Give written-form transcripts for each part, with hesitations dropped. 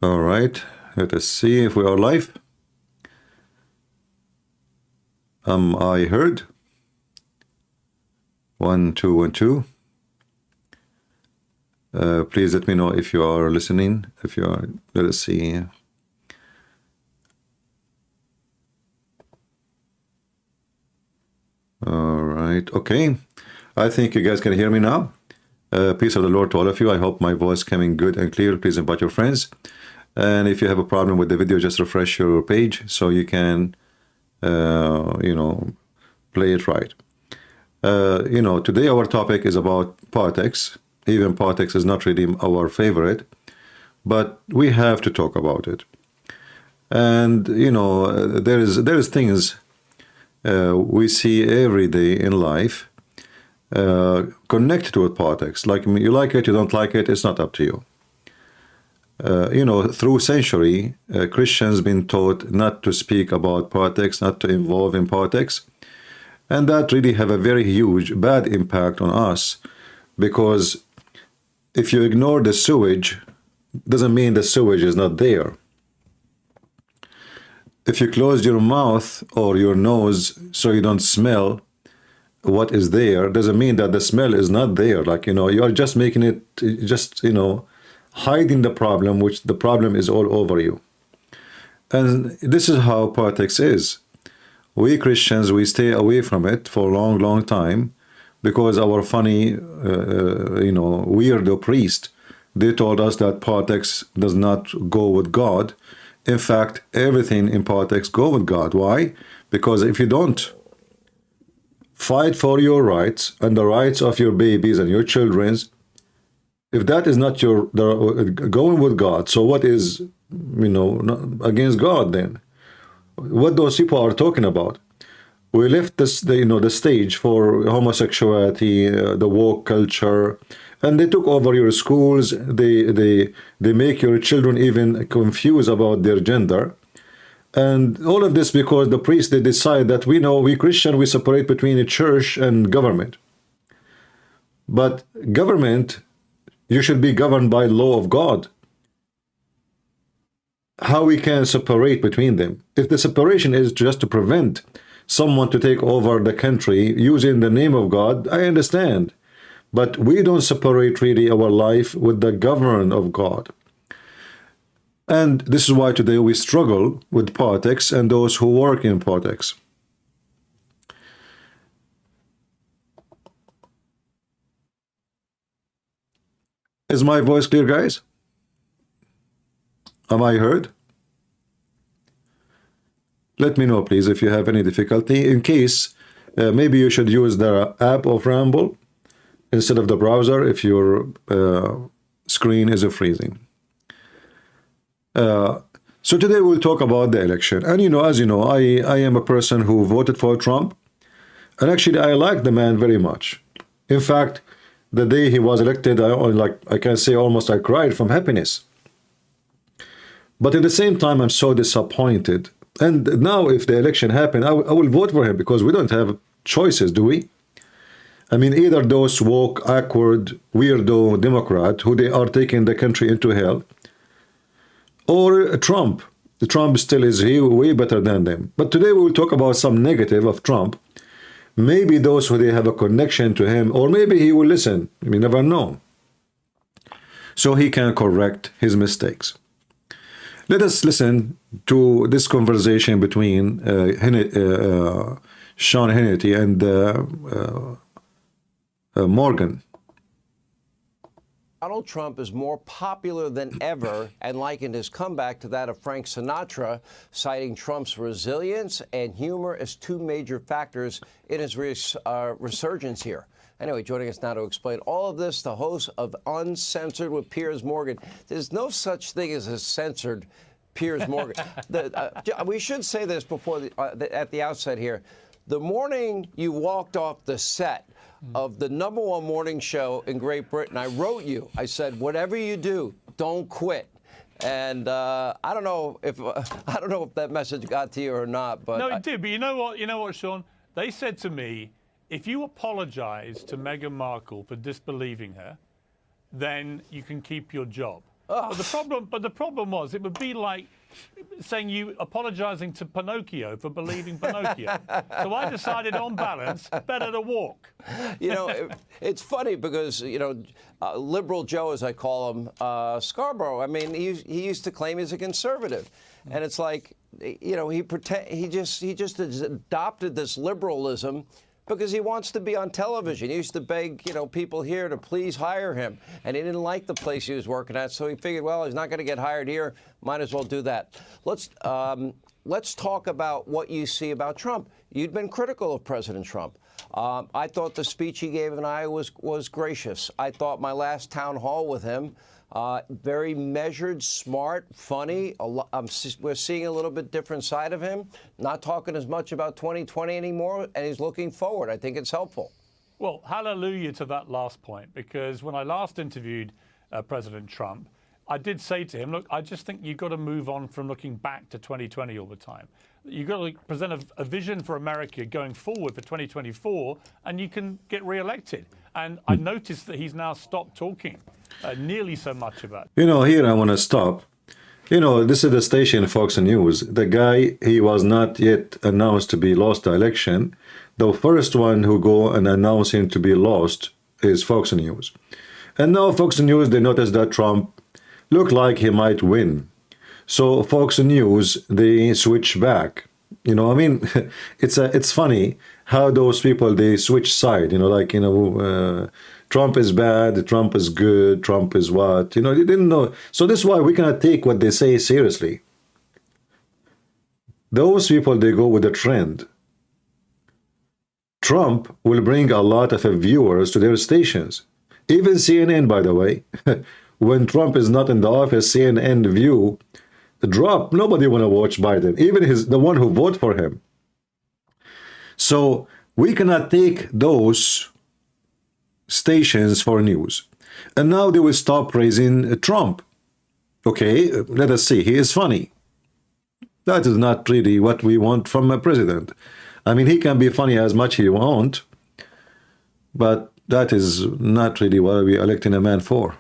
All right, let us see if we are live. Am I heard? 1 2 1 2. Please let me know if you are listening. If you are, let us see. All right, okay. I think you guys can hear me now. Peace of the Lord to all of you. I hope my voice coming good and clear. Please invite your friends. And if you have a problem with the video, just refresh your page so you can, play it right. Today our topic is about politics. Even politics is not really our favorite, but we have to talk about it. And, there is things we see every day in life connected with politics. Like, you like it, you don't like it, it's not up to you. Through century, Christians been taught not to speak about politics, not to involve in politics, and that really have a very huge bad impact on us, because if you ignore the sewage, doesn't mean the sewage is not there. If you close your mouth or your nose so you don't smell what is there, doesn't mean that the smell is not there. Like, you are just making it, hiding the problem, which the problem is all over you. And this is how politics is. We Christians, we stay away from it for a long, long time because our funny, weirdo priest, they told us that politics does not go with God. In fact, everything in politics go with God. Why? Because if you don't fight for your rights and the rights of your babies and your children's, if that is not going with God, so what is, against God then? What those people are talking about? We left the stage for homosexuality, the woke culture, and they took over your schools. They make your children even confused about their gender. And all of this because the priests, they decide that we Christian, we separate between the church and government. But government, you should be governed by law of God. How we can separate between them? If the separation is just to prevent someone to take over the country using the name of God, I understand. But we don't separate really our life with the government of God. And this is why today we struggle with politics and those who work in politics. Is my voice clear, guys? Am I heard? Let me know, please, if you have any difficulty. In case, maybe you should use the app of Ramble instead of the browser if your screen is freezing. So today we'll talk about the election. And, as you know, I am a person who voted for Trump. And actually, I like the man very much. In fact, the day he was elected, I can say almost I cried from happiness. But at the same time, I'm so disappointed. And now if the election happened, I will vote for him because we don't have choices, do we? I mean, either those woke, awkward, weirdo Democrat who they are taking the country into hell, or Trump. Trump still is way better than them. But today we will talk about some negative of Trump. Maybe those who they have a connection to him, or maybe he will listen. We never know. So he can correct his mistakes. Let us listen to this conversation between Sean Hannity and Morgan. Donald Trump is more popular than ever and likened his comeback to that of Frank Sinatra, citing Trump's resilience and humor as two major factors in his resurgence here. Anyway, joining us now to explain all of this, the host of Uncensored with Piers Morgan. There's no such thing as a censored Piers Morgan. We should say this before at the outset here. The morning you walked off the set of the #1 morning show in Great Britain, I wrote you. I said, whatever you do, don't quit. And I don't know if that message got to you or not. But no, it did. But you know what, Sean? They said to me, if you apologize to Meghan Markle for disbelieving her, then you can keep your job. But the problem was, it would be like saying you apologizing to Pinocchio for believing Pinocchio. So I decided, on balance, better to walk. You know, it's funny because, you know, Liberal Joe, as I call him, Scarborough, I mean, he used to claim he's a conservative. And it's like, you know, he just has adopted this liberalism because he wants to be on television. He used to beg, you know, people here to please hire him, and he didn't like the place he was working at, so he figured, well, he's not going to get hired here, might as well do that. Let's talk about what you see about Trump. You'd been critical of President Trump. I thought the speech he gave in Iowa was gracious. I thought my last town hall with him, very measured, smart, funny. We're seeing a little bit different side of him, not talking as much about 2020 anymore, and he's looking forward. I think it's helpful. Well, hallelujah to that last point, because when I last interviewed President Trump, I did say to him, look, I just think you've got to move on from looking back to 2020 all the time. You've got to present a vision for America going forward for 2024, and you can get re-elected. And I noticed that he's now stopped talking nearly so much about it. You know, here I want to stop. You know, this is the station Fox News. The guy, he was not yet announced to be lost the election. The first one who go and announce him to be lost is Fox News. And now Fox News, they noticed that Trump looked like he might win. So Fox News, they switch back. You know, I mean, it's funny how those people, they switch side, you know, like, you know, Trump is bad, Trump is good, Trump is what, you know, they didn't know. So this is why we cannot take what they say seriously. Those people, they go with the trend. Trump will bring a lot of viewers to their stations. Even CNN, by the way, when Trump is not in the office, CNN view drop. Nobody want to watch Biden, even the one who vote for him. So we cannot take those stations for news. And now they will stop praising Trump. Okay, let us see. He is funny. That is not really what we want from a president. I mean, he can be funny as much as he want, but that is not really what we electing a man for.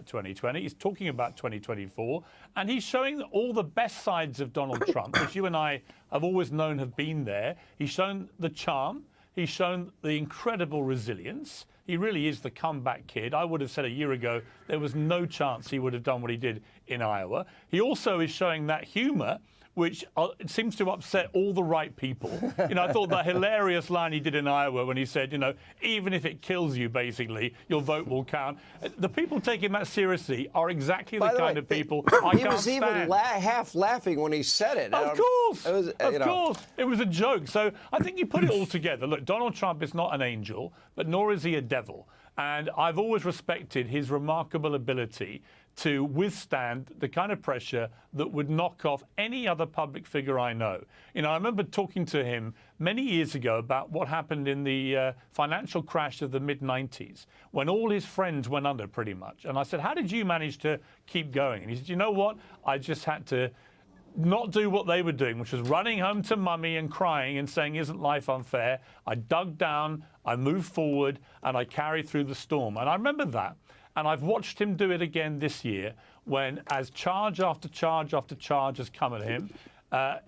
2020. He's talking about 2024, and he's showing all the best sides of Donald Trump, which you and I have always known have been there. He's shown the charm. He's shown the incredible resilience. He really is the comeback kid. I would have said a year ago there was no chance he would have done what he did in Iowa. He also is showing that humor, which seems to upset all the right people. You know, I thought that hilarious line he did in Iowa when he said, you know, even if it kills you, basically, your vote will count. The people taking that seriously are exactly the kind of people I can't stand. He was even half laughing when he said it. Of course. Of course. It was a joke. So I think you put it all together. Look, Donald Trump is not an angel, but nor is he a devil. And I've always respected his remarkable ability to withstand the kind of pressure that would knock off any other public figure I know. You know, I remember talking to him many years ago about what happened in the financial crash of the mid-90s, when all his friends went under pretty much. And I said, how did you manage to keep going? And he said, you know what? I just had to not do what they were doing, which was running home to mummy and crying and saying, isn't life unfair? I dug down, I moved forward, and I carried through the storm. And I remember that. And I've watched him do it again this year when, as charge after charge after charge has come at him,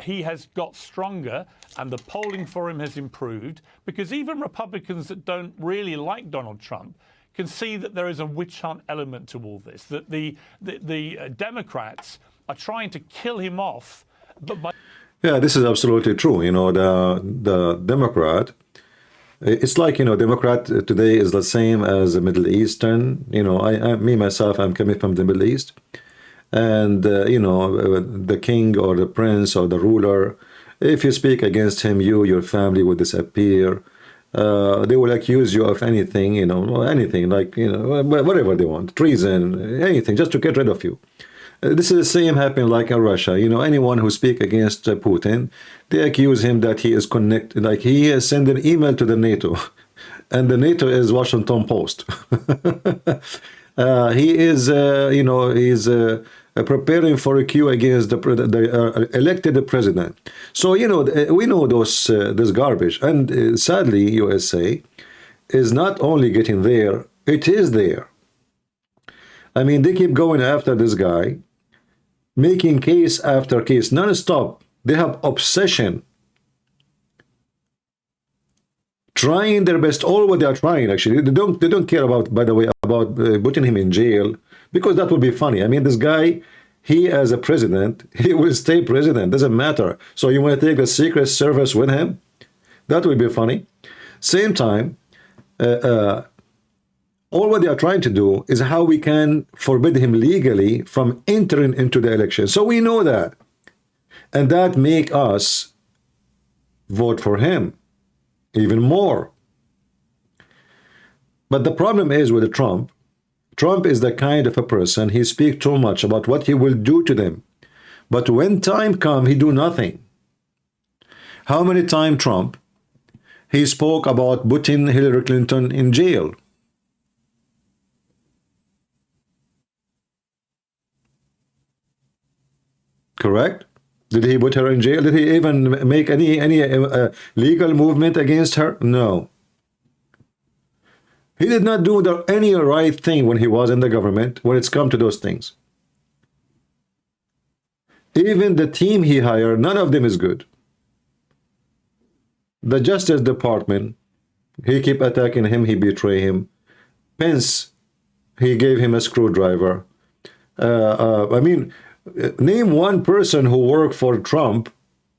he has got stronger and the polling for him has improved, because even Republicans that don't really like Donald Trump can see that there is a witch hunt element to all this, that the Democrats are trying to kill him off. Yeah, this is absolutely true. You know, the Democrat, it's like, you know, Democrat today is the same as the Middle Eastern. You know, me, myself, I'm coming from the Middle East. And, you know, the king or the prince or the ruler, if you speak against him, your family will disappear. They will accuse you of anything, you know, anything, like, you know, whatever they want, treason, anything, just to get rid of you. This is the same happening like in Russia. You know, anyone who speaks against Putin, they accuse him that he is connected, like he has sent an email to the NATO, and the NATO is Washington Post. He is, you know, he's preparing for a coup against the elected president. So, you know, we know this garbage, and sadly, USA is not only getting there, it is there. I mean, they keep going after this guy, making case after case, non-stop. They have obsession, trying their best. All what they are trying, actually, they don't care about, by the way, about putting him in jail, because that would be funny. I mean, this guy, he as a president, he will stay president, doesn't matter. So you want to take the Secret Service with him? That would be funny. Same time, all what they are trying to do is how we can forbid him legally from entering into the election. So we know that. And that make us vote for him even more. But the problem is with Trump, Trump is the kind of a person, he speaks too much about what he will do to them. But when time comes, he do nothing. How many times Trump, he spoke about putting Hillary Clinton in jail? Correct? Did he put her in jail? Did he even make any legal movement against her? No. He did not do any right thing when he was in the government, when it's come to those things. Even the team he hired, none of them is good. The Justice Department, he keep attacking him, he betray him. Pence, he gave him a screwdriver. I mean, name one person who worked for Trump,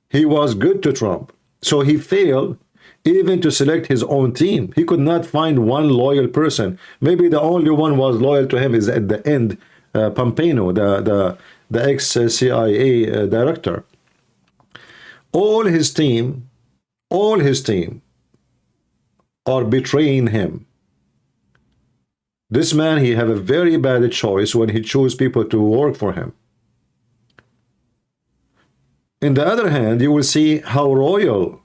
he was good to Trump. So he failed even to select his own team. He could not find one loyal person. Maybe the only one was loyal to him is at the end, Pompeo, the ex-CIA director. All his team are betraying him. This man, he have a very bad choice when he choose people to work for him. In the other hand, you will see how loyal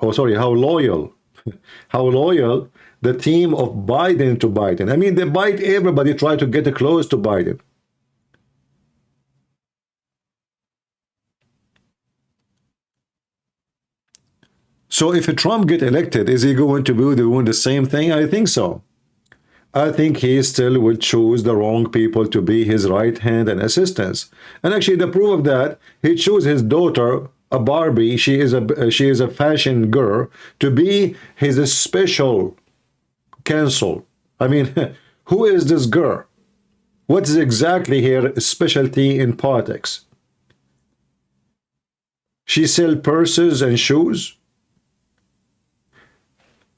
the team of Biden to Biden. I mean, they bite everybody, try to get close to Biden. So if Trump get elected, is he going to be doing the same thing? I think so. I think he still will choose the wrong people to be his right hand and assistants. And actually, the proof of that, he chose his daughter, a Barbie. She is a fashion girl, to be his special counsel. I mean, who is this girl? What is exactly her specialty in politics? She sells purses and shoes.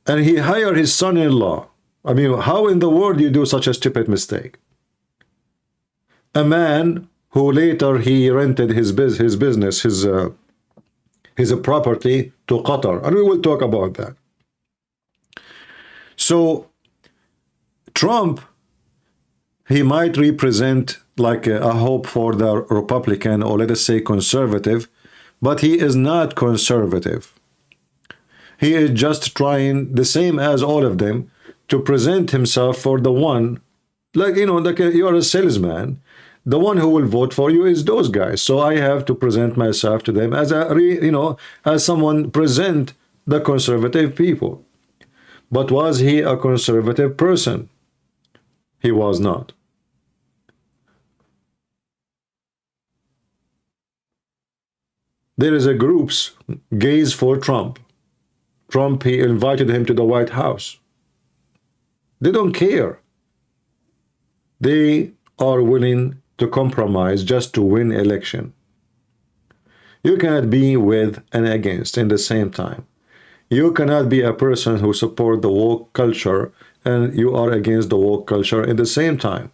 And he hired his son-in-law. I mean, how in the world do you do such a stupid mistake? A man who later he rented his business, his property to Qatar, and we will talk about that. So Trump, he might represent like a hope for the Republican, or let us say conservative, but he is not conservative. He is just trying, the same as all of them, to present himself for the one, like, you know, like you're a salesman. The one who will vote for you is those guys. So I have to present myself to them as as someone present the conservative people. But was he a conservative person? He was not. There is a group's Gays for Trump. Trump, he invited him to the White House. They don't care. They are willing to compromise just to win election. You cannot be with and against in the same time. You cannot be a person who support the woke culture and you are against the woke culture at the same time.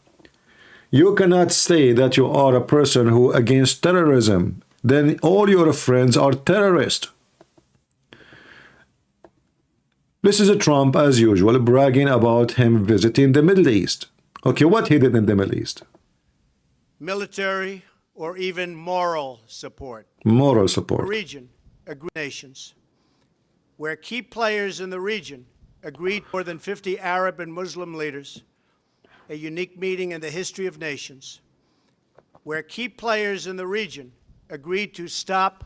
You cannot say that you are a person who against terrorism, then all your friends are terrorists. This is a Trump, as usual, bragging about him visiting the Middle East. Okay, what he did in the Middle East? Military or even moral support. Moral support. The region, nations, where key players in the region agreed, more than 50 Arab and Muslim leaders, a unique meeting in the history of nations, where key players in the region agreed to stop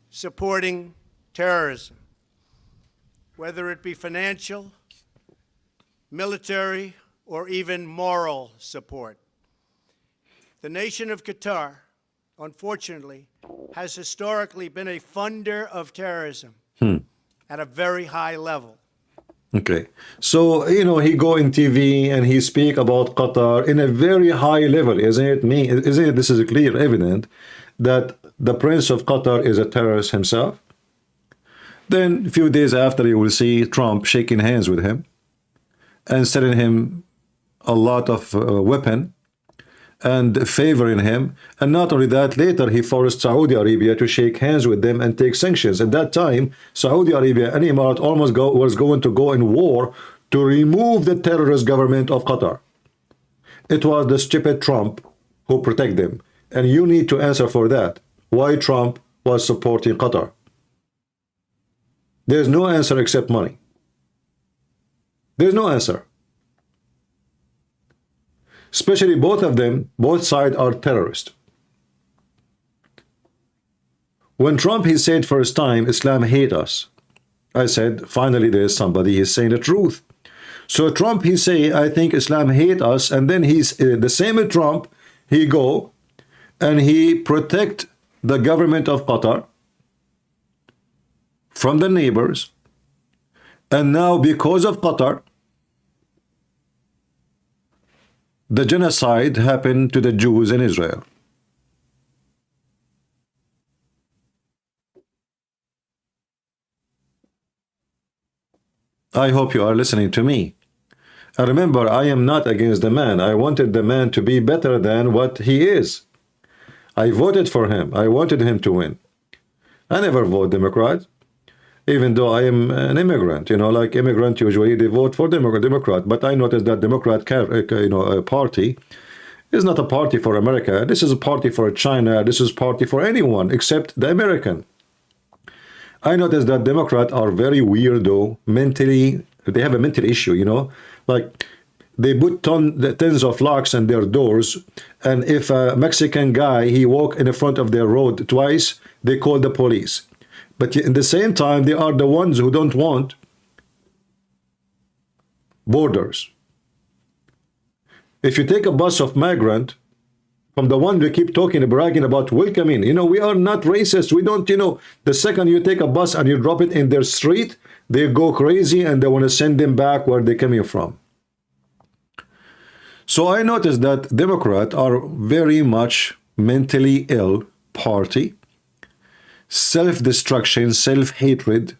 supporting terrorism, whether it be financial, military, or even moral support. The nation of Qatar, unfortunately, has historically been a funder of terrorism at a very high level. Okay, so he go in TV and he speak about Qatar in a very high level, isn't it? Isn't it? This is clear, evident that the Prince of Qatar is a terrorist himself. Then a few days after, you will see Trump shaking hands with him and sending him a lot of weapon and favoring him. And not only that, later he forced Saudi Arabia to shake hands with them and take sanctions. At that time, Saudi Arabia and Emirates almost was going to go in war to remove the terrorist government of Qatar. It was the stupid Trump who protect them. And you need to answer for that. Why Trump was supporting Qatar? There's no answer except money. There's no answer. Especially both of them, both sides are terrorists. When Trump, he said first time, Islam hate us. I said, finally there's somebody who's saying the truth. So Trump, he say, I think Islam hate us. And then he's the same Trump, he go and he protect the government of Qatar from the neighbors. And now because of Qatar, the genocide happened to the Jews in Israel. I hope you are listening to me. And remember, I am not against the man. I wanted the man to be better than what he is. I voted for him. I wanted him to win. I never vote Democrat, even though I am an immigrant. Like immigrant, usually they vote for Democrat. But I noticed that Democrat party is not a party for America. This is a party for China. This is a party for anyone except the American. I noticed that Democrats are very weirdo, mentally. They have a mental issue, like they put tens of locks on their doors, and if a Mexican guy, he walk in the front of their road twice, they call the police. But at the same time, they are the ones who don't want borders. If you take a bus of migrant, from the one we keep talking, bragging about welcoming, we are not racist. We don't, the second you take a bus and you drop it in their street, they go crazy and they want to send them back where they're coming from. So I noticed that Democrats are very much mentally ill party, self-destruction, self-hatred,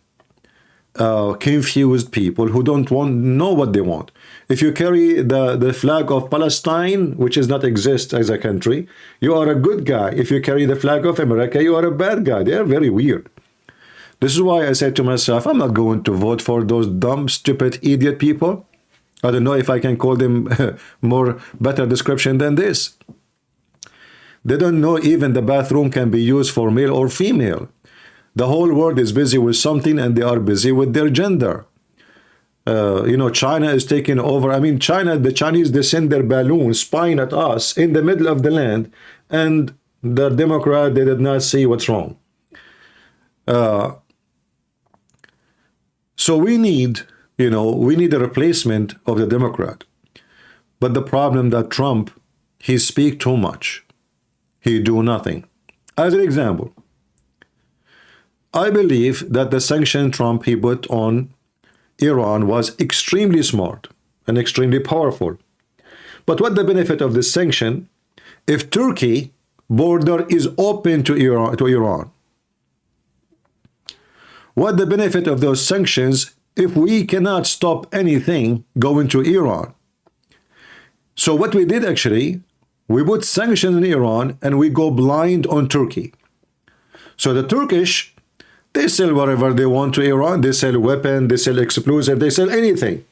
confused people who don't know what they want. If you carry the flag of Palestine, which does not exist as a country, you are a good guy. If you carry the flag of America, you are a bad guy. They are very weird. This is why I said to myself, I'm not going to vote for those dumb, stupid, idiot people. I don't know if I can call them better description than this. They don't know even the bathroom can be used for male or female. The whole world is busy with something and they are busy with their gender. China is taking over. I mean, the Chinese, they send their balloons spying at us in the middle of the land, and the Democrat, they did not see what's wrong. So we need, we need a replacement of the Democrat. But the problem that Trump, he speak too much. He do nothing. As an example, I believe that the sanction Trump he put on Iran was extremely smart and extremely powerful. But what the benefit of this sanction if Turkey border is open to Iran? What the benefit of those sanctions if we cannot stop anything going to Iran? So what we did actually, we put sanctions in Iran and we go blind on Turkey. So the Turkish, they sell whatever they want to Iran. They sell weapons, they sell explosives, they sell anything.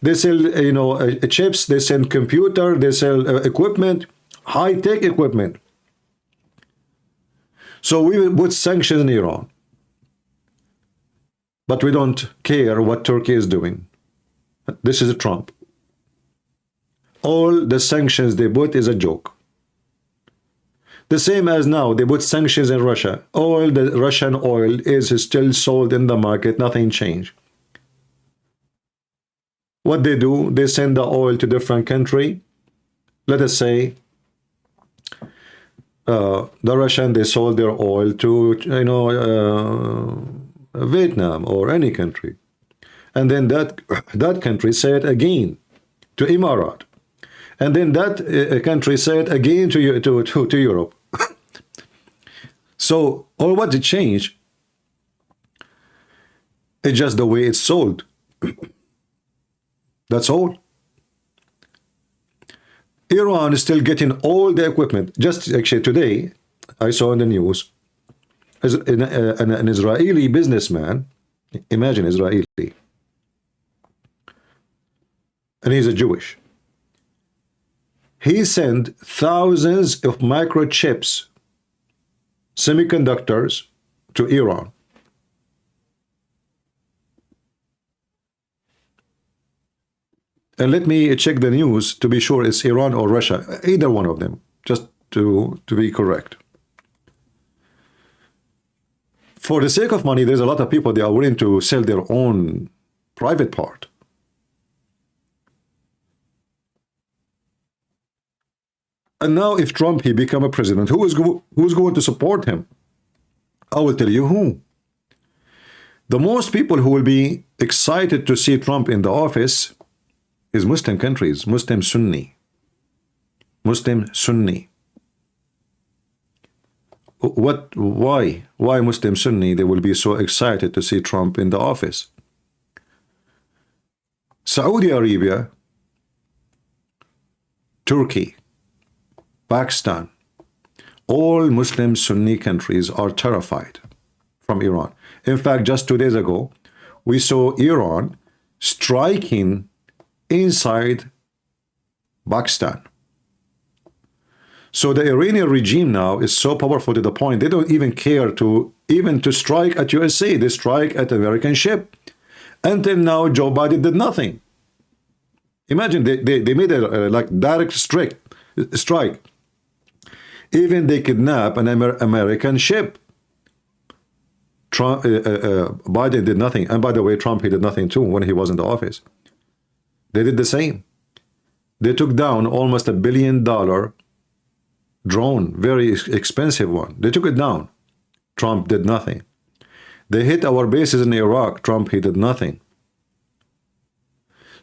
They sell, chips, they sell computer, they sell equipment, high-tech equipment. So we put sanctions in Iran. But we don't care what Turkey is doing. This is Trump. All the sanctions they put is a joke. The same as now, they put sanctions in Russia. All the Russian oil is still sold in the market, nothing changed. What they do, they send the oil to different country, let us say the Russian, they sold their oil to, Vietnam or any country. And then that country said again to Emirat. And then that country said again to Europe. So, all what it changed, it's just the way it's sold. That's all. Iran is still getting all the equipment. Just actually today, I saw in the news, an Israeli businessman, imagine Israeli, and he's a Jewish. He sent thousands of microchips, semiconductors, to Iran. And let me check the news to be sure it's Iran or Russia, either one of them, just to be correct. For the sake of money, there's a lot of people, they are willing to sell their own private part. And now if Trump, he become a president, who's going to support him? I will tell you who. The most people who will be excited to see Trump in the office is Muslim countries, Muslim Sunni. Muslim Sunni. Why Muslim Sunni, they will be so excited to see Trump in the office? Saudi Arabia, Turkey, Pakistan, all Muslim Sunni countries are terrified from Iran. In fact, just 2 days ago, we saw Iran striking inside Pakistan. So the Iranian regime now is so powerful to the point they don't even care to strike at USA. They strike at American ship. Until now, Joe Biden did nothing. Imagine they made a like direct strike. Even they kidnap an American ship. Trump, Biden did nothing. And by the way, Trump, he did nothing too when he was in the office. They did the same. They took down almost $1 billion drone, very expensive one. They took it down. Trump did nothing. They hit our bases in Iraq. Trump, he did nothing.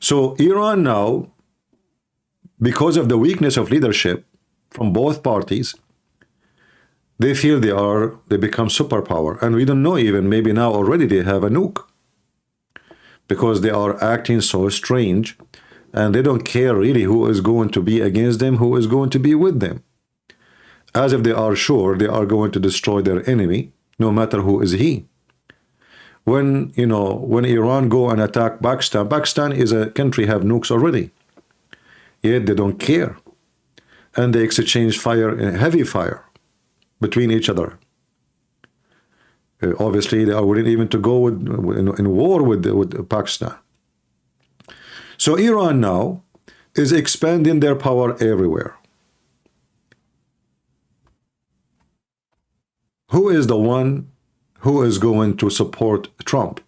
So Iran now, because of the weakness of leadership from both parties, they feel they become superpower. And we don't know even, maybe now already they have a nuke. Because they are acting so strange and they don't care really who is going to be against them, who is going to be with them. As if they are sure they are going to destroy their enemy, no matter who is he. When Iran go and attack Pakistan, Pakistan is a country have nukes already. Yet they don't care. And they exchange fire, heavy fire, between each other. Obviously, they are willing even to go in war with Pakistan. So Iran now is expanding their power everywhere. Who is the one who is going to support Trump?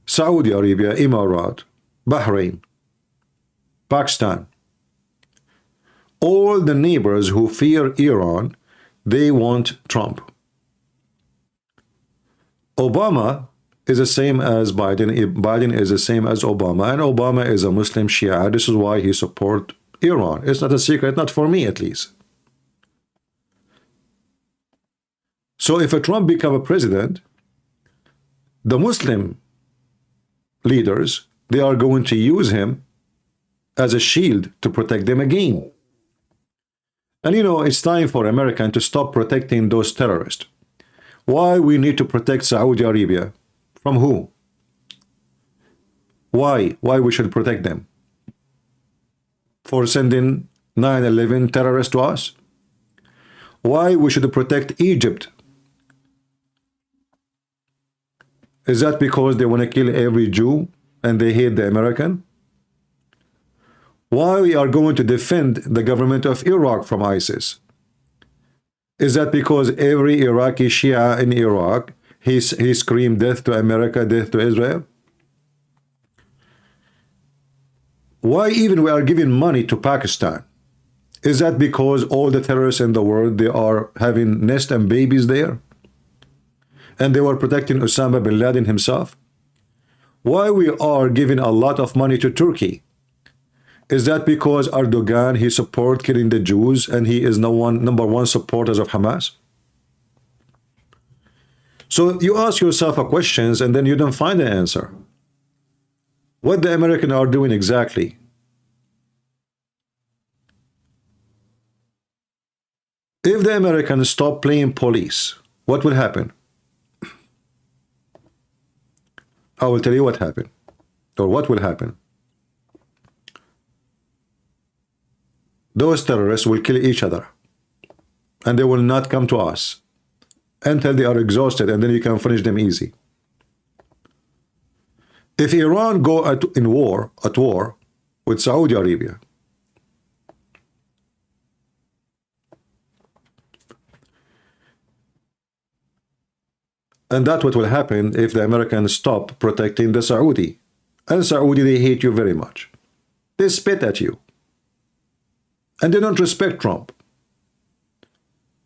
Saudi Arabia, Emirat, Bahrain, Pakistan. All the neighbors who fear Iran, they want Trump. Obama is the same as Biden. Biden is the same as Obama, and Obama is a Muslim Shia. This is why he supports Iran. It's not a secret, not for me at least. So if a Trump become a president, the Muslim leaders, they are going to use him as a shield to protect them again. And it's time for America to stop protecting those terrorists. Why we need to protect Saudi Arabia? From who? Why? Why we should protect them? For sending 9/11 terrorists to us? Why we should protect Egypt? Is that because they want to kill every Jew and they hate the American? Why we are going to defend the government of Iraq from ISIS? Is that because every Iraqi Shia in Iraq, he screamed death to America, death to Israel? Why even we are giving money to Pakistan? Is that because all the terrorists in the world, they are having nest and babies there? And they were protecting Osama bin Laden himself? Why we are giving a lot of money to Turkey? Is that because Erdogan, he support killing the Jews and he is number one supporters of Hamas? So you ask yourself a questions and then you don't find an answer. What the Americans are doing exactly? If the Americans stop playing police, what will happen? I will tell you what happened, or what will happen. Those terrorists will kill each other, and they will not come to us until they are exhausted, and then you can finish them easy. If Iran go at war with Saudi Arabia, and that's what will happen if the Americans stop protecting the Saudi. And Saudi, they hate you very much. They spit at you. And they don't respect Trump.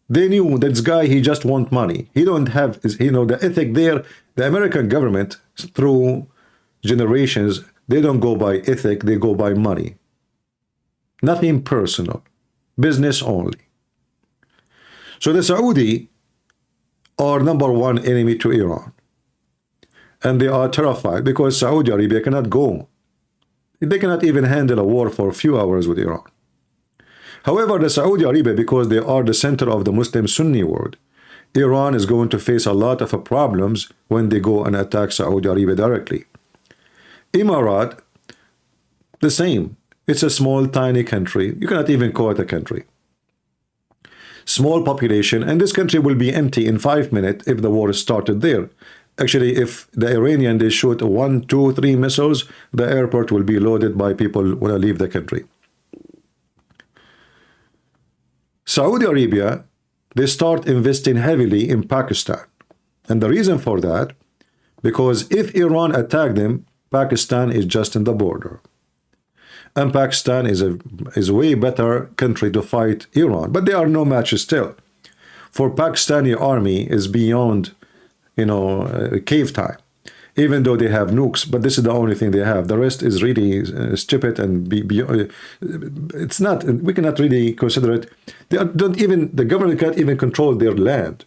They knew that this guy, he just want money. He don't have, you know, the ethic there. The American government, through generations, they don't go by ethic, they go by money. Nothing personal. Business only. So the Saudi are number one enemy to Iran. And they are terrified because Saudi Arabia cannot go. They cannot even handle a war for a few hours with Iran. However, the Saudi Arabia, because they are the center of the Muslim Sunni world, Iran is going to face a lot of problems when they go and attack Saudi Arabia directly. Emirat, the same. It's a small, tiny country. You cannot even call it a country. Small population, and this country will be empty in 5 minutes if the war started there. Actually, if the Iranian, they shoot 1, 2, 3 missiles, the airport will be loaded by people when I leave the country. Saudi Arabia, they start investing heavily in Pakistan. And the reason for that, because if Iran attack them, Pakistan is just in the border. And Pakistan is a way better country to fight Iran. But they are no match still. For Pakistani army is beyond, you know, cave time. Even though they have nukes, but this is the only thing they have. The rest is really stupid and it's not. We cannot really consider it. They don't even. The government can't even control their land.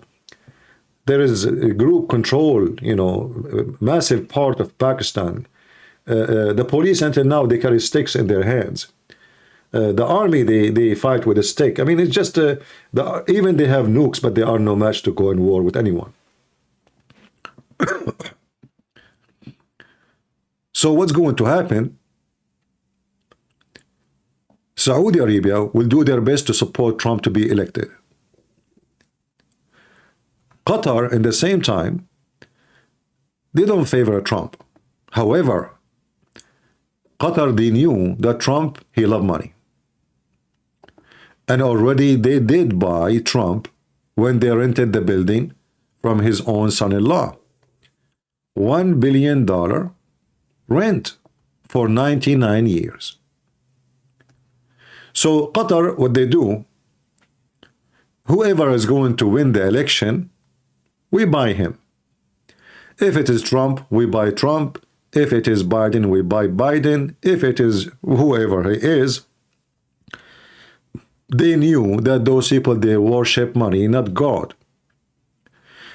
There is a group control. You know, a massive part of Pakistan. The police until now they carry sticks in their hands. The army they fight with a stick. I mean, it's just even they have nukes, but they are no match to go in war with anyone. So what's going to happen? Saudi Arabia will do their best to support Trump to be elected. Qatar, in the same time, they don't favor Trump. However, Qatar, they knew that Trump, he loved money. And already they did buy Trump when they rented the building from his own son-in-law. $1 billion rent for 99 years. So Qatar, what they do, whoever is going to win the election, we buy him. If it is Trump, we buy Trump. If it is Biden, we buy Biden. If it is whoever he is, they knew that those people, they worship money, not God.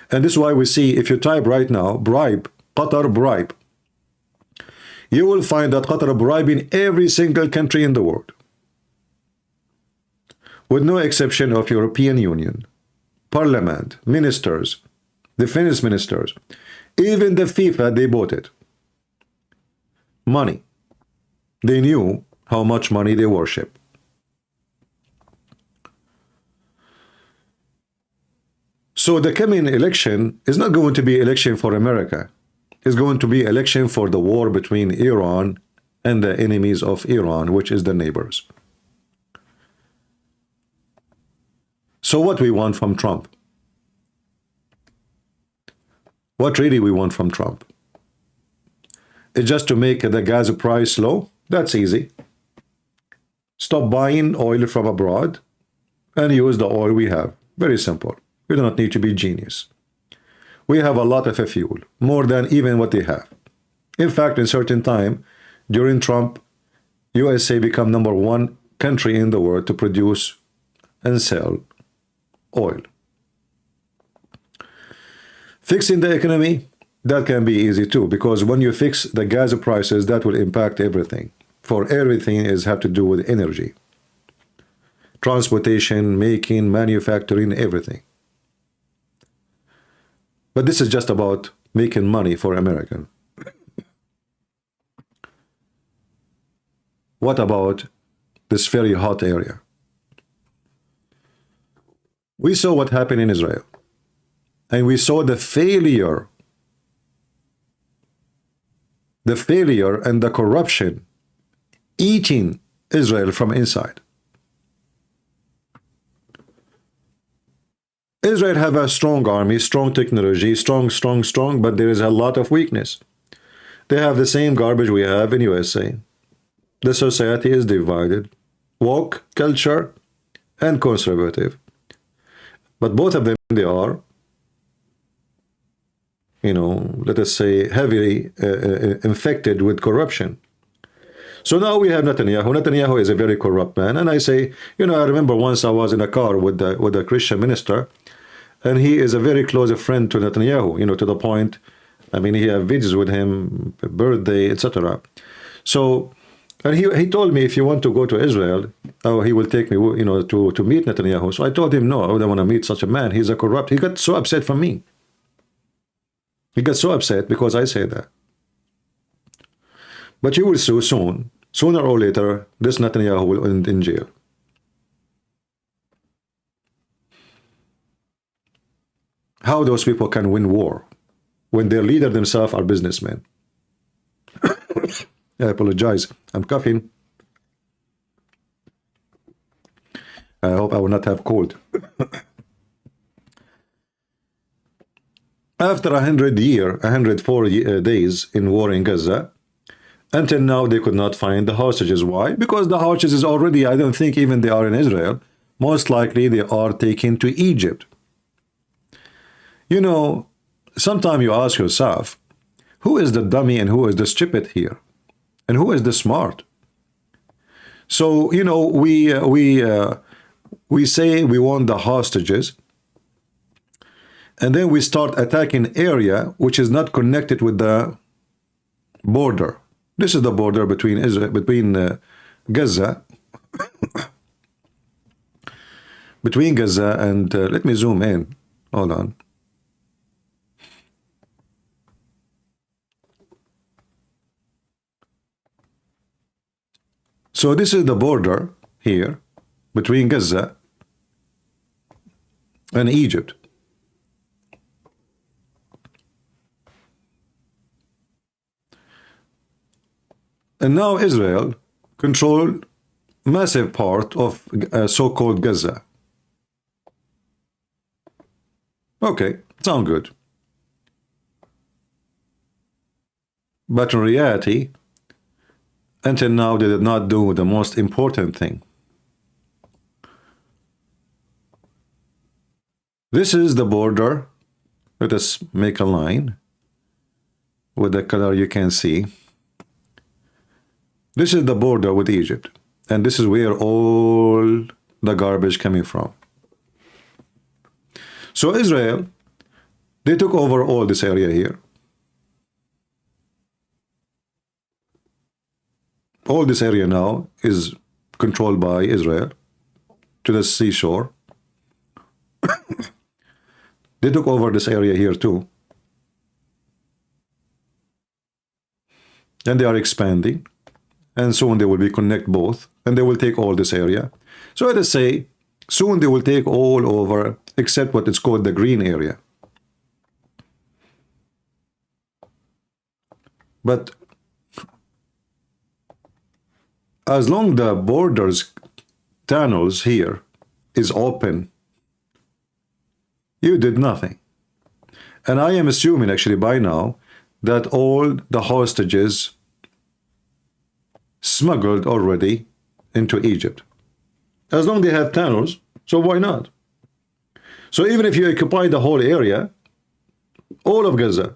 And this is why we see, if you type right now, bribe, Qatar bribe, you will find that Qatar bribing every single country in the world, with no exception of European Union, Parliament, ministers, defense ministers, even the FIFA, they bought it. Money. They knew how much money they worship. So the coming election is not going to be election for America. It's going to be election for the war between Iran and the enemies of Iran, which is the neighbors. So what we want from Trump? What really we want from Trump? It's just to make the gas price low? That's easy. Stop buying oil from abroad and use the oil we have. Very simple. We do not need to be genius. We have a lot of fuel, more than even what they have. In fact, in certain time, during Trump, USA become #1 country in the world to produce and sell oil. Fixing the economy, that can be easy too, because when you fix the gas prices, that will impact everything. For everything is have to do with energy. Transportation, making, manufacturing, everything. But this is just about making money for American. What about this very hot area? We saw what happened in Israel. And we saw the failure and the corruption eating Israel from inside. Israel have a strong army, strong technology, strong, but there is a lot of weakness. They have the same garbage we have in USA. The society is divided, woke, culture, and conservative. But both of them, they are, you know, let us say, heavily infected with corruption. So now we have Netanyahu. Netanyahu is a very corrupt man. And I say, you know, I remember once I was in a car with a Christian minister, and he is a very close friend to Netanyahu, you know, to the point, I mean, he have videos with him, birthday, etc. So, and he told me, if you want to go to Israel, he will take me, you know, to meet Netanyahu. So I told him, no, I don't want to meet such a man. He's a corrupt. He got so upset from me. He got so upset because I say that. But you will see soon, sooner or later, this Netanyahu will end in jail. How those people can win war when their leader themselves are businessmen? I apologize. I'm coughing. I hope I will not have cold. After 104 days in war in Gaza, until now they could not find the hostages. Why? Because the hostages already, I don't think even they are in Israel. Most likely they are taken to Egypt. You know, sometimes you ask yourself, who is the dummy and who is the stupid here? And who is the smart? So, you know, we say we want the hostages, and then we start attacking area which is not connected with the border. This is the border between Israel, Gaza, between Gaza and let me zoom in. Hold on. So this is the border here between Gaza and Egypt. And now Israel controlled massive part of so-called Gaza. Okay, sound good. But in reality, until now, they did not do the most important thing. This is the border. Let us make a line with the color you can see. This is the border with Egypt. And this is where all the garbage coming from. So Israel, they took over all this area here. All this area now is controlled by Israel to the seashore. They took over this area here too. And they are expanding. And soon they will be connect both. And they will take all this area. So let us say, soon they will take all over except what is called the green area. But as long the borders tunnels here is open, you did nothing. And I am assuming actually by now that all the hostages smuggled already into Egypt. As long as they have tunnels, so why not? So even if you occupy the whole area, all of Gaza,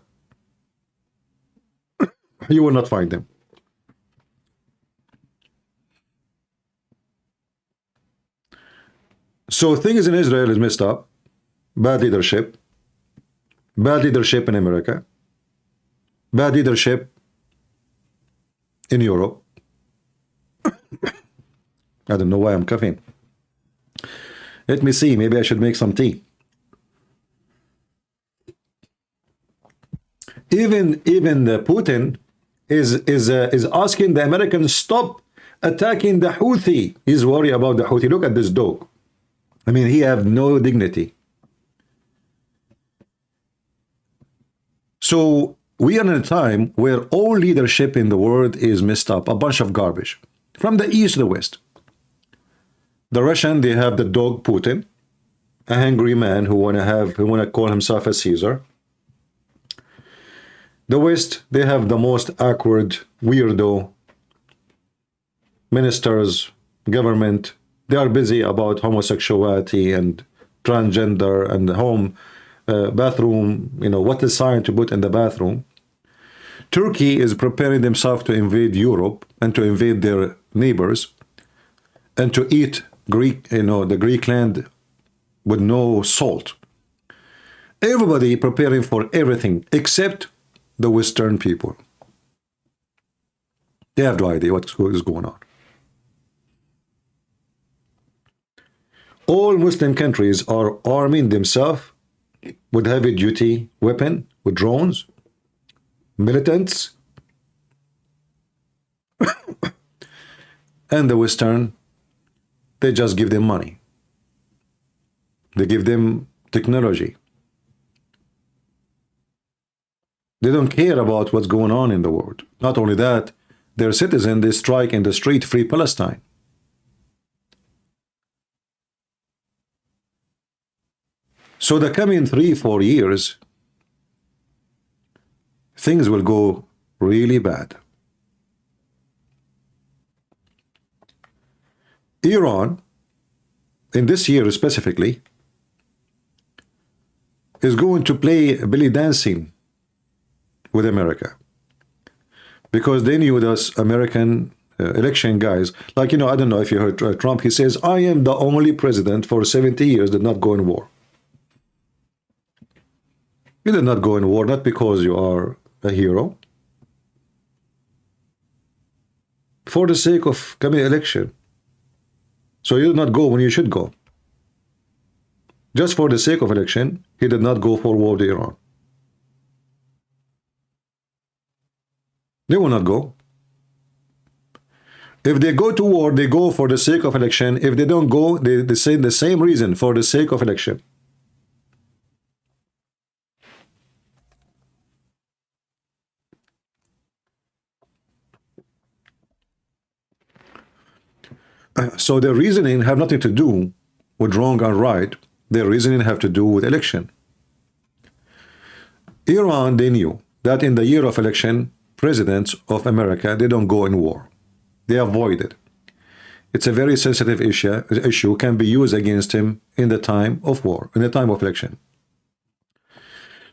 you will not find them. So things in Israel is messed up. Bad leadership in America, bad leadership in Europe. I don't know why I'm coughing. Let me see, maybe I should make some tea. Even Putin is asking the Americans stop attacking the Houthi. He's worried about the Houthi. Look at this dog. I mean, he have no dignity. So we are in a time where all leadership in the world is messed up, a bunch of garbage, from the east to the west. The Russian, they have the dog Putin, a hungry man who wanna call himself a Caesar. The West, they have the most awkward, weirdo ministers, government. They are busy about homosexuality and transgender and home, bathroom, you know, what is sign to put in the bathroom. Turkey is preparing themselves to invade Europe and to invade their neighbors and to eat Greek, you know, the Greek land with no salt. Everybody preparing for everything except the Western people. They have no idea what is going on. All Muslim countries are arming themselves with heavy-duty weapon, with drones, militants, and the Western, they just give them money. They give them technology. They don't care about what's going on in the world. Not only that, their citizens, they strike in the street, free Palestine. So the coming 3-4 years, things will go really bad. Iran, in this year specifically, is going to play belly dancing with America, because they knew those American election guys, like, you know, I don't know if you heard Trump, he says, I am the only president for 70 years that did not go in war. You did not go in war, not because you are a hero, for the sake of coming election. So you did not go when you should go. Just for the sake of election, he did not go for war with Iran. They will not go. If they go to war, they go for the sake of election. If they don't go, they say the same reason, for the sake of election. So their reasoning have nothing to do with wrong and right. Their reasoning have to do with election. Iran, they knew that in the year of election, presidents of America, they don't go in war. They avoid it. It's a very sensitive issue can be used against him in the time of war, in the time of election.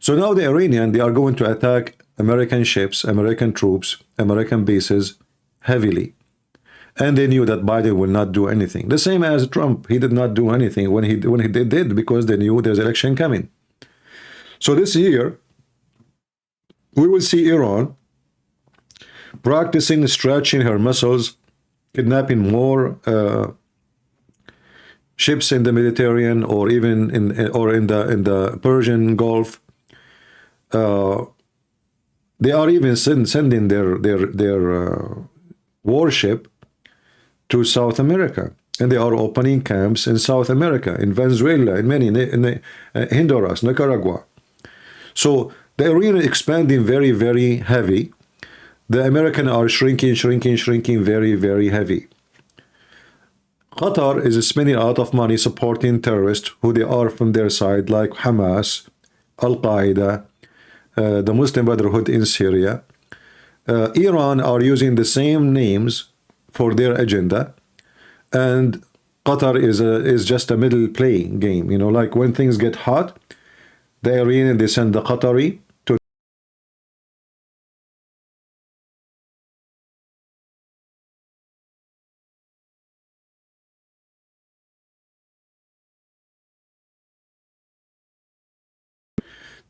So now the Iranian, they are going to attack American ships, American troops, American bases heavily. And they knew that Biden will not do anything. The same as Trump, he did not do anything when he did, because they knew there's election coming. So this year, we will see Iran practicing stretching her muscles, kidnapping more ships in the Mediterranean, or even in the Persian Gulf. They are even sending their warship to South America, and they are opening camps in South America, in Venezuela, in many, in Honduras, Nicaragua. So the Iranian expanding very, very heavy. The Americans are shrinking very, very heavy. Qatar is spending a lot of money supporting terrorists who they are from their side, like Hamas, Al-Qaeda, the Muslim Brotherhood in Syria. Iran are using the same names for their agenda. and Qatar is just a middle play game. You know, like when things get hot, the Iranian, they send the Qatari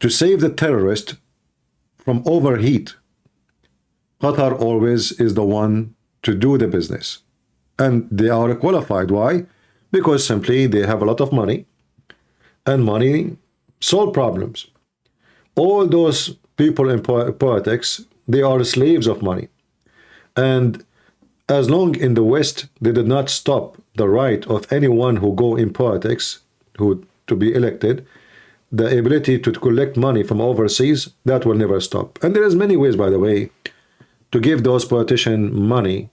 to save the terrorist from overheat. Qatar always is the one to do the business. And they are qualified. Why? Because simply they have a lot of money, and money solve problems. All those people in politics, they are slaves of money. And as long in the West, they did not stop the right of anyone who go in politics to be elected, the ability to collect money from overseas, that will never stop. And there is many ways, by the way, to give those politicians money,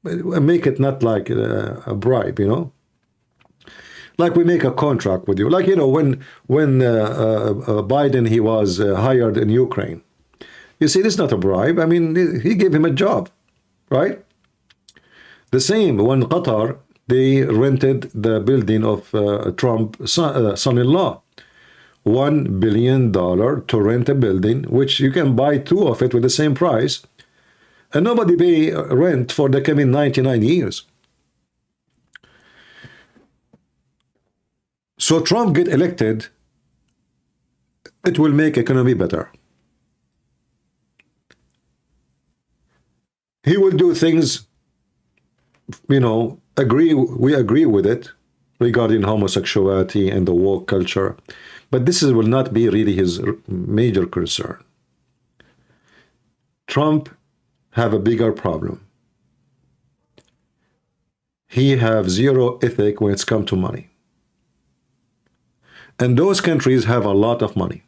make it not like a bribe, you know, like we make a contract with you, like, you know, when Biden, he was hired in Ukraine, you see, this is not a bribe. I mean, he gave him a job, right? The same when Qatar, they rented the building of Trump's son-in-law, $1 billion to rent a building, which you can buy 2 of it with the same price. And nobody pay rent for the coming 99 years. So Trump get elected, it will make economy better. He will do things, you know, we agree with it regarding homosexuality and the woke culture. But this will not be really his major concern. Trump have a bigger problem. He have zero ethic when it's come to money. And those countries have a lot of money.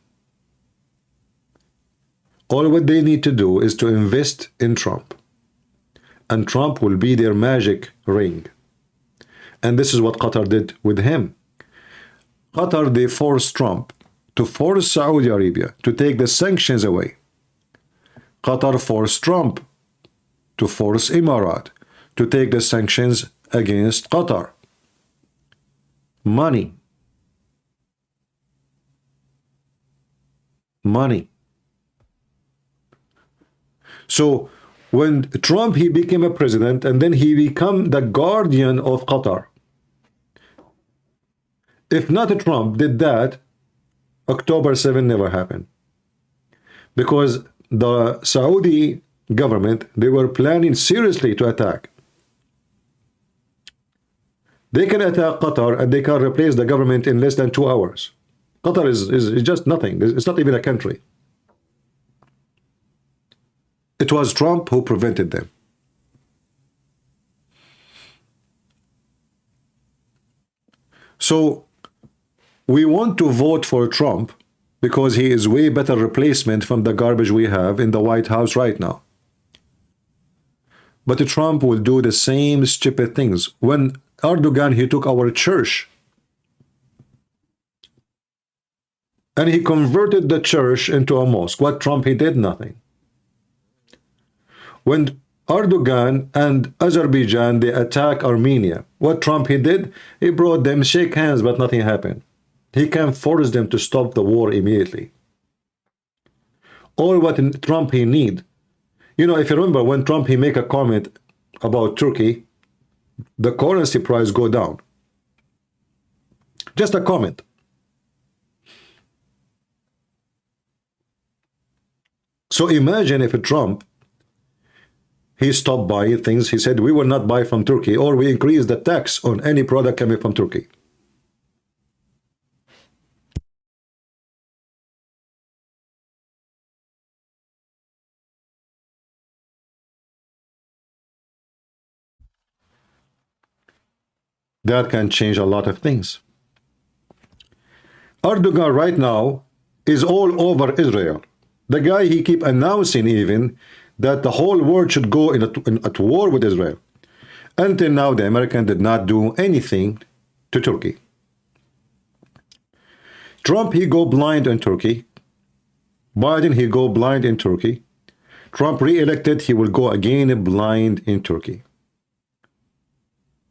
All what they need to do is to invest in Trump. And Trump will be their magic ring. And this is what Qatar did with him. Qatar, they forced Trump to force Saudi Arabia to take the sanctions away. Qatar forced Trump to force Emirat to take the sanctions against Qatar. Money. Money. So when Trump, he became a president, and then he became the guardian of Qatar. If not Trump did that, October 7 never happened. Because the Saudi government, they were planning seriously to attack. They can attack Qatar and they can replace the government in less than 2 hours. Qatar is just nothing. It's not even a country. It was Trump who prevented them. So we want to vote for Trump because he is way better replacement from the garbage we have in the White House right now. But Trump will do the same stupid things. When Erdogan, he took our church and he converted the church into a mosque. What Trump, he did? Nothing. When Erdogan and Azerbaijan, they attack Armenia, what Trump, he did? He brought them, shake hands, but nothing happened. He can force them to stop the war immediately. All what Trump, he need. You know, if you remember when Trump, he make a comment about Turkey, the currency price go down. Just a comment. So imagine if Trump, he stopped buying things. He said, we will not buy from Turkey, or we increase the tax on any product coming from Turkey. That can change a lot of things. Erdogan right now is all over Israel. The guy, he keep announcing even that the whole world should go at war with Israel. Until now, the Americans did not do anything to Turkey. Trump, he go blind in Turkey. Biden, he go blind in Turkey. Trump re-elected, he will go again blind in Turkey.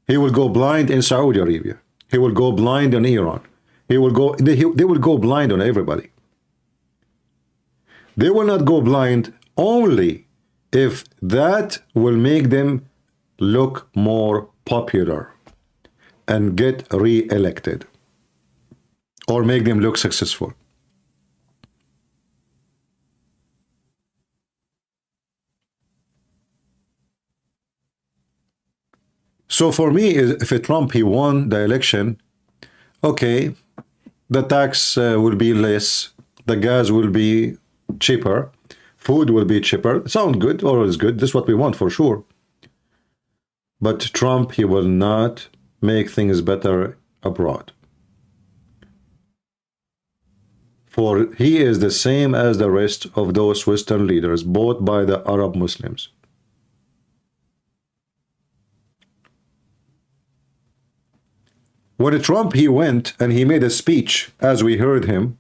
He will go blind in Saudi Arabia. He will go blind in Iran. They will go blind on everybody. They will not go blind only if that will make them look more popular and get re-elected, or make them look successful. So for me, if Trump, he won the election, okay, the tax will be less, the gas will be cheaper, food will be cheaper. Sound good, always good. This is what we want for sure. But Trump, he will not make things better abroad. For he is the same as the rest of those Western leaders, bought by the Arab Muslims. When Trump, he went and he made a speech, as we heard him,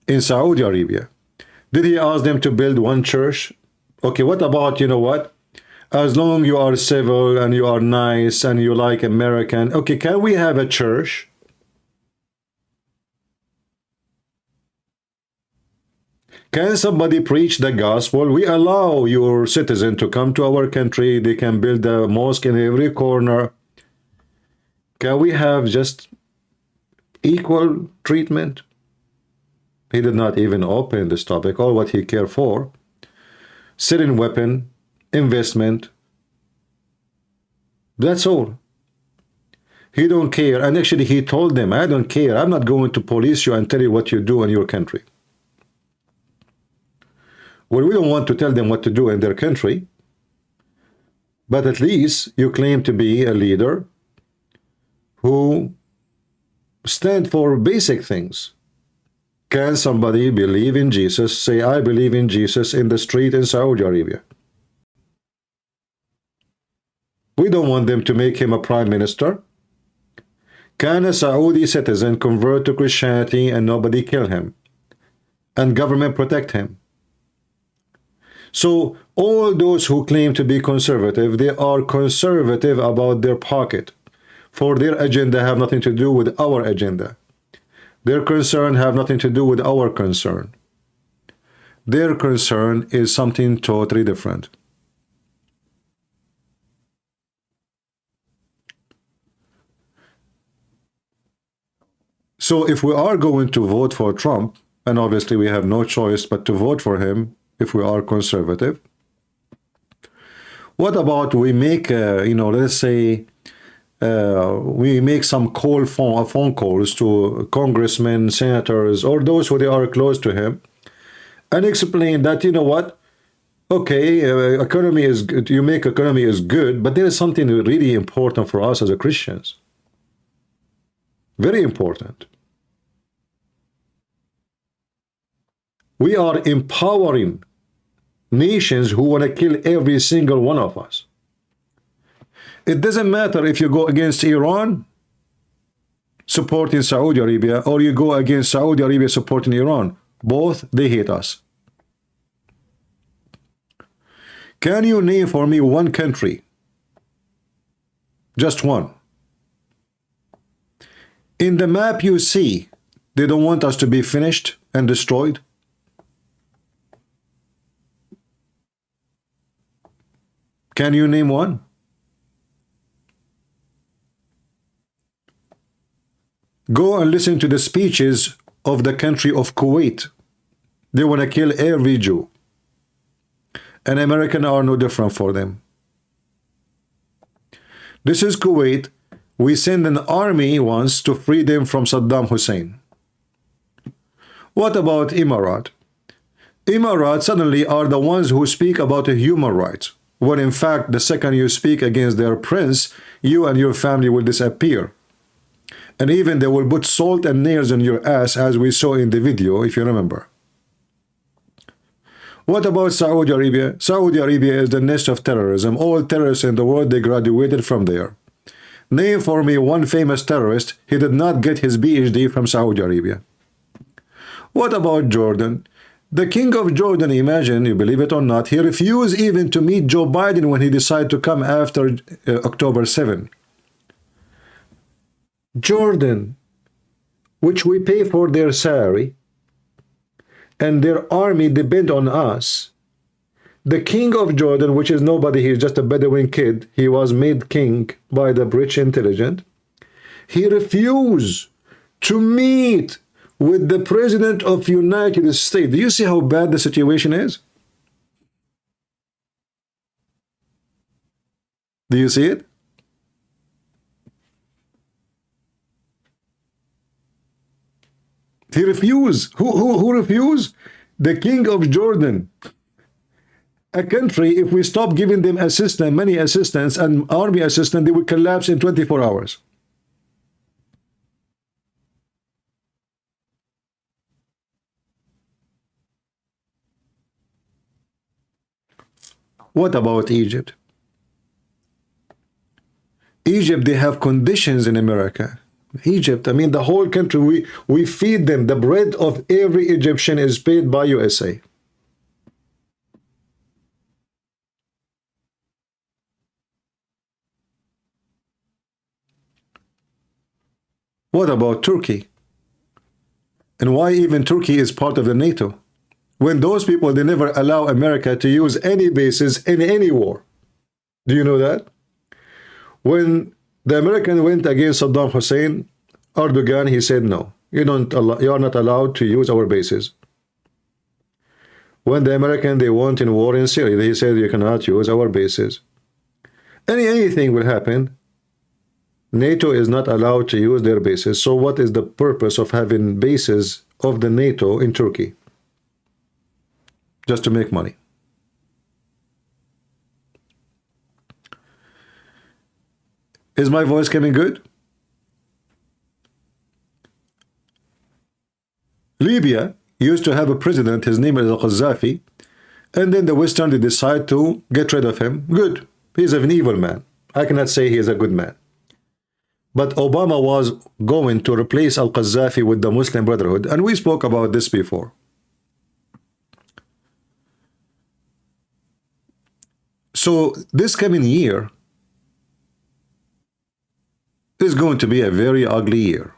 in Saudi Arabia, did he ask them to build one church? Okay, what about, you know what? As long you are civil and you are nice and you like American, okay, can we have a church? Can somebody preach the gospel? We allow your citizen to come to our country. They can build a mosque in every corner. Can we have just equal treatment? He did not even open this topic. All what he cared for, selling weapon, investment. That's all. He don't care. And actually he told them, I don't care. I'm not going to police you and tell you what you do in your country. Well, we don't want to tell them what to do in their country. But at least you claim to be a leader who stand for basic things. Can somebody believe in Jesus, say, I believe in Jesus in the street in Saudi Arabia? We don't want them to make him a prime minister. Can a Saudi citizen convert to Christianity and nobody kill him? And government protect him? So all those who claim to be conservative, they are conservative about their pocket. For their agenda have nothing to do with our agenda. Their concern have nothing to do with our concern. Their concern is something totally different. So if we are going to vote for Trump, and obviously we have no choice but to vote for him if we are conservative, what about we make, let's say, we make some phone calls to congressmen, senators, or those who they are close to him, and explain that, you know what, okay, economy is good, you make economy is good, but there is something really important for us as Christians. Very important. We are empowering nations who want to kill every single one of us. It doesn't matter if you go against Iran supporting Saudi Arabia, or you go against Saudi Arabia supporting Iran. Both, they hate us. Can you name for me one country? Just one. In the map you see, they don't want us to be finished and destroyed. Can you name one? Go and listen to the speeches of the country of Kuwait. They want to kill every Jew. And Americans are no different for them. This is Kuwait. We sent an army once to free them from Saddam Hussein. What about Emirat? Emirat suddenly are the ones who speak about human rights, when in fact the second you speak against their prince, you and your family will disappear. And even they will put salt and nails on your ass, as we saw in the video, if you remember. What about Saudi Arabia? Saudi Arabia is the nest of terrorism. All terrorists in the world, they graduated from there. Name for me one famous terrorist. He did not get his PhD from Saudi Arabia. What about Jordan? The king of Jordan, imagine, you believe it or not, he refused even to meet Joe Biden when he decided to come after October 7. Jordan, which we pay for their salary, and their army depend on us. The king of Jordan, which is nobody, he's just a Bedouin kid, he was made king by the British intelligence. He refused to meet with the president of United States. Do you see how bad the situation is? Do you see it? He refused. Who refused? The king of Jordan. A country, if we stop giving them assistance, money assistance and army assistance, they will collapse in 24 hours. What about Egypt? Egypt, they have conditions in America. Egypt, I mean, the whole country, we feed them. The bread of every Egyptian is paid by USA. What about Turkey? And why even Turkey is part of the NATO? When those people, they never allow America to use any bases in any war. Do you know that? When the American went against Saddam Hussein, Erdogan, he said, no, you are not allowed to use our bases. When the American, they went in war in Syria, he said, you cannot use our bases. Anything will happen. NATO is not allowed to use their bases. So what is the purpose of having bases of the NATO in Turkey? Just to make money. Is my voice coming good? Libya used to have a president, his name is Al-Qaddafi, and then the Western, they decide to get rid of him. Good. He's an evil man. I cannot say he is a good man. But Obama was going to replace Al-Qaddafi with the Muslim Brotherhood, and we spoke about this before. So this coming year is going to be a very ugly year.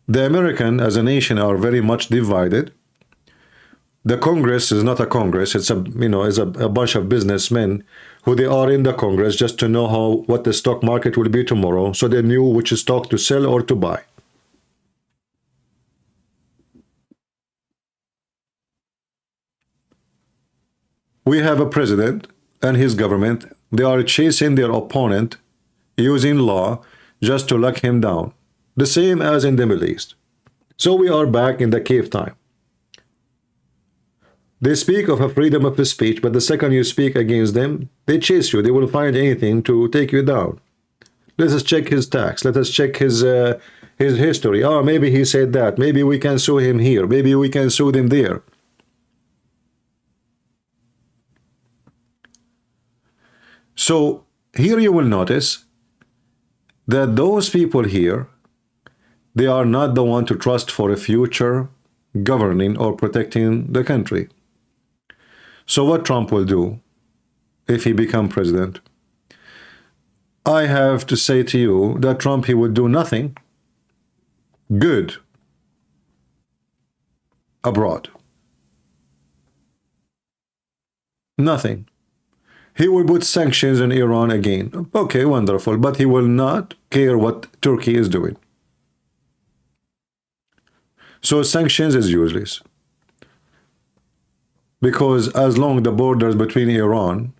The American as a nation are very much divided. The Congress is not a Congress. It's a bunch of businessmen who they are in the Congress just to know what the stock market will be tomorrow, so they knew which stock to sell or to buy. We have a president and his government. They are chasing their opponent using law just to lock him down. The same as in the Middle East. So we are back in the cave time. They speak of a freedom of speech, but the second you speak against them, they chase you. They will find anything to take you down. Let us check his tax. Let us check his history. Oh, maybe he said that. Maybe we can sue him here. Maybe we can sue them there. So here you will notice that those people here, they are not the one to trust for a future governing or protecting the country. So what Trump will do if he becomes president, I have to say to you that Trump, he would do nothing good abroad. Nothing. He will put sanctions on Iran again. Okay, wonderful. But he will not care what Turkey is doing. So sanctions is useless. Because as long as the borders between Iran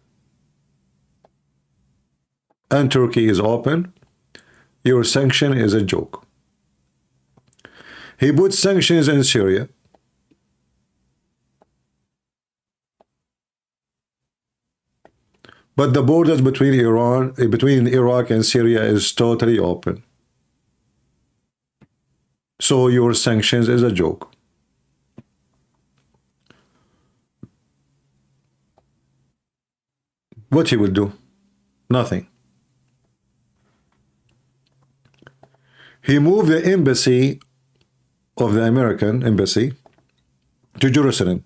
and Turkey is open, your sanction is a joke. He put sanctions in Syria. But the borders between Iraq and Syria is totally open. So your sanctions is a joke. What he will do? Nothing. He moved the embassy of the American embassy to Jerusalem.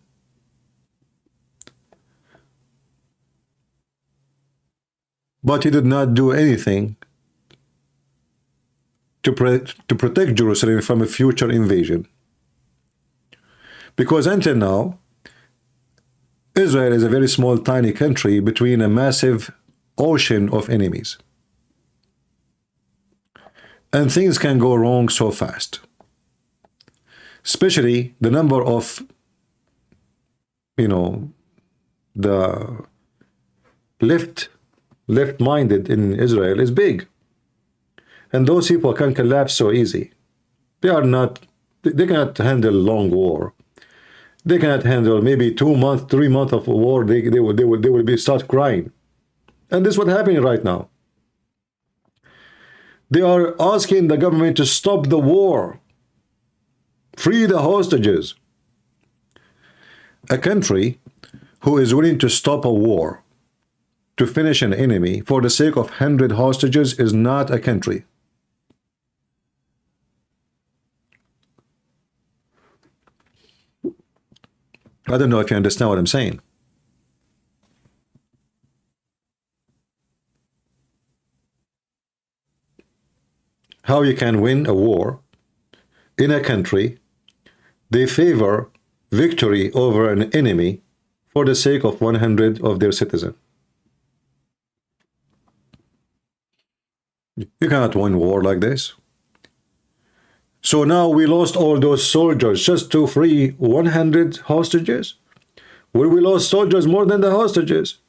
But he did not do anything to protect Jerusalem from a future invasion. Because until now, Israel is a very small, tiny country between a massive ocean of enemies. And things can go wrong so fast. Especially the number of, the left-minded in Israel is big. And those people can collapse so easy. They cannot handle long war. They cannot handle maybe 2 months, 3 months of war. They will start crying. And this is what's happening right now. They are asking the government to stop the war. Free the hostages. A country who is willing to stop a war to finish an enemy for the sake of 100 hostages is not a country. I don't know if you understand what I'm saying. How you can win a war in a country, they favor victory over an enemy for the sake of 100 of their citizens. You cannot win war like this. So now we lost all those soldiers just to free 100 hostages? Well, we lost soldiers more than the hostages.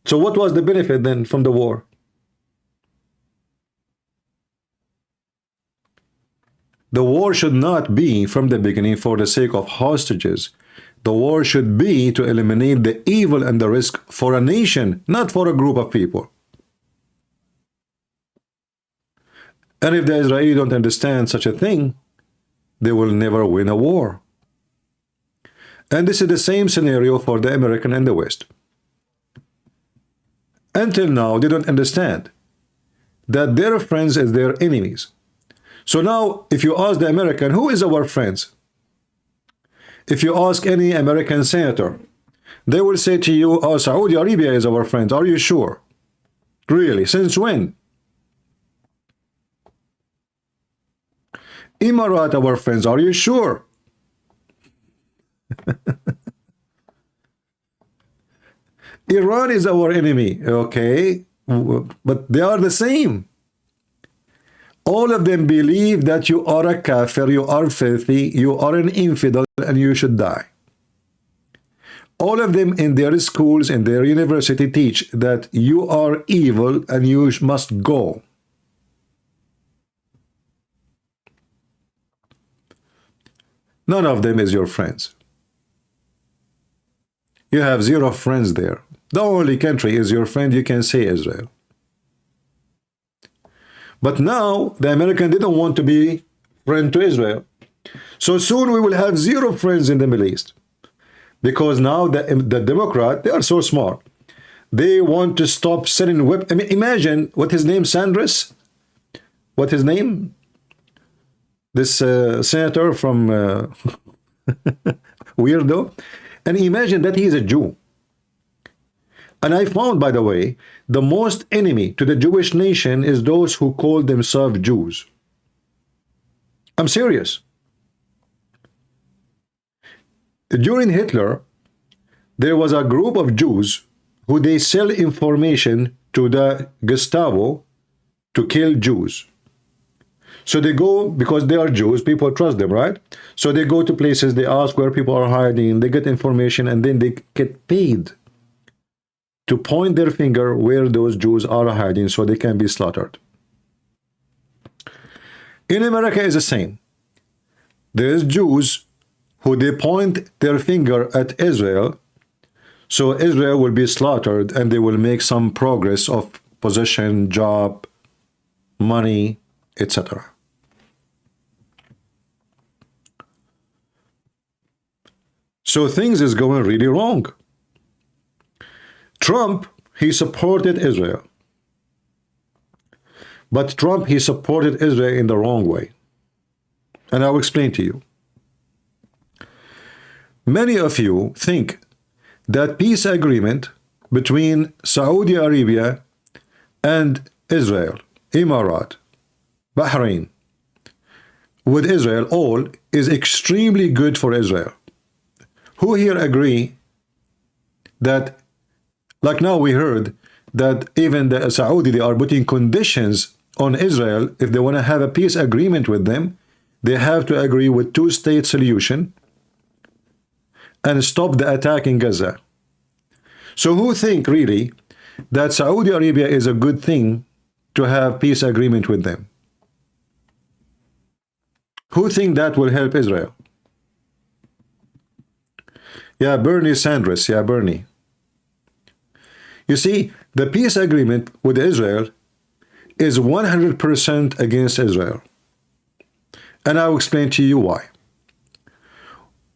So what was the benefit then from the war? The war should not be from the beginning for the sake of hostages. The war should be to eliminate the evil and the risk for a nation, not for a group of people. And if the Israelis don't understand such a thing, they will never win a war. And this is the same scenario for the American and the West. Until now, they don't understand that their friends is their enemies. So now, if you ask the American, who is our friends? If you ask any American senator, they will say to you, oh, Saudi Arabia is our friend. Are you sure? Really? Since when? Emirat, our friends. Are you sure? Iran is our enemy. Okay. But they are the same. All of them believe that you are a kafir, you are filthy, you are an infidel, and you should die. All of them in their schools and their university teach that you are evil and you must go. None of them is your friends. You have zero friends there. The only country is your friend, you can say Israel. But now, the American didn't want to be friend to Israel. So soon we will have zero friends in the Middle East. Because now the Democrat, they are so smart. They want to stop selling weapons. I mean, imagine, what his name, Sanders? What his name? This senator from Weirdo. And imagine that he is a Jew. And I found, by the way, the most enemy to the Jewish nation is those who call themselves Jews. I'm serious. During Hitler, there was a group of Jews who they sell information to the Gestapo to kill Jews. So they go, because they are Jews, people trust them, right? So they go to places, they ask where people are hiding, they get information, and then they get paid to point their finger where those Jews are hiding so they can be slaughtered. In America is the same. There's Jews who they point their finger at Israel, so Israel will be slaughtered and they will make some progress of possession, job, money, etc. So things is going really wrong. Trump, he supported Israel. But Trump, he supported Israel in the wrong way. And I'll explain to you. Many of you think that peace agreement between Saudi Arabia and Israel, Emirat, Bahrain, with Israel, all is extremely good for Israel. Who here agree that, like now we heard, that even the Saudi, they are putting conditions on Israel. If they want to have a peace agreement with them, they have to agree with two-state solution and stop the attack in Gaza. So who think really that Saudi Arabia is a good thing to have peace agreement with them? Who think that will help Israel? Yeah, Bernie Sanders. Yeah, Bernie. You see, the peace agreement with Israel is 100% against Israel. And I'll explain to you why.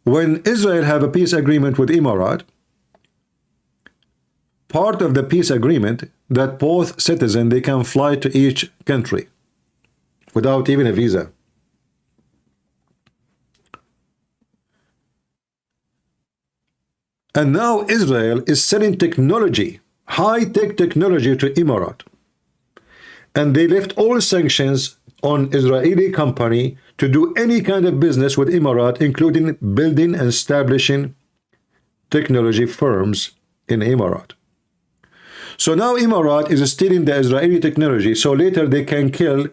When Israel have a peace agreement with Emirates, part of the peace agreement that both citizens, they can fly to each country without even a visa. And now Israel is selling technology, high-tech technology to Emirates. And they left all sanctions on Israeli company to do any kind of business with Emirates, including building and establishing technology firms in Emirates. So now Emirates is stealing the Israeli technology, so later they can kill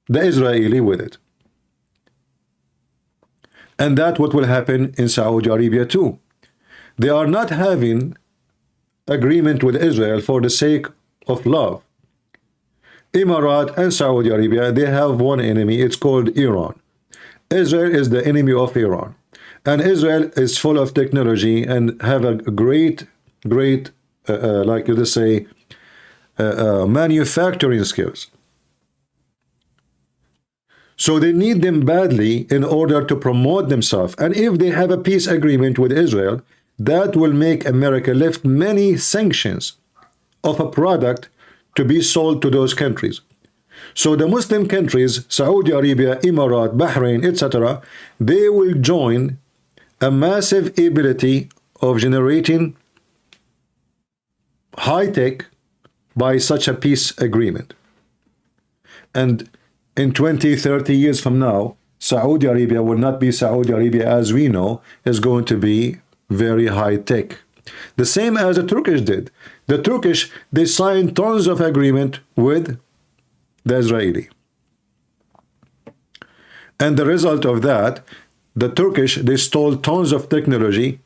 the Israeli with it. And that's what will happen in Saudi Arabia too. They are not having agreement with Israel for the sake of love. Emirates and Saudi Arabia, they have one enemy. It's called Iran. Israel is the enemy of Iran. And Israel is full of technology and have a great, like you just say, manufacturing skills. So they need them badly in order to promote themselves. And if they have a peace agreement with Israel, that will make America lift many sanctions of a product to be sold to those countries. So the Muslim countries, Saudi Arabia, Emirates, Bahrain, etc., they will join a massive ability of generating high-tech by such a peace agreement. And in 20, 30 years from now, Saudi Arabia will not be Saudi Arabia as we know, is going to be very high-tech. The same as the Turkish did. The Turkish, they signed tons of agreement with the Israeli. And the result of that, the Turkish, they stole tons of technology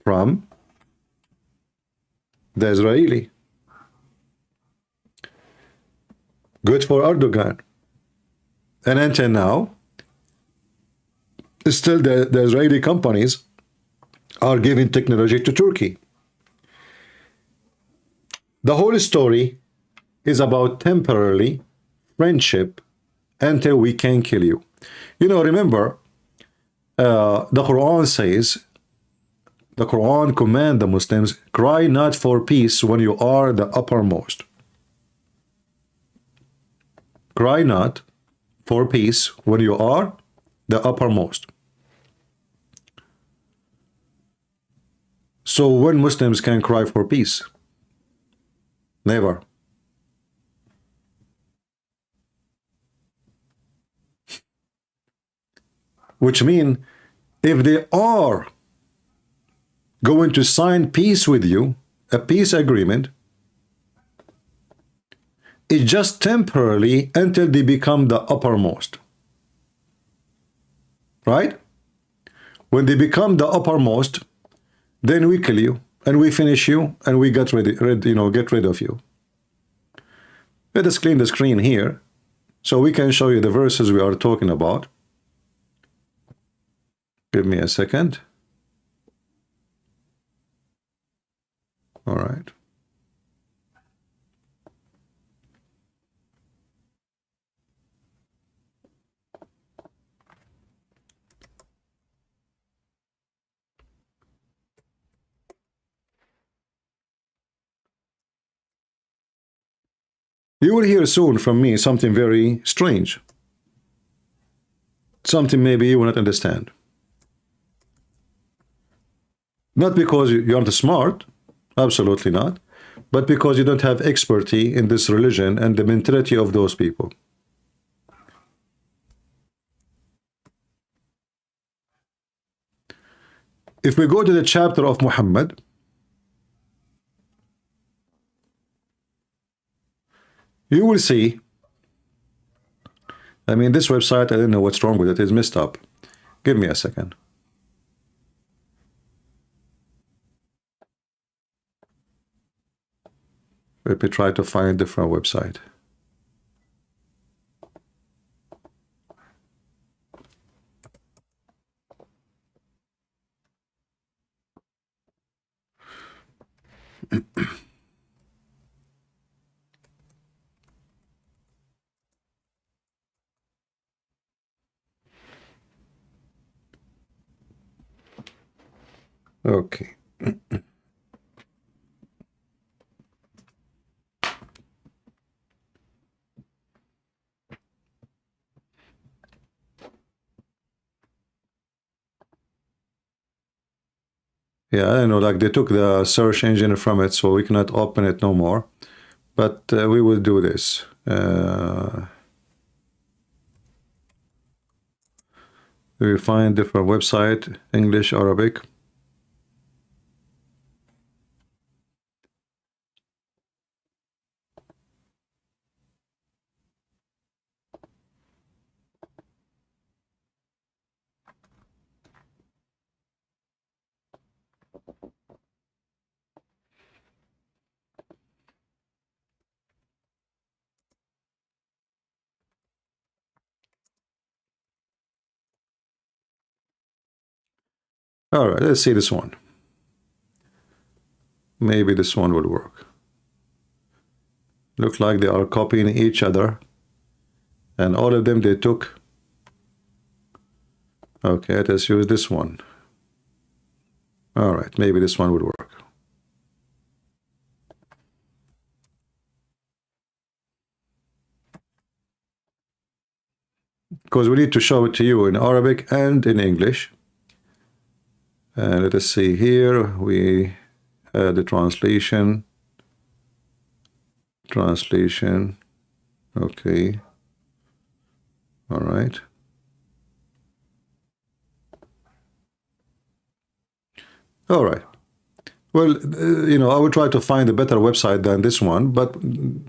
from the Israeli. Good for Erdogan. And until now, still the Israeli companies are giving technology to Turkey. The whole story is about temporarily friendship until we can kill you. You know, remember, the Quran says, the Quran commands the Muslims, cry not for peace when you are the uppermost. Cry not for peace when you are the uppermost. So when Muslims can cry for peace? Never. Which means if they are going to sign peace with you, a peace agreement, it's just temporarily until they become the uppermost. Right? When they become the uppermost, then we kill you and we finish you and we get rid of you. Let us clean the screen here so we can show you the verses we are talking about. Give me a second. All right. You will hear soon from me something very strange. Something maybe you will not understand. Not because you aren't smart, absolutely not, but because you don't have expertise in this religion and the mentality of those people. if we go to the chapter of Muhammad, you will see, I mean, this website, I don't know what's wrong with it, it's messed up. Give me a second. Let me try to find a different website. Okay. Yeah, I don't know, like they took the search engine from it, so we cannot open it no more. But we will do this. We will find different website, English, Arabic. All right, let's see this one. Maybe this one will work. Look like they are copying each other, and all of them they took. Okay, let's use this one. All right, maybe this one would work. Because we need to show it to you in Arabic and in English. And let us see here, we had the translation. Okay. All right. All right. Well, you know, I will try to find a better website than this one, but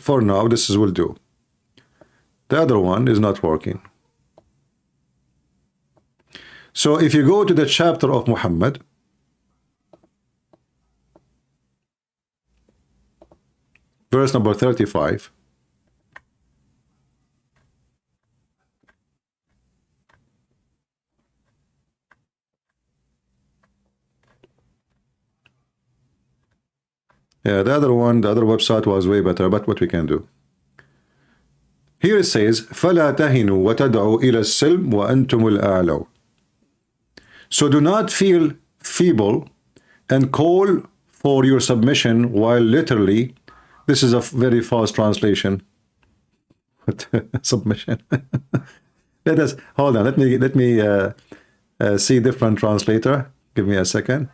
for now, this will do. The other one is not working. So if you go to the chapter of Muhammad, verse number 35, yeah, the other one, the other website was way better, but what we can do. Here it says, فَلَا تَهِنُوا وَتَدْعُوا إِلَى السِّلْمِ وَأَنْتُمُ الْأَعْلَوْا. So do not feel feeble and call for your submission, while literally, this is a very fast translation. Submission. Let us hold on. Let me see different translator. Give me a second.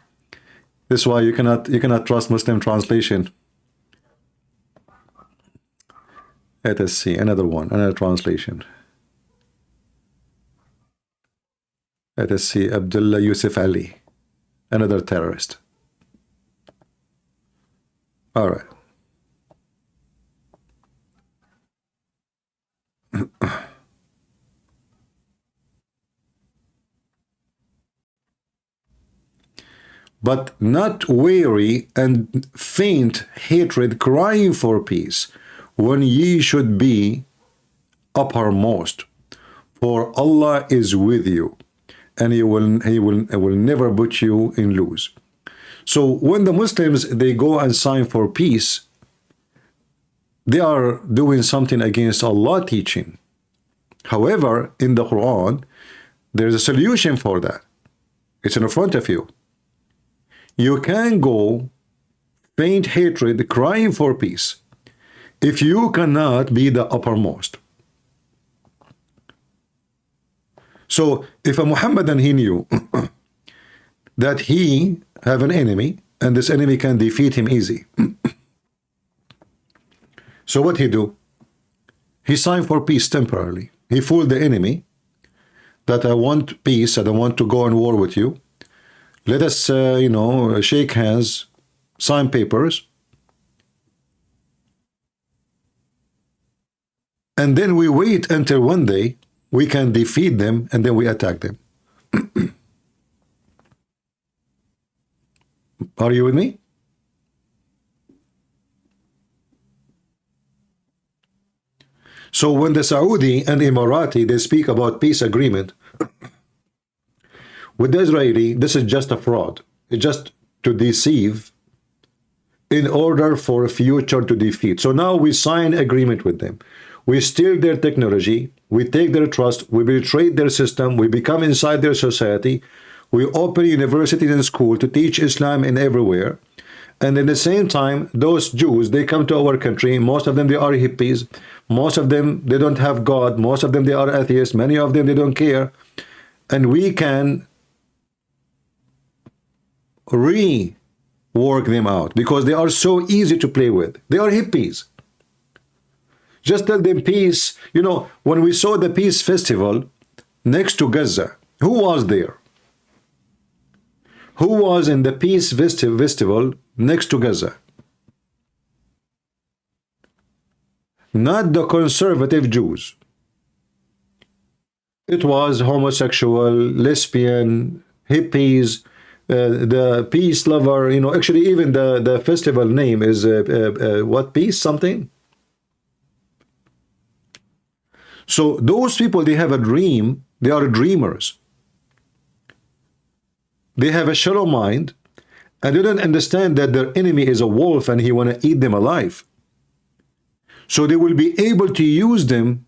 This is why you cannot trust Muslim translation. Let us see another one, another translation. Let us see Abdullah Yusuf Ali, another terrorist. All right. But not weary and faint hatred, crying for peace, when ye should be uppermost. For Allah is with you, and He will never put you in lose. So when the Muslims, they go and sign for peace, they are doing something against Allah's teaching. However, in the Quran, there's a solution for that. It's in front of you. You can go faint hatred, crying for peace, if you cannot be the uppermost. So if a Muhammadan, he knew that he have an enemy and this enemy can defeat him easy. So what he do? He signed for peace temporarily. He fooled the enemy that I want peace and I want to go on war with you. Let us, you know, shake hands, sign papers, and then we wait until one day we can defeat them, and then we attack them. Are you with me? So when the Saudi and Emirati, they speak about peace agreement with the Israeli, this is just a fraud. It's just to deceive in order for a future to defeat. So now we sign agreement with them. We steal their technology, we take their trust, we betray their system, we become inside their society, we open universities and schools to teach Islam in everywhere. And at the same time, those Jews, they come to our country, most of them, they are hippies, most of them, they don't have God, most of them, they are atheists, many of them, they don't care. And we can rework them out because they are so easy to play with. They are hippies. Just tell them peace. You know, when we saw the peace festival next to Gaza, who was there? Who was in the peace festival next to Gaza? Not the conservative Jews. It was homosexual, lesbian, hippies, the peace lover. You know, actually even the festival name is what, peace something? So those people, they have a dream. They are dreamers. They have a shallow mind, and they don't understand that their enemy is a wolf and he want to eat them alive. So they will be able to use them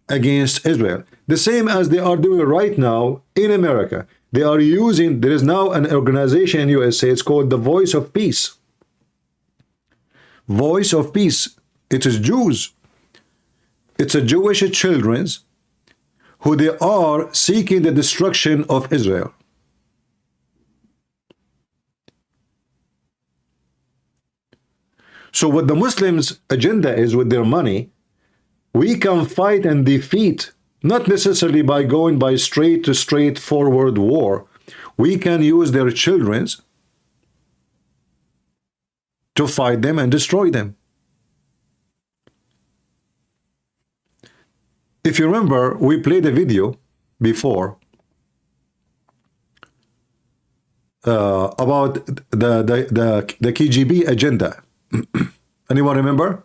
against Israel. The same as they are doing right now in America. They are using, there is now an organization in USA, it's called the Voice of Peace. Voice of Peace. It is Jews. It's a Jewish children who they are seeking the destruction of Israel. So what the Muslims' agenda is with their money, we can fight and defeat, not necessarily by going by straightforward war. We can use their children to fight them and destroy them. If you remember, we played a video before about the KGB agenda. Anyone remember?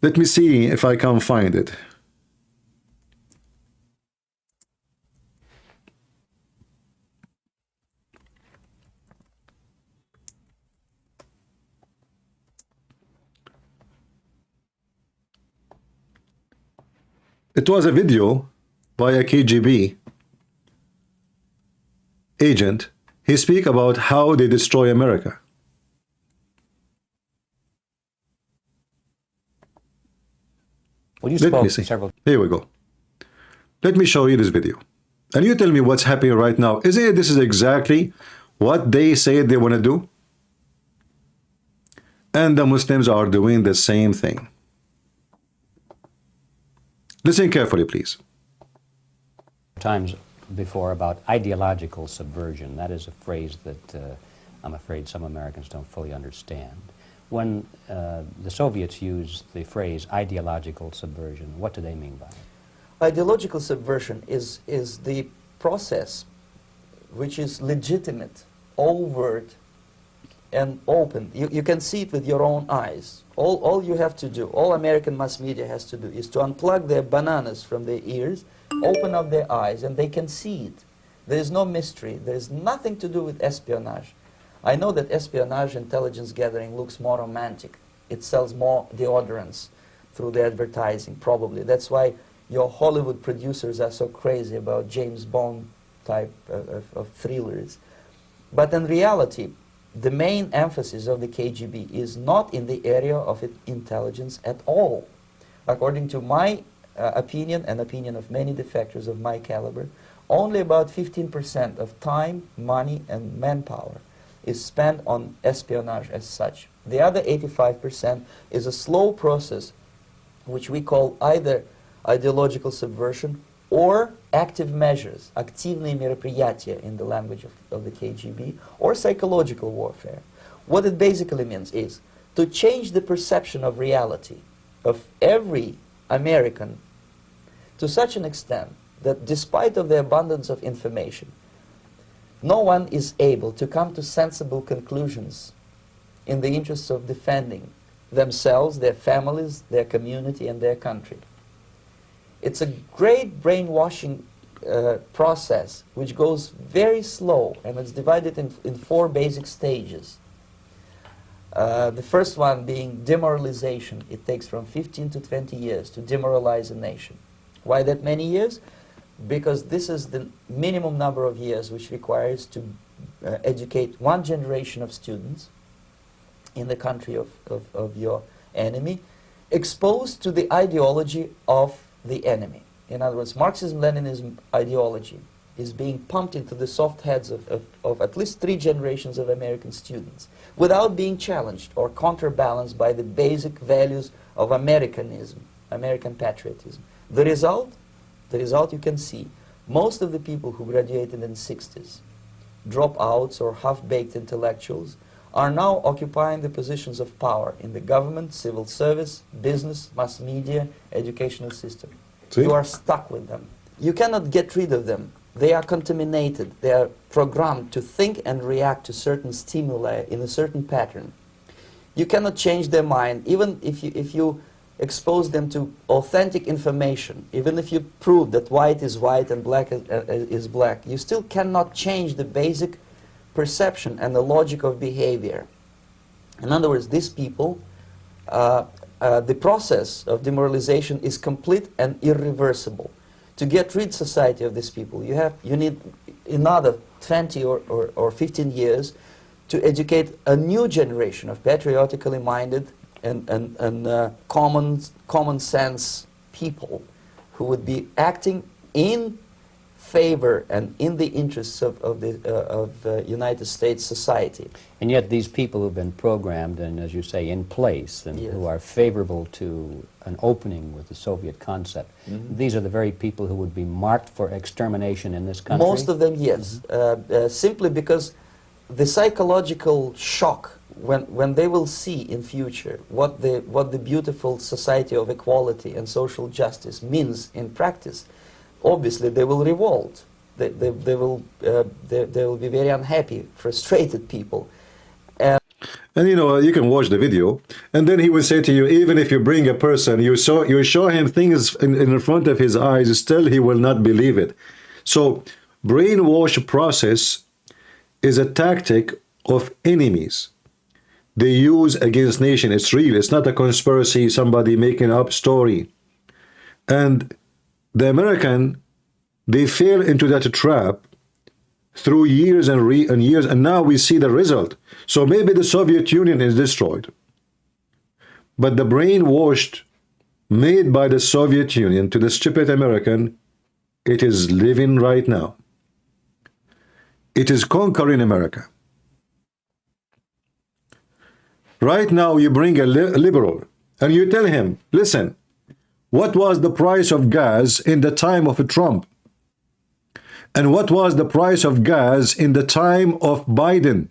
Let me see if I can find it. It was a video by a KGB agent. He speak about how they destroy America. Well, you Let me spoke see. several. Here we go. Let me show you this video. And you tell me what's happening right now. Isn't it this is exactly what they say they want to do? And the Muslims are doing the same thing. Listen carefully, please. Times before about ideological subversion. That is a phrase that I'm afraid some Americans don't fully understand. When the Soviets used the phrase ideological subversion, what do they mean by it? Ideological subversion is the process which is legitimate, overt, and open. You can see it with your own eyes. All you have to do, all American mass media has to do, is to unplug their bananas from their ears, open up their eyes, and they can see it. There is no mystery. There is nothing to do with espionage. I know that espionage intelligence gathering looks more romantic. It sells more deodorants through the advertising, probably. That's why your Hollywood producers are so crazy about James Bond type of thrillers. But in reality, the main emphasis of the KGB is not in the area of intelligence at all. According to my opinion and opinion of many defectors of my caliber, only about 15% of time, money, and manpower is spent on espionage as such. The other 85% is a slow process which we call either ideological subversion or active measures, активные мероприятия in the language of the KGB, or psychological warfare. What it basically means is to change the perception of reality of every American to such an extent that despite of the abundance of information, no one is able to come to sensible conclusions in the interests of defending themselves, their families, their community, and their country. It's a great brainwashing process which goes very slow, and it's divided in 4 basic stages. The first one being demoralization. It takes from 15 to 20 years to demoralize a nation. Why that many years? Because this is the minimum number of years which requires to educate 1 generation of students in the country of your enemy, exposed to the ideology of the enemy. In other words, Marxism-Leninism ideology is being pumped into the soft heads of at least 3 generations of American students without being challenged or counterbalanced by the basic values of Americanism, American patriotism. The result you can see. Most of the people who graduated in the 60s, dropouts or half-baked intellectuals, are now occupying the positions of power in the government, civil service, business, mass media, educational system. See? You are stuck with them. You cannot get rid of them. They are contaminated. They are programmed to think and react to certain stimuli in a certain pattern. You cannot change their mind, even if you expose them to authentic information, even if you prove that white is white and black is black, you still cannot change the basic perception and the logic of behavior. In other words, these people, the process of demoralization is complete and irreversible. To get rid society of these people, you need another 20 or 15 years to educate a new generation of patriotically minded and common sense people who would be acting in favor and in the interests of the United States society. And yet these people who've been programmed and, as you say, in place, and Yes. who are favorable to an opening with the Soviet concept, these are the very people who would be marked for extermination in this country? Most of them, yes. Simply because the psychological shock when they will see in future what the beautiful society of equality and social justice means in practice, obviously they will revolt. They will be very unhappy, frustrated people. And you know, you can watch the video, and then he will say to you, even if you bring a person, you show him things in front of his eyes, still he will not believe it. So brainwash process is a tactic of enemies. They use against nation. It's real. It's not a conspiracy, somebody making up story. And the American, they fell into that trap through years and years, and now we see the result. So maybe the Soviet Union is destroyed, but the brainwashed made by the Soviet Union to the stupid American, it is living right now. It is conquering America. Right now you bring a liberal and you tell him, listen, what was the price of gas in the time of Trump? And what was the price of gas in the time of Biden?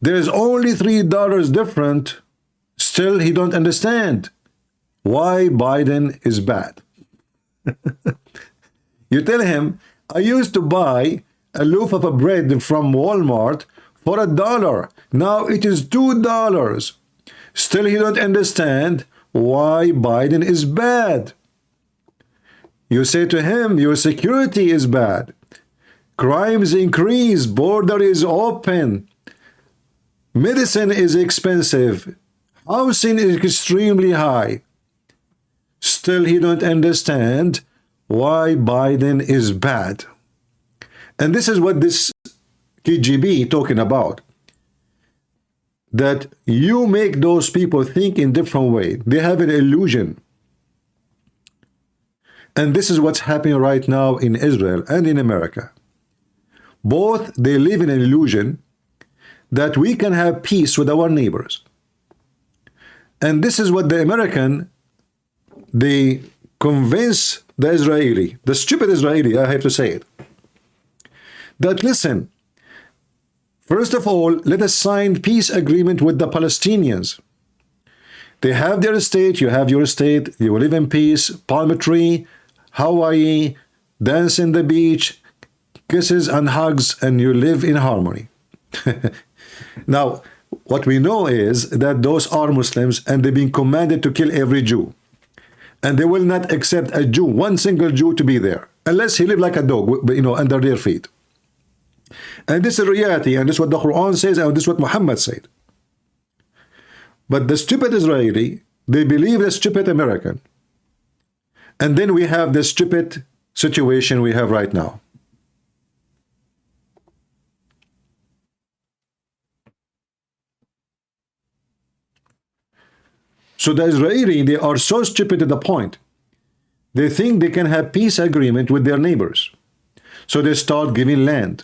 There is only $3 different. Still, he don't understand why Biden is bad. You tell him, I used to buy a loaf of bread from Walmart for $1. Now it is $2. Still, he don't understand why Biden is bad. You say to him, your security is bad. Crimes increase, border is open. Medicine is expensive. Housing is extremely high. Still, he don't understand why Biden is bad. And this is what this KGB talking about. That you make those people think in different way. They have an illusion. And this is what's happening right now in Israel and in America. Both, they live in an illusion that we can have peace with our neighbors. And this is what the American, they convince the stupid Israeli, I have to say it, that listen, first of all, let us sign peace agreement with the Palestinians. They have their state, you have your state, you will live in peace, palm tree, Hawaii, dance in the beach, kisses and hugs, and you live in harmony. Now, what we know is that those are Muslims and they've been commanded to kill every Jew. And they will not accept a Jew, one single Jew, to be there, unless he live like a dog, under their feet. And this is reality, and this is what the Quran says, and this is what Muhammad said. But the stupid Israeli, they believe the stupid American. And then we have the stupid situation we have right now. So the Israeli, they are so stupid to the point. They think they can have peace agreement with their neighbors. So they start giving land.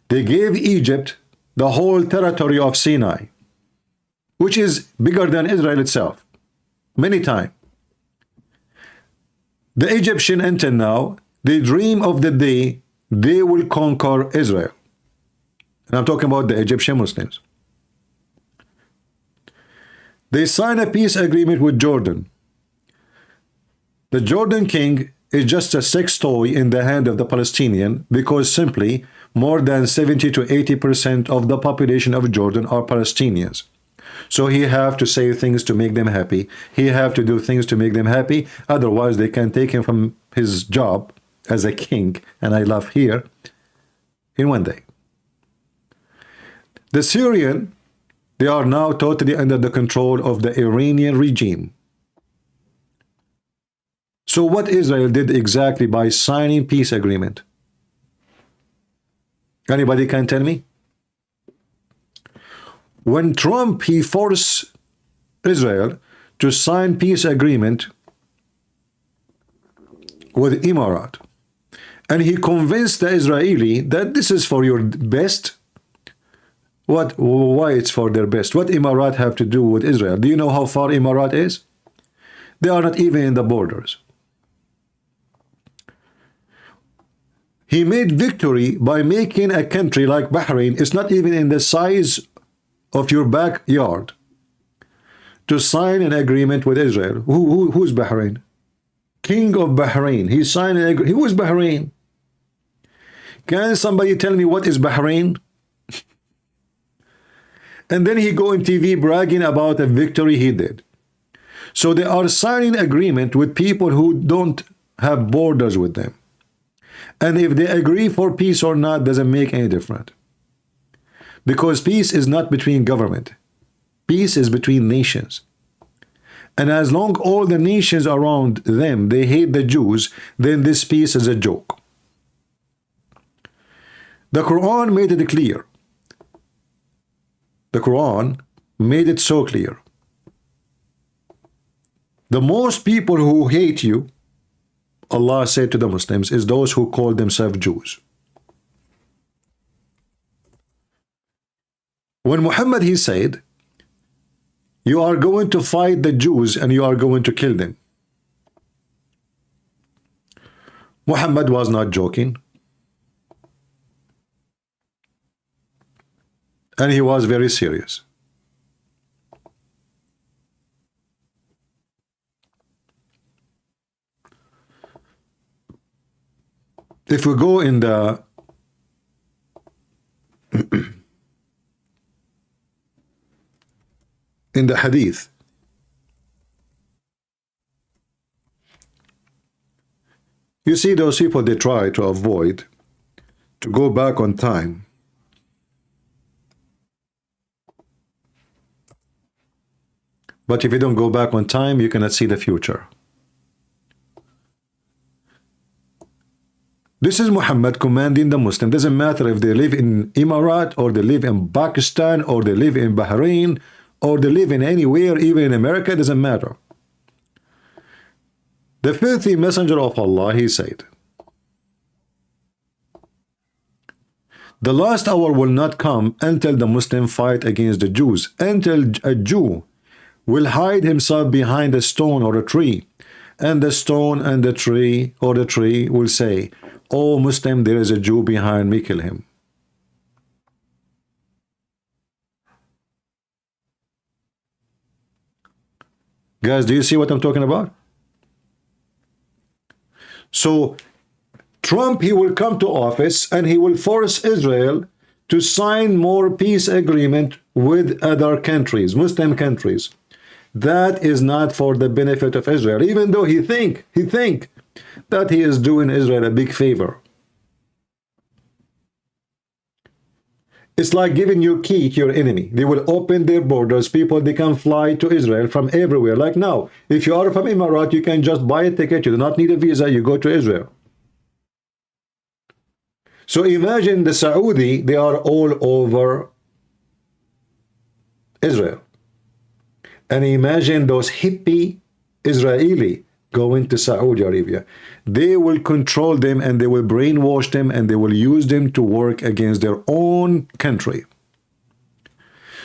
They gave Egypt the whole territory of Sinai, which is bigger than Israel itself, many times. The Egyptian until now, they dream of the day they will conquer Israel. And I'm talking about the Egyptian Muslims. They sign a peace agreement with Jordan. The Jordan king is just a sex toy in the hand of the Palestinian, because simply more than 70 to 80% of the population of Jordan are Palestinians. So he have to say things to make them happy. He have to do things to make them happy. Otherwise, they can take him from his job as a king, and I love here, in one day. The Syrian, they are now totally under the control of the Iranian regime. So what Israel did exactly by signing peace agreement? Anybody can tell me? When Trump, he forced Israel to sign peace agreement with Emirat, and he convinced the Israeli that this is for your best. Why it's for their best? What Emirat have to do with Israel? Do you know how far Emirat is? They are not even in the borders. He made victory by making a country like Bahrain, it's not even in the size of your backyard, to sign an agreement with Israel. Who's Bahrain? King of Bahrain. He signed an agreement. Who is Bahrain? Can somebody tell me what is Bahrain? And then he go on TV bragging about a victory he did. So they are signing agreement with people who don't have borders with them. And if they agree for peace or not doesn't make any difference. Because peace is not between government. Peace is between nations. And as long all the nations around them, they hate the Jews, then this peace is a joke. The Quran made it clear. The Quran made it so clear. The most people who hate you, Allah said to the Muslims, is those who call themselves Jews. When Muhammad, he said, you are going to fight the Jews and you are going to kill them. Muhammad was not joking. And he was very serious. If we go in the in the hadith, you see those people, they try to avoid to go back on time. But if you don't go back on time, you cannot see the future. This is Muhammad commanding the Muslim. Doesn't matter if they live in Emirat or they live in Pakistan or they live in Bahrain or they live in anywhere, even in America, doesn't matter. The filthy messenger of Allah, he said, the last hour will not come until the Muslim fight against the Jews, until a Jew will hide himself behind a stone or a tree, and the stone and the tree, or the tree, will say, "Oh Muslim, there is a Jew behind me, kill him." Guys, do you see what I'm talking about? So Trump, he will come to office and he will force Israel to sign more peace agreement with other countries, Muslim countries. That is not for the benefit of Israel, even though he think that he is doing Israel a big favor. It's like giving your key to your enemy. They will open their borders. People, they can fly to Israel from everywhere. Like now, if you are from Emirates, you can just buy a ticket. You do not need a visa. You go to Israel. So imagine the Saudi, they are all over Israel. And imagine those hippie Israeli going to Saudi Arabia. They will control them and they will brainwash them and they will use them to work against their own country.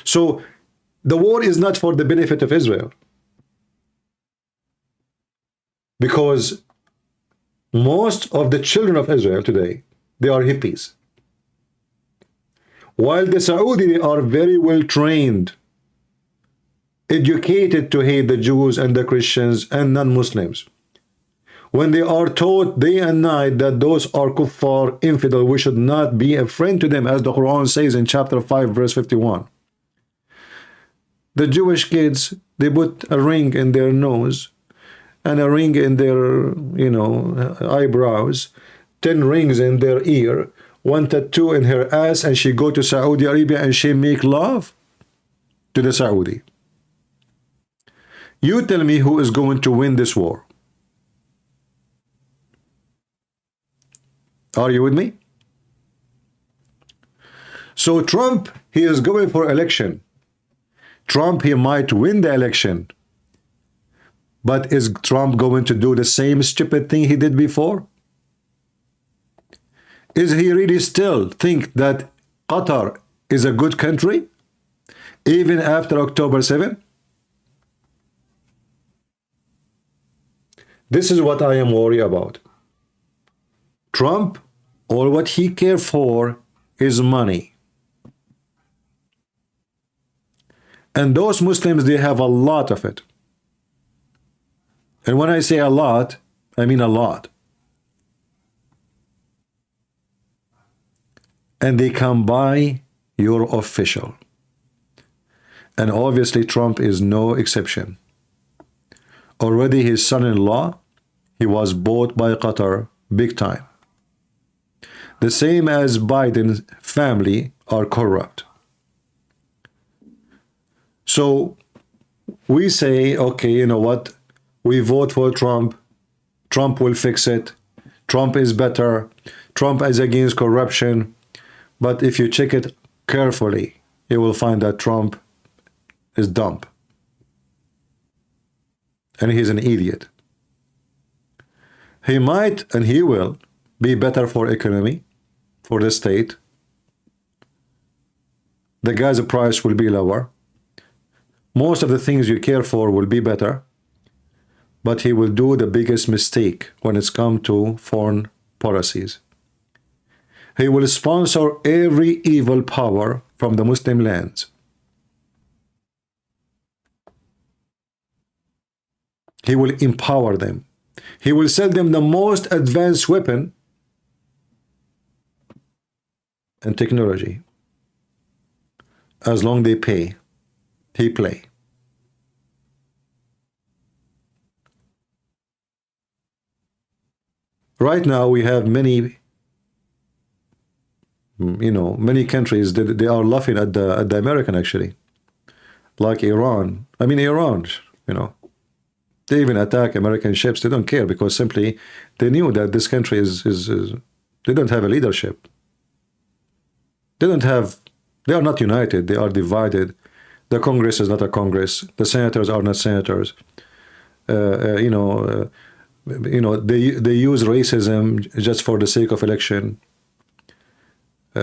So the war is not for the benefit of Israel, because most of the children of Israel today, they are hippies. While the Saudi, they are very well trained, educated to hate the Jews and the Christians and non-Muslims. When they are taught day and night that those are kuffar, infidel, we should not be a friend to them, as the Quran says in chapter 5, verse 51. The Jewish kids, they put a ring in their nose and a ring in their, eyebrows, 10 rings in their ear, 1 tattoo in her ass, and she go to Saudi Arabia and she make love to the Saudi. You tell me who is going to win this war. Are you with me? So Trump, he is going for election. Trump, he might win the election. But is Trump going to do the same stupid thing he did before? Is he really still think that Qatar is a good country, even after October 7? This is what I am worried about. Trump, all what he cares for is money. And those Muslims, they have a lot of it. And when I say a lot, I mean a lot. And they can buy your official. And obviously Trump is no exception. Already his son-in-law, he was bought by Qatar big time. The same as Biden's family are corrupt. So we say, okay, you know what? We vote for Trump. Trump will fix it. Trump is better. Trump is against corruption. But if you check it carefully, you will find that Trump is dumb. And he's an idiot. He might and he will be better for economy, for the state. The gas price will be lower. Most of the things you care for will be better. But he will do the biggest mistake when it's come to foreign policies. He will sponsor every evil power from the Muslim lands. He will empower them. He will sell them the most advanced weapon and technology. As long as they pay, he play. Right now we have many, many countries that they are laughing at the American, actually, like Iran. I mean, Iran, they even attack American ships. They don't care because simply they knew that this country is they don't have a leadership. They are not united. They are divided. The Congress is not a Congress. The senators are not senators. They use racism just for the sake of election. They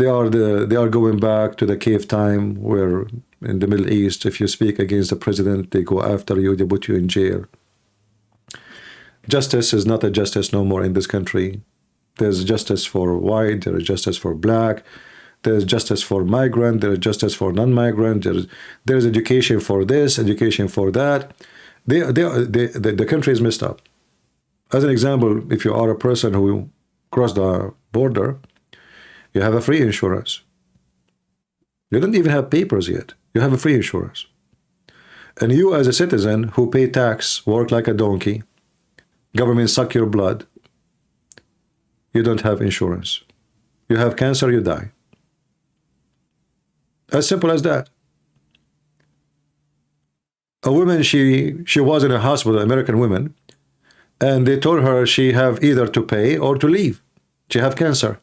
are going back to the cave time where in the Middle East. If you speak against the president, they go after you, they put you in jail. Justice is not a justice no more in this country. There's justice for white, there is justice for black, there's justice for migrant, there is justice for non-migrant, there's education for this, education for that. The country is messed up. As an example, if you are a person who crossed the border, you have a free insurance. You don't even have papers yet. You have a free insurance. And you as a citizen who pay tax, work like a donkey, government suck your blood, you don't have insurance. You have cancer, you die. As simple as that. A woman, she was in a hospital, American woman, and they told her she have either to pay or to leave. She have cancer.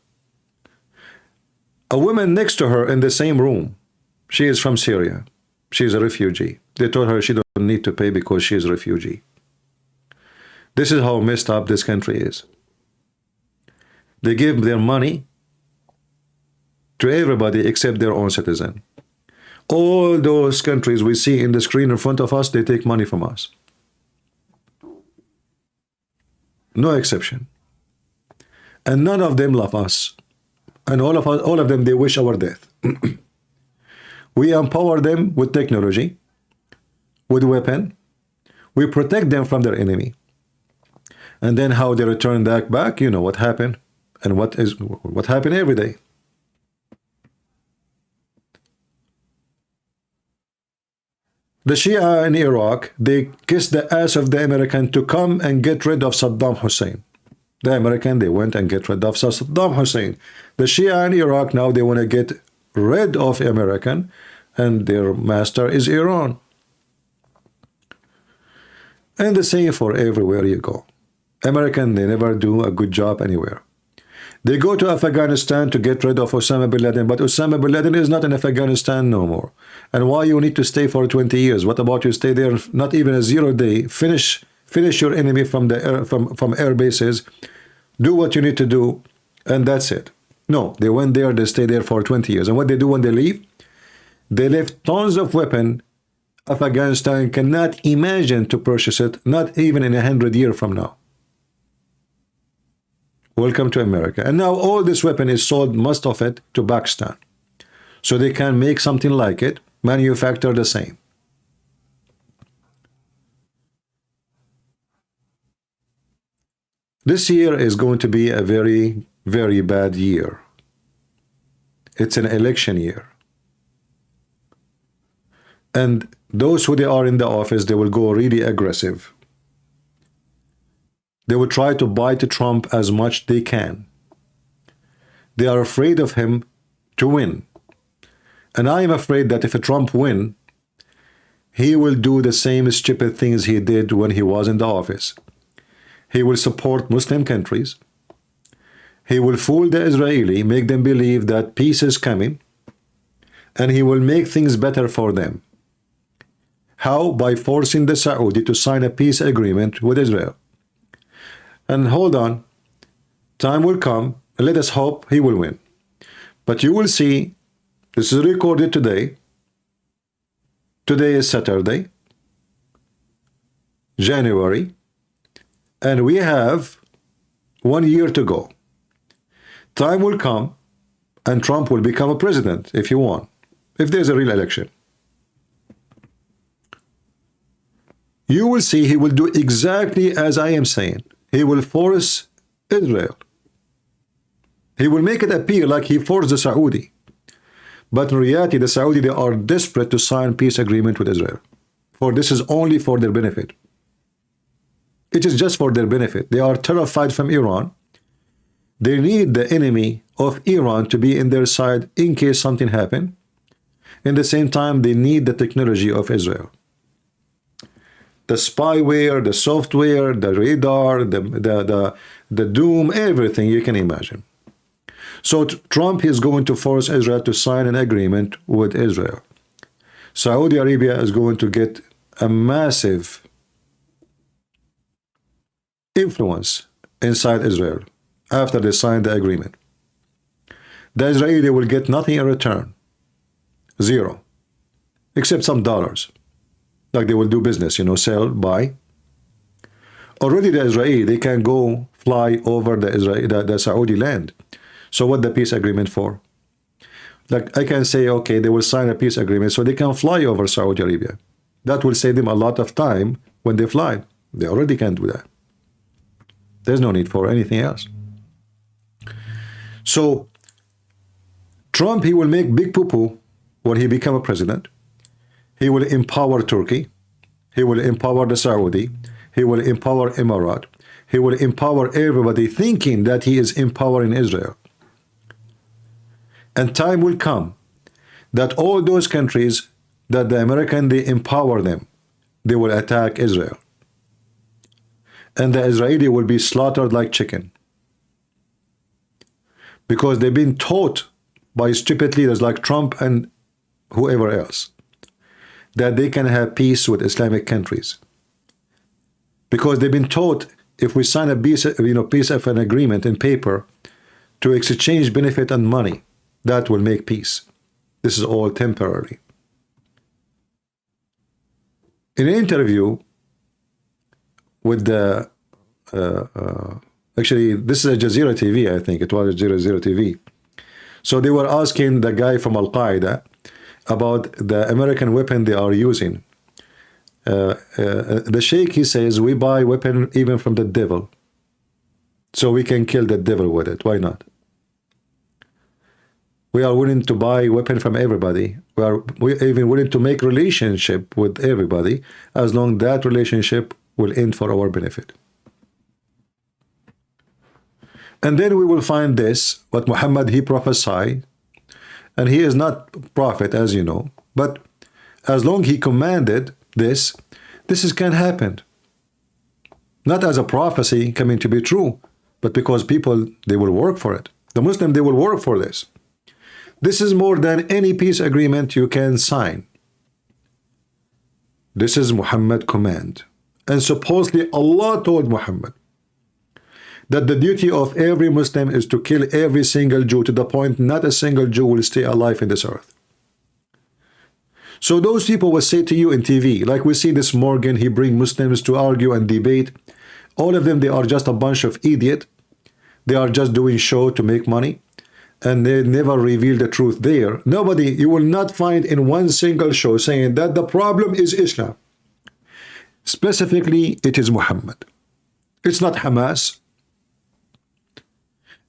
A woman next to her in the same room, she is from Syria. She is a refugee. They told her she don't need to pay because she is a refugee. This is how messed up this country is. They give their money to everybody except their own citizen. All those countries we see in the screen in front of us, they take money from us. No exception. And none of them love us. And all of them, they wish our death. We empower them with technology, with weapon. We protect them from their enemy. And then how they return that back, you know what happened. And what happened every day. The Shia in Iraq, they kissed the ass of the American to come and get rid of Saddam Hussein. The American, they went and get rid of Saddam Hussein. The Shia in Iraq, now they want to get rid of American, and their master is Iran. And the same for everywhere you go. American, they never do a good job anywhere. They go to Afghanistan to get rid of Osama bin Laden, but Osama bin Laden is not in Afghanistan no more. And why you need to stay for 20 years? What about you stay there not even a 0 day, finish your enemy from the air, from air bases, do what you need to do, and that's it. No, they went there, they stay there for 20 years. And what they do when they leave? They left tons of weapon. Afghanistan cannot imagine to purchase it, not even in 100 years from now. Welcome to America. And now all this weapon is sold, most of it, to Pakistan. So they can make something like it, manufacture the same. This year is going to be a very, very bad year. It's an election year. And those who they are in the office, they will go really aggressive. They will try to bite Trump as much they can. They are afraid of him to win. And I am afraid that if Trump wins, he will do the same stupid things he did when he was in the office. He will support Muslim countries. He will fool the Israeli, make them believe that peace is coming, and he will make things better for them. How? By forcing the Saudi to sign a peace agreement with Israel. And hold on, time will come, and let us hope he will win. But you will see, this is recorded today. Today is Saturday, January, and we have 1 year to go. Time will come, and Trump will become a president if he won, if there's a real election. You will see he will do exactly as I am saying. He will force Israel. He will make it appear like he forced the Saudi. But in reality, the Saudi, they are desperate to sign peace agreement with Israel. For this is only for their benefit. It is just for their benefit. They are terrified from Iran. They need the enemy of Iran to be in their side in case something happens. In the same time, they need the technology of Israel. The spyware, the software, the radar, the doom, everything you can imagine. So Trump is going to force Israel to sign an agreement with Israel. Saudi Arabia is going to get a massive influence inside Israel after they sign the agreement. The Israeli will get nothing in return. Zero. except some dollars. Like they will do business, you know, sell, buy. Already the Israeli, they can go fly over the Saudi land. So what the peace agreement for? Like I can say, okay, they will sign a peace agreement so they can fly over Saudi Arabia. That will save them a lot of time when they fly. They already can do that. There's no need for anything else. So Trump, he will make big poo-poo when he become a president. He will empower Turkey. He will empower the Saudi. He will empower Emirat. He will empower everybody thinking that he is empowering Israel. And time will come that all those countries that the American, they empower them, they will attack Israel. And the Israeli will be slaughtered like chicken. Because they've been taught by stupid leaders like Trump and whoever else that they can have peace with Islamic countries. Because they've been taught if we sign a peace of an agreement in paper to exchange benefit and money, that will make peace. This is all temporary. In an interview with the, actually, this is a Jazeera TV, I think. It was Jazeera TV. So they were asking the guy from Al-Qaeda about the American weapon they are using. The sheikh, he says, we buy weapon even from the devil. So we can kill the devil with it. Why not? We are willing to buy weapon from everybody. We're even willing to make relationship with everybody as long that relationship will end for our benefit. And then we will find this, what Muhammad, he prophesied, and he is not prophet, as you know, but as long he commanded this can happen. Not as a prophecy coming to be true, but because people, they will work for it. The Muslim, they will work for this. This is more than any peace agreement you can sign. This is Muhammad's command. And supposedly Allah told Muhammad that the duty of every Muslim is to kill every single Jew to the point not a single Jew will stay alive in this earth. So those people will say to you in TV, like we see this Morgan, he bring Muslims to argue and debate. All of them, they are just a bunch of idiots. They are just doing show to make money. And they never reveal the truth there. Nobody, you will not find in one single show saying that the problem is Islam. Specifically, it is Muhammad. It's not Hamas.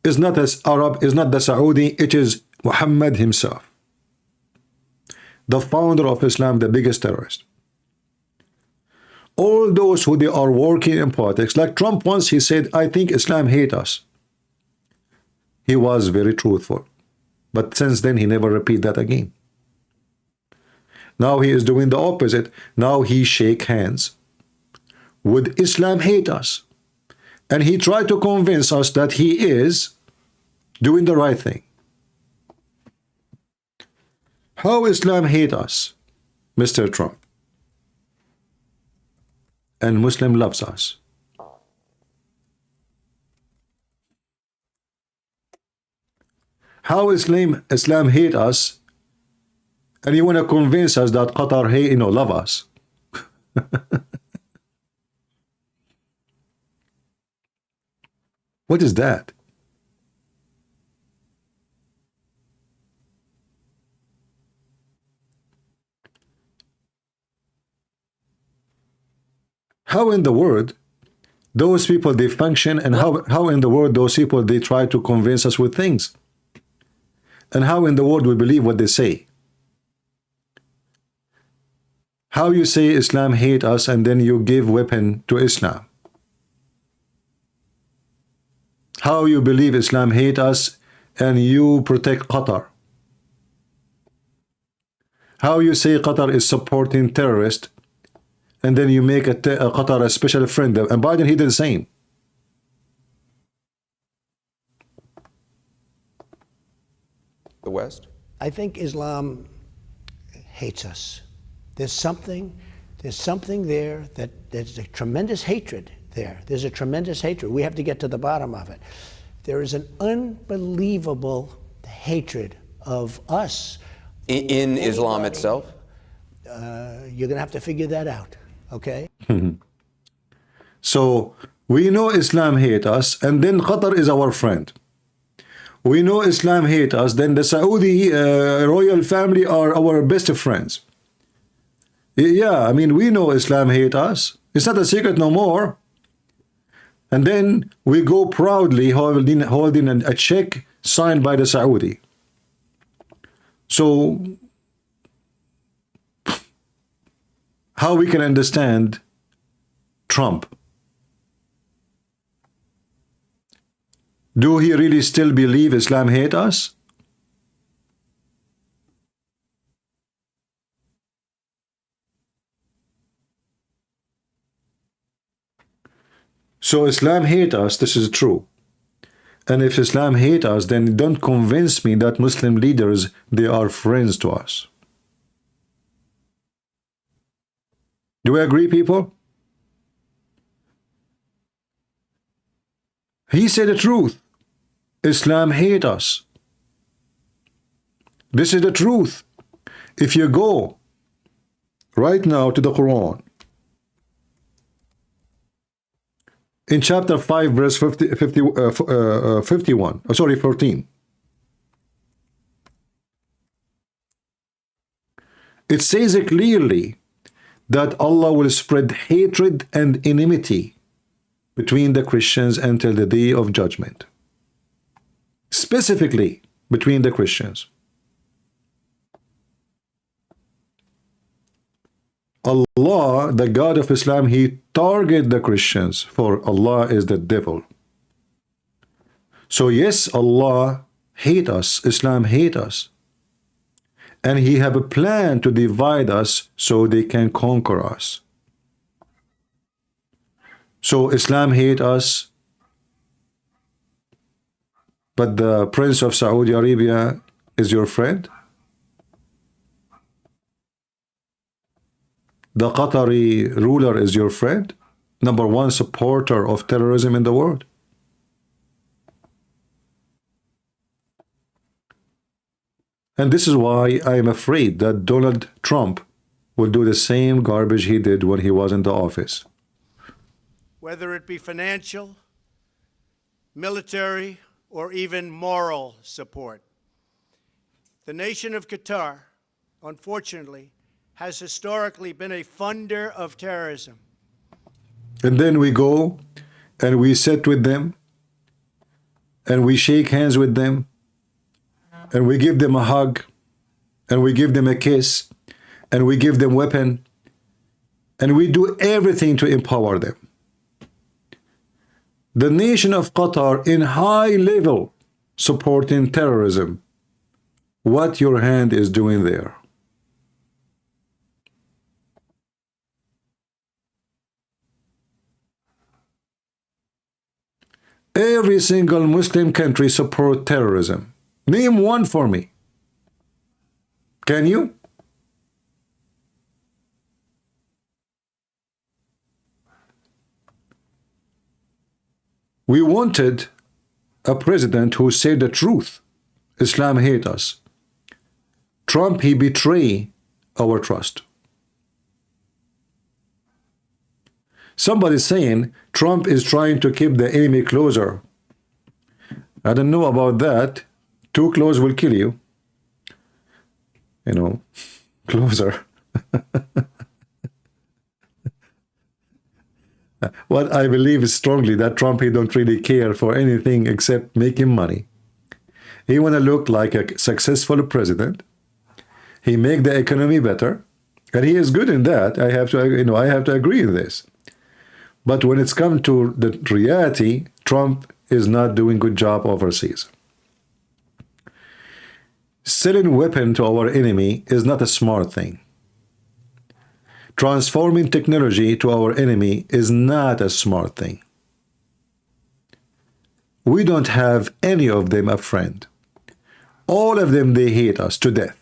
It's not as Arab, it's not the Saudi, it is Muhammad himself. The founder of Islam, the biggest terrorist. All those who they are working in politics, like Trump once, he said, I think Islam hate us. He was very truthful. But since then, he never repeat that again. Now he is doing the opposite. Now he shake hands. Would Islam hate us? And he tried to convince us that he is doing the right thing. How Islam hate us, Mr. Trump? And Muslim loves us. How Islam hate us, and you want to convince us that Qatar hate, love us. What is that? How in the world those people they function, and how in the world those people they try to convince us with things? And how in the world we believe what they say? How you say Islam hate us and then you give weapon to Islam? How you believe Islam hate us and you protect Qatar? How you say Qatar is supporting terrorists and then you make Qatar a special friend? And Biden, he did the same. The West? I think Islam hates us. There's something there that there's a tremendous hatred there. There's a tremendous hatred. We have to get to the bottom of it. There is an unbelievable hatred of us. In Islam itself? You're going to have to figure that out, okay? So we know Islam hate us, and then Qatar is our friend. We know Islam hate us, then the Saudi royal family are our best friends. Yeah, I mean, we know Islam hate us. It's not a secret no more. And then we go proudly holding a check signed by the Saudi. So how we can understand Trump? Do he really still believe Islam hate us? So Islam hate us, this is true. And if Islam hate us, then don't convince me that Muslim leaders, they are friends to us. Do we agree, people? He said the truth. Islam hate us. This is the truth. If you go right now to the Quran, in chapter 5, verse 14. It says clearly that Allah will spread hatred and enmity between the Christians until the day of judgment. Specifically between the Christians. Allah, the God of Islam, he target the Christians, for Allah is the devil. So yes, Allah hate us, Islam hate us. And he have a plan to divide us so they can conquer us. So Islam hate us, but the Prince of Saudi Arabia is your friend? The Qatari ruler is your friend? #1 supporter of terrorism in the world? And this is why I am afraid that Donald Trump will do the same garbage he did when he was in the office. Whether it be financial, military, or even moral support. The nation of Qatar, unfortunately, has historically been a funder of terrorism. And then we go and we sit with them and we shake hands with them and we give them a hug and we give them a kiss and we give them weapon and we do everything to empower them. The nation of Qatar in high level supporting terrorism. What your hand is doing there? Every single Muslim country support terrorism. Name one for me. Can you? We wanted a president who said the truth. Islam hate us. Trump, he betray our trust. Somebody saying Trump is trying to keep the enemy closer. I don't know about that. Too close will kill you. You know, closer. What I believe is strongly that Trump, he don't really care for anything except making money. He want to look like a successful president. He make the economy better, and he is good in that. I have to, I have to agree in this. But when it's come to the reality, Trump is not doing good job overseas. Selling weapon to our enemy is not a smart thing. Transforming technology to our enemy is not a smart thing. We don't have any of them a friend. All of them, they hate us to death.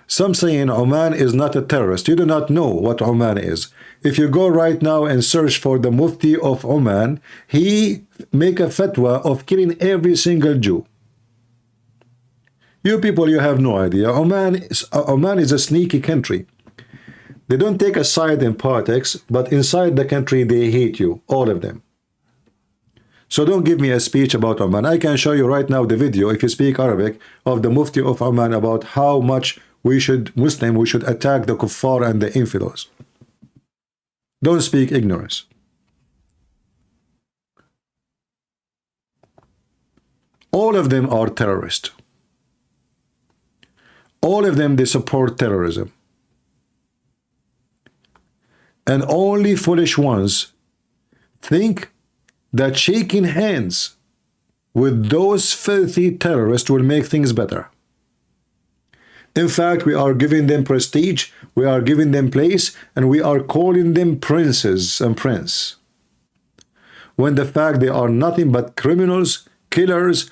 Some saying Oman is not a terrorist. You do not know what Oman is. If you go right now and search for the Mufti of Oman, he make a fatwa of killing every single Jew. You people, you have no idea. Oman is a sneaky country. They don't take a side in politics, but inside the country, they hate you, all of them. So don't give me a speech about Oman. I can show you right now the video, if you speak Arabic, of the Mufti of Oman about how much we should attack the kuffar and the infidels. Don't speak ignorance. All of them are terrorists. All of them, they support terrorism. And only foolish ones think that shaking hands with those filthy terrorists will make things better. In fact, we are giving them prestige, we are giving them place, and we are calling them princes and prince. When the fact they are nothing but criminals, killers,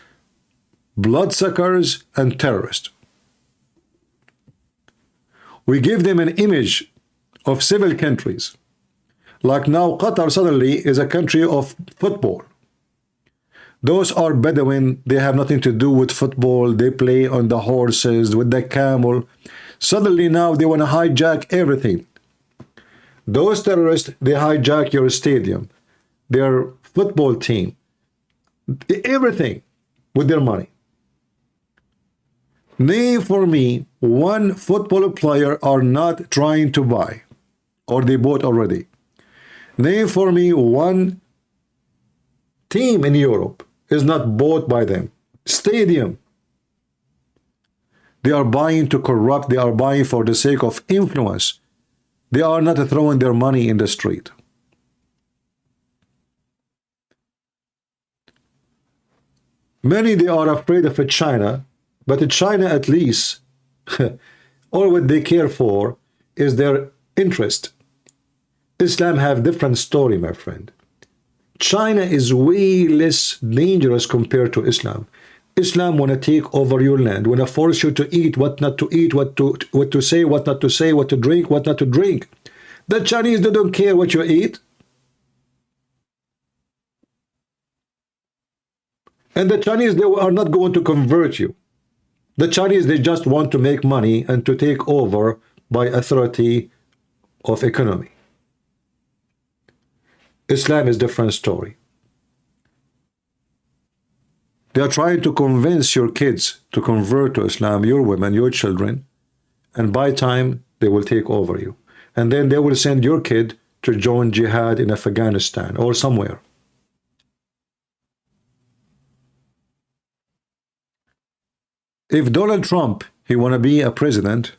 bloodsuckers, and terrorists. We give them an image of civil countries. Like now, Qatar suddenly is a country of football. Those are Bedouin, they have nothing to do with football, they play on the horses, with the camel. Suddenly now they want to hijack everything. Those terrorists, they hijack your stadium, their football team, everything with their money. Name for me one football player are not trying to buy, or they bought already. Name for me one team in Europe is not bought by them. Stadium. They are buying to corrupt. They are buying for the sake of influence. They are not throwing their money in the street. Many, they are afraid of China, but China at least, all what they care for is their interest. Islam have different story, my friend. China is way less dangerous compared to Islam. Islam want to take over your land, want to force you to eat, what not to eat, what to say, what not to say, what to drink, what not to drink. The Chinese, they don't care what you eat. And the Chinese, they are not going to convert you. The Chinese, they just want to make money and to take over by authority of economy. Islam is a different story. They are trying to convince your kids to convert to Islam, your women, your children, and by time they will take over you. And then they will send your kid to join jihad in Afghanistan or somewhere. If Donald Trump, he want to be a president,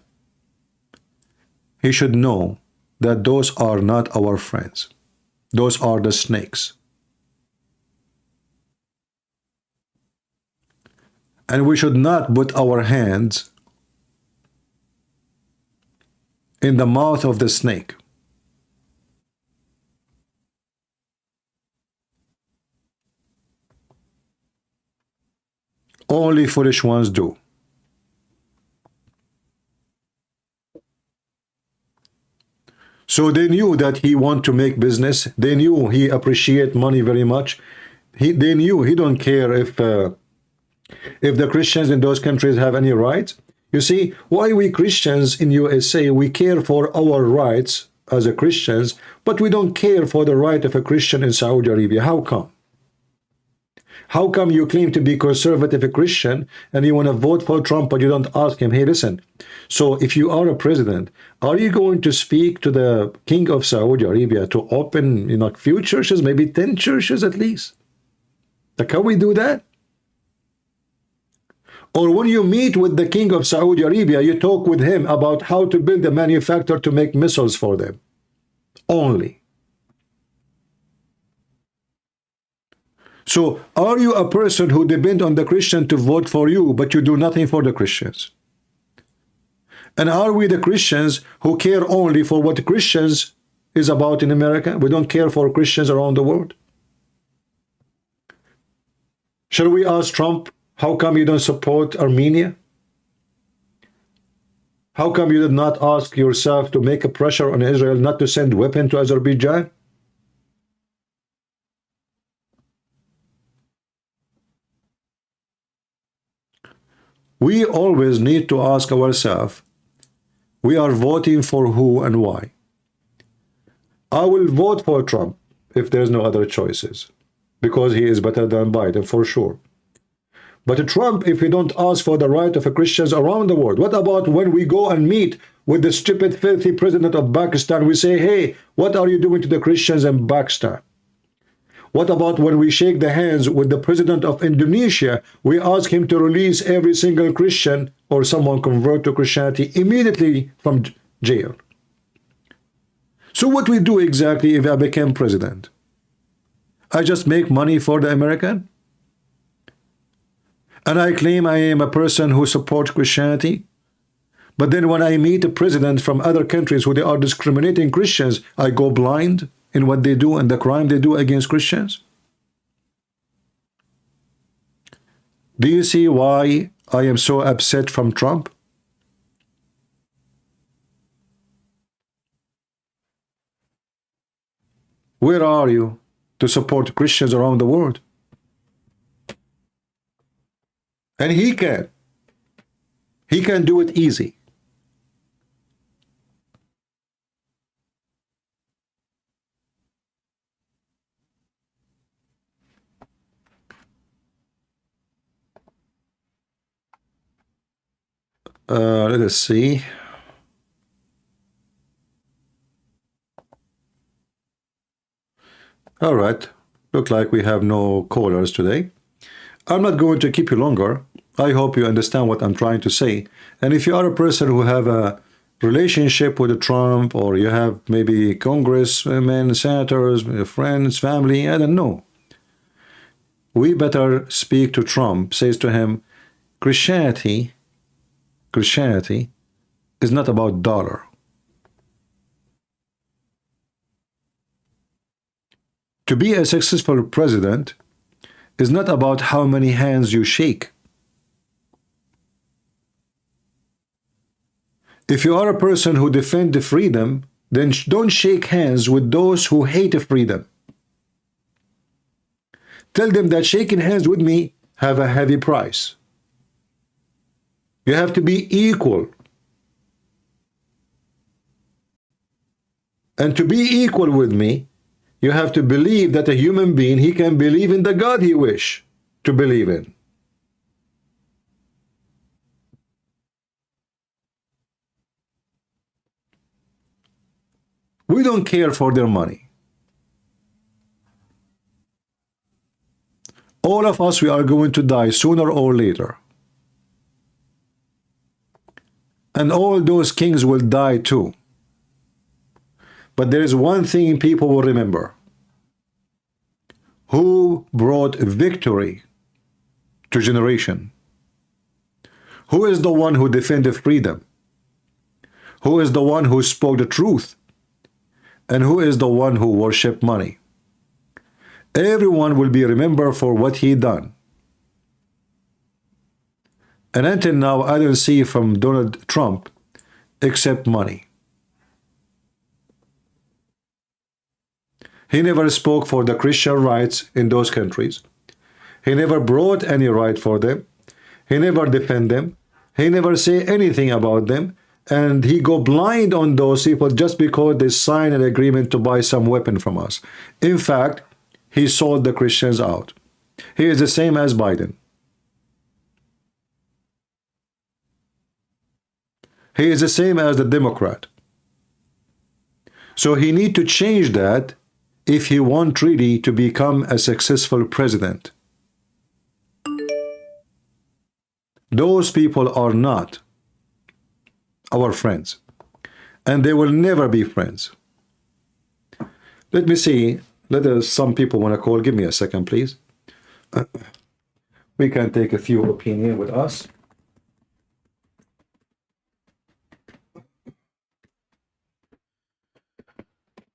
he should know that those are not our friends. Those are the snakes. And we should not put our hands in the mouth of the snake. Only foolish ones do. So they knew that he want to make business. They knew he appreciate money very much. They knew he don't care if the Christians in those countries have any rights. You see, why we Christians in USA, we care for our rights as a Christians, but we don't care for the right of a Christian in Saudi Arabia. How come? How come you claim to be conservative Christian and you want to vote for Trump, but you don't ask him, hey, listen, so if you are a president, are you going to speak to the king of Saudi Arabia to open, few churches, maybe 10 churches at least? Like, can we do that? Or when you meet with the king of Saudi Arabia, you talk with him about how to build a manufacturer to make missiles for them. Only. So, are you a person who depends on the Christian to vote for you, but you do nothing for the Christians? And are we the Christians who care only for what Christians is about in America? We don't care for Christians around the world? Shall we ask Trump, how come you don't support Armenia? How come you did not ask yourself to make a pressure on Israel not to send weapons to Azerbaijan? we always need to ask ourselves, we are voting for who and why? I will vote for Trump if there's no other choices, because he is better than Biden, for sure. But Trump, if we don't ask for the right of Christians around the world, what about when we go and meet with the stupid, filthy president of Pakistan? We say, hey, what are you doing to the Christians in Pakistan? What about when we shake the hands with the president of Indonesia? We ask him to release every single Christian or someone convert to Christianity immediately from jail. So what we do exactly if I became president? I just make money for the American? And I claim I am a person who supports Christianity? But then when I meet a president from other countries who they are discriminating Christians, I go blind in what they do and the crime they do against Christians? Do you see why I am so upset from Trump? Where are you to support Christians around the world? And he can. He can do it easy. Let us see. All right. Look like we have no callers today. I'm not going to keep you longer. I hope you understand what I'm trying to say. And if you are a person who have a relationship with Trump, or you have maybe congressmen, senators, friends, family, I don't know. We better speak to Trump, says to him, Christianity is not about dollar. To be a successful president is not about how many hands you shake. If you are a person who defends the freedom, then don't shake hands with those who hate freedom. Tell them that shaking hands with me have a heavy price. You have to be equal. And to be equal with me, you have to believe that a human being, he can believe in the God he wish to believe in. We don't care for their money. All of us, we are going to die sooner or later. And all those kings will die too. But there is one thing people will remember. Who brought victory to generation? Who is the one who defended freedom? Who is the one who spoke the truth? And who is the one who worshiped money? Everyone will be remembered for what he done. And until now, I don't see from Donald Trump except money. He never spoke for the Christian rights in those countries. He never brought any right for them. He never defend them. He never say anything about them. And he go blind on those people just because they sign an agreement to buy some weapon from us. In fact, he sold the Christians out. He is the same as Biden. He is the same as the Democrat. So he need to change that if he wants really to become a successful president. Those people are not our friends, and they will never be friends. Let me see. Some people want to call. Give me a second, please. We can take a few opinions with us.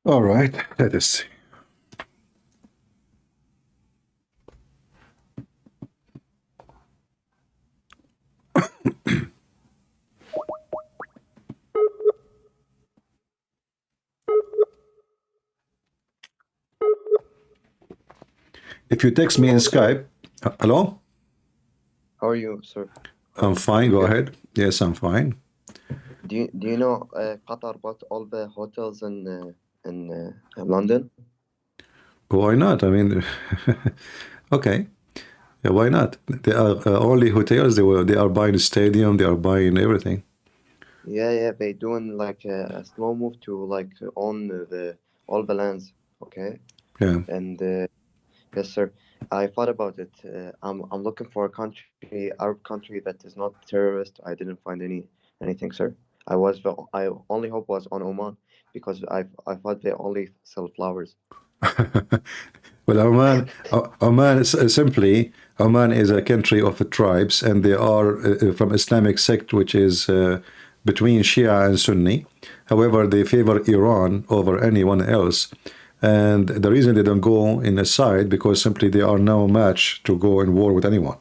All right, let us see. If you text me in Skype, hello? How are you, sir? I'm fine. Go ahead. Yes, I'm fine. Do you know Qatar bought all the hotels in London? Why not? I mean, okay. Yeah, why not? They are only hotels. They are buying a stadium. They are buying everything. Yeah, they doing like a slow move to like own all the lands. Okay, Yeah. and yes, sir. I thought about it. I'm looking for a country, Arab country that is not terrorist. I didn't find anything, sir. I only hope was on Oman because I thought they only sell flowers. Well, Oman is simply Oman is a country of tribes, and they are from Islamic sect, which is between Shia and Sunni. However, they favor Iran over anyone else, and the reason they don't go in a side because simply they are no match to go in war with anyone.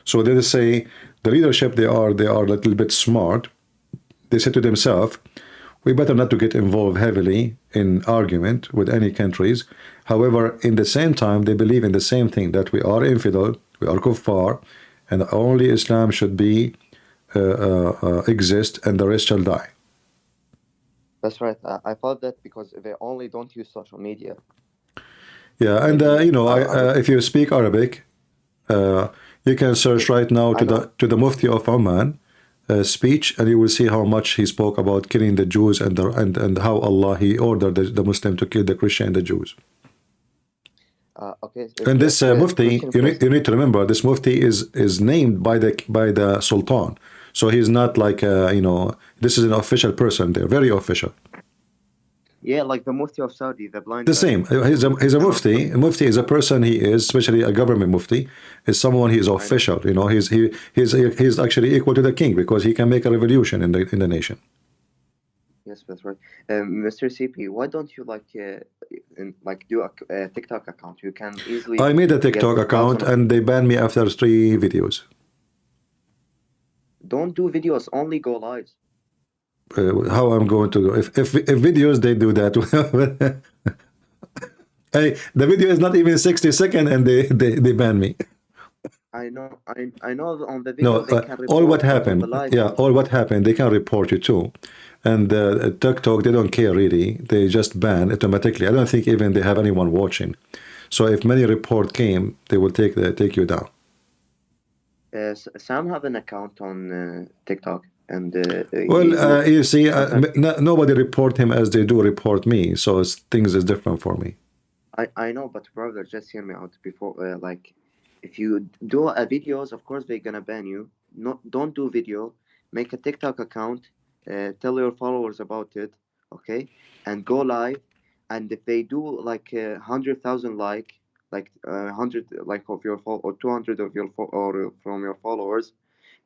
So they say the leadership they are a little bit smart. They said to themselves, we better not to get involved heavily in argument with any countries. However, in the same time, they believe in the same thing, that we are infidel, we are kuffar, and only Islam should be exist, and the rest shall die. That's right. I thought that because they only don't use social media. Yeah, and you know, if you speak Arabic, you can search right now to the Mufti of Oman speech, and you will see how much he spoke about killing the Jews and how Allah he ordered the Muslim to kill the Christian and the Jews. Okay. And this Mufti, you need to remember, this Mufti is named by the Sultan, so he's not like you know, this is an official person there, very official. Yeah, like the Mufti of Saudi, the blind. The same. He's a Mufti. A Mufti is a person. He is, especially a government Mufti, is someone he is official. You know, he's actually equal to the king because he can make a revolution in the nation. Yes, that's right. Mr. CP, why don't you do a TikTok account? You can easily. I made a TikTok account and they banned me after 3 videos. Don't do videos. Only go lives. How I'm going to do if videos they do that. Hey, the video is not even 60 seconds and they ban me. I know on the video. No, all what happened, all what happened, they can report you too. And TikTok, they don't care really. They just ban automatically. I don't think even they have anyone watching. So if many report came, they will take you down. Sam have an account on TikTok. And well, you see, nobody report him as they do report me. So things is different for me. I know, but brother, just hear me out before. Like, if you do videos, of course they're gonna ban you. Don't do video. Make a TikTok account. Tell your followers about it, okay? And go live. And if they do like 100,000 like 100 like of your or 200 of your or from your followers,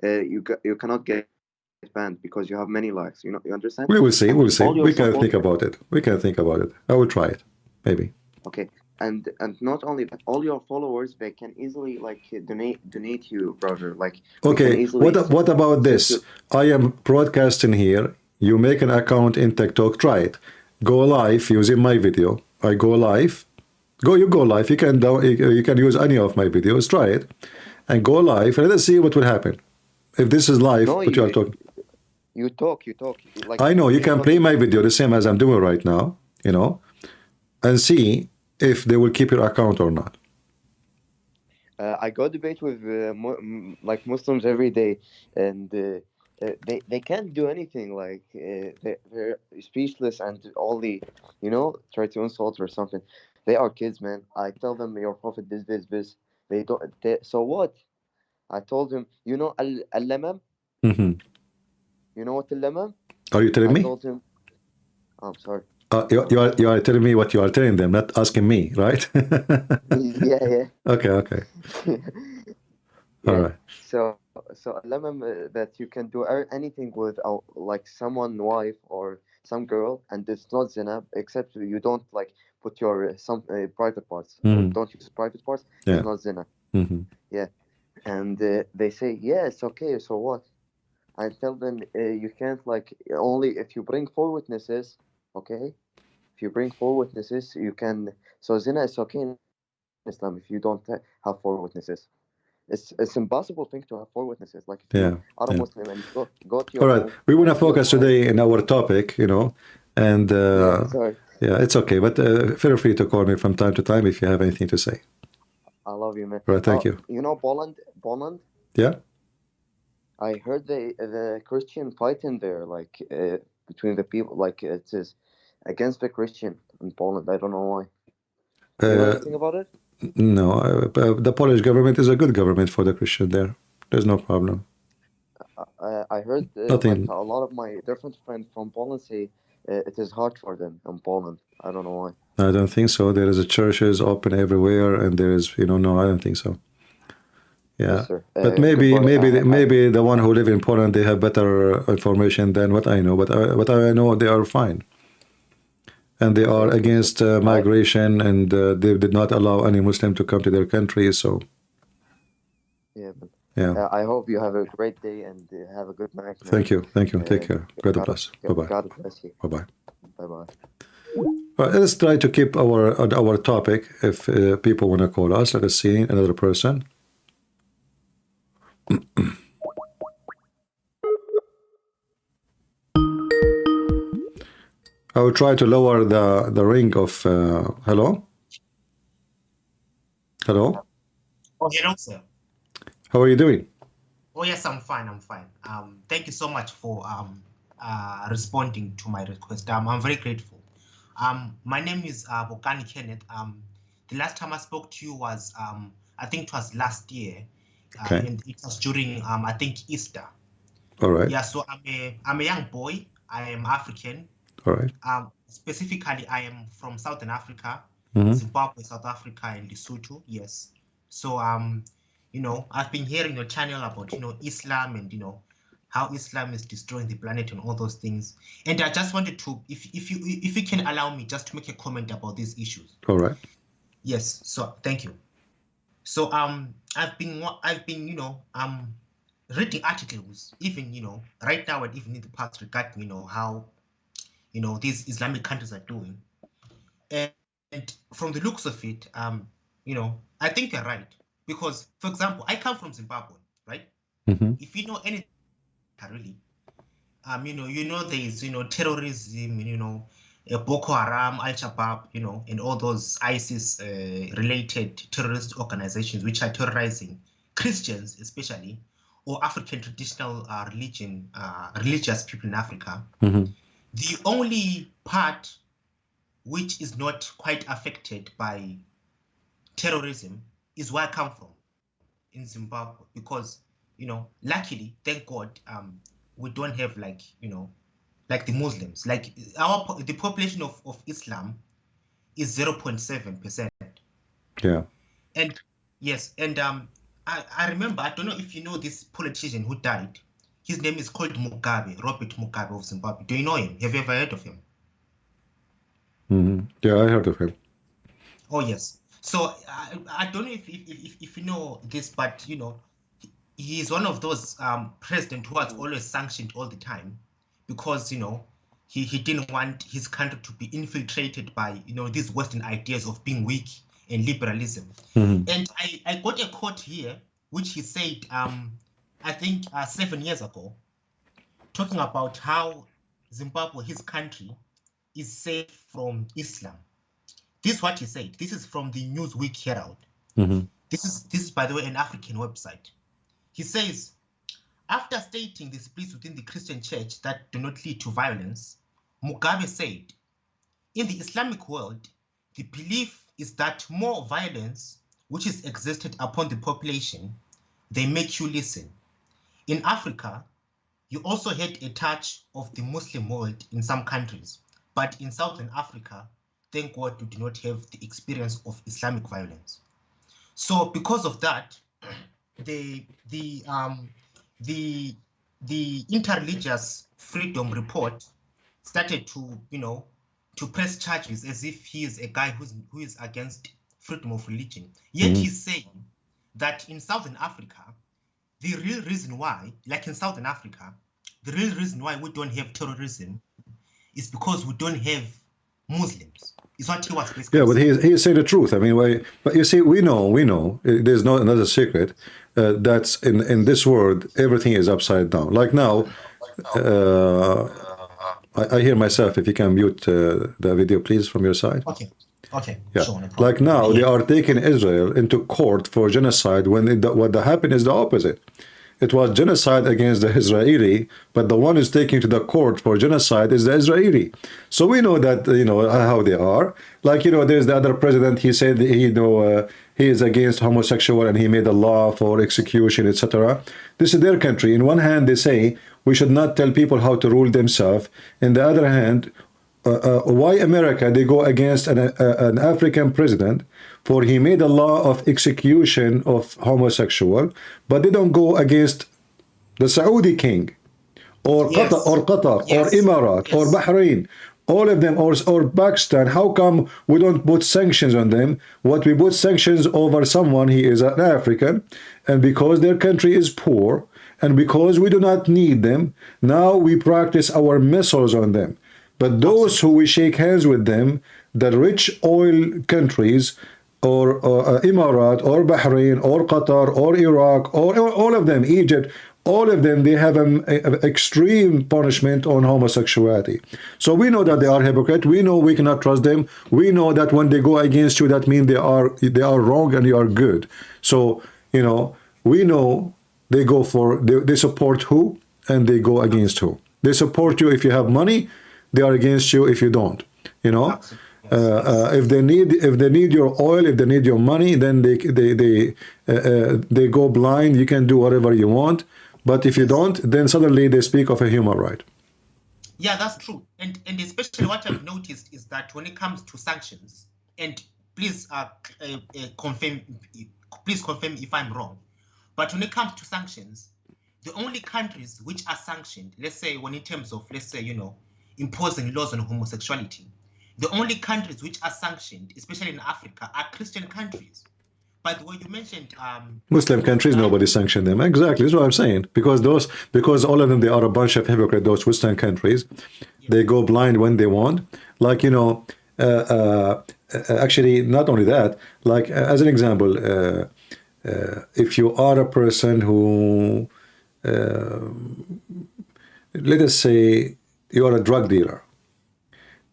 you cannot get banned because you have many likes. You know, you understand? We will see. We'll see. We can think about it. We can think about it. I will try it, maybe. Okay. And not only that, all your followers, they can easily like donate you, brother. Like, okay, what about this? I am broadcasting here. You make an account in TikTok. Try it. Go live using my video. I go live. You go live. You can use any of my videos. Try it, and go live, and let's see what will happen. If this is live, what you are talking. You talk. Like, I know you can play my video the same as I'm doing right now. You know, and see if they will keep your account or not. I go debate with like Muslims every day, and they can't do anything. Like they're speechless and only, you know, try to insult or something. They are kids, man. I tell them your prophet this. They don't. So what? I told him, you know, al-lamam. Mm-hmm. You know what al-lamam? Are you telling me? I told him. I'm sorry. You are telling me what you are telling them, not asking me, right? Yeah. Okay. Yeah. All right. So lemon that you can do anything with like someone wife or some girl, and it's not zina, except you don't like put your some private parts. Don't use private parts. Yeah. It's not zina. Yeah. And they say, yeah, it's okay. So what? I tell them you can't like only if you bring 4 witnesses. Okay, if you bring 4 witnesses, you can. So zina is okay in Islam if you don't have 4 witnesses. it's impossible thing to have 4 witnesses. Like if Yeah, you are a yeah. Muslim and go to All your right, home, we want to and your focus wife. today in our topic, you know, and Yeah, sorry. yeah, it's okay. But feel free to call me from time to time if you have anything to say. I love you, man. All right, thank you. You know Poland. Yeah. I heard the Christian fighting there, like between the people, like it is against the Christian in Poland. I don't know why. You know anything about it? No, the Polish government is a good government for the Christian there. There's no problem. I heard Nothing. like a lot of my different friends from Poland say it is hard for them in Poland. I don't know why. I don't think so. There is a churches open everywhere, and there is, you know, no, I don't think so. Yeah, Yes, sir. but maybe goodbye. maybe the one who live in Poland, they have better information than what I know. But I know they are fine, and they are against migration, and they did not allow any Muslim to come to their country. So Yeah, man. yeah. I hope you have a great day and have a good night, man. Thank you. Take care. God bless. Bye bye. God bless you. Bye bye. Bye bye. Well, let's try to keep our topic. If people want to call us, let us see another person. I will try to lower the ring of hello. Hello. Oh, hello, sir. How are you doing? Oh, yes, I'm fine. Thank you so much for responding to my request. I'm very grateful. My name is Pagan Kenneth. The last time I spoke to you was, I think it was last year. Okay. And it was during, I think, Easter. All right. Yeah, so I'm a young boy. I am African. All right. Specifically, I am from Southern Africa, Mhm. Zimbabwe, South Africa, and Lesotho. Yes. So, you know, I've been hearing your channel about, you know, Islam and, you know, how Islam is destroying the planet and all those things. And I just wanted to, if you can allow me just to make a comment about these issues. All right. Yes. So thank you. So I've been you know reading articles, even, you know, right now and even in the past, regarding, you know, how, you know, these Islamic countries are doing, and from the looks of it, you know, I think you're right, because, for example, I come from Zimbabwe, right? Mm-hmm. If you know anything, really, you know there is, you know, terrorism, you know, Boko Haram, Al-Shabaab, you know, and all those ISIS related terrorist organizations which are terrorizing Christians, especially, or African traditional religious people in Africa. Mm-hmm. The only part which is not quite affected by terrorism is where I come from, in Zimbabwe, because, you know, luckily, thank God, we don't have, like, you know, like the Muslims. Like the population of Islam is 0.7%. Yeah. And yes, and I remember, I don't know if you know this politician who died. His name is called Mugabe, Robert Mugabe of Zimbabwe. Do you know him? Have you ever heard of him? Mm-hmm. Yeah, I heard of him. Oh yes. So I don't know if you know this, but, you know, he is one of those presidents who has always sanctioned all the time, because, you know, he didn't want his country to be infiltrated by, you know, these Western ideas of being weak and liberalism. Mm-hmm. And I got a quote here which he said, I think 7 years ago, talking about how Zimbabwe, his country, is safe from Islam. This is what he said. This is from the Newsweek Herald. Mm-hmm. This is, by the way, an African website. He says, after stating the splits within the Christian church that do not lead to violence, Mugabe said, in the Islamic world, the belief is that more violence, which is exerted upon the population, they make you listen. In Africa, you also had a touch of the Muslim world in some countries, but in Southern Africa, thank God you do not have the experience of Islamic violence. So because of that, the Interreligious Freedom Report started to, you know, to press charges as if he is a guy who is against freedom of religion. Yet he's saying that in Southern Africa, the real reason why, like in Southern Africa, the real reason why we don't have terrorism is because we don't have Muslims. Is what he was basically Yeah, but he is saying the truth. I mean, but you see, we know. There's no another secret. that's in this world, everything is upside down. Like now, I hear myself. If you can mute the video, please, from your side. Okay. Okay. Yeah. Sure, no problem. Like now, they are taking Israel into court for genocide when what happened is the opposite. It was genocide against the Israeli, but the one who's taking to the court for genocide is the Israeli. So we know that, you know, how they are. Like, you know, there's the other president, he said, he is against homosexual and he made a law for execution, etc. This is their country. In one hand, they say we should not tell people how to rule themselves. In the other hand, why America, they go against an African president for he made a law of execution of homosexual, but they don't go against the Saudi king or Yes. Qatar Yes. or Emirat or Yes. Bahrain, all of them, or Pakistan. How come we don't put sanctions on them? What we put sanctions over someone, he is an African, and because their country is poor, and because we do not need them, now we practice our missiles on them. But those who we shake hands with them, the rich oil countries, or Emirat, or Bahrain, or Qatar, or Iraq, or all of them, Egypt, all of them, they have an extreme punishment on homosexuality. So we know that they are hypocrites. We know we cannot trust them. We know that when they go against you, that means they are wrong and you are good. So, you know, we know they go for, they support who and they go against who. They support you if you have money. They are against you if you don't. You know, if they need your oil, if they need your money, then they go blind. You can do whatever you want, but if you don't, then suddenly they speak of a human right. Yeah, that's true. And especially what I've noticed is that when it comes to sanctions, and please confirm if I'm wrong, but when it comes to sanctions, the only countries which are sanctioned, let's say when in terms of, let's say, you know, imposing laws on homosexuality, the only countries which are sanctioned, especially in Africa, are Christian countries. By the way, you mentioned Muslim countries, nobody sanctioned them. Exactly, that's what I'm saying. Because all of them, they are a bunch of hypocrites. Those Western countries, they go blind when they want. Like, you know, actually, not only that. Like as an example, if you are a person who, let us say, you are a drug dealer,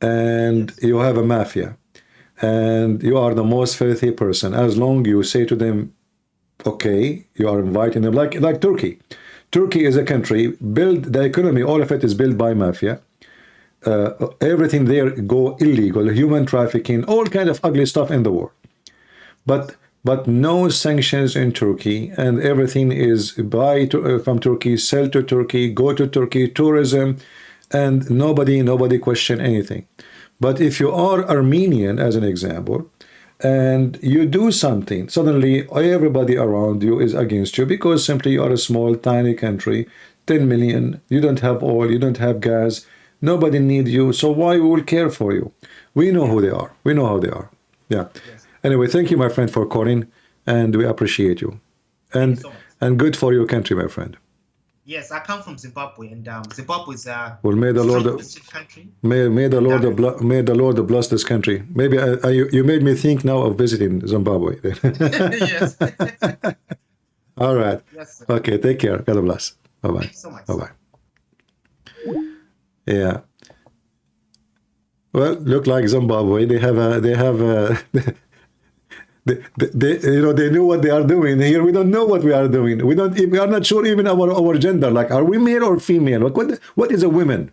and you have a mafia, and you are the most filthy person. As long you say to them, okay, you are inviting them, like Turkey. Turkey is a country built, the economy, all of it is built by mafia. Everything there go illegal, human trafficking, all kind of ugly stuff in the world. But no sanctions in Turkey, and everything is buy from Turkey, sell to Turkey, go to Turkey, tourism, and nobody question anything. But if you are Armenian, as an example, and you do something, suddenly everybody around you is against you because simply you are a small, tiny country, 10 million, you don't have oil, you don't have gas, nobody needs you, so why we will care for you? We know who they are. We know how they are. Yeah. Yes. Anyway, thank you, my friend, for calling, and we appreciate you. And good for your country, my friend. Yes, I come from Zimbabwe, and Zimbabwe is a may the Lord country. May the Lord bless this country. Maybe you made me think now of visiting Zimbabwe. Yes. All right. Yes, sir. Okay. Take care. God bless. Bye bye. Thank you so much. Bye bye. Yeah. Well, look like Zimbabwe. They you know, they know what they are doing. Here we don't know what we are doing. We are not sure even our gender. Like, are we male or female? Like, what is a woman?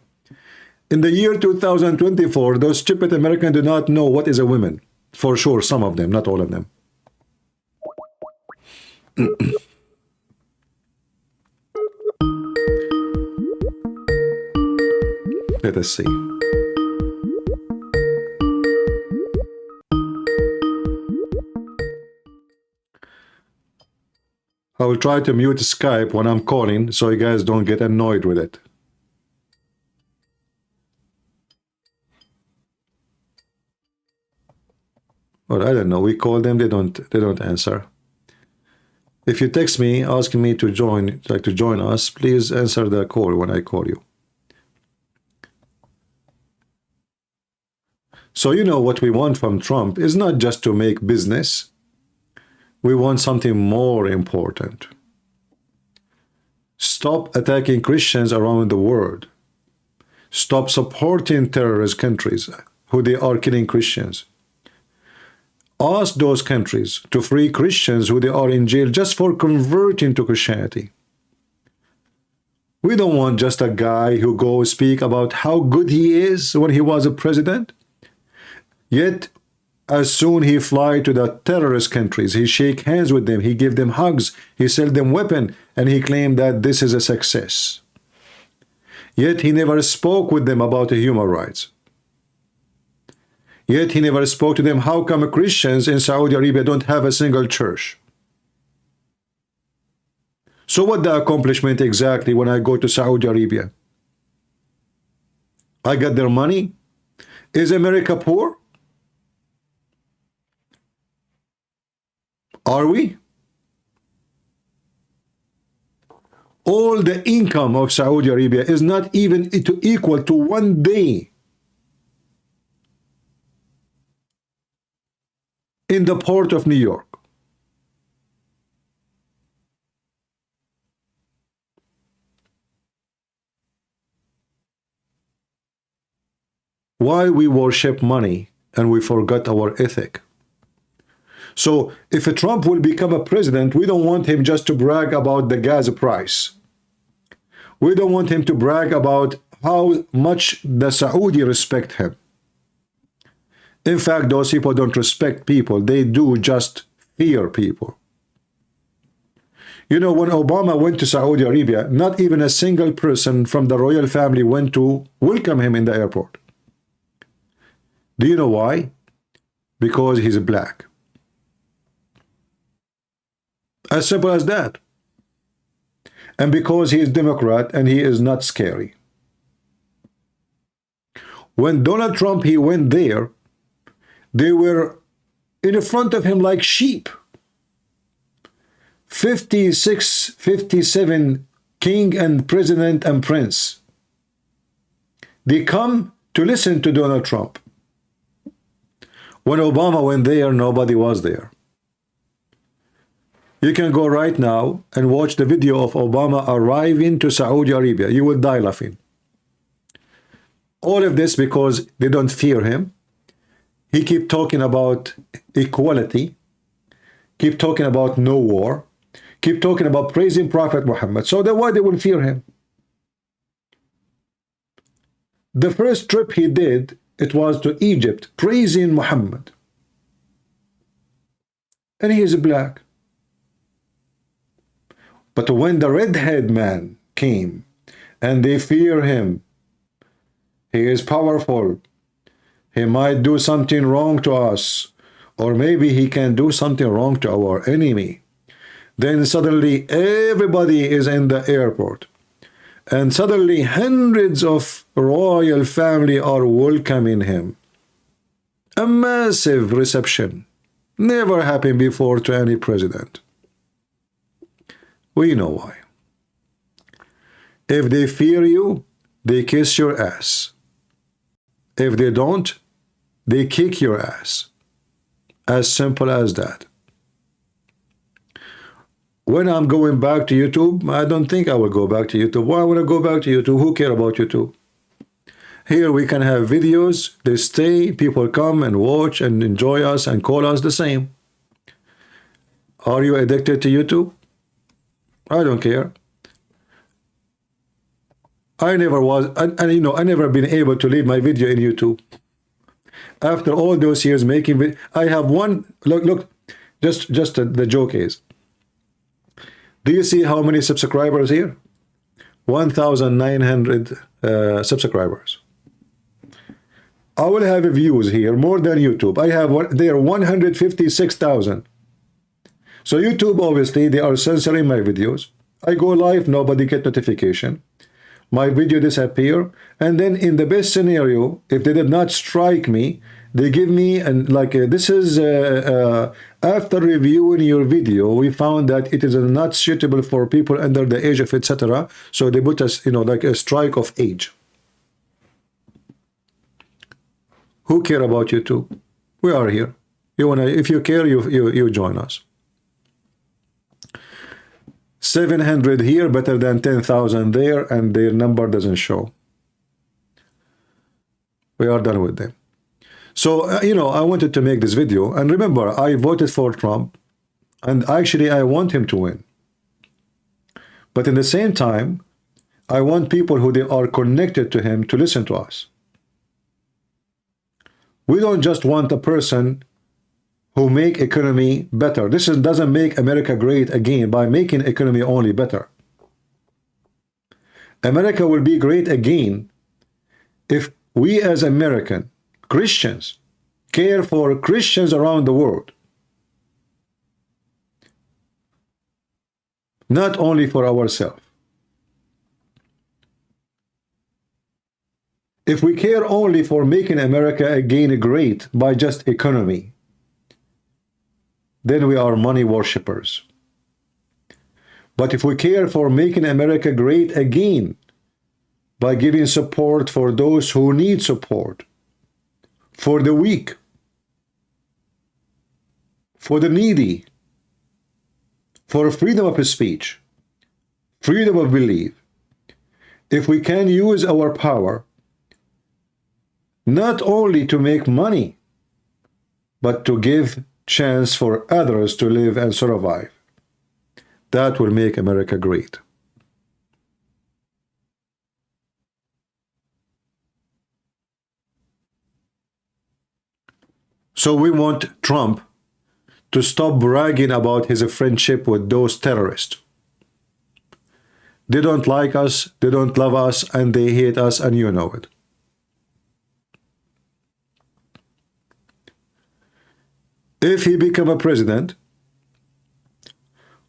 In the year 2024, those stupid Americans do not know what is a woman. For sure, some of them, not all of them. Let us see. I will try to mute Skype when I'm calling so you guys don't get annoyed with it. Or I don't know, we call them, they don't answer. If you text me asking me to join us, please answer the call when I call you. So you know what we want from Trump is not just to make business. We want something more important. Stop attacking Christians around the world. Stop supporting terrorist countries who they are killing Christians. Ask those countries to free Christians who they are in jail just for converting to Christianity. We don't want just a guy who goes speak about how good he is when he was a president. Yet, as soon he fly to the terrorist countries, he shake hands with them, he give them hugs, he sell them weapon, and he claim that this is a success. Yet he never spoke with them about the human rights. Yet he never spoke to them how come Christians in Saudi Arabia don't have a single church. So what the accomplishment exactly when I go to Saudi Arabia? I got their money? Is America poor? Are we? All the income of Saudi Arabia is not even equal to 1 day in the port of New York. Why we worship money and we forgot our ethic? So if a Trump will become a president, we don't want him just to brag about the gas price. We don't want him to brag about how much the Saudi respect him. In fact, those people don't respect people. They do just fear people. You know, when Obama went to Saudi Arabia, not even a single person from the royal family went to welcome him in the airport. Do you know why? Because he's black. As simple as that. And because he is Democrat and he is not scary. When Donald Trump, he went there, they were in front of him like sheep. 56, 57 king and president and prince. They come to listen to Donald Trump. When Obama went there, nobody was there. You can go right now and watch the video of Obama arriving to Saudi Arabia. You will die laughing. All of this because they don't fear him. He keep talking about equality, keep talking about no war, keep talking about praising Prophet Muhammad. So then why they will fear him? The first trip he did, it was to Egypt, praising Muhammad. And he is black. But when the red-haired man came, and they fear him, he is powerful, he might do something wrong to us, or maybe he can do something wrong to our enemy. Then suddenly everybody is in the airport. And suddenly hundreds of royal family are welcoming him. A massive reception. Never happened before to any president. We know why. If they fear you, they kiss your ass. If they don't, they kick your ass. As simple as that. When I'm going back to YouTube, I don't think I will go back to YouTube. Why would I go back to YouTube? Who cares about YouTube? Here we can have videos, they stay, people come and watch and enjoy us and call us the same. Are you addicted to YouTube? I don't care. I never was, and you know, I never been able to leave my video in YouTube. After all those years making, I have one, look, just the joke is, do you see how many subscribers here? 1,900 subscribers. I will have views here more than YouTube. I have there 156,000. So YouTube, obviously, they are censoring my videos. I go live, nobody get notification. My video disappear, and then in the best scenario, if they did not strike me, they give me and like this is after reviewing your video, we found that it is not suitable for people under the age of etc. So they put us, you know, like a strike of age. Who care about YouTube? We are here. You wanna, if you care, you join us. 700 here better than 10,000 there, and their number doesn't show. We are done with them. So, you know, I wanted to make this video. And remember, I voted for Trump, and actually I want him to win. But in the same time, I want people who they are connected to him to listen to us. We don't just want a person who make economy better. This doesn't make America great again by making economy only better. America will be great again if we as American Christians care for Christians around the world. Not only for ourselves. If we care only for making America again great by just economy, then we are money worshippers. But if we care for making America great again by giving support for those who need support, for the weak, for the needy, for freedom of speech, freedom of belief, if we can use our power not only to make money, but to give chance for others to live and survive, that will make America great. So we want Trump to stop bragging about his friendship with those terrorists. They don't like us, they don't love us, and they hate us, and you know it. If he become a president,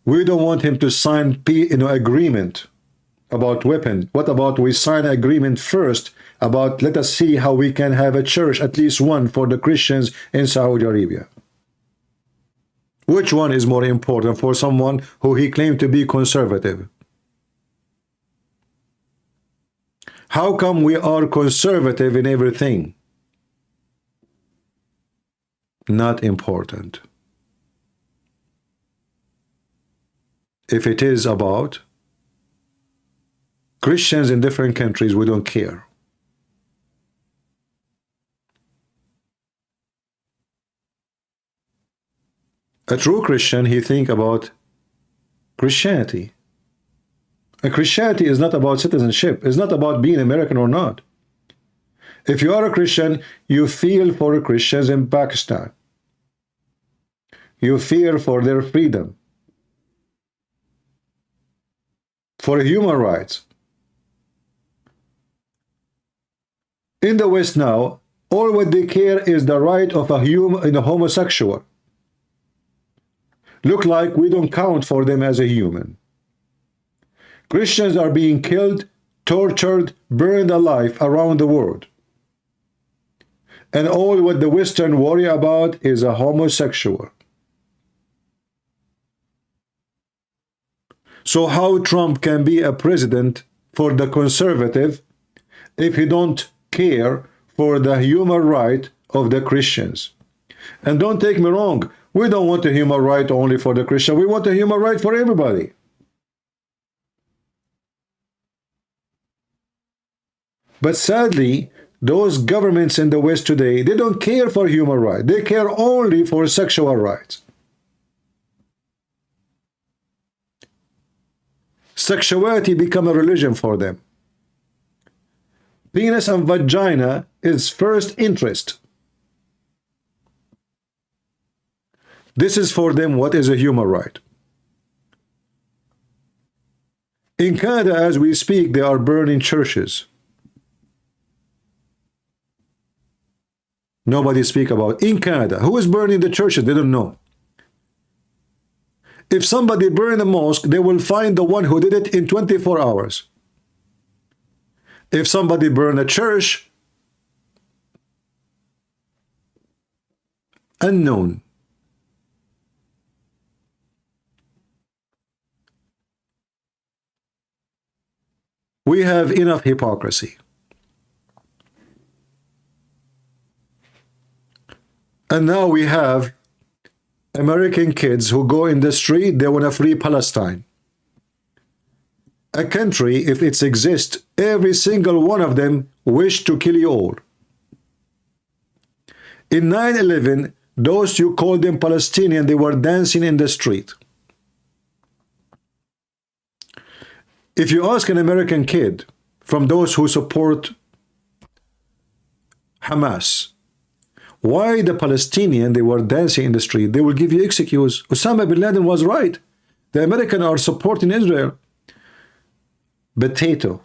we don't want him to sign agreement about weapons. What about we sign agreement first about, let us see how we can have a church, at least one, for the Christians in Saudi Arabia. Which one is more important for someone who he claimed to be conservative? How come we are conservative in everything? Not important. If it is about Christians in different countries, we don't care. A true Christian, he think about Christianity. And Christianity is not about citizenship. It's not about being American or not. If you are a Christian, you feel for Christians in Pakistan. You fear for their freedom, for human rights. In the West now, all what they care is the right of a homosexual. Look like we don't count for them as a human. Christians are being killed, tortured, burned alive around the world. And all what the Western worry about is a homosexual. So how Trump can be a president for the conservative if he don't care for the human right of the Christians? And don't take me wrong, we don't want a human right only for the Christian. We want a human right for everybody. But sadly, those governments in the West today, they don't care for human rights. They care only for sexual rights. Sexuality become a religion for them. Penis and vagina is first interest. This is for them what is a human right. In Canada, as we speak, they are burning churches. Nobody speak about in Canada. Who is burning the churches? They don't know. If somebody burn a mosque, they will find the one who did it in 24 hours. If somebody burn a church, unknown. We have enough hypocrisy. And now we have American kids who go in the street, they want to free Palestine. a country, if it exists, every single one of them wish to kill you all. In 9/11, those you call them Palestinian, they were dancing in the street. If you ask an American kid from those who support Hamas, why the Palestinian, they were dancing in the street, they will give you excuse. Osama bin Laden was right. The Americans are supporting Israel. Potato.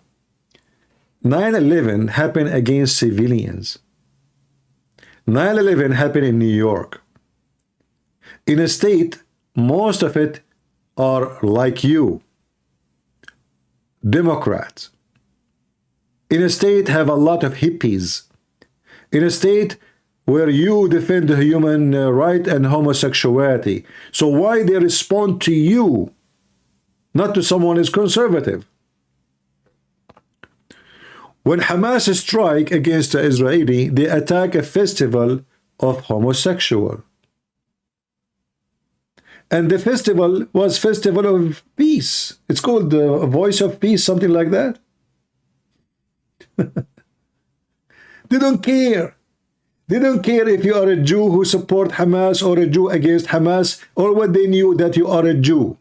9/11 happened against civilians. 9/11 happened in New York. In a state, most of it are like you, Democrats. In a state, have a lot of hippies. In a state where you defend the human right and homosexuality. So why they respond to you, not to someone who is conservative? When Hamas strike against the Israeli, they attack a festival of homosexual. And the festival was Festival of Peace. It's called the Voice of Peace, something like that. They don't care. They don't care if you are a Jew who support Hamas or a Jew against Hamas. All what they knew that you are a Jew.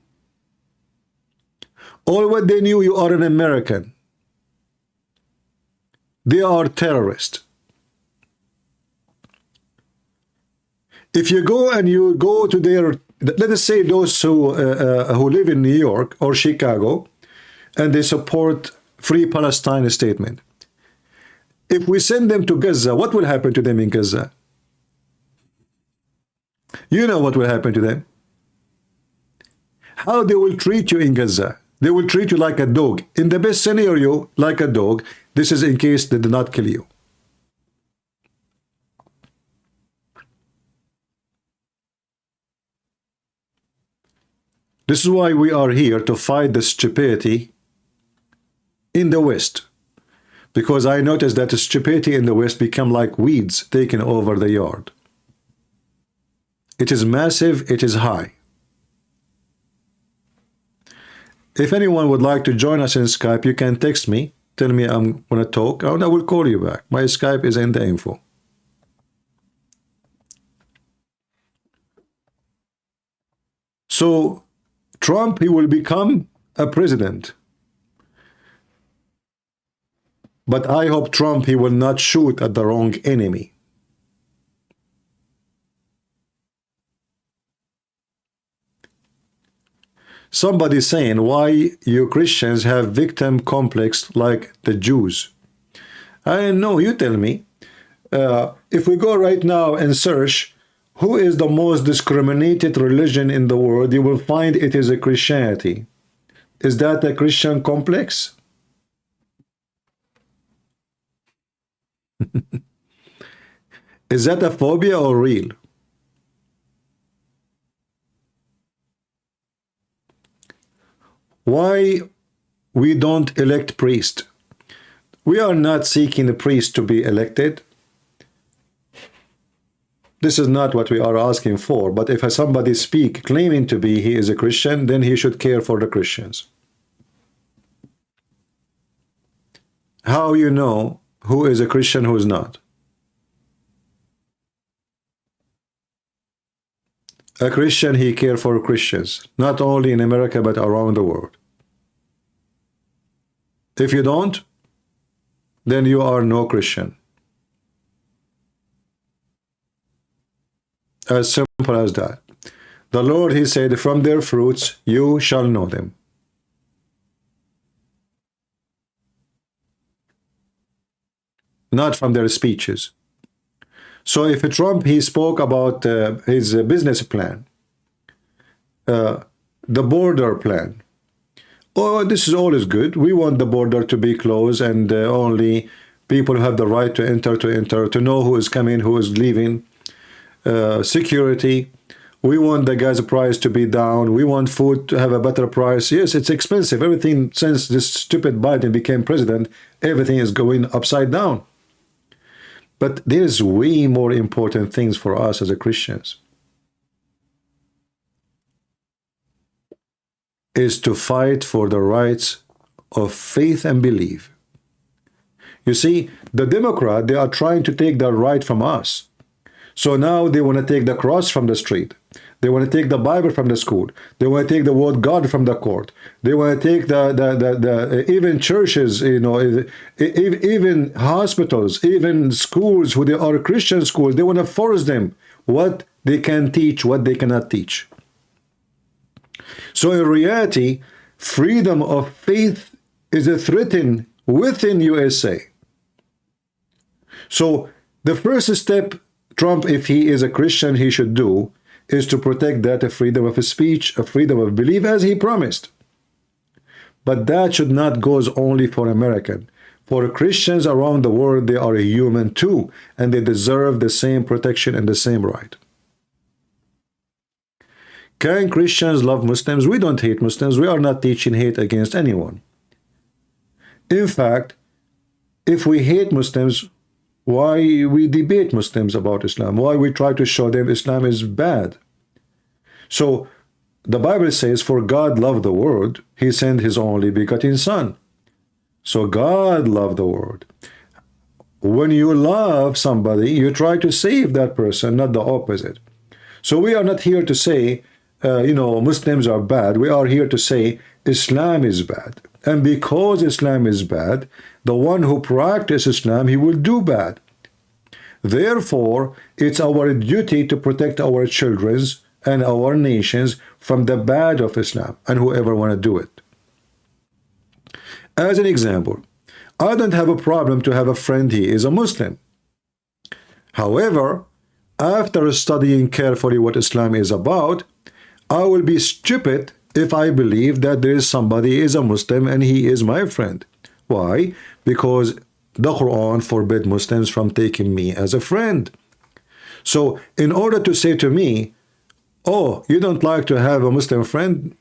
All what they knew you are an American. They are terrorists. If you go and you go to their, let us say those who live in New York or Chicago, and they support Free Palestine statement. If we send them to Gaza, what will happen to them in Gaza? You know what will happen to them. How they will treat you in Gaza. They will treat you like a dog. In the best scenario, like a dog. This is in case they did not kill you. This is why we are here, to fight the stupidity in the West. Because I noticed that the stupidity in the West become like weeds taking over the yard. It is massive, it is high. If anyone would like to join us in Skype, you can text me, tell me I'm going to talk, and I will call you back. My Skype is in the info. So, Trump, he will become a president. But I hope Trump, he will not shoot at the wrong enemy. Somebody saying, why you Christians have victim complex like the Jews? I know, you tell me. If we go right now and search, who is the most discriminated religion in the world, you will find it is a Christianity. Is that a Christian complex? Is that a phobia or real? Why we don't elect priests? We are not seeking a priest to be elected. This is not what we are asking for. But if somebody speak claiming to be he is a Christian, then he should care for the Christians. How you know who is a Christian, who is not? A Christian, he cares for Christians, not only in America, but around the world. If you don't, then you are no Christian. As simple as that. The Lord, he said, from their fruits you shall know them. Not from their speeches. So if Trump, he spoke about his business plan, the border plan. Oh, this is always good. We want the border to be closed and only people who have the right to enter, to know who is coming, who is leaving. Security. We want the gas price to be down. We want food to have a better price. Yes, it's expensive. Everything, since this stupid Biden became president, everything is going upside down. But there's way more important things for us as a Christians. Is to fight for the rights of faith and belief. You see, the Democrat, they are trying to take that right from us. So now they want to take the cross from the street. They want to take the Bible from the school. They want to take the word God from the court. They want to take the even churches, you know, even hospitals, even schools who they are Christian schools. They want to force them what they can teach, what they cannot teach. So in reality, freedom of faith is a threat within USA. So the first step Trump, if he is a Christian, he should do is to protect that freedom of speech, a freedom of belief, as he promised. But that should not go only for American. For Christians around the world, they are human too, and they deserve the same protection and the same right. Can Christians love Muslims? We don't hate Muslims. We are not teaching hate against anyone. In fact, if we hate Muslims, why we debate Muslims about Islam? Why we try to show them Islam is bad? So the Bible says, for God loved the world, he sent his only begotten Son. So God loved the world. When you love somebody, you try to save that person, not the opposite. So we are not here to say, you know, Muslims are bad. We are here to say Islam is bad. And because Islam is bad, the one who practices Islam, he will do bad. Therefore, it's our duty to protect our children and our nations from the bad of Islam and whoever want to do it. As an example, I don't have a problem to have a friend he is a Muslim. However, after studying carefully what Islam is about, I will be stupid if I believe that there is somebody is a Muslim and he is my friend. Why? Because the Quran forbid Muslims from taking me as a friend. So in order to say to me, oh, you don't like to have a Muslim friend?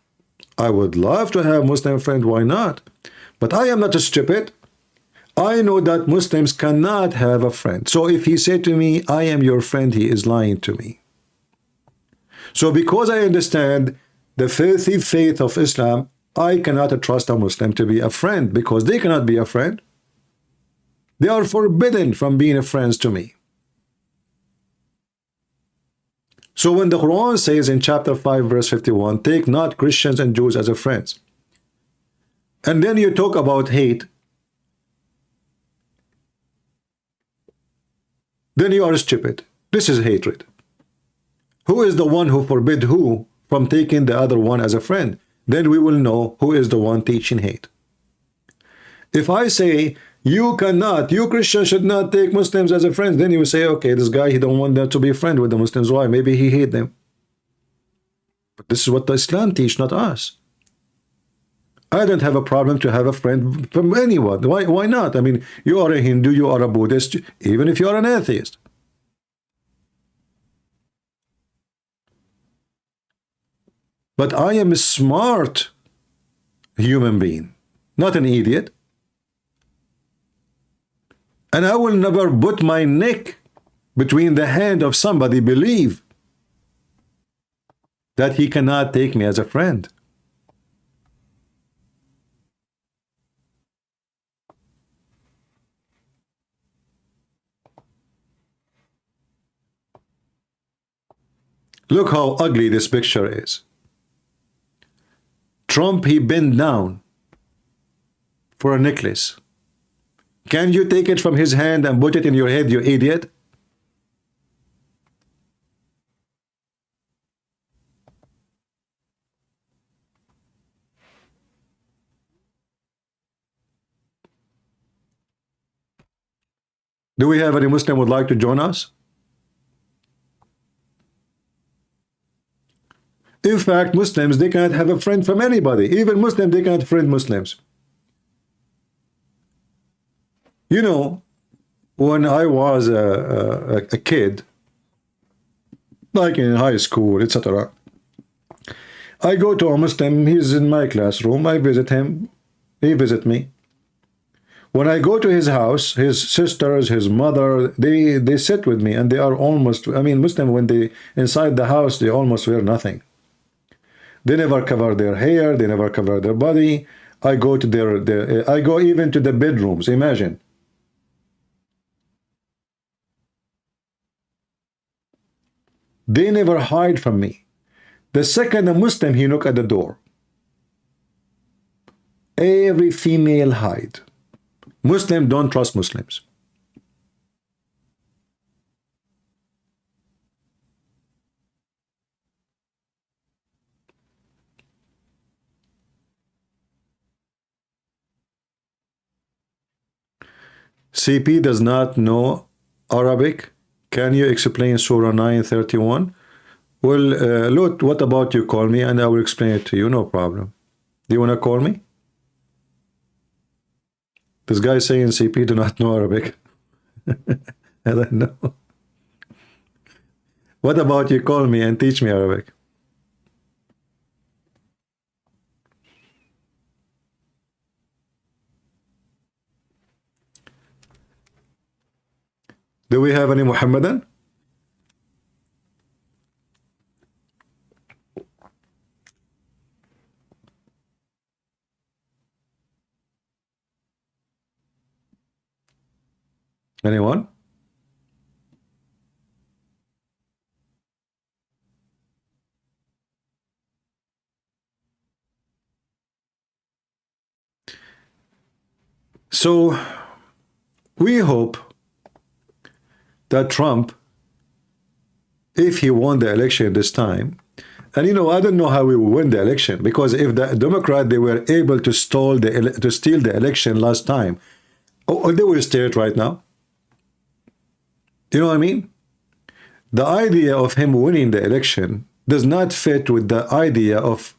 I would love to have a Muslim friend, why not? But I am not stupid. I know that Muslims cannot have a friend. So if he said to me, I am your friend, he is lying to me. So because I understand the filthy faith of Islam, I cannot trust a Muslim to be a friend because they cannot be a friend. They are forbidden from being friends to me. So when the Quran says in chapter 5 verse 51, take not Christians and Jews as a friends, and then you talk about hate, then you are stupid. This is hatred. Who is the one who forbid who from taking the other one as a friend? Then we will know who is the one teaching hate. If I say, you cannot, you Christians should not take Muslims as a friend, then you will say, okay, this guy, he don't want them to be a friend with the Muslims. Why? Maybe he hate them. But this is what the Islam teach, not us. I don't have a problem to have a friend from anyone. Why not? I mean, you are a Hindu, you are a Buddhist, even if you are an atheist. But I am a smart human being, not an idiot. And I will never put my neck between the hand of somebody believe that he cannot take me as a friend. Look how ugly this picture is. Trump, he bent down for a necklace. Can you take it from his hand and put it in your head, you idiot? Do we have any Muslim would like to join us? In fact, Muslims, they cannot have a friend from anybody. Even Muslims, they cannot friend Muslims. You know, when I was a kid, like in high school, etc., I go to a Muslim, he's in my classroom, I visit him, he visits me. When I go to his house, his sisters, his mother, they sit with me, and they are almost, I mean, Muslim, when they inside the house, they almost wear nothing. They never cover their hair, they never cover their body. I go to their I go even to the bedrooms. Imagine. They never hide from me. The second a Muslim, he knock at the door. Every female hide. Muslim don't trust Muslims. CP does not know Arabic. Can you explain Surah 9:31? Well, Lot, what about you call me and I will explain it to you, no problem. Do you want to call me? This guy saying CP do not know Arabic. I don't know. What about you call me and teach me Arabic? Do we have any Muhammadan? Anyone? So we hope that Trump, if he won the election this time, and you know, I don't know how we will win the election, because if the Democrat, they were able to steal the election last time, they will steal it right now. You know what I mean? The idea of him winning the election does not fit with the idea of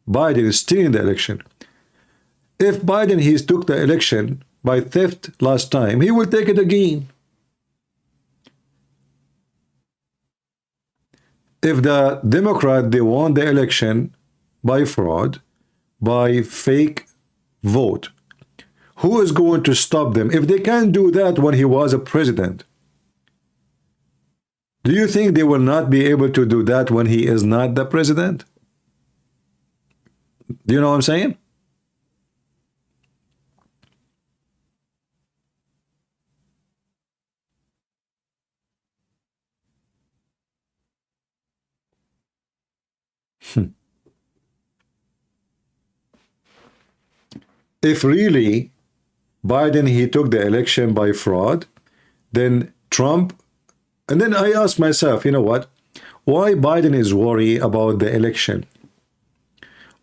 Biden stealing the election. If Biden took the election by theft last time, he will take it again. If the Democrat, they won the election by fraud, by fake vote, who is going to stop them? If they can't do that when he was a president, do you think they will not be able to do that when he is not the president? Do you know what I'm saying? If really Biden, he took the election by fraud, then Trump, and then I ask myself, you know what? Why Biden is worried about the election?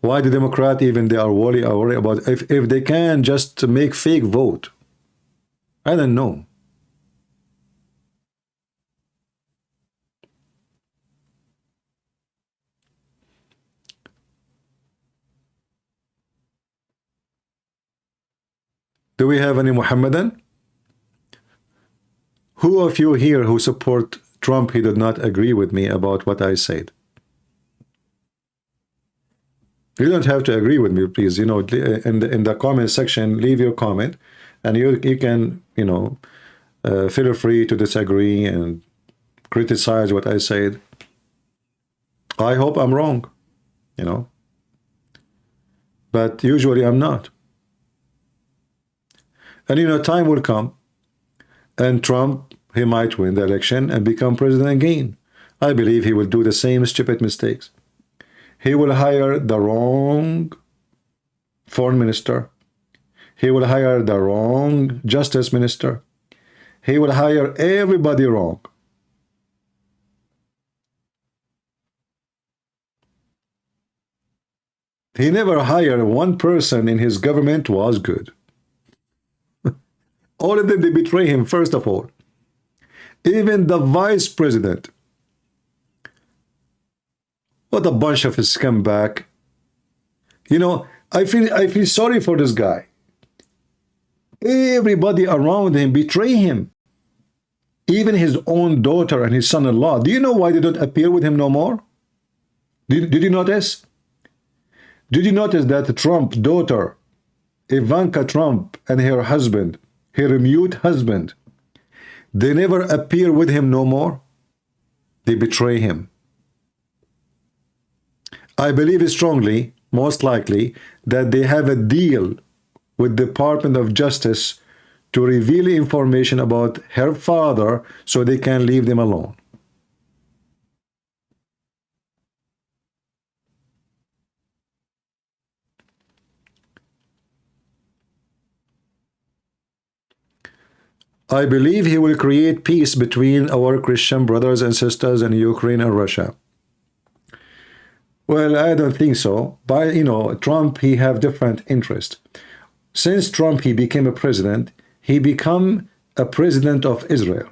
Why the Democrat even they are worried about if they can just make fake vote? I don't know. Do we have any Muhammadan? Who of you here who support Trump, he did not agree with me about what I said? You don't have to agree with me, please. You know, in the comment section, leave your comment, and you can, you know, feel free to disagree and criticize what I said. I hope I'm wrong, you know, but usually I'm not. And you know, time will come, and Trump, he might win the election and become president again. I believe he will do the same stupid mistakes. He will hire the wrong foreign minister. He will hire the wrong justice minister. He will hire everybody wrong. He never hired one person in his government who was good. All of them, they betray him, first of all. Even the vice president. What a bunch of scumbag. You know, I feel sorry for this guy. Everybody around him betray him. Even his own daughter and his son-in-law. Do you know why they don't appear with him no more? Did you notice? Did you notice that Trump's daughter, Ivanka Trump, and her husband, her mute husband, they never appear with him no more? They betray him. I believe strongly most likely, that they have a deal with Department of Justice to reveal information about her father so they can leave them alone. I believe he will create peace between our Christian brothers and sisters in Ukraine and Russia. Well, I don't think so. But, you know, Trump, he have different interest. Since Trump, he became a president, he become a president of Israel.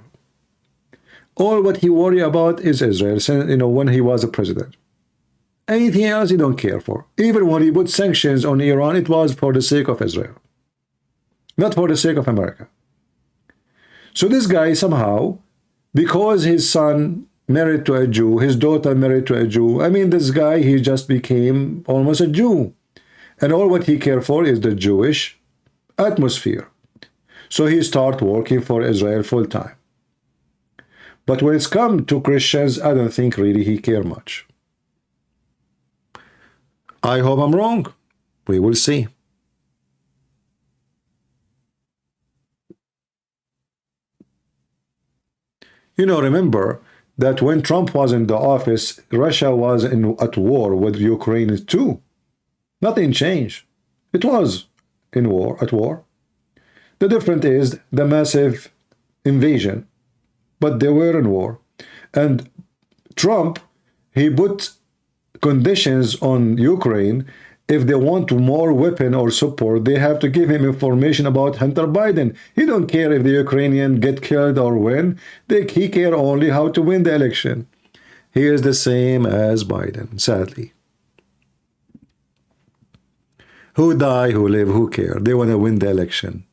All what he worry about is Israel, since, you know, when he was a president. Anything else he don't care for. Even when he put sanctions on Iran, it was for the sake of Israel, not for the sake of America. So this guy somehow, because his son married to a Jew, his daughter married to a Jew, I mean, this guy, he just became almost a Jew. And all what he cared for is the Jewish atmosphere. So he started working for Israel full time. But when it's come to Christians, I don't think really he care much. I hope I'm wrong. We will see. You know, remember that when Trump was in the office, Russia was at war with Ukraine too. Nothing changed. It was in war, at war. The difference is the massive invasion, but they were in war. And Trump, he put conditions on Ukraine. If they want more weapon or support, they have to give him information about Hunter Biden. He don't care if the Ukrainian get killed or win. He care only how to win the election. He is the same as Biden, sadly. Who die, who live, who care? They want to win the election.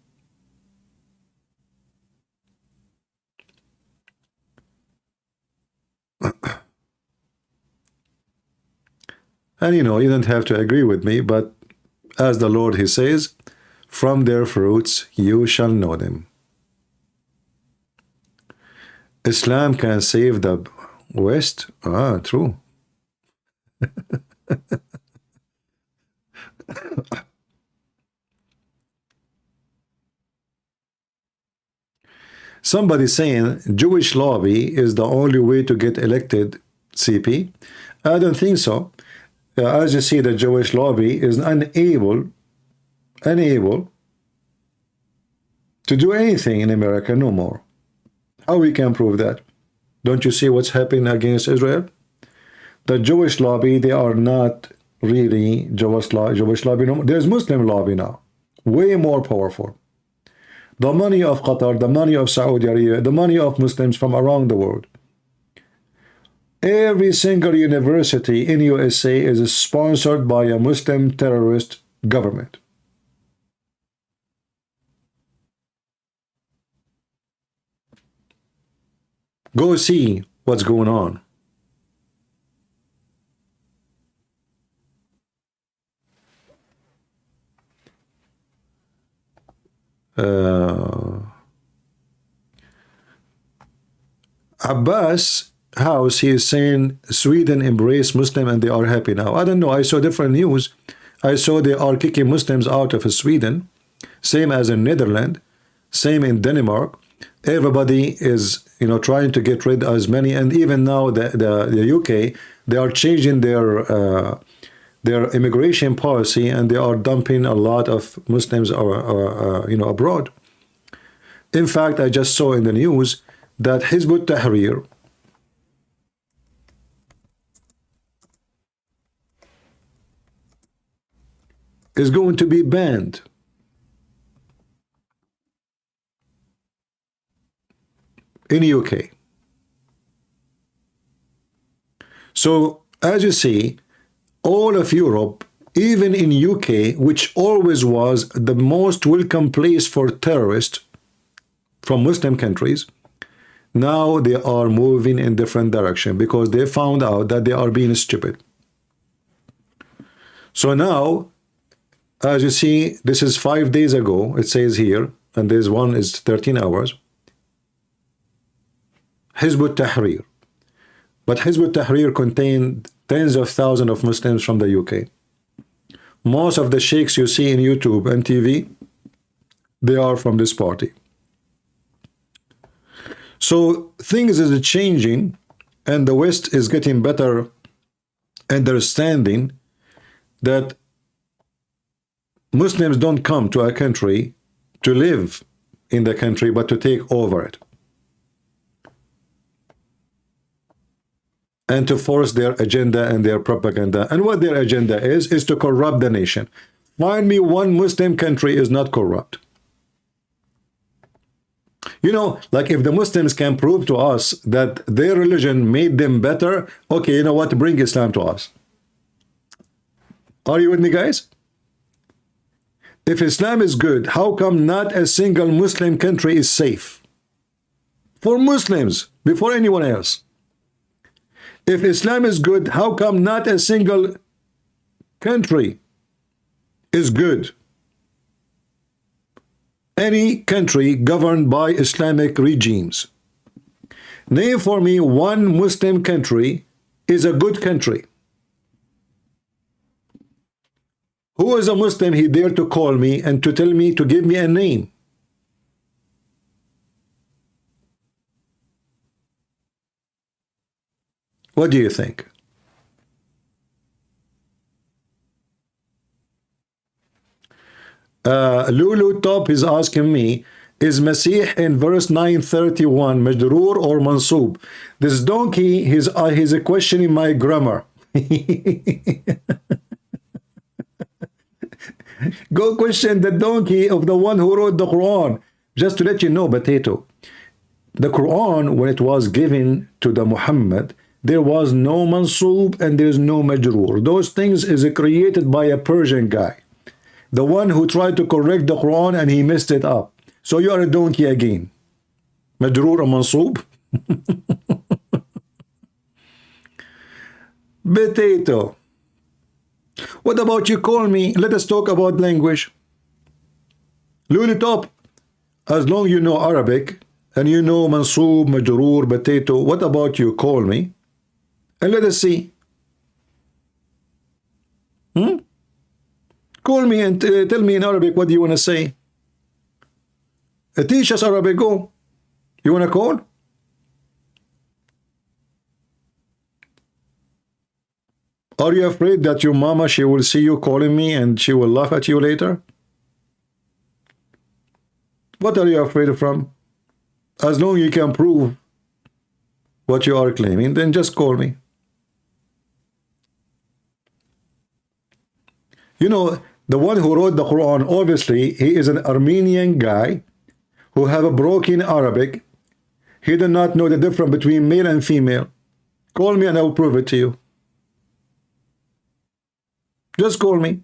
And you know, you don't have to agree with me, but as the Lord, he says, from their fruits you shall know them. Islam can save the West? Ah, true. Somebody saying Jewish lobby is the only way to get elected, CP. I don't think so. As you see, the Jewish lobby is unable to do anything in America no more. How we can prove that? Don't you see what's happening against Israel? The Jewish lobby, they are not really Jewish lobby no more. There's Muslim lobby now, way more powerful. The money of Qatar, the money of Saudi Arabia, the money of Muslims from around the world. Every single university in USA is sponsored by a Muslim terrorist government. Go see what's going on. Abbas House, he is saying Sweden embraced Muslim and they are happy now. I don't know. I saw different news. I saw they are kicking Muslims out of Sweden. Same as in Netherlands. Same in Denmark. Everybody is, you know, trying to get rid of as many. And even now the UK, they are changing their immigration policy and they are dumping a lot of Muslims you know, abroad. In fact, I just saw in the news that Hizb ut-Tahrir is going to be banned. In UK. So, as you see, all of Europe, even in UK, which always was the most welcome place for terrorists from Muslim countries, now they are moving in different direction because they found out that they are being stupid. So now, as you see, this is 5 days ago, it says here, and this one is 13 hours. Hizb ut-Tahrir. But Hizb ut-Tahrir contained tens of thousands of Muslims from the UK. Most of the sheikhs you see in YouTube and TV, they are from this party. So things is changing, and the West is getting better understanding that Muslims don't come to a country to live in the country, but to take over it and to force their agenda and their propaganda. And what their agenda is to corrupt the nation. Find me one Muslim country is not corrupt. You know, like if the Muslims can prove to us that their religion made them better, okay, you know what, bring Islam to us. Are you with me, guys? If Islam is good, how come not a single Muslim country is safe? For Muslims, before anyone else. If Islam is good, how come not a single country is good? Any country governed by Islamic regimes. Name for me one Muslim country is a good country. Who is a Muslim he dare to call me and to tell me, to give me a name? What do you think? Lulu Top is asking me, is Masih in verse 931 Majroor or Mansoob? This donkey, he's questioning my grammar. Go question the donkey of the one who wrote the Quran. Just to let you know, Potato, the Quran, when it was given to the Muhammad, there was no Mansoob and there's no Majroor. Those things is created by a Persian guy. The one who tried to correct the Quran and he messed it up. So you are a donkey again. Majroor or Mansoob? Potato. What about you call me? Let us talk about language. Lulu Top, as long you know Arabic and you know Mansoob, Majroor, Potato, what about you call me? And let us see. Call me and tell me in Arabic what do you want to say. Teach us Arabic, go. You want to call? Are you afraid that your mama, she will see you calling me and she will laugh at you later? What are you afraid from? As long as you can prove what you are claiming, then just call me. You know, the one who wrote the Quran, obviously, he is an Armenian guy who have a broken Arabic. He did not know the difference between male and female. Call me and I will prove it to you. Just call me.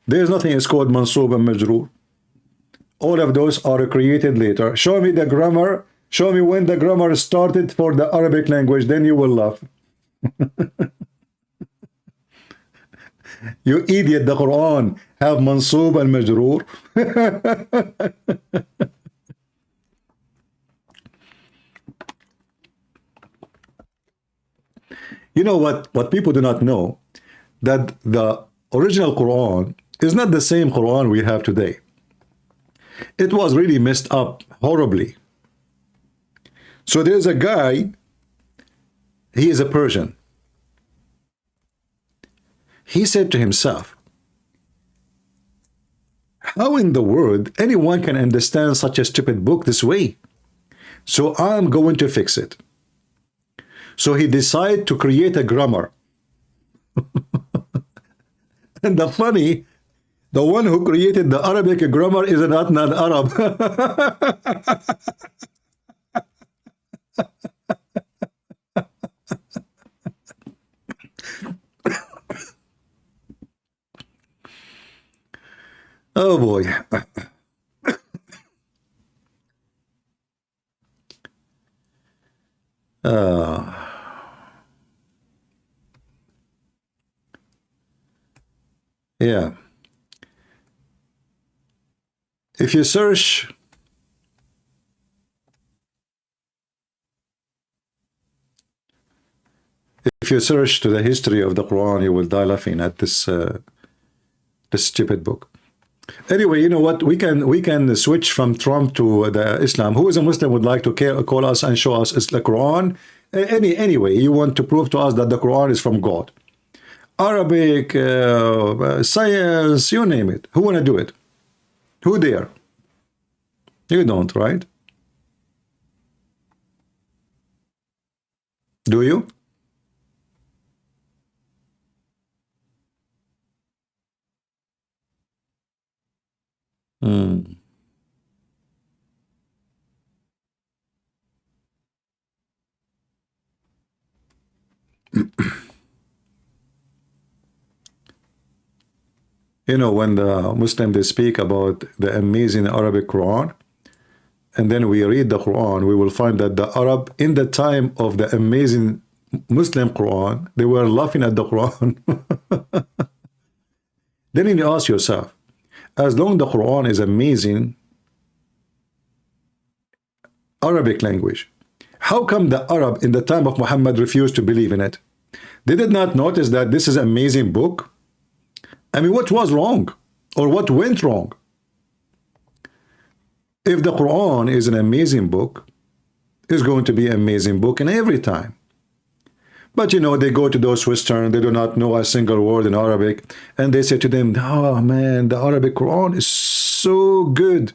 There is nothing is called Mansoob and Majroor. All of those are created later. Show me the grammar. Show me when the grammar started for the Arabic language, then you will laugh. You idiot, the Quran have Mansoob and Majroor. You know what people do not know, that the original Quran is not the same Quran we have today. It was really messed up horribly. So there's a guy, he is a Persian. He said to himself, how in the world anyone can understand such a stupid book this way? So I'm going to fix it. So he decided to create a grammar. And the funny, the one who created the Arabic grammar is not an Arab. Oh boy. Yeah. If you search If you search to the history of the Quran, you will die laughing at this stupid book. Anyway, you know what? We can switch from Trump to the Islam. Who is a Muslim would like to call us and show us the Quran? Anyway, you want to prove to us that the Quran is from God. Arabic, science, you name it. Who want to do it? Who dare? You don't, right? Do you? You know, when the Muslims, they speak about the amazing Arabic Quran, and then we read the Quran, we will find that the Arab, in the time of the amazing Muslim Quran, they were laughing at the Quran. Then you ask yourself, as long the Quran is amazing Arabic language, how come the Arab in the time of Muhammad refused to believe in it? They did not notice that this is an amazing book? I mean, what was wrong? Or what went wrong? If the Quran is an amazing book, it's going to be an amazing book in every time. But you know, they go to those Western, they do not know a single word in Arabic, and they say to them, oh man, the Arabic Quran is so good.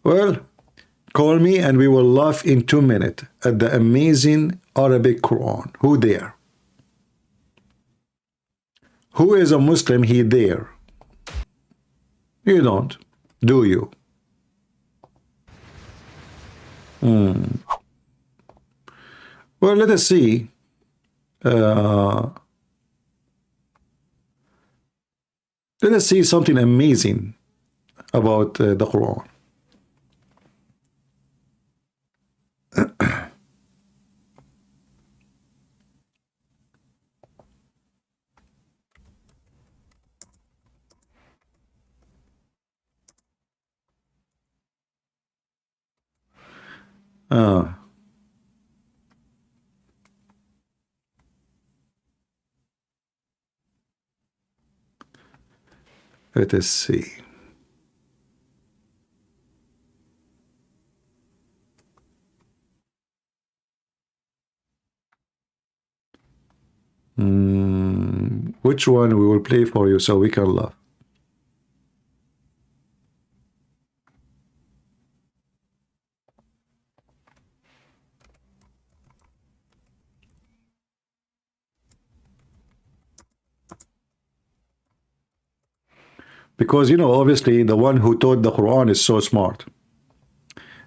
Well, call me and we will laugh in 2 minutes at the amazing Arabic Quran. Who dare? Who is a Muslim, he dare? You don't, do you? Well, let us see. Let us see something amazing about the Quran. Let us see. Which one we will play for you so we can laugh? Because, you know, obviously the one who taught the Quran is so smart.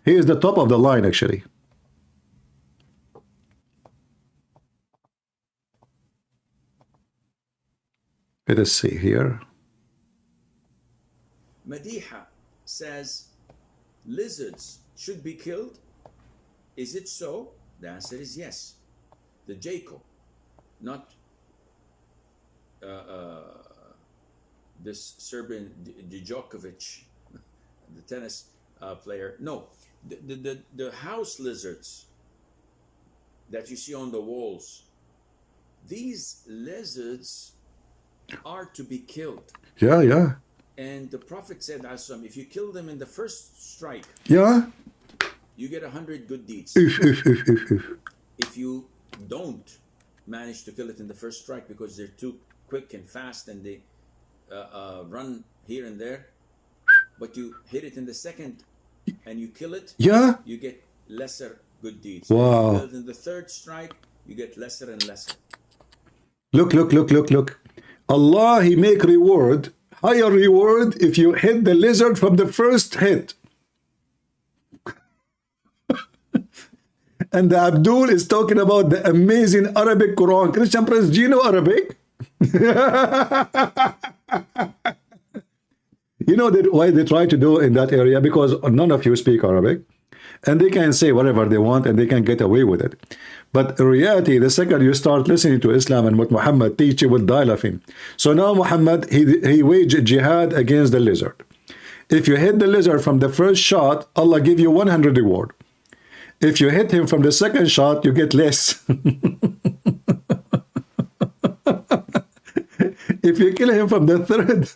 He is the top of the line, actually. Let us see here. Madiha says lizards should be killed. Is it so? The answer is yes. The jackal, not this Serbian Djokovic, the tennis player. No, the house lizards that you see on the walls, these lizards are to be killed. Yeah, yeah. And the Prophet said, if you kill them in the first strike, yeah, you get 100 good deeds. If you don't manage to kill it in the first strike because they're too quick and fast and they run here and there, but you hit it in the second and you kill it, yeah, you get lesser good deeds. Wow. And if you kill it in the third strike, you get lesser and lesser. Look, look, look, look, look. Allah, He make reward, higher reward if you hit the lizard from the first hit. And the Abdul is talking about the amazing Arabic Quran. Christian Prince, do you know Arabic? You know that why they try to do in that area? Because none of you speak Arabic. And they can say whatever they want and they can get away with it. But in reality, the second you start listening to Islam and what Muhammad teach, you will die laughing. So now Muhammad, he waged jihad against the lizard. If you hit the lizard from the first shot, Allah give you 100 reward. If you hit him from the second shot, you get less. If you kill him from the third.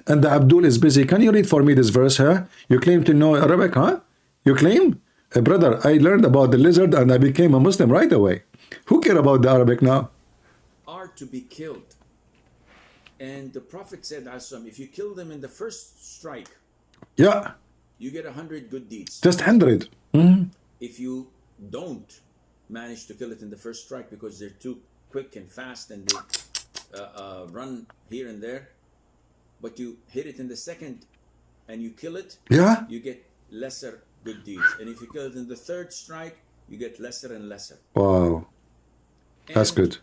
And Abdul is busy. Can you read for me this verse, huh? You claim to know Arabic, huh? You claim? Brother, I learned about the lizard and I became a Muslim right away. Who care about the Arabic now? Are to be killed. And the Prophet said, if you kill them in the first strike, Yeah. you get 100 good deeds. Just 100. If you don't manage to kill it in the first strike because they're too quick and fast and they run here and there, but you hit it in the second and you kill it, Yeah. you get lesser good deeds. And if you kill it in the third strike, you get lesser and lesser. Wow. That's And good.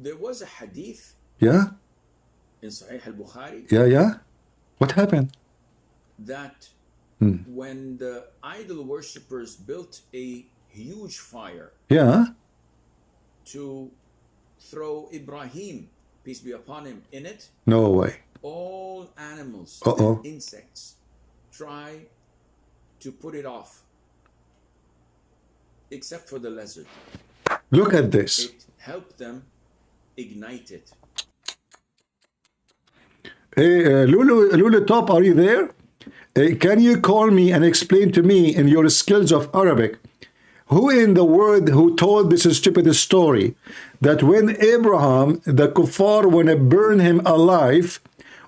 there was a hadith Yeah. in Sahih al-Bukhari Yeah. What happened? that when the idol worshippers built a huge fire Yeah. to throw Ibrahim, peace be upon him, in it, No way. all animals Uh-oh. and insects try to put it off, except for the lizard. Look at this. It helped them ignite it. Hey, Lulu Top, are you there? Can you call me and explain to me in your skills of Arabic, who in the world who told this stupid story that when Abraham, the kuffar, want to burn him alive,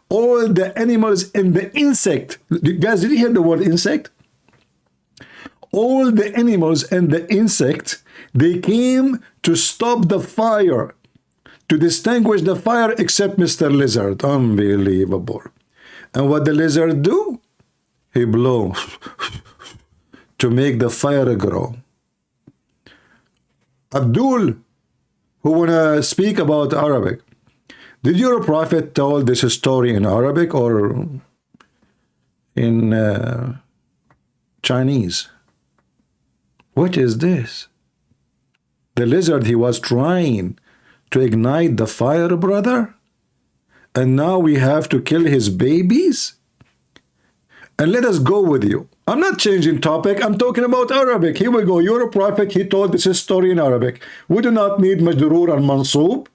all the animals and the insect, guys, did you hear the word insect? All the animals and the insect, they came to stop the fire, to distinguish the fire, except Mr. Lizard. Unbelievable. And what the lizard do? He blow to make the fire grow. Abdul, who wanna speak about Arabic, did your prophet tell this story in Arabic or in Chinese? What is this? The lizard, he was trying to ignite the fire, brother, and now we have to kill his babies? And let us go with you. I'm not changing topic. I'm talking about Arabic. Here we go. You're a prophet. He told this story in Arabic. We do not need majroor and mansoob.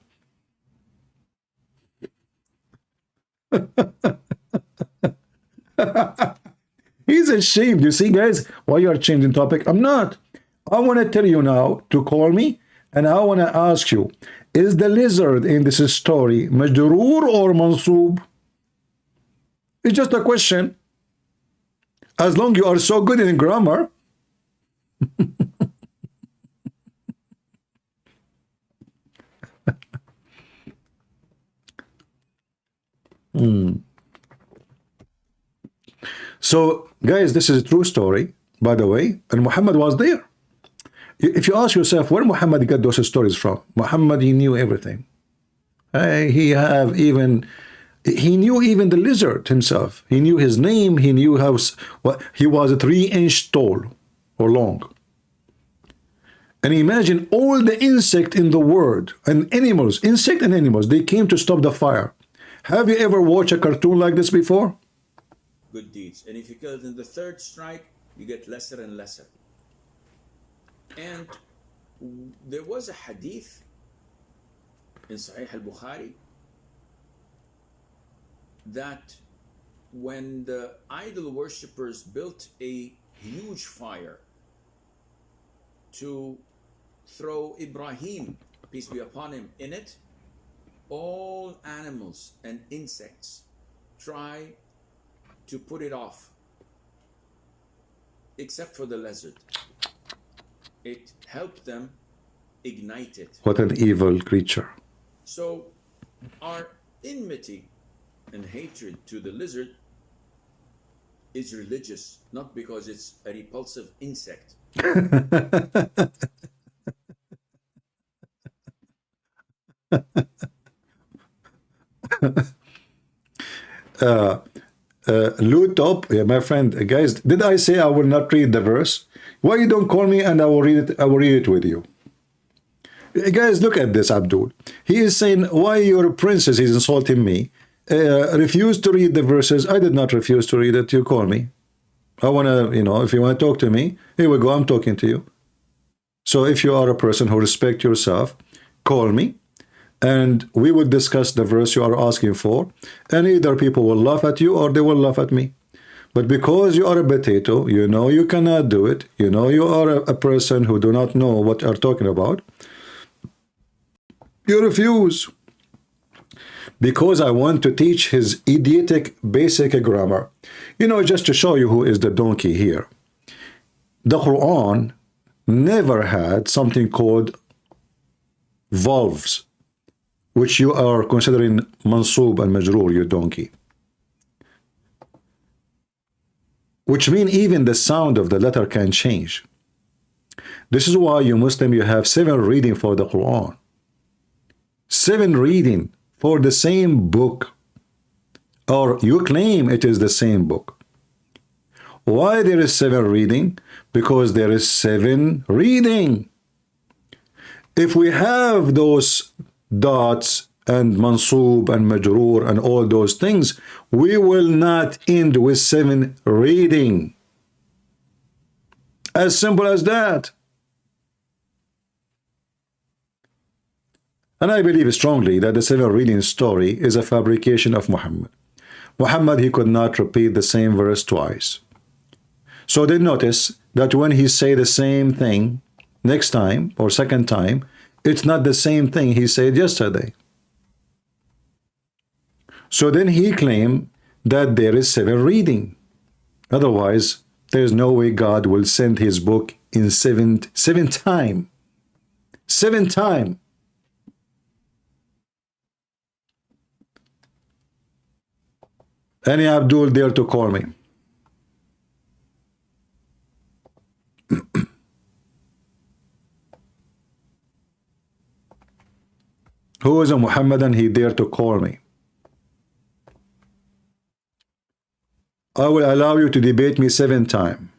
He's ashamed. You see, guys, why you are changing topic? I'm not. I want to tell you now to call me, and I want to ask you, is the lizard in this story majroor or mansoob? It's just a question. As long as you are so good in grammar. So, guys, this is a true story, by the way, and Muhammad was there. If you ask yourself where Muhammad got those stories from, Muhammad, he knew everything. He knew even the lizard himself. He knew his name. He knew how he was 3-inch tall or long. And imagine all the insect in the world and animals, insect and animals, they came to stop the fire. Have you ever watched a cartoon like this before? Good deeds. And if you kill it in the third strike, you get lesser and lesser. And there was a hadith in Sahih al-Bukhari that when the idol worshippers built a huge fire to throw Ibrahim, peace be upon him, in it, all animals and insects try to put it off, except for the lizard. It helped them ignite it. What an evil creature. So our enmity and hatred to the lizard is religious, not because it's a repulsive insect. Loot up, yeah, my friend, guys, did I say I will not read the verse? Why you don't call me and I will read it? I will read it with you. Guys, look at this, Abdul. He is saying, why your princess is insulting me? Refuse to read the verses. I did not refuse to read it. You call me. I want to, if you want to talk to me, here we go. I'm talking to you. So if you are a person who respects yourself, call me and we will discuss the verse you are asking for, and either people will laugh at you or they will laugh at me. But because you are a potato, you know you cannot do it, you know you are a person who do not know what you are talking about, you refuse. Because I want to teach his idiotic basic grammar. You know, just to show you who is the donkey here. The Quran never had something called valves, which you are considering mansub and majroor, you donkey. Which mean even the sound of the letter can change. This is why you Muslim, you have 7 reading for the Quran. 7 reading for the same book, or you claim it is the same book. Why there is 7 reading? Because there is 7 reading. If we have those dots and mansub and majroor and all those things, we will not end with 7 reading. As simple as that. And I believe strongly that the 7 reading story is a fabrication of Muhammad. Muhammad, he could not repeat the same verse twice. So they notice that when he say the same thing next time or second time, it's not the same thing he said yesterday. So then he claimed that there is 7 reading. Otherwise, there is no way God will send his book in 7 time. 7 time. Any Abdul dare to call me? Who is a Muhammadan, he dare to call me? I will allow you to debate me 7 times.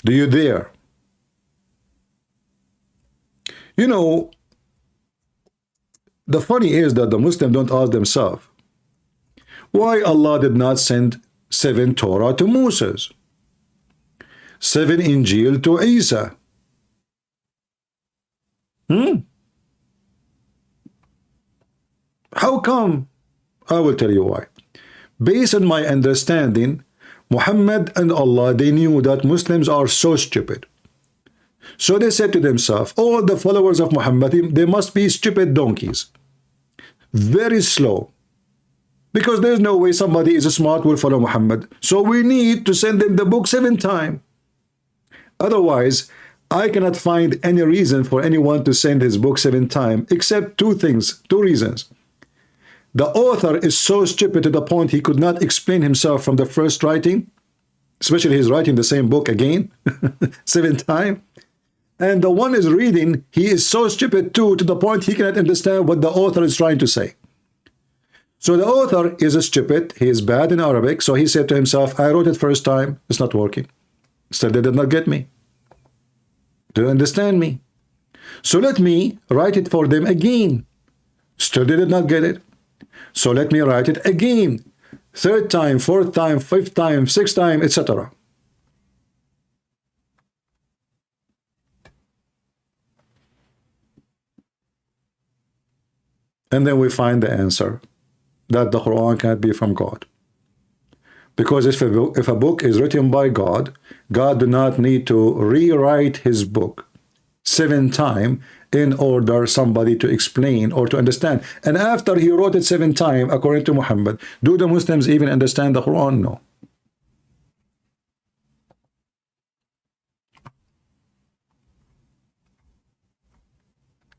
Do you dare? You know, the funny is that the Muslims don't ask themselves, why Allah did not send 7 Torah to Moses, 7 Injil to Isa? How come? I will tell you why. Based on my understanding, Muhammad and Allah, they knew that Muslims are so stupid. So they said to themselves, all the followers of Muhammad, they must be stupid donkeys. Very slow. Because there's no way somebody is smart will follow Muhammad. So we need to send them the book 7 times. Otherwise, I cannot find any reason for anyone to send his book 7 times, except 2 things, 2 reasons. The author is so stupid to the point he could not explain himself from the first writing, especially he's writing the same book again, 7 times. And the one is reading, he is so stupid too, to the point he cannot understand what the author is trying to say. So the author is stupid, he is bad in Arabic, so he said to himself, I wrote it first time, it's not working. Still they did not get me. Do you understand me? So let me write it for them again. Still they did not get it. So let me write it again. 3rd time, 4th time, 5th time, 6th time, etc. And then we find the answer, that the Quran can't be from God. Because if a book is written by God, God do not need to rewrite his book 7 times in order somebody to explain or to understand. And after he wrote it 7 times, according to Muhammad, do the Muslims even understand the Quran? No.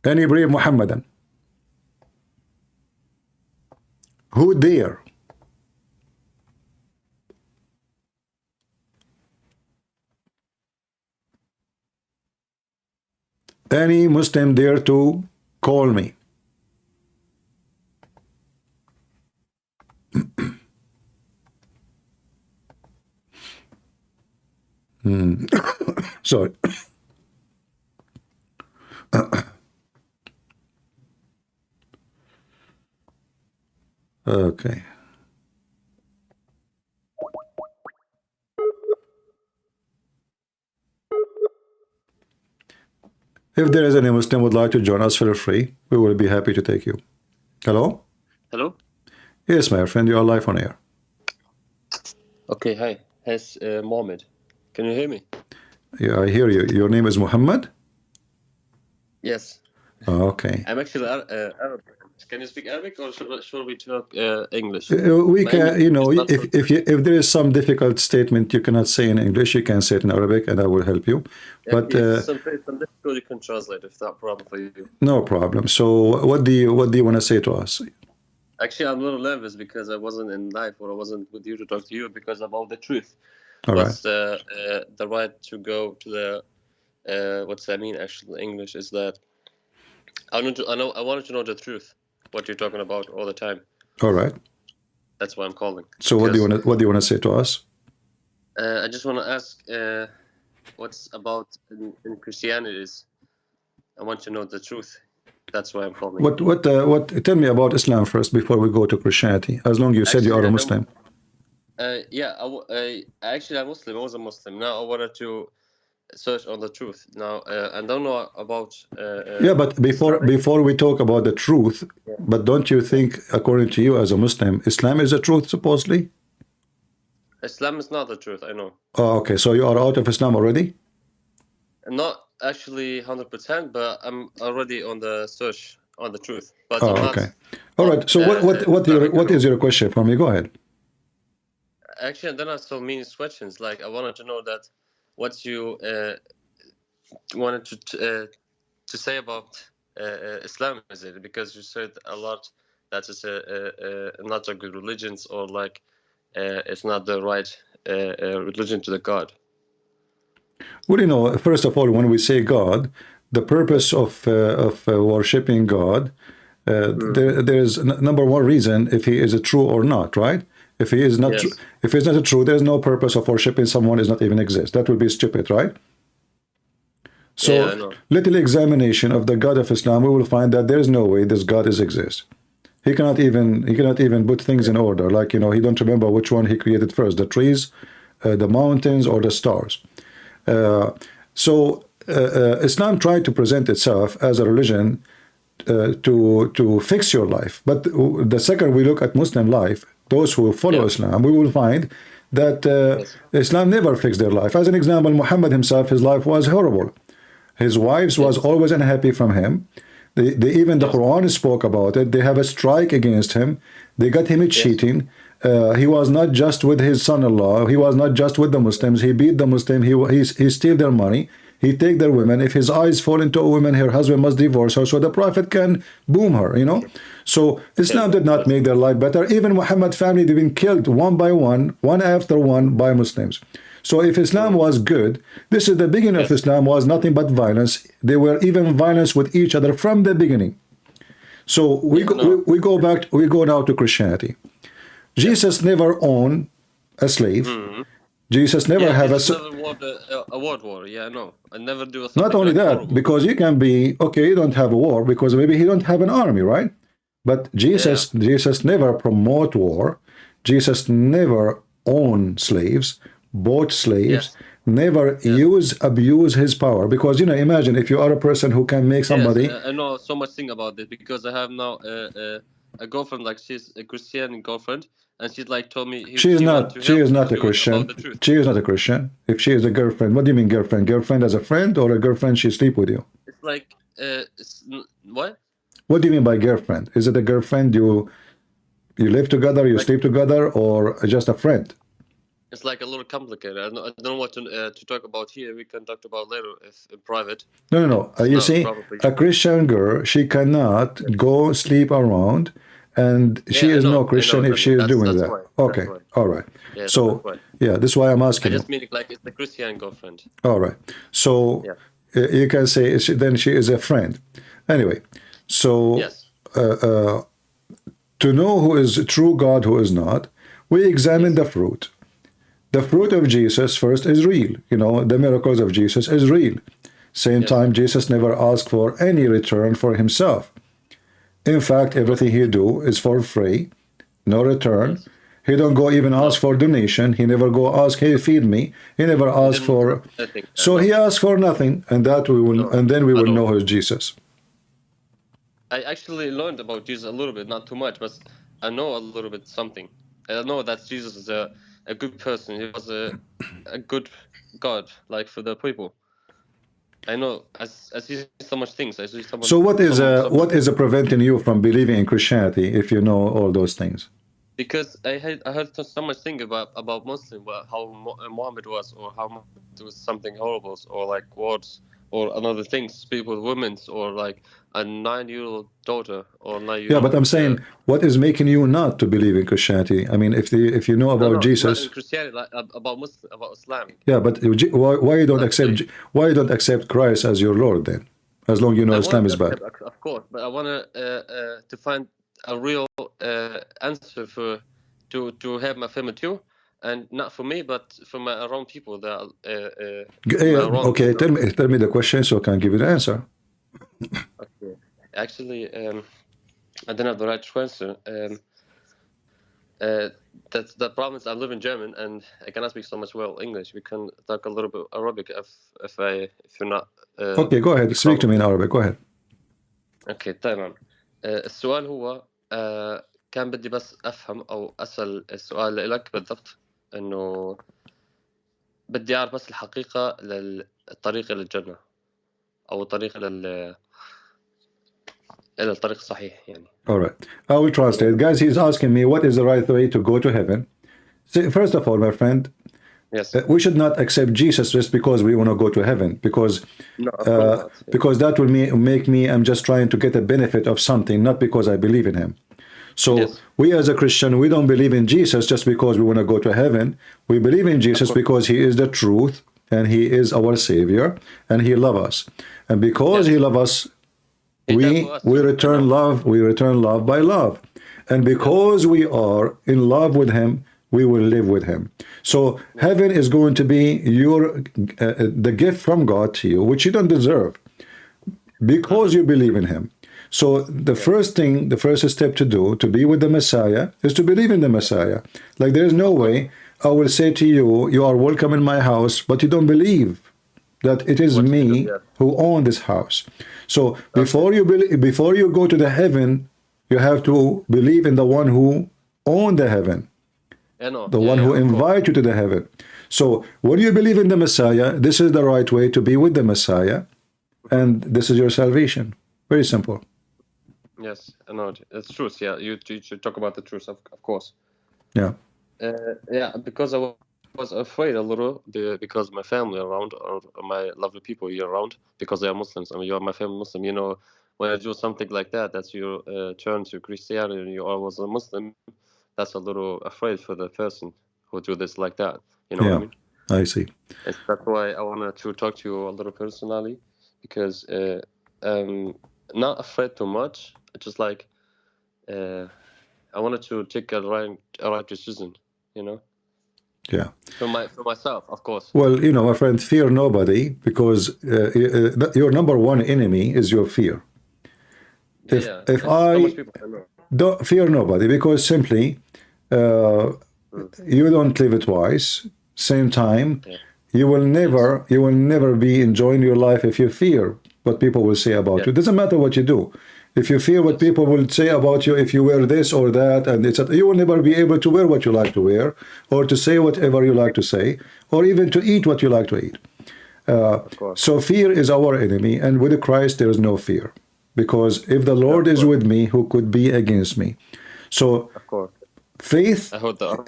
Any brave Muhammadan? Who dare? Any Muslim dare to call me? Sorry. Okay. If there is any Muslim would like to join us, feel free. We will be happy to take you. Hello? Hello? Yes, my friend, you are live on air. Okay, hi. It's Mohammed. Can you hear me? Yeah, I hear you. Your name is Muhammad? Yes. Okay. I'm actually Arab. Can you speak Arabic or should we talk English? We can, you know, English is not if there is some difficult statement you cannot say in English, you can say it in Arabic, and I will help you. Yeah, But if some difficult, you can translate if that's a problem for you. no problem. So, what do you want to say to us? Actually, I'm a little nervous because I wasn't in live or I wasn't with you to talk to you because about the truth. All right. What's the right to go to the what's that mean actually in English is that I wanted to know the truth. What you're talking about all the time. All right. That's why I'm calling. So, what do you want to say to us? I just want to ask, what's about in Christianity is. I want to know the truth. That's why I'm calling. What? Tell me about Islam first before we go to Christianity. As long as you said you are a Muslim. Yeah, actually I'm Muslim. I was a Muslim. Now I wanted to search on the truth. Now I don't know about. Yeah, but before we talk about the truth, but don't you think, according to you as a Muslim, Islam is the truth supposedly? Islam is not the truth. I know. Oh, okay. So you are out of Islam already? Not actually 100%, but I'm already on the search on the truth. But Oh, okay. All right. So what is your question for me? Go ahead. Actually, then I saw many questions. Like I wanted to know that what you wanted to say about Islam is it because you said a lot that it's not a good religion or like it's not the right religion to the God. Well, you know, first of all, when we say God, the purpose of worshiping God, there's number one reason if he is a true or not, right? If he is not, if he's not a true, there's no purpose of worshiping someone does not even exist. That would be stupid, right? So, little examination of the God of Islam, we will find that there is no way this God exists. He cannot even put things in order. Like, you know, he don't remember which one he created first: the trees, the mountains, or the stars. Islam tried to present itself as a religion to fix your life. But the second we look at Muslim life, those who follow Islam, we will find that Islam never fixed their life. As an example, Muhammad himself, his life was horrible. His wives was always unhappy from him. Even the Quran spoke about it. They have a strike against him. They got him cheating. He was not just with his son-in-law. He was not just with the Muslims. He beat the Muslim. He steal their money. He take their women. If his eyes fall into a woman, her husband must divorce her so the Prophet can boom her, you know. So Islam did not make their life better. Even Muhammad's family, they've been killed one by one, one after one by Muslims. So if Islam was good, this is the beginning of Islam was nothing but violence. They were even violence with each other from the beginning. So we go now to Christianity. Jesus never owned a slave. Jesus never have a world war. Yeah, no, I never do. Not only that, because you can be okay. You don't have a war because maybe he don't have an army, right? But Jesus never promote war. Jesus never own slaves, bought slaves. Never abuse his power, because you know, imagine if you are a person who can make somebody. I know so much thing about this because I have now a girlfriend, like she's a Christian girlfriend, and she's like told me she is not a Christian. She is not a Christian. If she is a girlfriend, what do you mean girlfriend? Girlfriend as a friend or a girlfriend she sleep with you? It's like what? What do you mean by girlfriend? Is it a girlfriend you live together, you sleep together, or just a friend? It's like a little complicated. I don't know what to talk about here. We can talk about later if in private. No. You see, a Christian girl, she cannot go sleep around, and she is no Christian if she is doing that. Okay, all right. Yeah, so, this is why I'm asking. I just mean like it's a Christian girlfriend. All right. So, you can say then she is a friend. Anyway, so to know who is a true God, who is not, we examine the fruit. The fruit of Jesus first is real. You know, the miracles of Jesus is real. Same time, Jesus never asked for any return for himself. In fact, everything he do is for free, no return. He don't go even ask for donation. He never go ask, hey, feed me. He never ask for. So he asked for nothing, and that we will, and then we will know who's Jesus. I actually learned about Jesus a little bit, not too much, but I know a little bit something. I know that Jesus is a good person. He was a good God, like for the people. I know. I see so much things. I see so much. So what is preventing you from believing in Christianity if you know all those things? Because I heard so much thing about Muslim, about how Muhammad was, or how Muhammad was something horrible, or like words, or another things, people, women, or like a 9-year-old daughter, or 9-year-old. Yeah, but I'm saying, what is making you not to believe in Christianity? I mean, if you know about Jesus, not in Christianity, like, about Muslim, about Islam. Yeah, but why you don't accept Christ as your Lord then? As long as you know Islam is bad. Of course, but I want to find a real answer to have my family too, and not for me, but for my around people that. Okay, tell me the question so I can give you the answer. Okay, actually, I don't have the right answer. That's the problem is I live in German and I cannot speak so much well English. We can talk a little bit Arabic if you're not. Okay, go ahead. Speak to me in Arabic. Go ahead. Okay, تمام. السؤال هو كان بدي بس أفهم أو أسأل السؤال لك بالضبط إنه بدي أعرف بس الحقيقة للطريق إلى الجنة أو الطريق إلى الطريق الصحيح يعني. All right, I will translate. Guys, he's asking me what is the right way to go to heaven. So first of all, my friend, yes, we should not accept Jesus just because we want to go to heaven, because because that will make me, I'm just trying to get a benefit of something, not because I believe in him. So yes, we as a Christian, we don't believe in Jesus just because we want to go to heaven. We believe in Jesus because he is the truth and he is our savior and he loves us. And because he loves us, we return love by love. And because we are in love with him, we will live with him. So heaven is going to be the gift from God to you, which you don't deserve, because you believe in him. So the first step to do to be with the Messiah is to believe in the Messiah. Like there is no way I will say to you, you are welcome in my house, but you don't believe that it is me who own this house. So before you go to the heaven, you have to believe in the one who owned the heaven, the one who invited you to the heaven. So when you believe in the Messiah, this is the right way to be with the Messiah, and this is your salvation. Very simple. Yes, I know. It's truth. Yeah, you should talk about the truth, of course. Yeah. Yeah, because I was afraid a little because my family around, or my lovely people here around, because they are Muslims. I mean, you are my family Muslim. You know, when I do something like that, that's you turn to Christianity and you are was a Muslim, that's a little afraid for the person who do this like that. You know what I mean? I see. And that's why I wanted to talk to you a little personally, because not afraid too much. Just like I wanted to take a right decision, you know. Yeah. For myself, of course. Well, you know, my friend, fear nobody, because your number one enemy is your fear. If I don't fear nobody, because simply you don't live twice, same time. You will never be enjoying your life if you fear what people will say about you. It doesn't matter what you do. If you fear what people will say about you, if you wear this or that, and you will never be able to wear what you like to wear, or to say whatever you like to say, or even to eat what you like to eat. So fear is our enemy, and with Christ there is no fear, because if the Lord is with me, who could be against me? So faith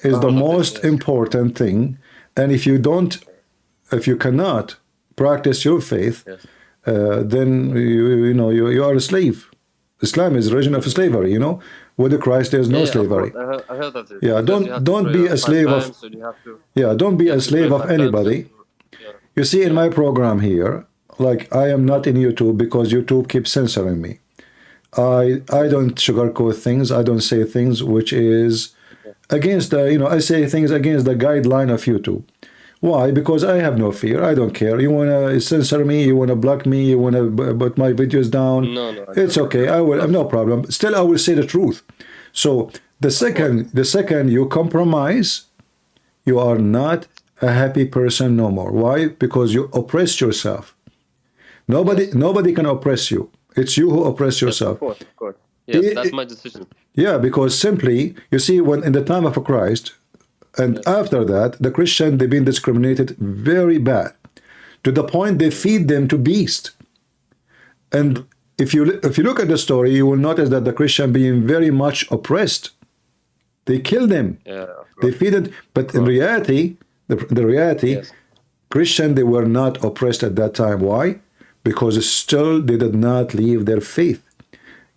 is the most important thing, and if you cannot practice your faith, then you are a slave. Islam is a religion of slavery, you know. With Christ, there's no slavery. I heard that. Yeah, don't be a slave of. Don't be a slave of anybody. You see, in my program here, like I am not in YouTube because YouTube keeps censoring me. I don't sugarcoat things. I don't say things which is against the, I say things against the guideline of YouTube. Why? Because I have no fear. I don't care. You want to censor me, you want to block me, you want to put my videos down. No, it's okay. I will. No problem. Still, I will say the truth. So The second you compromise, you are not a happy person no more. Why? Because you oppressed yourself. Nobody can oppress you. It's you who oppress yourself. Of course. Yes, that's my decision. Yeah, because simply, you see, when in the time of Christ, and after that, the Christian, they've been discriminated very bad, to the point they feed them to beasts. And if you look at the story, you will notice that the Christian being very much oppressed. They kill them. Yeah, they feed it. But in reality, the reality, Christian, they were not oppressed at that time. Why? Because still they did not leave their faith.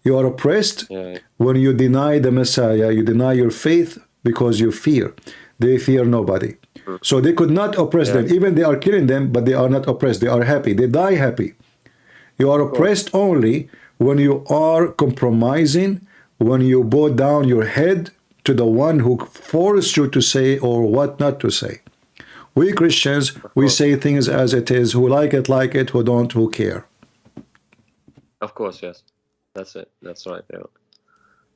You are oppressed when you deny the Messiah. You deny your faith because you fear. They fear nobody. So they could not oppress them. Even they are killing them, but they are not oppressed. They are happy. They die happy. You are oppressed only when you are compromising, when you bow down your head to the one who forced you to say or what not to say. We Christians, we say things as it is. Who like it, who don't, who care. Of course, yes. That's it. That's right.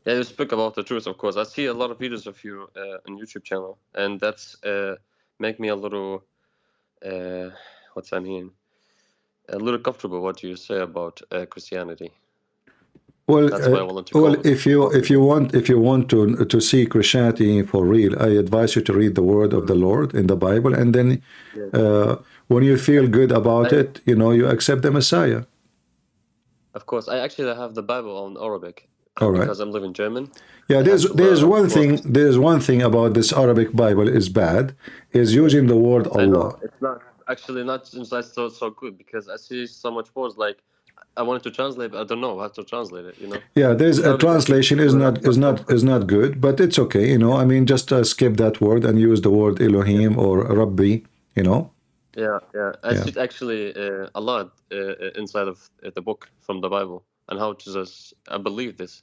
Yeah, you speak about the truth, of course. I see a lot of videos of you on YouTube channel, and that's make me a little, what's I mean? A little comfortable what you say about Christianity. Well, that's why I wanted to if you want to see Christianity for real, I advise you to read the word of the Lord in the Bible, and then when you feel good about it, you accept the Messiah. Of course, I actually have the Bible on Arabic. All right. Because I'm living German. Yeah, there's one thing about this Arabic Bible is bad, is using the word Allah. I know. It's not actually not so good, because I see so much words like I wanted to translate, but I don't know how to translate it. Yeah, there's a translation is not good, but it's okay. I mean, just skip that word and use the word Elohim or Rabbi. Yeah. I see actually a lot inside of the book from the Bible, and how Jesus, I believe this,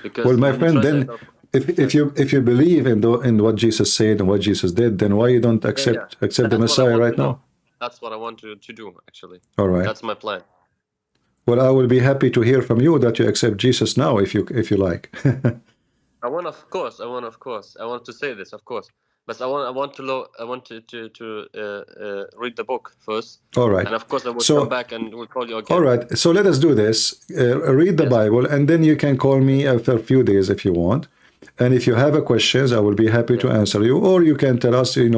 Because well, my friend, then if you believe in what Jesus said and what Jesus did, then why you don't accept the Messiah right now? That's what I want to do, actually. All right. That's my plan. Well, I will be happy to hear from you that you accept Jesus now, if you like. I want to say this, of course. But I want to read the book first. All right. And of course I will come back and we'll call you again. All right. So let us do this. Read the Bible, and then you can call me after a few days if you want. And if you have a questions, I will be happy to answer you. Or you can tell us, the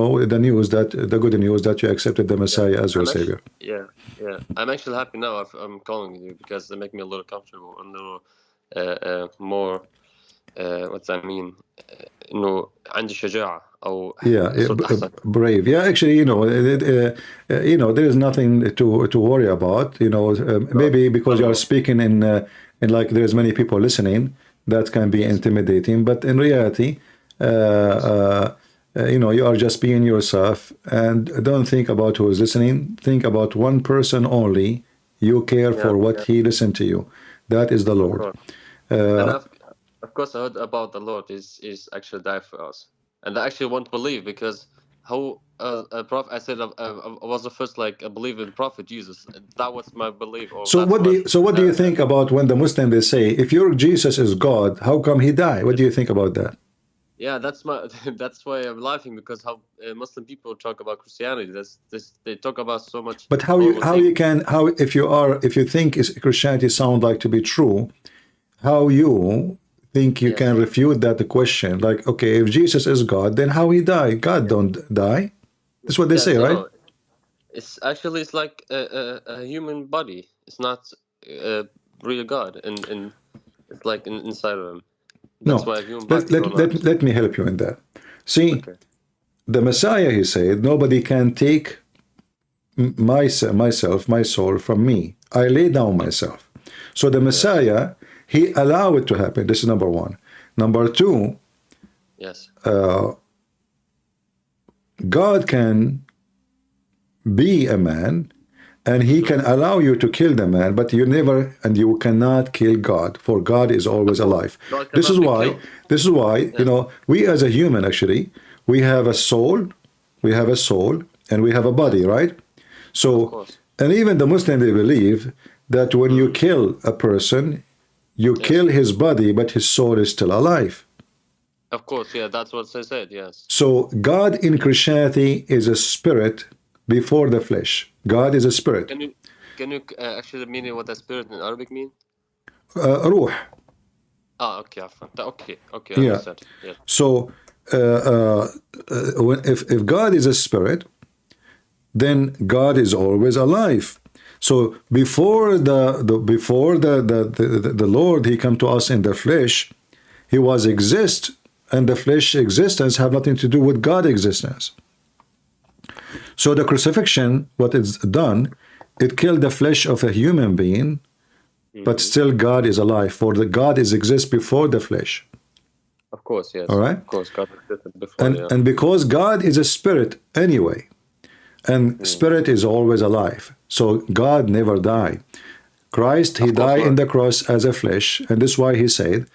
news the good news that you accepted the Messiah as your Savior. Yeah. I'm actually happy now. I'm calling you because they make me a little comfortable, a little more. What's that mean? عندي شجاعة. Brave. Yeah, actually, there is nothing to worry about. Maybe because you are speaking in like there's many people listening, that can be intimidating. But in reality, you are just being yourself, and don't think about who is listening. Think about one person only. You care for what he listened to you. That is the Lord. Of course, I heard about the Lord is actually died for us, and I actually won't believe, because how a prophet. I said I was the first I believe in Prophet Jesus. That was my belief. So what do you think about when the Muslims they say, if your Jesus is God, how come he died? What do you think about that? Yeah, that's why I'm laughing, because how Muslim people talk about Christianity. They talk about so much. But if you think Christianity sound like to be true, how you think you can refute that question? Like, okay, if Jesus is God, then how he died? God don't die. That's what they say, right? It's like a human body. It's not real God, and it's like inside of him. That's why human body. Let me help you in that. See, the Messiah, he said, nobody can take my soul from me. I lay down myself. So the Messiah, he allowed it to happen. This is number one. Number two, God can be a man, and he can allow you to kill the man, but you cannot kill God, for God is always alive. This is why, we as a human, actually, we have a soul, and we have a body, right? So, and even the Muslim, they believe that when you kill a person, you kill his body, but his soul is still alive. Of course, yeah, that's what they said, yes. So God in Christianity is a spirit before the flesh. God is a spirit. Can you actually mean what the spirit in Arabic mean? روح. Ah, okay, okay, I Yeah. understand. Yes. So if God is a spirit, then God is always alive. So before the Lord, he come to us in the flesh, he was exist, and the flesh existence have nothing to do with God existence. So the crucifixion, what it's done, it killed the flesh of a human being, but still God is alive, for the God is exist before the flesh. Of course, yes. All right. Of course, God existed before. And because God is a spirit anyway, and spirit is always alive, so God never died. Christ, he died in the cross as a flesh, and this is why he said,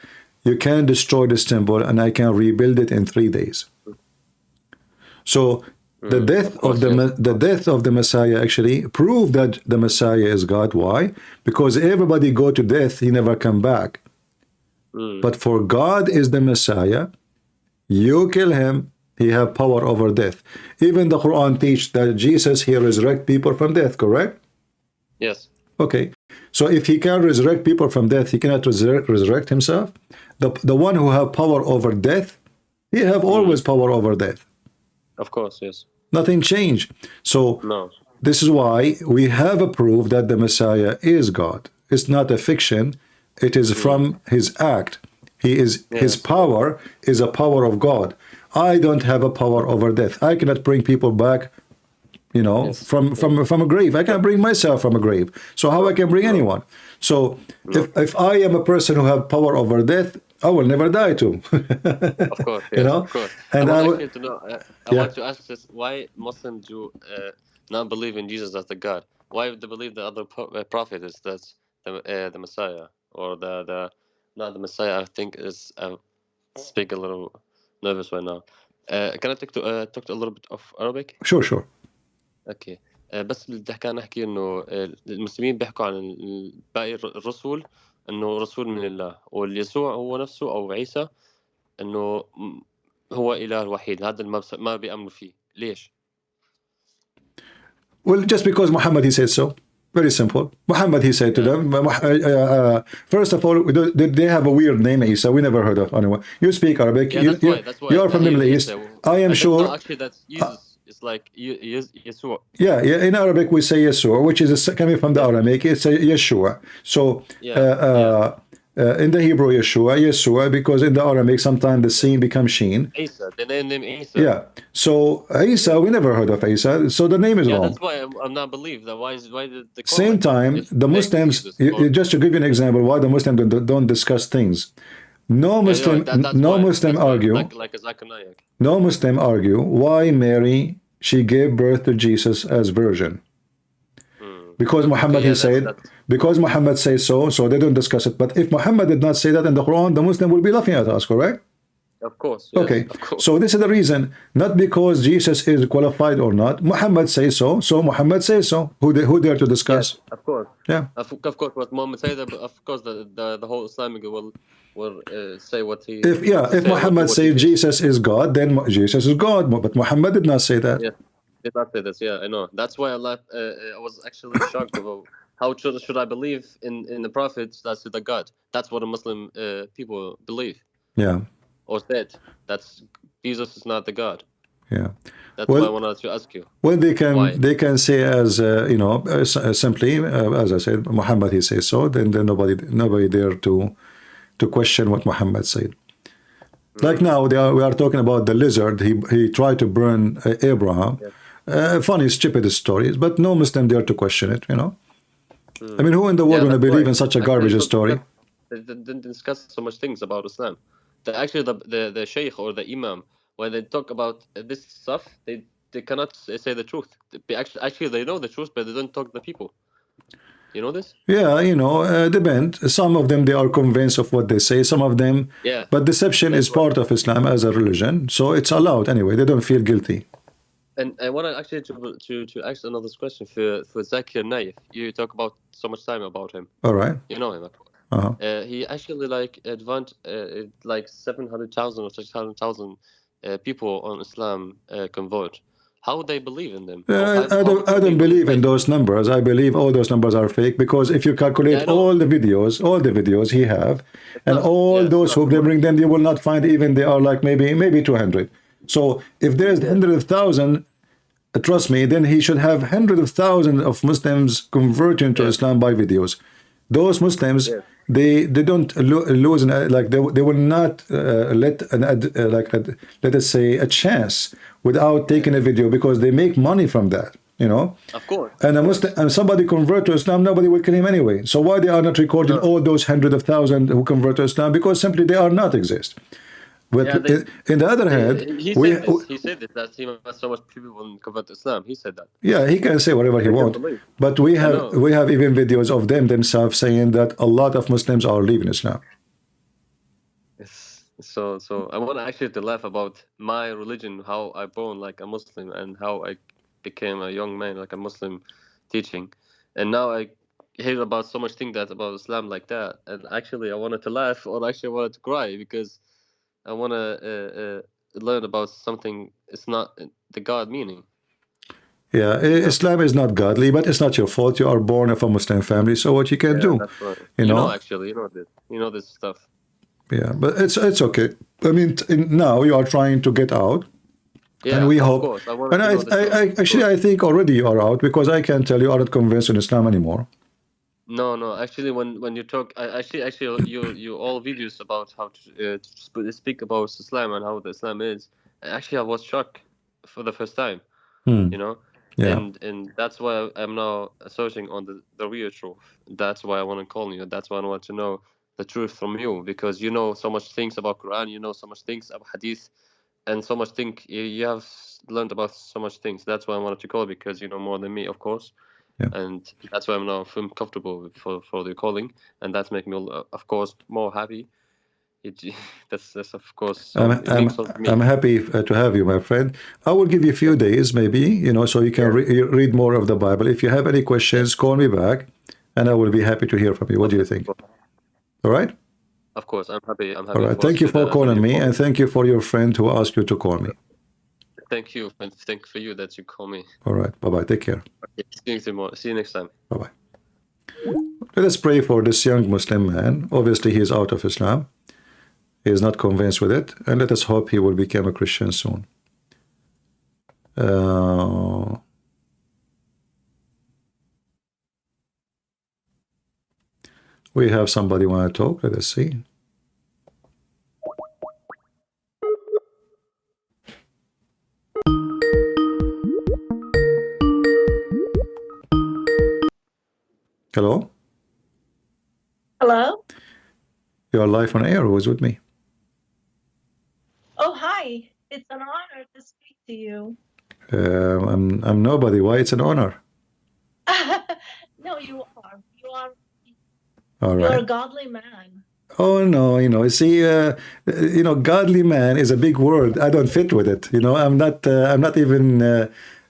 you can destroy this temple and I can rebuild it in 3 days. So the death of the Messiah actually proved that the Messiah is God. Why? Because everybody go to death, he never come back. But for God is the Messiah, you kill him, he have power over death. Even the Quran teach that Jesus, he resurrect people from death, correct? Yes. Okay. So if he can resurrect people from death, he cannot resurrect himself. The one who have power over death, he have always power over death. Of course, yes. Nothing changed. So No. this is why we have a proof that the Messiah is God. It's not a fiction. It is from his act. He is his power is a power of God. I don't have a power over death. I cannot bring people back, you know, from a grave. I cannot bring myself from a grave. So how I can bring anyone? So if I am a person who have power over death, I will never die too. Of course, yes, you know. of course. And I I want actually to know. I want to ask this: why Muslims do not believe in Jesus as the God? Why do they believe the other prophet is that's the Messiah, or the not the Messiah? I think is speak a little nervous right now. Can I talk to a little bit of Arabic? Sure. اوكي بس اللي بدي كان احكي انه المسلمين بيحكوا عن باقي الرسل انه رسول من الله، واليسوع هو نفسه او عيسى انه هو اله الوحيد. هذا ما بيامنوا فيه. ليش؟ Well, just because Muhammad he said so. Very simple. Muhammad he said to them. First of all, they have a weird name, Isa. We never heard of anyone. You speak Arabic. Yeah, that's why. You are from the Middle East. I am sure. No, actually, that's Jesus. It's like Yeshua. Yeah. In Arabic we say Yeshua, which is coming from the Aramaic. It's a Yeshua. So in the Hebrew Yeshua, because in the Aramaic sometimes the sin becomes sheen. Isa, the name Isa. Yeah. So Isa, we never heard of Isa. So the name is wrong. That's why I'm not believed. Why did the same time the Muslims? Just to give you an example, why the Muslims don't discuss things. No Muslim argue. Like a Zakanayak. No Muslim argue why Mary she gave birth to Jesus as virgin. Because Muhammad because Muhammad says so they don't discuss it. But if Muhammad did not say that in the Quran, the Muslim will be laughing at us, correct? Of course. Yes, okay. Of course. So this is the reason, not because Jesus is qualified or not. Muhammad says so Muhammad says so. Who dare to discuss? Yes, of course. Yeah. Of course, what Muhammad said, of course, the whole Islamic will say what he. If Muhammad says Jesus is God, then Jesus is God. But Muhammad did not say that. Yeah, did not say this. Yeah, I know. That's why I was actually shocked about how should I believe in the prophets that's the God. That's what the Muslim people believe. Yeah. Or said that's Jesus is not the God. Yeah. That's why I wanted to ask you. Well, they can say as simply as I said, Muhammad he says so. Then nobody dare to question what Muhammad said. Like now we are talking about the lizard. He tried to burn Abraham. Funny, stupid stories, but no Muslim dare to question it. I mean, who in the world will believe in such a garbage story? They didn't discuss so much things about Islam. Actually, the sheikh or the imam, when they talk about this stuff, they cannot say the truth. Actually, they know the truth, but they don't talk to the people. You know this? Yeah, depend. Some of them, they are convinced of what they say. Some of them, but deception is part of Islam as a religion, so it's allowed anyway. They don't feel guilty. And I want to actually to ask another question for Zakir Naif. You talk about so much time about him. All right. You know him. He actually like like 700,000 or 600,000 people on Islam convert. How would they believe in them? I don't believe in those numbers. I believe all those numbers are fake, because if you calculate all the videos he have, and all those who they bring, then you will not find even they are like maybe 200. So if there's 100,000, trust me, then he should have hundreds of thousands of Muslims converting to Islam by videos. Those Muslims, they don't lose, like they will not let let us say a chance without taking a video, because they make money from that, you know. Of course. And a Muslim, and somebody convert to Islam, nobody will kill him anyway. So why they are not recording all those hundreds of thousands who convert to Islam? Because simply they are not exist. But in the other hand, he said that he must so much people will convert to Islam. He said that. Yeah, he can say whatever he wants. But we have even videos of them themselves saying that a lot of Muslims are leaving Islam. So I want actually to laugh about my religion, how I born like a Muslim, and how I became a young man like a Muslim teaching, and now I hear about so much things that about Islam like that, and actually I wanted to laugh, or actually I wanted to cry, because I want to learn about something. It's not the God meaning. Yeah, Islam is not godly, but it's not your fault. You are born of a Muslim family, so what you can do? That's right. You know, actually, you know this stuff. Yeah, but it's okay. I mean, now you are trying to get out, and we hope. Course. And I think already you are out, because I can tell you are not convinced in Islam anymore. No. Actually, when you talk, you all videos about how to speak about Islam and how the Islam is. Actually, I was shocked for the first time. You know. Yeah. And that's why I'm now searching on the real truth. That's why I want to call you. That's why I want to know the truth from you, because you know so much things about Quran, you know so much things about Hadith, and so much things you have learned about so much things. That's why I wanted to call, because you know more than me, of course. Yeah. And that's why I'm now feeling comfortable for the calling, and that's making me, of course, more happy. That's of course. I'm happy to have you, my friend. I will give you a few days, maybe, you know, so you can read more of the Bible. If you have any questions, call me back, and I will be happy to hear from you. What do you think? All right. Of course, I'm happy. All right. Thank you for calling me, and thank you for your friend who asked you to call me. Thank you, and thank for you that you call me. All right. Bye-bye. Take care. See you next time. Bye-bye. Let us pray for this young Muslim man. Obviously, he is out of Islam. He is not convinced with it. And let us hope he will become a Christian soon. We have somebody want to talk. Let us see. Hello? Hello? You are live on air. Who is with me? Oh, hi. It's an honor to speak to you. I'm nobody. Why it's an honor? No, you are. All right. You're a godly man. Oh, no, you know, see, you know, godly man is a big word. I don't fit with it. You know, I'm not even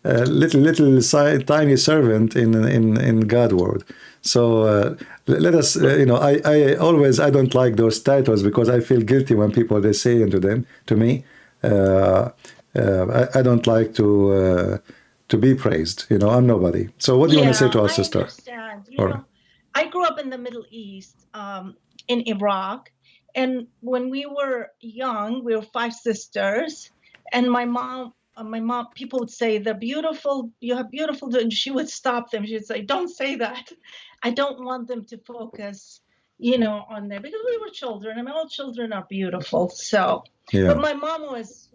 little tiny servant in God world. So let us, you know, I don't like those titles, because I feel guilty when people, they say to me, I don't like to be praised. You know, I'm nobody. So what do you want to say to our sister? I understand. You know, I grew up in the Middle East, in Iraq, and when we were young, we were 5 sisters, and my mom, people would say, "They're beautiful. You have beautiful," and she would stop them. She would say, "Don't say that. I don't want them to focus, you know, on there," because we were children. I mean, all children are beautiful. So, but my mom was.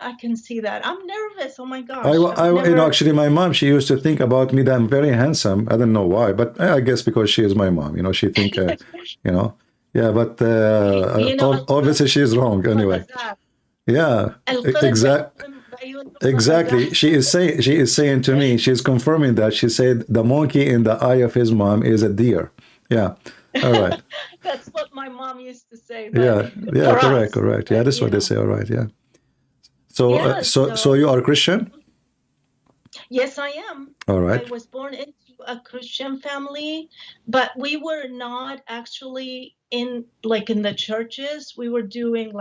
I can see that. I'm nervous. Oh my gosh. You know, actually, my mom, she used to think about me that I'm very handsome. I don't know why, but I guess because she is my mom. You know, she think, you know, yeah. But you know, obviously, she is wrong anyway. Yeah, exactly. She is saying to me, she's confirming that. She said the monkey in the eye of his mom is a deer. Yeah. All right. That's what my mom used to say. Yeah. Correct. Yeah, that's what they say. All right. Yeah. So, so you are a Christian? Yes, I am. All right. I was born into a Christian family, but we were not actually in the churches. We were doing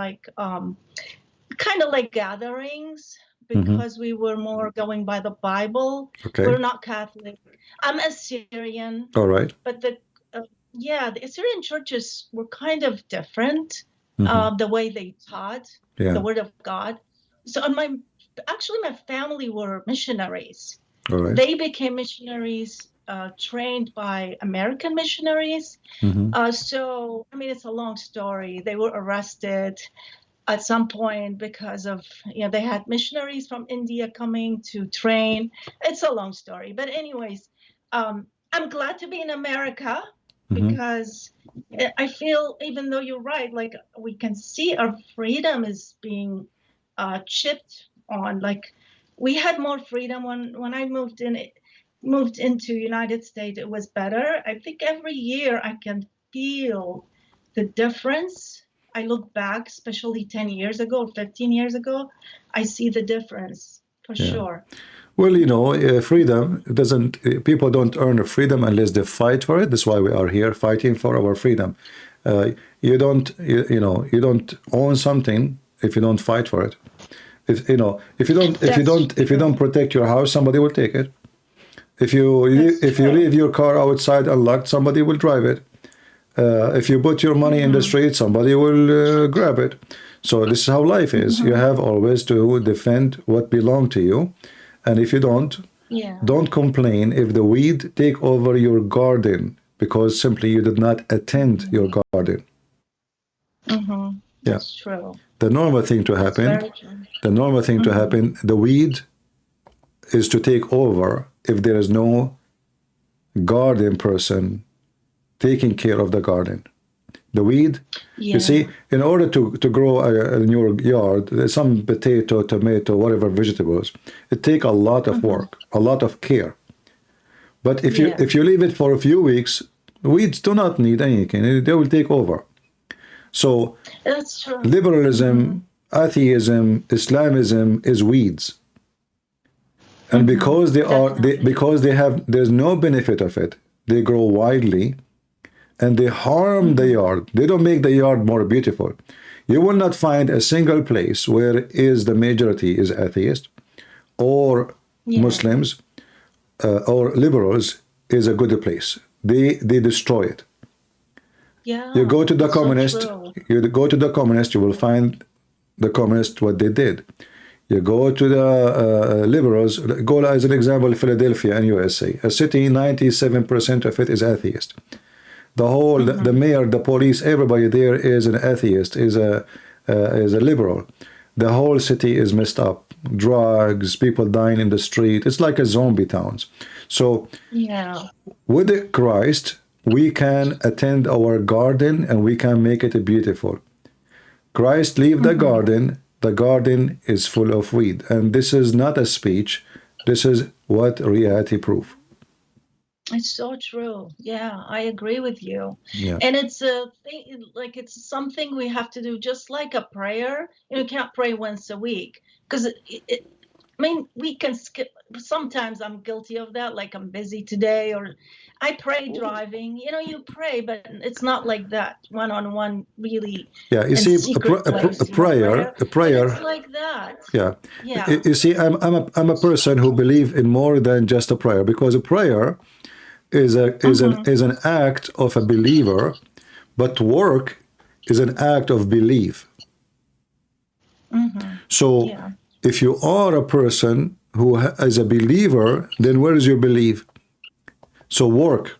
kind of like gatherings because we were more going by the Bible. Okay. We're not Catholic. I'm Assyrian. All right. But the Assyrian churches were kind of different, the way they taught the Word of God. So my family were missionaries. All right. They became missionaries trained by American missionaries. So, I mean, it's a long story. They were arrested at some point because of, they had missionaries from India coming to train. It's a long story. But anyways, I'm glad to be in America because I feel, even though you're right, like we can see our freedom is being chipped on. Like we had more freedom when I moved into United States. It was better. I think every year I can feel the difference. I look back, especially 10 years ago, 15 years ago, I see the difference for sure. Well, you know, freedom doesn't, people don't earn freedom unless they fight for it. That's why we are here fighting for our freedom. You don't own something if you don't fight for it. If you don't protect your house, somebody will take it. If you leave your car outside unlocked, somebody will drive it. If you put your money in the street, somebody will grab it. So this is how life is. You have always to defend what belongs to you. And if you don't complain if the weed take over your garden because simply you did not attend your garden. That's true. The normal thing to happen, the weed is to take over if there is no garden person taking care of the garden. The weed, you see, in order to grow in your yard, some potato, tomato, whatever vegetables, it takes a lot of work, a lot of care. But if you leave it for a few weeks, weeds do not need anything. They will take over. So that's true. Liberalism, atheism, Islamism is weeds. And because there's no benefit of it, they grow widely. And they harm the yard. They don't make the yard more beautiful. You will not find a single place where the majority is atheist or Muslims or liberals is a good place. They destroy it. You go to the communist, you will find the communist what they did. You go to the liberals, go as an example, Philadelphia in USA, a city 97% of it is atheist. The whole, the mayor, the police, everybody there is an atheist, is a liberal. The whole city is messed up. Drugs, people dying in the street. It's like a zombie towns. So with Christ, we can attend our garden and we can make it beautiful. Christ leave the garden is full of weed. And this is not a speech. This is what reality proof. It's so true. Yeah, I agree with you. Yeah. And it's a thing, like it's something we have to do, just like a prayer. You can't pray once a week because I mean, we can skip. Sometimes I'm guilty of that. Like I'm busy today, or I pray driving. You pray, but it's not like that one-on-one. Really. Yeah, you see, a prayer. It's like that. Yeah. You see, I'm a person who believes in more than just a prayer, because a prayer is an act of a believer, but work is an act of belief. So if you are a person who is a believer, then where is your belief? So work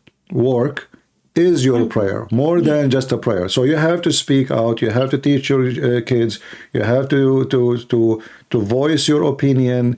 is your prayer, more than just a prayer. So you have to speak out, you have to teach your kids, you have to voice your opinion,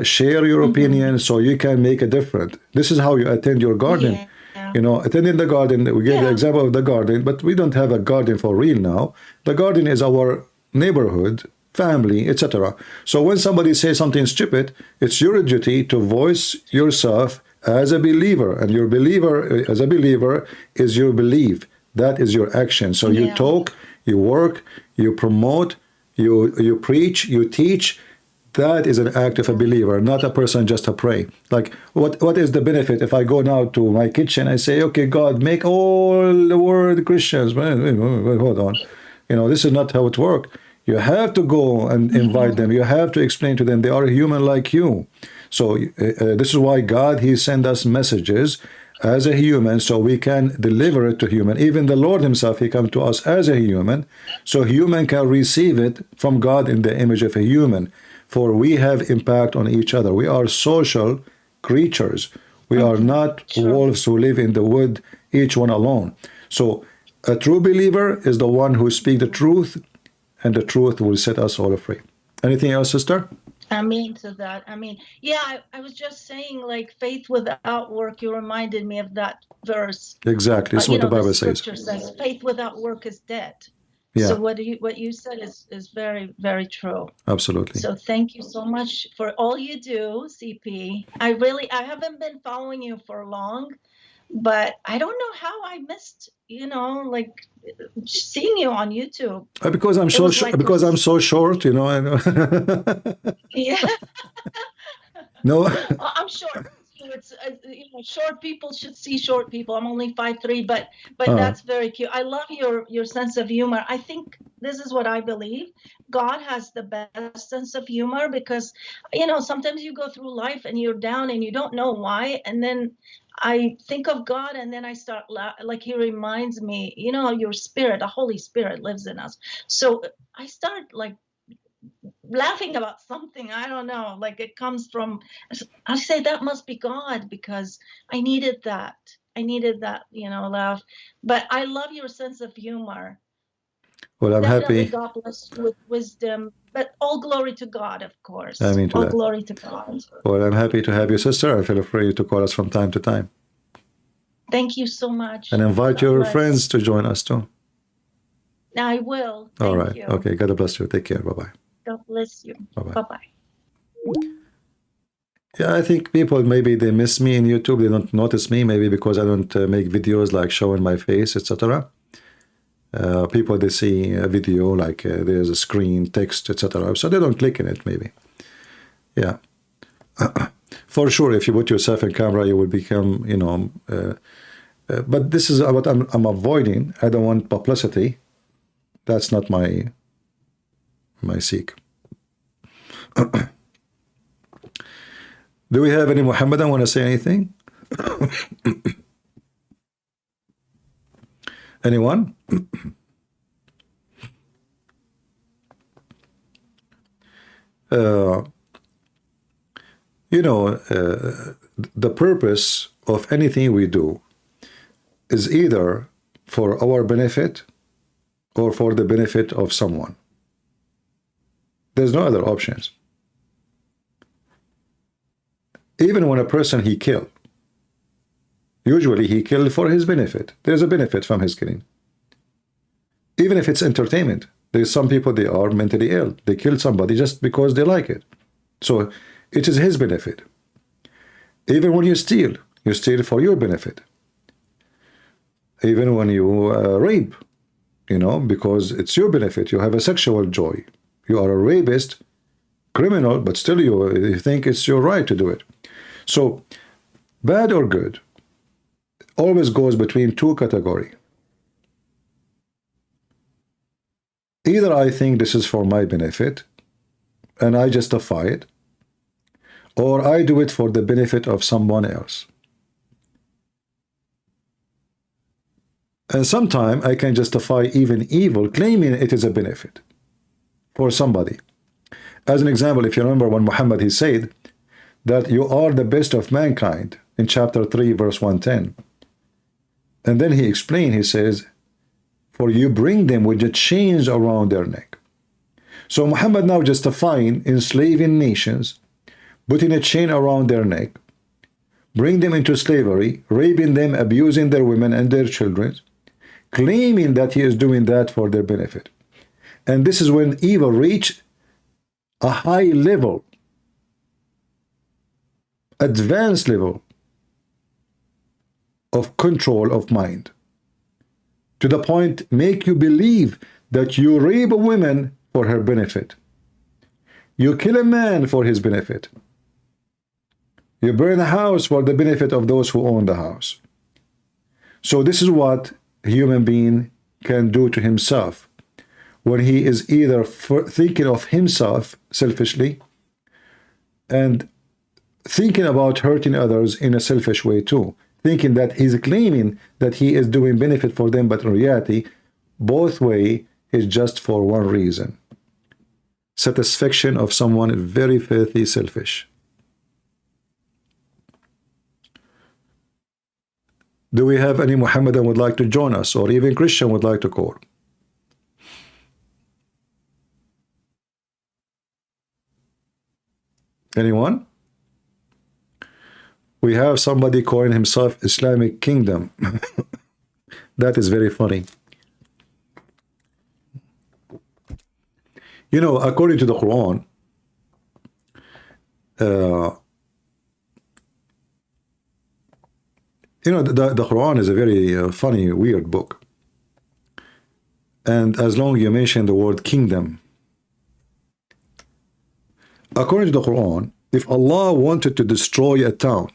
share your opinion, so you can make a difference. This is how you attend your garden. Attending the garden, we gave the example of the garden, but we don't have a garden for real now. The garden is our neighborhood, family, etc. So when somebody says something stupid, it's your duty to voice yourself as a believer, and your believer as a believer is your belief. That is your action. So you talk, you work, you promote, you preach, you teach. That is an act of a believer, not a person just to pray. Like, what is the benefit if I go now to my kitchen and say, okay, God, make all the world Christians? Wait, hold on. You know, this is not how it works. You have to go and invite them. You have to explain to them they are human like you. So this is why God, he sent us messages as a human so we can deliver it to human. Even the Lord himself, he come to us as a human so human can receive it from God in the image of a human. For we have impact on each other. We are social creatures. We are not wolves who live in the wood, each one alone. So a true believer is the one who speaks the truth, and the truth will set us all free. Anything else, sister? Amen to that. I mean, yeah, I was just saying, like, faith without work, you reminded me of that verse. Exactly. That's what the Bible says. Scripture says, faith without work is dead. Yeah. So what you said is very, very true. Absolutely. So thank you so much for all you do, CP. I haven't been following you for long, but I don't know how I missed, like seeing you on YouTube. Because I'm so because I'm so short, you know. I know. Yeah. No. I'm short. It's short people should see short people. I'm only 5'3", but that's very cute. I love your sense of humor. I think this is what I believe. God has the best sense of humor because sometimes you go through life and you're down and you don't know why, and then I think of God and then I start like he reminds me, your spirit, the Holy Spirit lives in us. So I start like laughing about something, I don't know, like it comes from, I say that must be God because I needed that, laugh. But I love your sense of humor. Well, I'm Definitely happy. God bless you with wisdom, but all glory to God, of course. I mean to all that. Glory to God. Well, I'm happy to have you, sister. I feel free to call us from time to time. Thank you so much. And invite God your bless. friends to join us too. I will. All Thank right. you. Okay. God bless you. Take care. Bye-bye. God bless you. Bye-bye. Bye-bye. Yeah, I think people, maybe they miss me in YouTube. They don't notice me, maybe because I don't make videos like showing my face, etc. People, they see a video like there's a screen, text, etc. So they don't click in it, maybe. Yeah. For sure, if you put yourself in camera, you will become, but this is what I'm avoiding. I don't want publicity. That's not my seek. Do we have any Muhammadan want to say anything? Anyone? The purpose of anything we do is either for our benefit or for the benefit of someone. There's no other options. Even when a person he killed, usually he killed for his benefit. There's a benefit from his killing. Even if it's entertainment, there's some people, they are mentally ill. They kill somebody just because they like it. So it is his benefit. Even when you steal for your benefit. Even when you rape, because it's your benefit. You have a sexual joy. You are a rapist, criminal, but still you think it's your right to do it. So bad or good always goes between two categories. Either I think this is for my benefit and I justify it, or I do it for the benefit of someone else. And sometimes I can justify even evil, claiming it is a benefit for somebody. As an example, if you remember when Muhammad, he said that you are the best of mankind in chapter 3, verse 110. And then he explained, he says, for you bring them with the chains around their neck. So Muhammad now justifying enslaving nations, putting a chain around their neck, bring them into slavery, raping them, abusing their women and their children, claiming that he is doing that for their benefit. And this is when evil reached a high level, advanced level of control of mind, to the point make you believe that you rape a woman for her benefit. You kill a man for his benefit. You burn a house for the benefit of those who own the house. So this is what a human being can do to himself when he is either thinking of himself selfishly and thinking about hurting others in a selfish way too, thinking that he's claiming that he is doing benefit for them, but in reality, both way is just for one reason: satisfaction of someone very filthy selfish. Do we have any Muhammadan would like to join us, or even Christian would like to call? Anyone? We have somebody calling himself Islamic Kingdom. That is very funny. You know, according to the Quran, you know, the Quran is a very funny, weird book. And as long as you mention the word kingdom, according to the Quran, if Allah wanted to destroy a town,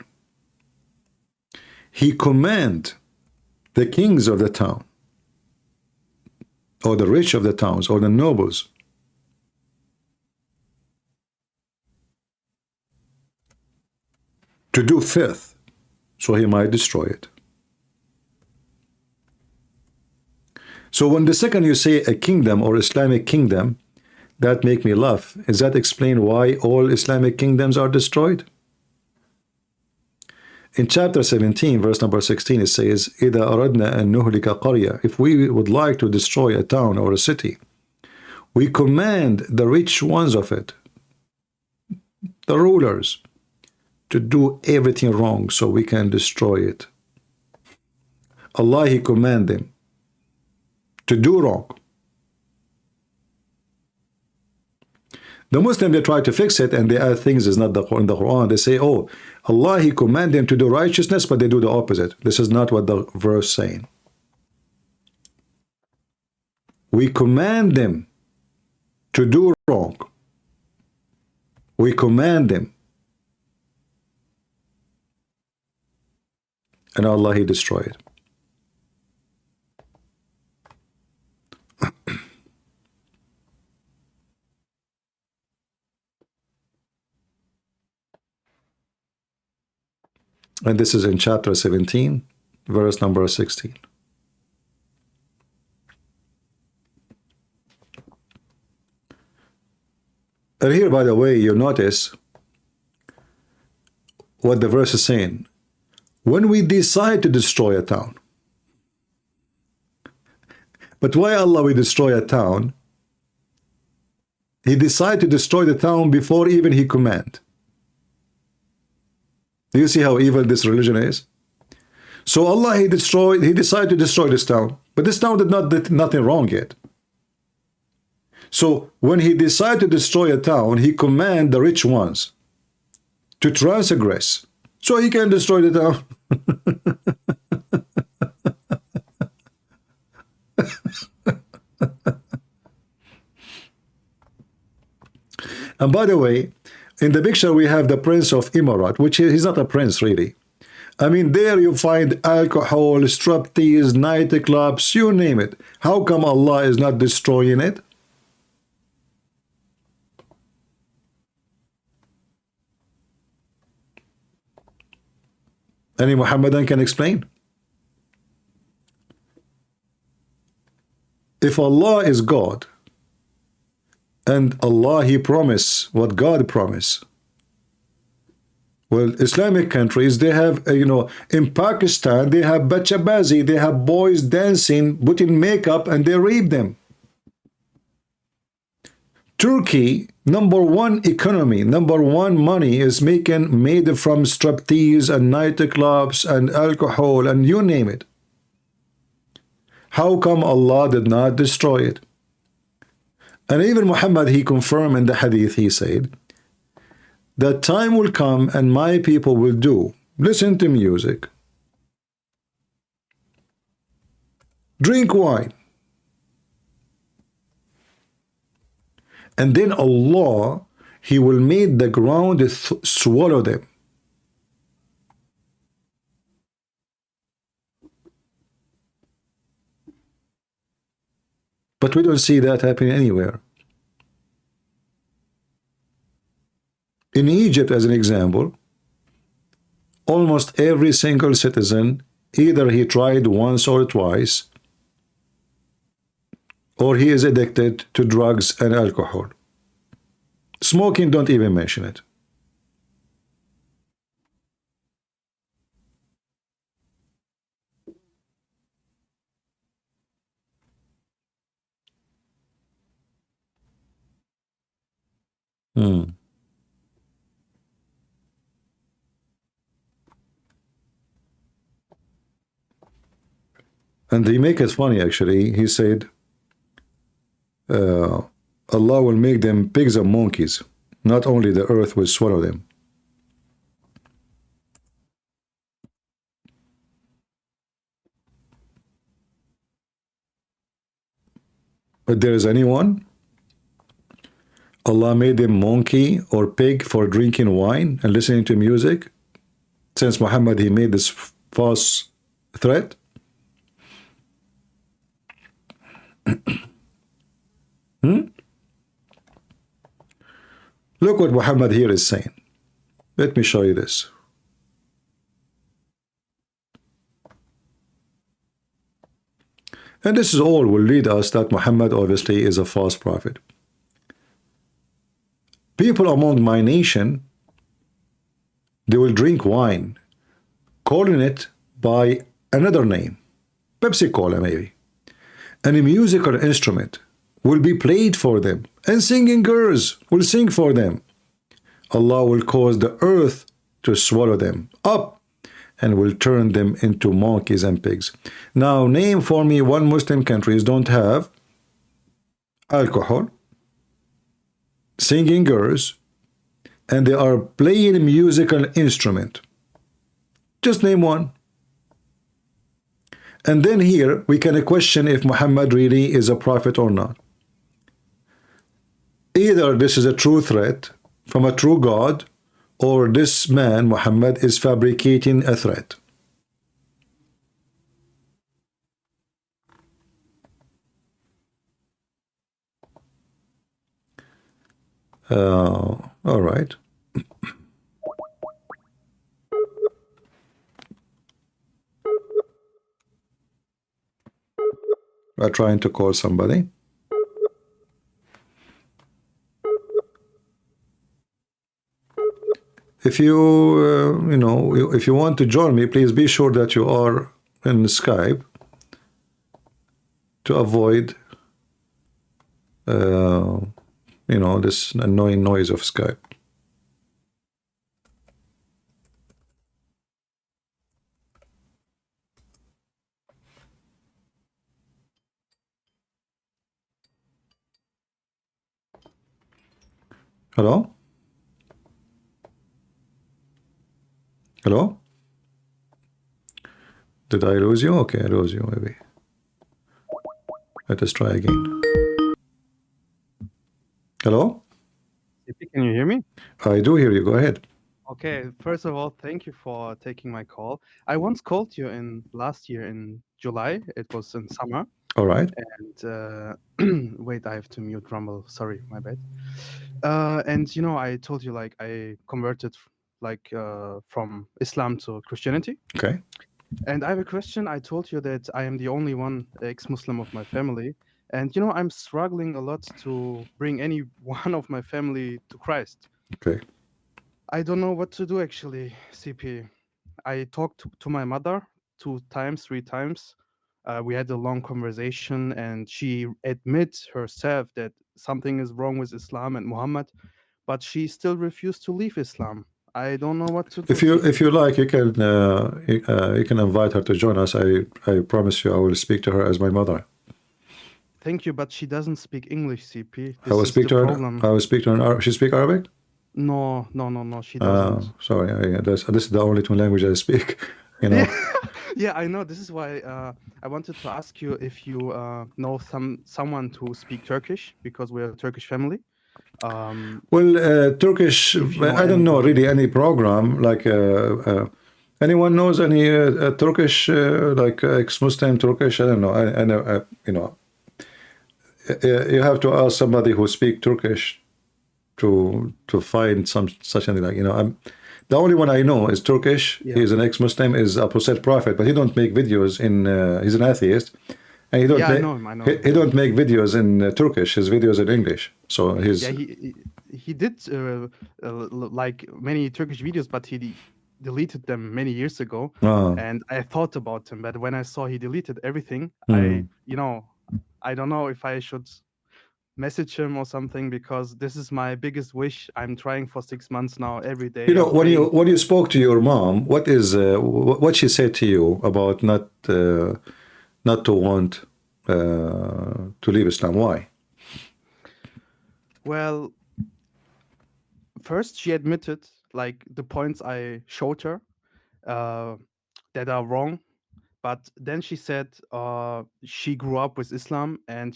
He command the kings of the town, or the rich of the towns, or the nobles, to do filth, so He might destroy it. So when the second you say a kingdom or Islamic kingdom, that make me laugh. Does that explain why all Islamic kingdoms are destroyed? In chapter 17, verse number 16, it says, إِذَا أَرَدْنَا أَن نُهْلِكَ قَرْيَةً. If we would like to destroy a town or a city, we command the rich ones of it, the rulers, to do everything wrong so we can destroy it. Allah, He command them to do wrong. The Muslim, they try to fix it and they add things is not in the Quran. They say, oh, Allah, He command them to do righteousness, but they do the opposite. This is not what the verse saying. We command them to do wrong. We command them. And Allah, He destroyed. And this is in chapter 17, verse number 16. And here, by the way, you notice what the verse is saying. When we decide to destroy a town, but why Allah will destroy a town? He decided to destroy the town before even He command. Do you see how evil this religion is? So Allah, He decided to destroy this town, but this town did nothing wrong yet. So when He decided to destroy a town, He command the rich ones to transgress, so He can destroy the town. And by the way, in the picture we have the Prince of Emirat, which he's not a prince really. I mean, there you find alcohol, striptease, nightclubs, you name it. How come Allah is not destroying it? Any Muhammadan can explain? If Allah is God, and Allah, He promised what God promised. Well, Islamic countries, they have, you know, in Pakistan, they have bachabazi, they have boys dancing, putting makeup, and they rape them. Turkey, #1 economy, #1 money is made from striptease and nightclubs and alcohol and you name it. How come Allah did not destroy it? And even Muhammad, he confirmed in the hadith, he said, that time will come and my people will listen to music, drink wine, and then Allah, He will make the ground swallow them. But we don't see that happening anywhere. In Egypt, as an example, almost every single citizen, either he tried once or twice, or he is addicted to drugs and alcohol. Smoking, don't even mention it. And they make it funny, actually. He said, Allah will make them pigs and monkeys. Not only the earth will swallow them. But there is anyone? Allah made them monkey or pig for drinking wine and listening to music? Since Muhammad, he made this false threat? Look what Muhammad here is saying. Let me show you this. And this is all will lead us that Muhammad obviously is a false prophet. People among my nation, they will drink wine, calling it by another name, Pepsi Cola maybe, and a musical instrument will be played for them, and singing girls will sing for them. Allah will cause the earth to swallow them up and will turn them into monkeys and pigs. Now, name for me one Muslim countries don't have alcohol, singing girls, and they are playing a musical instrument. Just name one. And then here we can question if Muhammad really is a prophet or not. Either this is a true threat from a true God, or this man, Muhammad, is fabricating a threat. All right. I'm trying to call somebody. If you, if you want to join me, please be sure that you are in Skype to avoid, this annoying noise of Skype. Hello? Hello? Did I lose you? Okay, I lose you maybe. Let us try again. Hello? Can you hear me? I do hear you. Go ahead. Okay, first of all, thank you for taking my call. I once called you last year in July. It was in summer. All right. And wait, I have to mute Rumble. Sorry, my bad. And I told you I converted from Islam to Christianity. Okay. And I have a question. I told you that I am the only one ex-Muslim of my family. And, I'm struggling a lot to bring any one of my family to Christ. Okay. I don't know what to do, actually, CP. I talked to my mother 2 times, 3 times. We had a long conversation, and she admits herself that something is wrong with Islam and Muhammad, but she still refused to leave Islam. I don't know what to do. If you like, you can invite her to join us. I promise you, I will speak to her as my mother. Thank you, but she doesn't speak English, CP. I will speak to her. I will speak to her. She speak Arabic? No, she doesn't. Sorry, this is the only 2 languages I speak. Yeah, I know. This is why I wanted to ask you if you know someone to speak Turkish, because we're a Turkish family. Well, Turkish, I don't know really any program like anyone knows any Turkish like ex-Muslim Turkish. I don't know. I know you know. You have to ask somebody who speak Turkish to find some such thing like, you know. The only one I know is Turkish. Yeah. He's an ex-Muslim, is Apostate Prophet, but he don't make videos in. He's an atheist, and he don't. Yeah, make, I know him. I know he don't make videos in Turkish. His videos in English. So he's. Yeah, he did like many Turkish videos, but he deleted them many years ago. Ah. And I thought about him, but when I saw he deleted everything, I don't know if I should message him or something, because this is my biggest wish. I'm trying for 6 months now, every day. You know, when you spoke to your mom, what she said to you about not to want to leave Islam? Why? Well, first she admitted like the points I showed her that are wrong, but then she said she grew up with Islam, and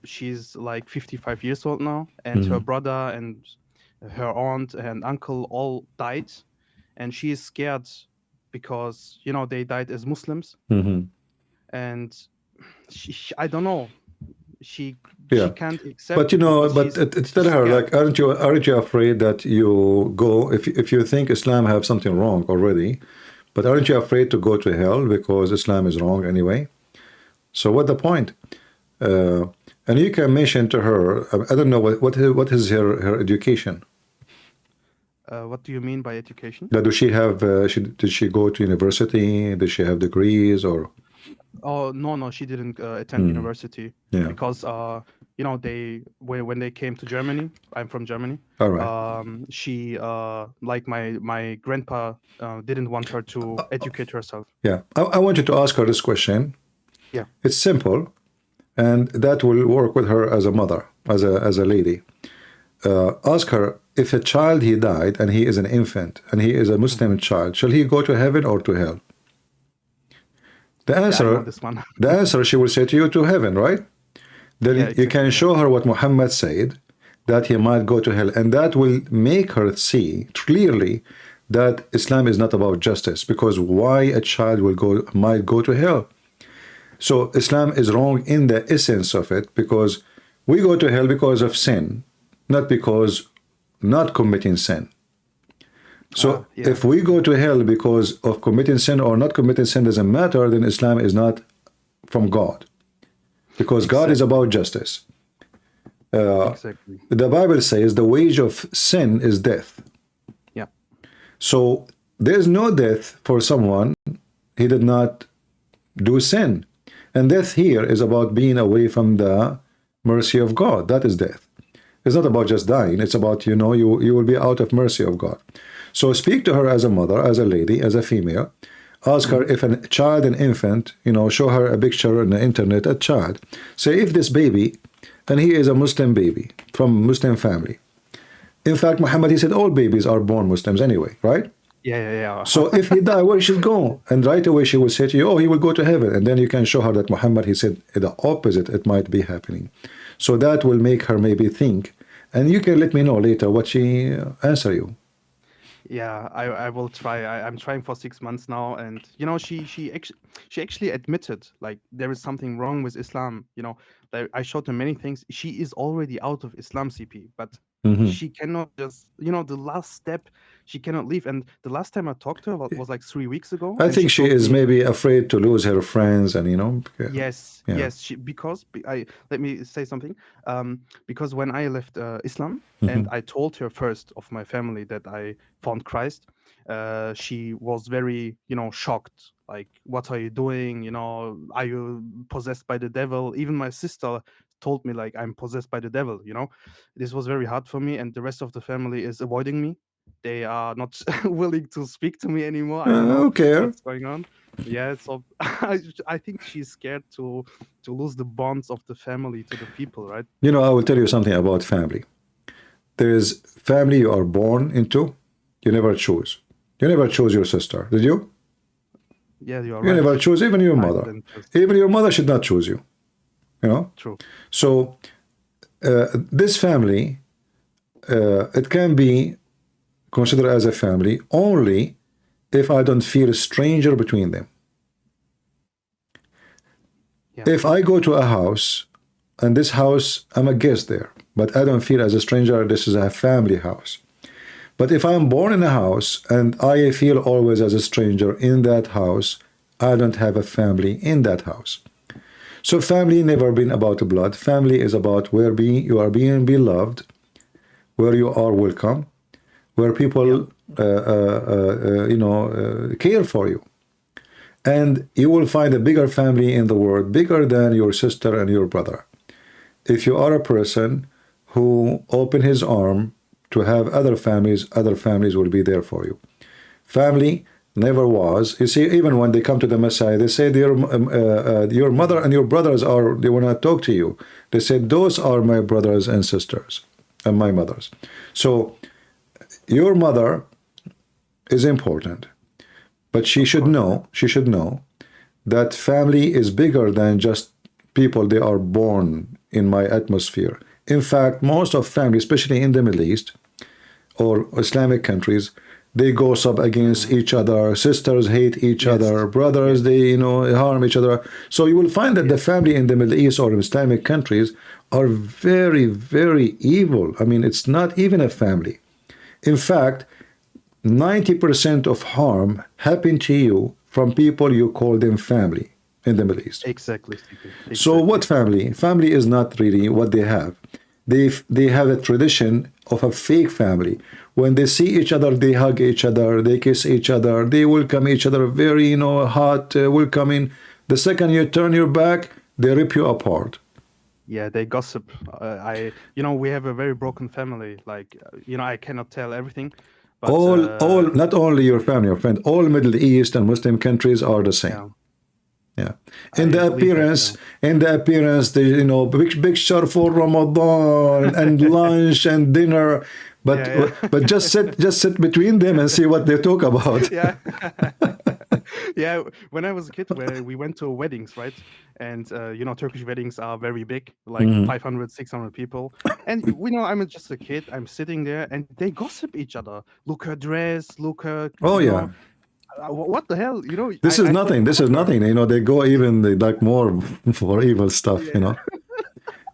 she's like 55 years old now, and her brother and her aunt and uncle all died, and she is scared because they died as Muslims, and I don't know, she can't accept. But tell her, like, aren't you afraid that you go, if you think Islam have something wrong already, but aren't you afraid to go to hell because Islam is wrong anyway? So what the point? And you can mention to her, I don't know what is her education. What do you mean by education? Does she have? Did she go to university? Does she have degrees or? Oh no, she didn't attend university. Yeah. Because when they came to Germany, I'm from Germany. All right. She like my grandpa didn't want her to educate herself. Yeah, I want you to ask her this question. Yeah. It's simple, and that will work with her as a mother, as a lady. Ask her, if a child he died and he is an infant and he is a Muslim child, shall he go to heaven or to hell? The answer she will say to you, to heaven, right? Then you can show her what Muhammad said, that he might go to hell, and that will make her see clearly that Islam is not about justice, because why a child might go to hell? So Islam is wrong in the essence of it, because we go to hell because of sin, not because not committing sin. So if we go to hell because of committing sin or not committing sin doesn't matter, then Islam is not from God, because God is about justice. Exactly. The Bible says the wage of sin is death. Yeah. So there's no death for someone he did not do sin. And death here is about being away from the mercy of God. That is death. It's not about just dying. It's about, you will be out of mercy of God. So speak to her as a mother, as a lady, as a female. Ask her if a child, an infant, show her a picture on the internet, a child. Say, if this baby, and he is a Muslim baby from Muslim family. In fact, Muhammad, he said all babies are born Muslims anyway, right? Yeah. So if he die, where should go? And right away she will say to you, oh, he will go to heaven. And then you can show her that Muhammad, he said the opposite, it might be happening. So that will make her maybe think. And you can let me know later what she answer you. Yeah, I will try. I'm trying for 6 months now, and she actually admitted like there is something wrong with Islam. I showed her many things. She is already out of Islam, CP, but she cannot just the last step. She cannot leave. And the last time I talked to her was like 3 weeks ago. I think she is maybe afraid to lose her friends, and Yes. Because let me say something. Because when I left Islam and I told her first of my family that I found Christ, she was very shocked. Like, what are you doing? Are you possessed by the devil? Even my sister told me like I'm possessed by the devil. This was very hard for me, and the rest of the family is avoiding me. They are not willing to speak to me anymore. I don't know what's going on. Yeah, so I think she's scared to lose the bonds of the family to the people, right? I will tell you something about family. There is family you are born into. You never choose. You never chose your sister, did you? Yeah, you are right. You never choose even your mother. Even your mother should not choose you. True. So this family it can be considered as a family only if I don't feel a stranger between them. Yeah. If I go to a house, and this house, I'm a guest there, but I don't feel as a stranger, this is a family house. But if I'm born in a house and I feel always as a stranger in that house, I don't have a family in that house. So family never been about blood. Family is about where you are being beloved, where you are welcome, where people care for you. And you will find a bigger family in the world, bigger than your sister and your brother. If you are a person who open his arm to have other families will be there for you. Family never was. You see, even when they come to the Messiah, they say your mother and your brothers they want to talk to you. They said, those are my brothers and sisters and my mothers. So your mother is important, but she should know that family is bigger than just people they are born in my atmosphere. In fact, most of family, especially in the Middle East or Islamic countries, they gossip against each other. Sisters hate each other. Brothers, they harm each other. So you will find that the family in the Middle East or Islamic countries are very, very evil. I mean, it's not even a family. In fact, 90% of harm happen to you from people you call them family in the Middle East. Exactly. So what family? Family is not really what they have. They have a tradition of a fake family. When they see each other, they hug each other, they kiss each other, they welcome each other very, hot welcoming. The second you turn your back, they rip you apart. Yeah, they gossip. We have a very broken family. Like, I cannot tell everything. But, all, not only your family, your friend, all Middle East and Muslim countries are the same. Yeah. In the appearance, the picture for Ramadan and lunch and dinner, but just sit between them and see what they talk about. Yeah. Yeah. When I was a kid, we went to weddings, right? And Turkish weddings are very big, like 500, 600 people. And I'm just a kid. I'm sitting there, and they gossip each other. Look her dress. Look her. Oh yeah. What the hell? This is nothing. This is nothing. They go even like more for evil stuff.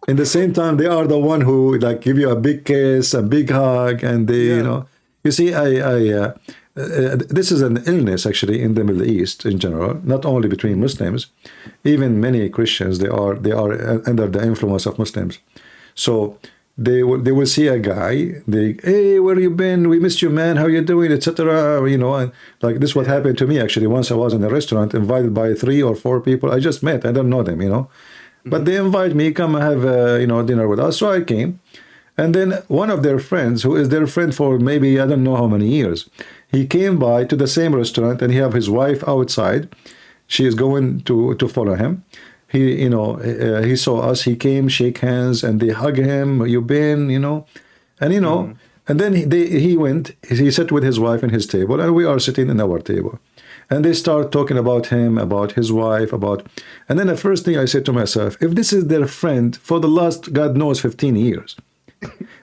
In the same time, they are the one who give you a big kiss, a big hug, and they You see, this is an illness actually in the Middle East in general, not only between Muslims, even many Christians. They are under the influence of Muslims. So they will see a guy, hey, where you been? We missed you, man. How you doing? Etc. And like this, what happened to me actually. Once I was in a restaurant, invited by 3 or 4 people I just met. I don't know them, but they invite me, come have dinner with us. So I came, and then one of their friends, who is their friend for maybe I don't know how many years, he came by to the same restaurant, and he have his wife outside. She is going to follow him. He saw us, he came, shake hands, and they hug him, you been, and then he went, he sat with his wife in his table, and we are sitting in our table. And they start talking about him, about his wife, and then the first thing I said to myself, if this is their friend for the last, God knows, 15 years,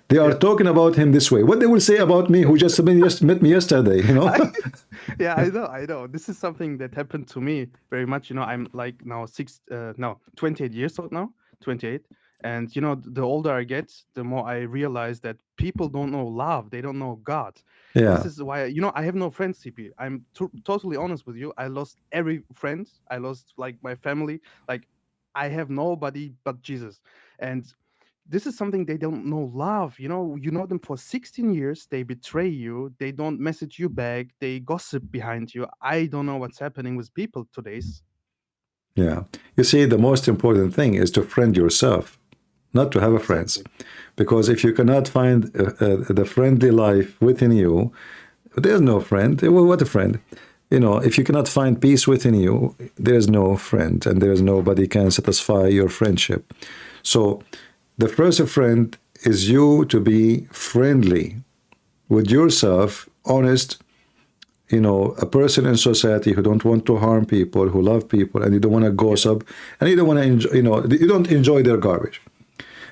they are talking about him this way, what they will say about me, who just met me yesterday, Yeah, I know. This is something that happened to me very much. I'm like now 28 years old now, 28. And, the older I get, the more I realize that people don't know love. They don't know God. Yeah. This is why, I have no friends, CP. I'm totally honest with you. I lost every friend. I lost my family. I have nobody but Jesus. And this is something they don't know love. You know them for 16 years. They betray you. They don't message you back. They gossip behind you. I don't know what's happening with people today. Yeah. You see, the most important thing is to friend yourself, not to have a friends. Because if you cannot find the friendly life within you, there's no friend. What a friend. If you cannot find peace within you, there's no friend, and there's nobody can satisfy your friendship. So the first friend is you to be friendly with yourself, honest, a person in society who don't want to harm people, who love people, and you don't want to gossip, and you don't want to enjoy, you don't enjoy their garbage.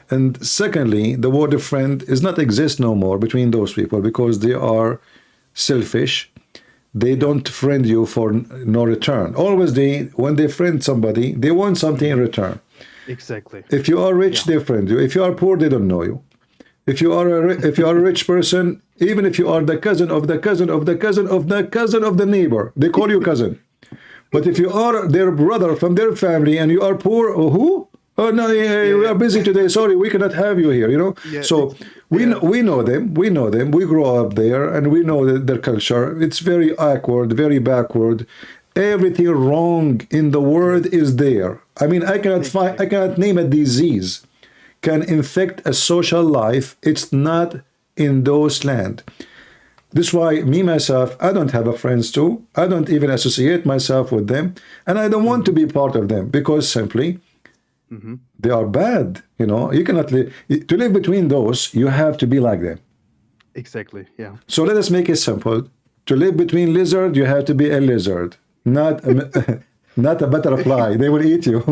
And secondly, the word of friend is not exist no more between those people because they are selfish. They don't friend you for no return. Always when they friend somebody, they want something in return. Exactly. If you are rich, they friend you. If you are poor, they don't know you. If you are a rich person, even if you are the cousin of the cousin of the cousin of the cousin of the neighbor, they call you cousin. But if you are their brother from their family and you are poor, oh, who? Oh no, we are busy today. Sorry, we cannot have you here. You know. Yeah, so we know them. We know them. We grow up there, and we know their culture. It's very awkward, very backward. Everything wrong in the world is there. I mean, I cannot name a disease can infect a social life. It's not in those land. This is why me, myself, I don't have a friends too. I don't even associate myself with them. And I don't want to be part of them because simply they are bad. You know, you cannot live. To live between those, you have to be like them. Exactly, yeah. So let us make it simple. To live between lizard, you have to be a lizard, not a, not a butterfly. They will eat you.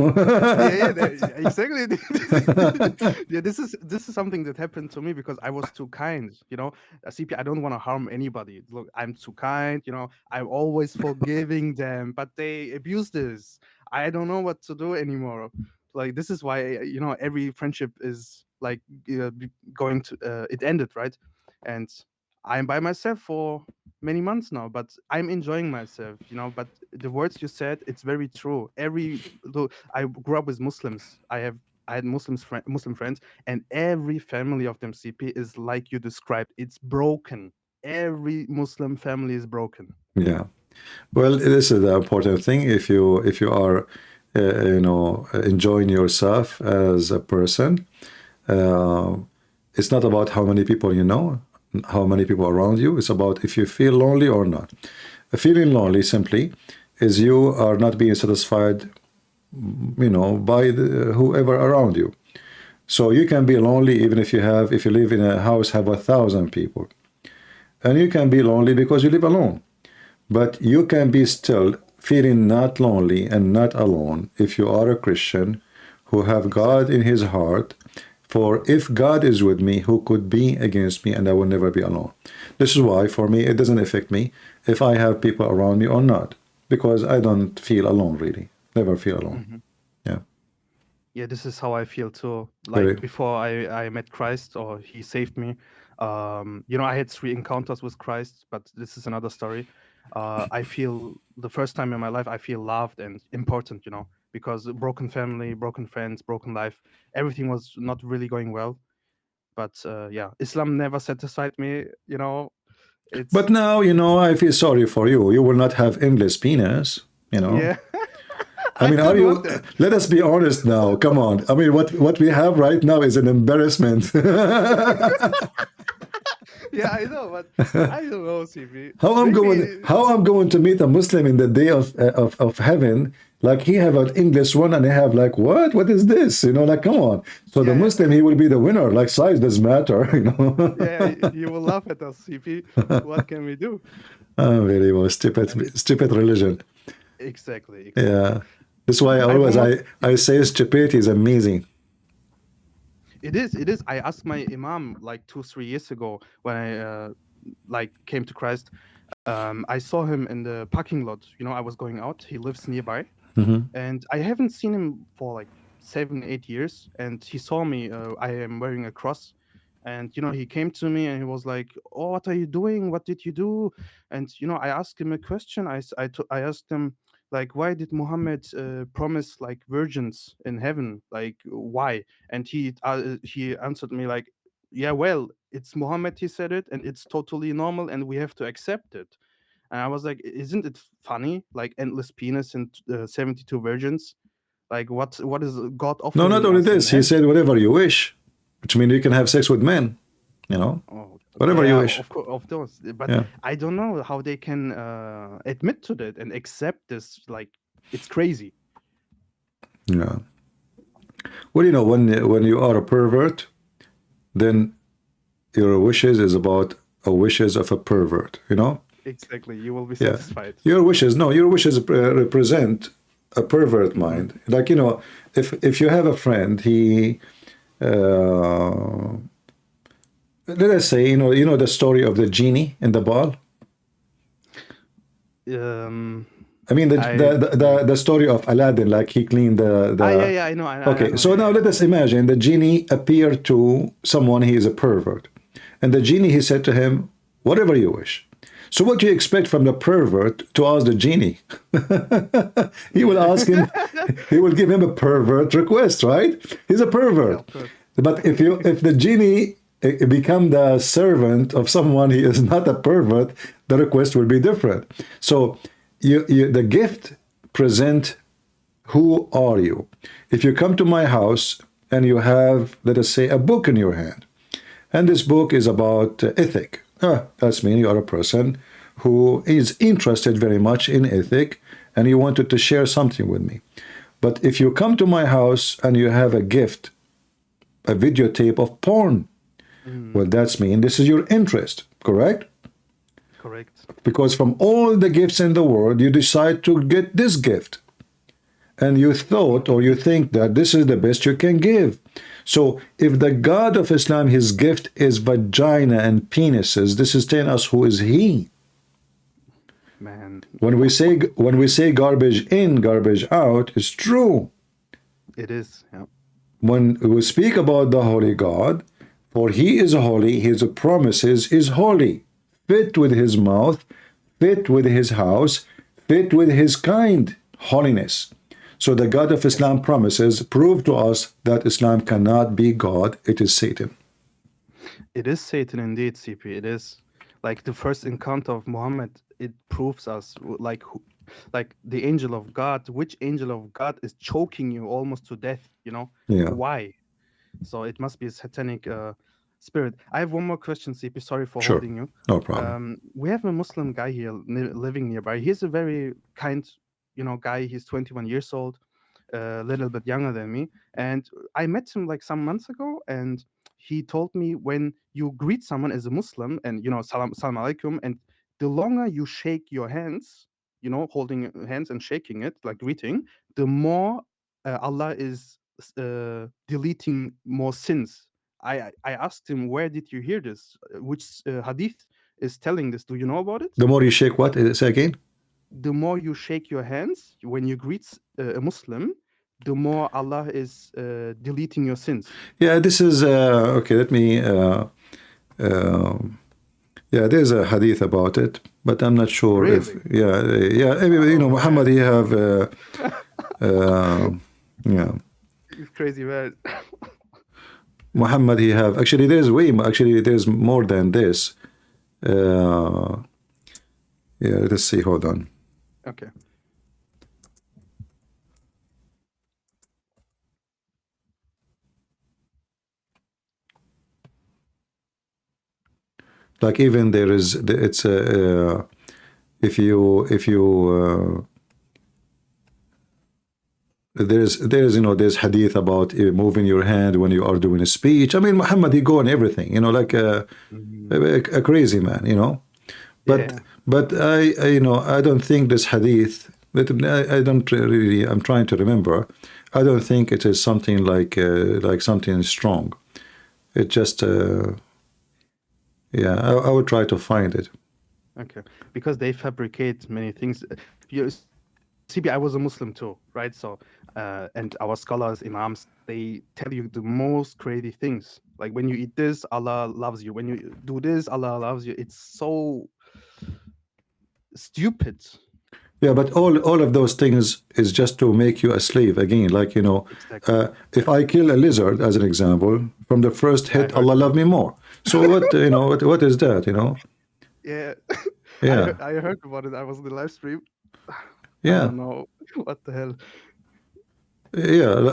Exactly. Yeah, this is something that happened to me because I was too kind. You know, CP, I don't want to harm anybody. Look, I'm too kind. You know, I'm always forgiving them, but they abuse this. I don't know what to do anymore. Like this is why you know every friendship is like going to it ended, right? And I'm by myself for many months now, but I'm enjoying myself, you know. But the words you said, it's very true. I grew up with Muslims. I had Muslim friends, and every family of them, CP, is like you described. It's broken. Every Muslim family is broken. Yeah. Well, this is the important thing. If you are, you know, enjoying yourself as a person, it's not about how many people you know, how many people around you. It's about if you feel lonely or not. Feeling lonely simply is you are not being satisfied, you know, by whoever around you. So you can be lonely even if you live in a house have 1,000 people, and you can be lonely because you live alone. But you can be still feeling not lonely and not alone if you are a Christian who have God in his heart. For if God is with me, who could be against me? And I will never be alone. This is why, for me, it doesn't affect me if I have people around me or not, because I don't feel alone, really. Never feel alone. Yeah. Yeah, this is how I feel too. Like before I met Christ or he saved me. You know, I had 3 encounters with Christ, but this is another story. I feel the first time in my life, I feel loved and important, you know, because broken family, broken friends, broken life, everything was not really going well. But yeah, Islam never satisfied me, you know. But now, you know, I feel sorry for you. You will not have endless penis, you know. Yeah. I mean, are you? Let us be honest now. Come on. I mean, what we have right now is an embarrassment. Yeah, I know, but I don't know, CP. How I'm going to meet a Muslim in the day of heaven? Like he have an English one, and I have like what is this? You know, like come on. So the Muslim, he will be the winner. Like size doesn't matter, you know. Yeah, you will laugh at us, CP. What can we do? Very well, stupid religion. Exactly. Yeah, that's why I say stupidity is amazing. It is. I asked my imam like 2-3 years ago when I like came to Christ. I saw him in the parking lot. You know, I was going out. He lives nearby, and I haven't seen him for like 7-8 years. And he saw me. I am wearing a cross, and you know, he came to me and he was like, "Oh, what are you doing? What did you do?" And you know, I asked him a question. I asked him, like, why did Muhammad promise like virgins in heaven? Like, why? And he answered me like, yeah, well, it's Muhammad, he said it, and it's totally normal, and we have to accept it. And I was like, isn't it funny? Like endless penis and 72 virgins. Like, what is God offering? No, not only this. He said whatever you wish, which means you can have sex with men. You know. Oh, whatever you wish. Of course, but I don't know how they can admit to that and accept this. Like, it's crazy. Yeah. Well, you know, when you are a pervert, then your wishes is about a wishes of a pervert. You know. Exactly. You will be satisfied. Your wishes represent a pervert mind. Like, you know, if you have a friend, he let us say, you know the story of the genie in the ball. I mean the story of Aladdin, like he cleaned the yeah, I know. Okay, so now let us imagine the genie appeared to someone, he is a pervert. And the genie, he said to him, whatever you wish. So what do you expect from the pervert to ask the genie? He will ask him, he will give him a pervert request, right? He's a pervert. But if the genie become the servant of someone, he is not a pervert, the request will be different. So the gift present, who are you? If you come to my house and you have, let us say, a book in your hand, and this book is about ethic, that's mean you are a person who is interested very much in ethic and you wanted to share something with me. But if you come to my house and you have a gift, a videotape of porn, well, that's mean this is your interest, correct? Correct. Because from all the gifts in the world, you decide to get this gift. And you thought or you think that this is the best you can give. So if the God of Islam, his gift is vagina and penises, this is telling us who is he. Man. When we say garbage in, garbage out, it's true. It is, yeah. When we speak about the holy God, for he is holy, his promises is holy, fit with his mouth, fit with his house, fit with his kind, holiness. So the God of Islam promises prove to us that Islam cannot be God, it is Satan. It is Satan indeed, CP. It is. Like the first encounter of Muhammad, it proves us like the angel of God, which angel of God is choking you almost to death, you know? Yeah. Why? So it must be a satanic spirit. I have one more question, CP. Sorry for Sure. holding you. No problem. We have a Muslim guy here living nearby. He's a very kind, guy. He's 21 years old, a little bit younger than me. And I met him like some months ago, and he told me when you greet someone as a Muslim and, salam alaikum, and the longer you shake your hands, holding hands and shaking it, like greeting, the more Allah is deleting more sins. I asked him, where did you hear this? Which hadith is telling this? Do you know about it? The more you shake what? Say again? The more you shake your hands when you greet a Muslim, the more Allah is deleting your sins. Yeah, this is, okay, let me, yeah, there's a hadith about it, but I'm not sure Really? Muhammad, he have, yeah. He's crazy, man. Muhammad, he have, actually there's more than this. Yeah, let's see, hold on. Okay. Like even there is, it's if you there's hadith about moving your hand when you are doing a speech. I mean, Muhammad, he go on everything, like a crazy man, But I don't think this hadith. I don't really. I'm trying to remember. I don't think it is something like something strong. It just. Yeah, I will try to find it. Okay, because they fabricate many things. CB, I was a Muslim too, right? So, and our scholars, imams, they tell you the most crazy things. Like when you eat this, Allah loves you. When you do this, Allah loves you. It's so stupid. Yeah, but all of those things is just to make you a slave again. Like, Exactly. If I kill a lizard, as an example, from the first hit, Allah love me more. So what, what is that, Yeah. Yeah. I heard about it. I was in the live stream. Yeah. I don't know what the hell. Yeah,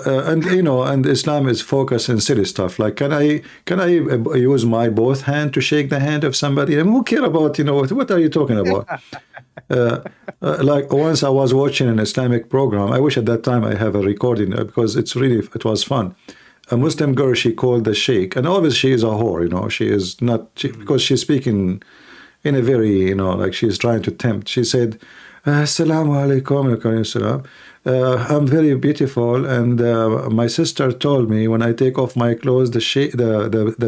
and Islam is focused on silly stuff. Like, can I use my both hand to shake the hand of somebody? I mean, who care about, what are you talking about? Like once I was watching an Islamic program. I wish at that time I have a recording because it was fun. A Muslim girl, she called the sheikh, and obviously she is a whore. She is not because she's speaking in a very like she's trying to tempt. She said, Assalamu alaikum. I'm very beautiful, and my sister told me when I take off my clothes, the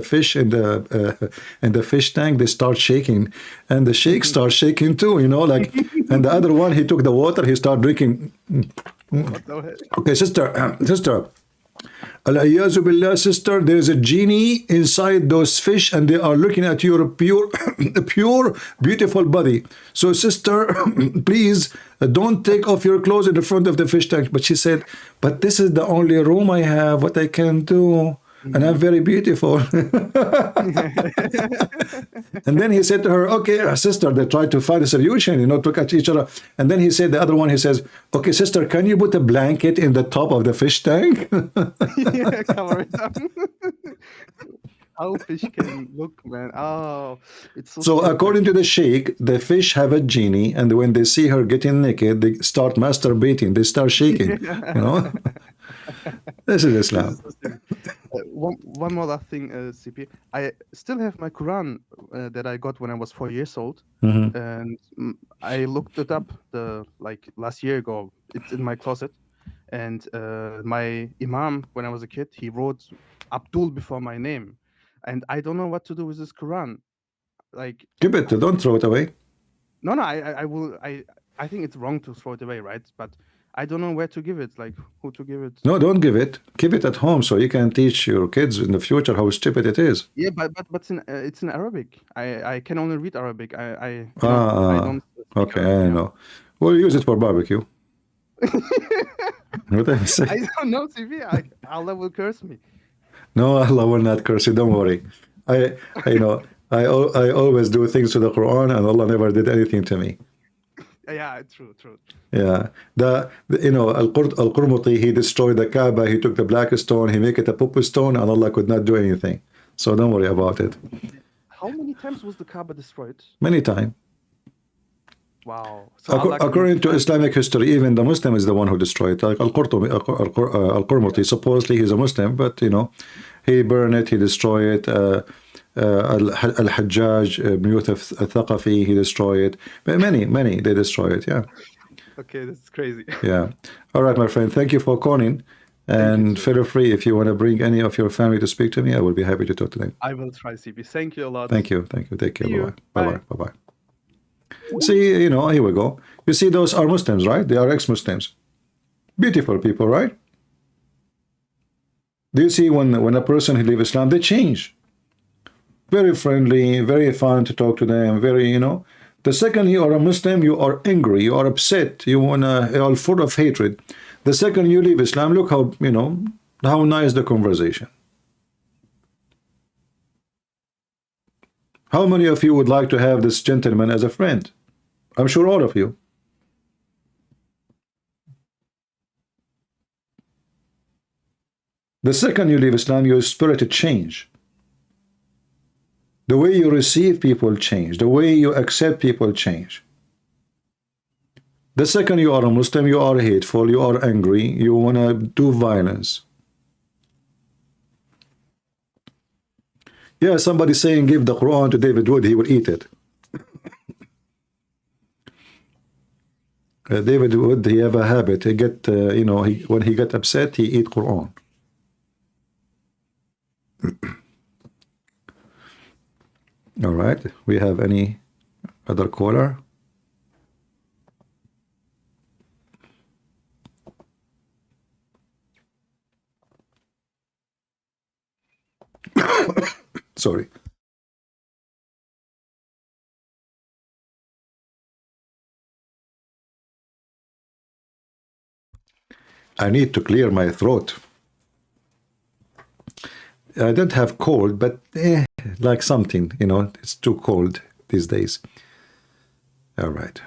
fish in the fish tank, they start shaking, and the shake starts shaking too. You know, like, and the other one, he took the water, he started drinking. Okay, sister. Al-Ayazu Billah, sister, there is a genie inside those fish and they are looking at your pure, pure, beautiful body. So, sister, please don't take off your clothes in the front of the fish tank. But she said, but this is the only room I have, what I can do. And I'm very beautiful. And then he said to her, okay, sister, they tried to find a solution, you know, to catch each other. And then he said, the other one, he says, okay, sister, can you put a blanket in the top of the fish tank? Yeah, cover it up. How fish can look, man. Oh, it's So scary. according to the sheikh, the fish have a genie, and when they see her getting naked, they start masturbating, they start shaking, you know. This is Islam. One more last thing, CP. I still have my Quran that I got when I was 4 years old, and I looked it up like last year ago. It's in my closet, and my Imam, when I was a kid, he wrote Abdul before my name, and I don't know what to do with this Quran. Like, Keep it, don't throw it away. no, I will. I think it's wrong to throw it away, right? But I don't know where to give it, like who to give it. No, don't give it. Keep it at home so you can teach your kids in the future how stupid it is. Yeah, but it's in Arabic. I can only read Arabic. I don't speak Okay, Arabic, I know. We'll use it for barbecue. What did I say? I don't know, CV. Allah will curse me. No, Allah will not curse you. Don't worry. I I always do things to the Quran, and Allah never did anything to me. Yeah, true. Yeah, Al-Qurmuti, he destroyed the Kaaba. He took the black stone. He make it a purple stone, and Allah could not do anything. So don't worry about it. How many times was the Kaaba destroyed? Many times. Wow. So According to Islamic history, even the Muslim is the one who destroyed it. Like Al-Qurmuti, supposedly he's a Muslim, but he burned it, he destroyed it. Al-Hajjaj, Ibn Yusuf al-Thaqafi, he destroyed it. Many, they destroy it, yeah. Okay, that's crazy. Yeah. All right, my friend, thank you for calling. And feel free, if you want to bring any of your family to speak to me, I will be happy to talk to them. I will try, CP. Thank you a lot. Thank you. Take care. Bye-bye. See, here we go. You see, those are Muslims, right? They are ex-Muslims. Beautiful people, right? Do you see when a person who leaves Islam, they change? Very friendly, very fun to talk to them, very, The second you are a Muslim, you are angry, you are upset, you are full of hatred. The second you leave Islam, look how, how nice the conversation. How many of you would like to have this gentleman as a friend? I'm sure all of you. The second you leave Islam, your spirit change. The way you receive people change. The way you accept people change. The second you are a Muslim, you are hateful, you are angry, you want to do violence. Yeah, somebody saying give the Quran to David Wood, he will eat it. David Wood, he have a habit. He get, when he get upset, he eat Quran. All right. We have any other caller? Sorry. I need to clear my throat. I don't have cold, but like something, it's too cold these days. All right.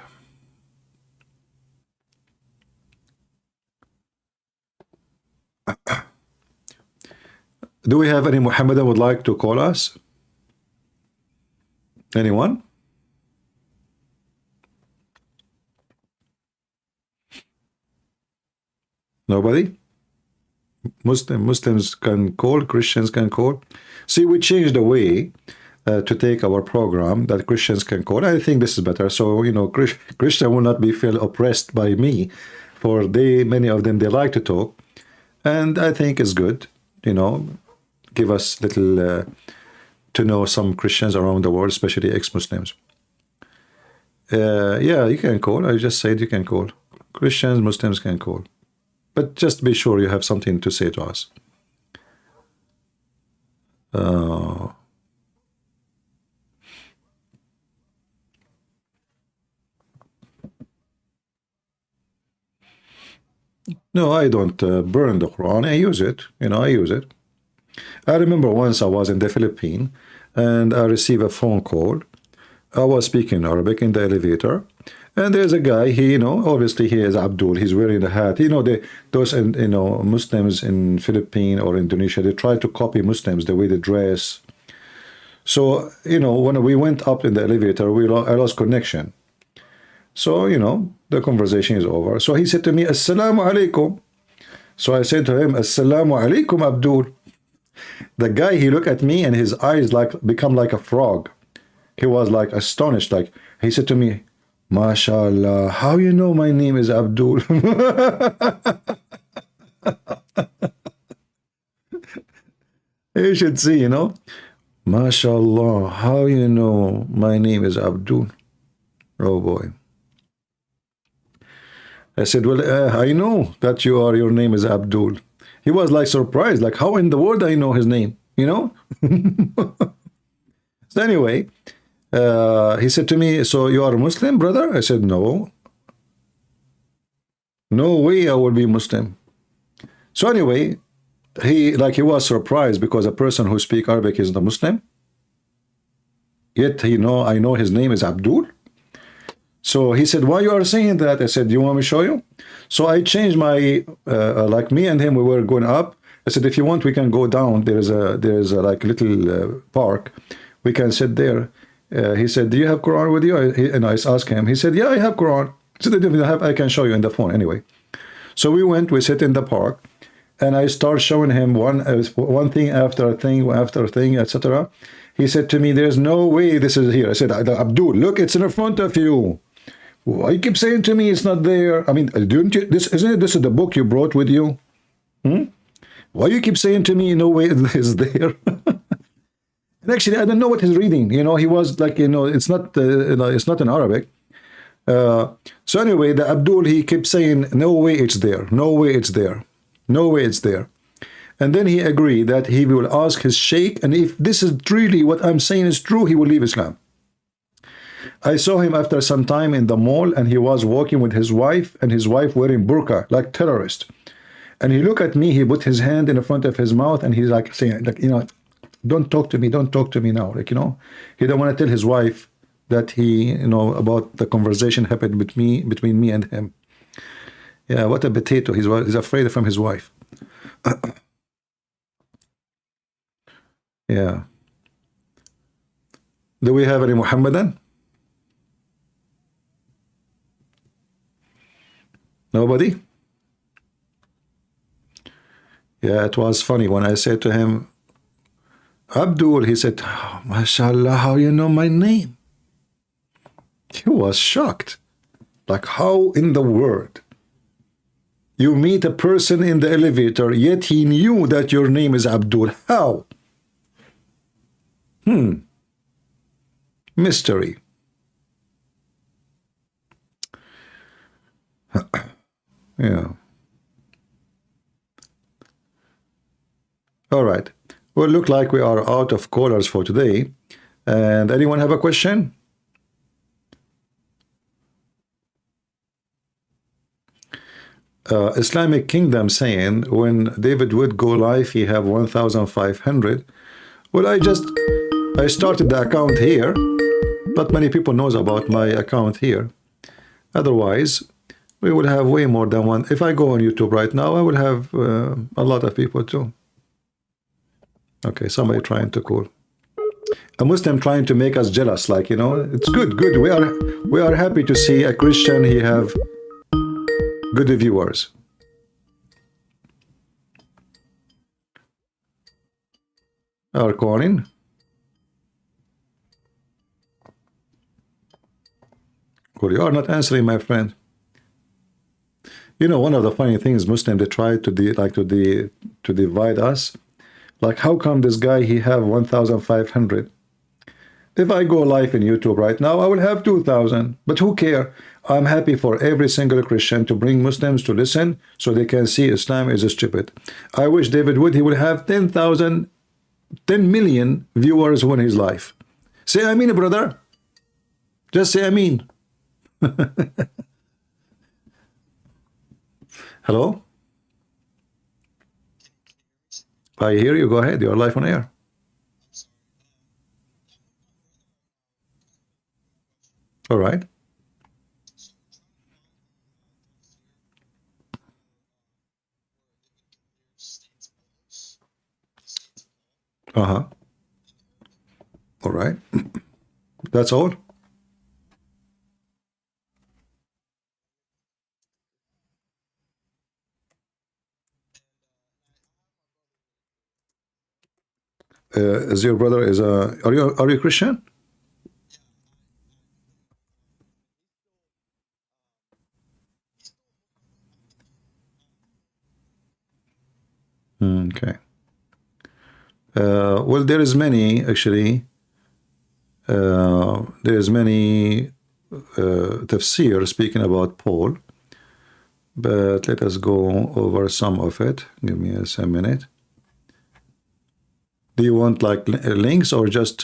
Do we have any Muhammadan would like to call us? Anyone? Nobody? Muslims can call, Christians can call. See, we changed the way to take our program that Christians can call. I think this is better. So, you know, Christian will not be feel oppressed by me, for many of them, they like to talk. And I think it's good, you know, give us little to know some Christians around the world, especially ex-Muslims. Yeah, you can call. I just said you can call. Christians, Muslims can call. But just be sure you have something to say to us. No, I don't burn the Quran. I use it. You know, I use it. I remember once I was in the Philippines and I received a phone call. I was speaking Arabic in the elevator, and there's a guy. He, you know, obviously he is Abdul. He's wearing a hat. You know, those you know, Muslims in Philippines or Indonesia, they try to copy Muslims, the way they dress. So, you know, when we went up in the elevator, I lost connection. So, you know, the conversation is over. So he said to me, Assalamu alaikum. So I said to him, Assalamu alaikum, Abdul. The guy, he looked at me and his eyes become like a frog. He was like astonished. Like, he said to me, MashaAllah, how you know my name is Abdul? You should see, you know. MashaAllah, how you know my name is Abdul? Oh boy. I said, well, I know that your name is Abdul. He was like surprised, like, how in the world I know his name, you know? So anyway, he said to me, so you are a Muslim, brother? I said, no. No way I will be Muslim. So anyway, he was surprised because a person who speaks Arabic is not Muslim. Yet I know his name is Abdul. So he said, why you are saying that? I said, you want me to show you? So I changed my, like me and him, we were going up. I said, if you want, we can go down. There's a like little park. We can sit there. He said, do you have Quran with you? And I asked him. He said, yeah, I have Quran. I said, I can show you in the phone anyway. So we sit in the park. And I start showing him one thing after a thing after a thing, etc. He said to me, there's no way this is here. I said, Abdul, look, it's in front of you. Why you keep saying to me it's not there? I mean, don't you? This is the book you brought with you. Why you keep saying to me no way it's there? And actually, I don't know what he's reading. You know, he was like, you know, it's not in Arabic. So anyway, the Abdul, he kept saying, no way it's there, no way it's there, no way it's there. And then he agreed that he will ask his sheikh, and if this is really what I'm saying is true, he will leave Islam. I saw him after some time in the mall, and he was walking with his wife, and his wife wearing burqa, like terrorist. And he looked at me, he put his hand in front of his mouth, and he's like saying, like, you know, don't talk to me now. Like, you know, he don't want to tell his wife that he, you know, about the conversation happened between me and him. Yeah, what a potato. He's afraid from his wife. Yeah. Do we have any Muhammadan? Nobody? Yeah, it was funny when I said to him, Abdul, he said, oh, MashaAllah, how you know my name? He was shocked. Like, how in the world? You meet a person in the elevator, yet he knew that your name is Abdul. How? Mystery. Yeah. All right. Well, look like we are out of callers for today. And anyone have a question? Islamic Kingdom saying when David would go live, he have 1,500. Well, I started the account here. Not many people knows about my account here. Otherwise, we will have way more than one. If I go on YouTube right now, I will have a lot of people too. Okay, somebody trying to call. A Muslim trying to make us jealous, like, you know, it's good. We are happy to see a Christian, he have good viewers. Are calling. Well, you are not answering, my friend. You know, one of the funny things, Muslims, they try to divide us. Like, how come this guy, he have 1,500? If I go live in YouTube right now, I will have 2,000. But who care? I'm happy for every single Christian to bring Muslims to listen so they can see Islam is stupid. I wish David Wood, he would have 10,000, 10 million viewers on his life. Say Ameen, brother. Just say Ameen. Hello? I hear you. Go ahead. You're live on air. All right. Uh-huh. All right. That's all? Is your brother is a are you Christian? Okay. Well, there is many actually. There is many tafsir speaking about Paul, but let us go over some of it. Give me a minute. Do you want like links or just?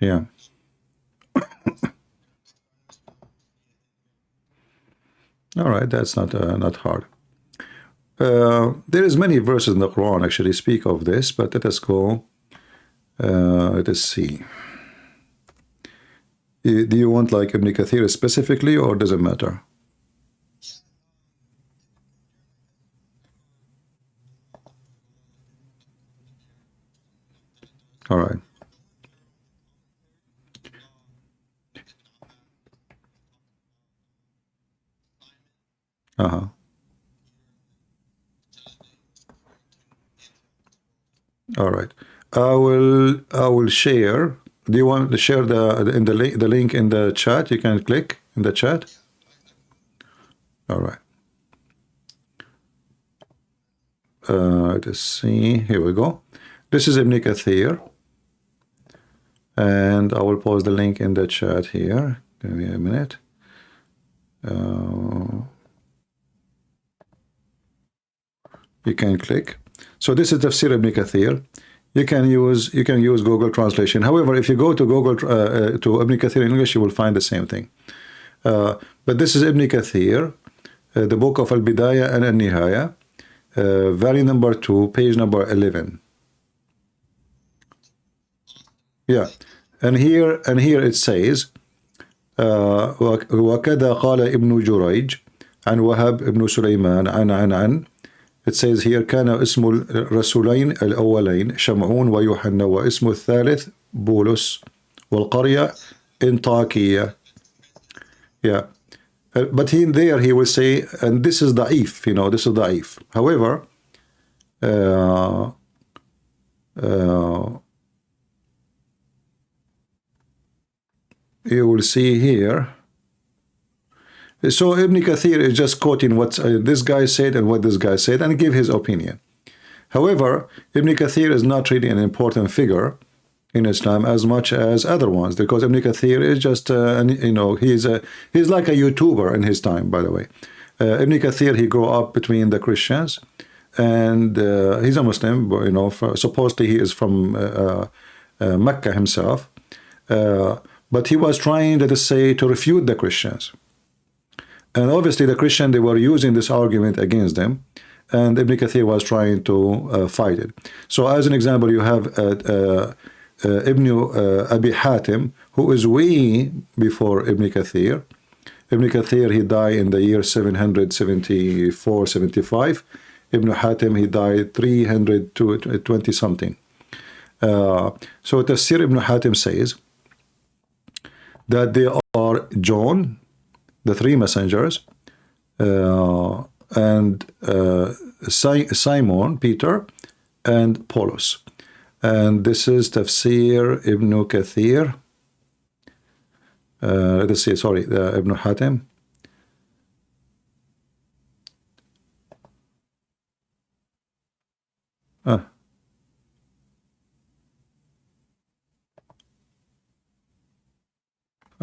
Yeah. All right, that's not hard. There is many verses in the Quran actually speak of this, but let us go. Let us see. Do you want like Ibn Kathir specifically, or does it matter? All right. Uh-huh. All right. I will share. Do you want to share the link in the chat? You can click in the chat. All right. Let's see. Here we go. This is Ibn Kathir, and I will post the link in the chat here. Give me a minute. You can click. So this is Tafsir Ibn Kathir. You can use Google Translation. However, if you go to Google to Ibn Kathir in English, you will find the same thing. But this is Ibn Kathir, the book of Al-Bidayah and Al-Nihaya, volume number 2, page number 11. Yeah, and here it says, وكذا قال ابن جريج عن وهب ابن سليمان عن It says here كان اسم الرسولين الأولين شمعون ويوحنا واسم الثالث بولس والقرية انطاكية. Yeah, but there he will say, and this is ضعيف, you know, this is ضعيف. However, you will see here. So Ibn Kathir is just quoting what this guy said and what this guy said and give his opinion. However, Ibn Kathir is not really an important figure in Islam as much as other ones, because Ibn Kathir is just, you know, he's like a YouTuber in his time, by the way. Ibn Kathir, he grew up between the Christians, and he's a Muslim, you know, supposedly he is from Mecca himself, but he was trying, let us say, to refute the Christians. And obviously the Christians, they were using this argument against them, and Ibn Kathir was trying to fight it. So as an example, you have Ibn Abi Hatim, who is way before Ibn Kathir. Ibn Kathir, he died in the year 774-75. Ibn Hatim, he died 320 something. So Tafsir Ibn Hatim says that they are John, the three messengers, and Simon, Peter, and Paulus. And this is Tafsir Ibn Kathir. Let us see, sorry, Ibn Hatim.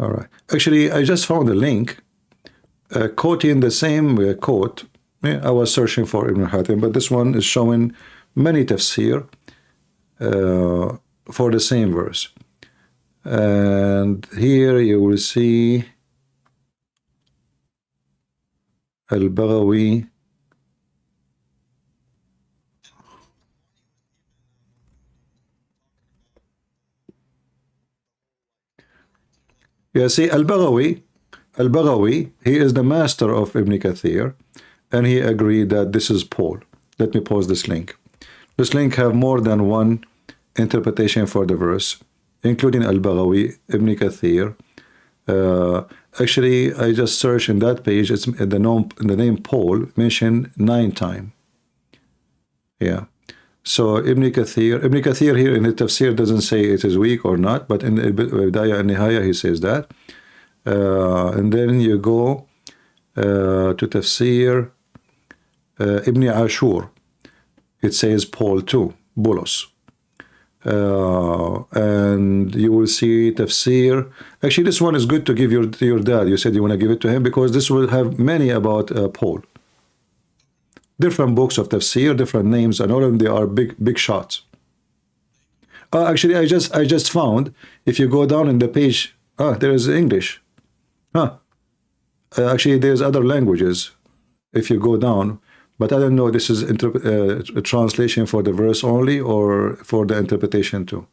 All right. Actually, I just found a link quoting the same quote. I was searching for Ibn Hatim, but this one is showing many tafsir for the same verse. And here you will see Al-Baghawi. Yeah, see, Al-Baghawi, he is the master of Ibn Kathir, and he agreed that this is Paul. Let me pause this link. This link have more than one interpretation for the verse, including Al-Baghawi, Ibn Kathir. Actually, I just searched in that page, it's the name Paul mentioned 9 times. Yeah. So Ibn Kathir here in the tafsir doesn't say it is weak or not, but in the Bidayah and Nihaya he says that. And then you go to tafsir Ibn Ashur. It says Paul too, Bolos. And you will see tafsir. Actually, this one is good to give to your dad. You said you want to give it to him because this will have many about Paul. Different books of tafsir, different names, and all of them, they are big shots. Actually, I just found, if you go down in the page, there is English. Actually, there's other languages if you go down, but I don't know, this is a translation for the verse only or for the interpretation too.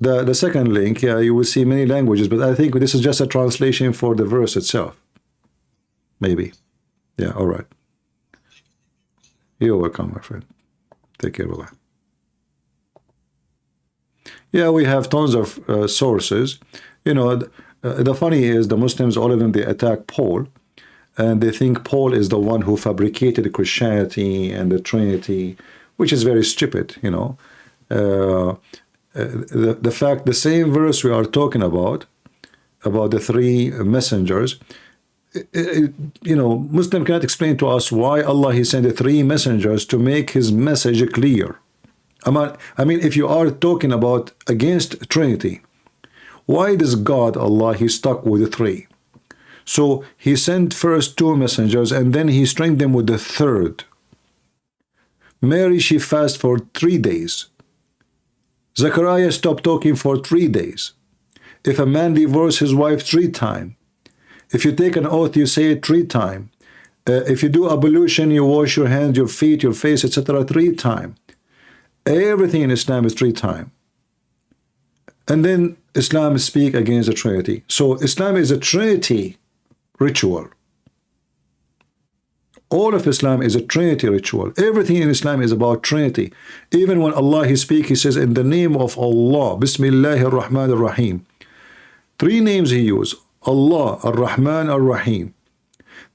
The second link, yeah, you will see many languages, but I think this is just a translation for the verse itself. Maybe. Yeah, all right. You're welcome, my friend. Take care, bye-bye. Yeah, we have tons of sources. You know, the funny is the Muslims, all of them, they attack Paul, and they think Paul is the one who fabricated Christianity and the Trinity, which is very stupid, you know. The fact, the same verse we are talking about the 3 messengers, you know, Muslim cannot explain to us why Allah, he sent the 3 messengers to make his message clear. I mean, if you are talking about against Trinity, why does God, Allah, he stuck with the 3? So he sent first 2 messengers and then he strengthened them with the 3rd. Mary, she fasted for 3 days. Zechariah stopped talking for 3 days. If a man divorces his wife 3 times, if you take an oath, you say it 3 times. If you do ablution, you wash your hands, your feet, your face, etc. 3 times. Everything in Islam is 3 times. And then Islam speak against the Trinity. So Islam is a Trinity ritual. All of Islam is a Trinity ritual. Everything in Islam is about Trinity. Even when Allah, he speaks, he says, in the name of Allah, Bismillahir Rahmanir Rahim. 3 names he used. Allah, Ar-Rahman, Ar-Rahim.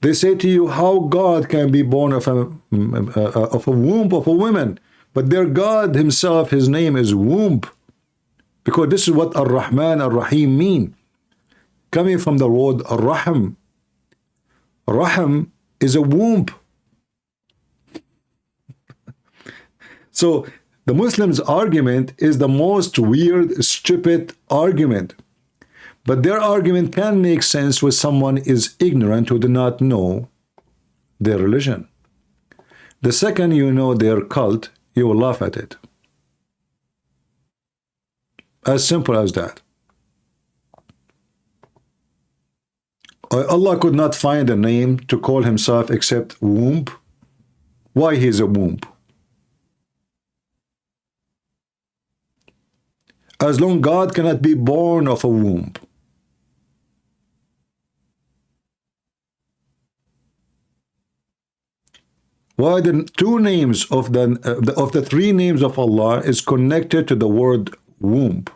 They say to you, how God can be born of a womb of a woman, but their God himself, his name is womb, because this is what Ar-Rahman, Ar-Rahim mean, coming from the word Ar-Rahm. Rahm is a womb. So the Muslims' argument is the most weird, stupid argument. But their argument can make sense when someone is ignorant who do not know their religion. The second you know their cult, you will laugh at it. As simple as that. Allah could not find a name to call himself except womb. Why he is a womb? As long God cannot be born of a womb. Why the 2 names of the 3 names of Allah is connected to the word womb?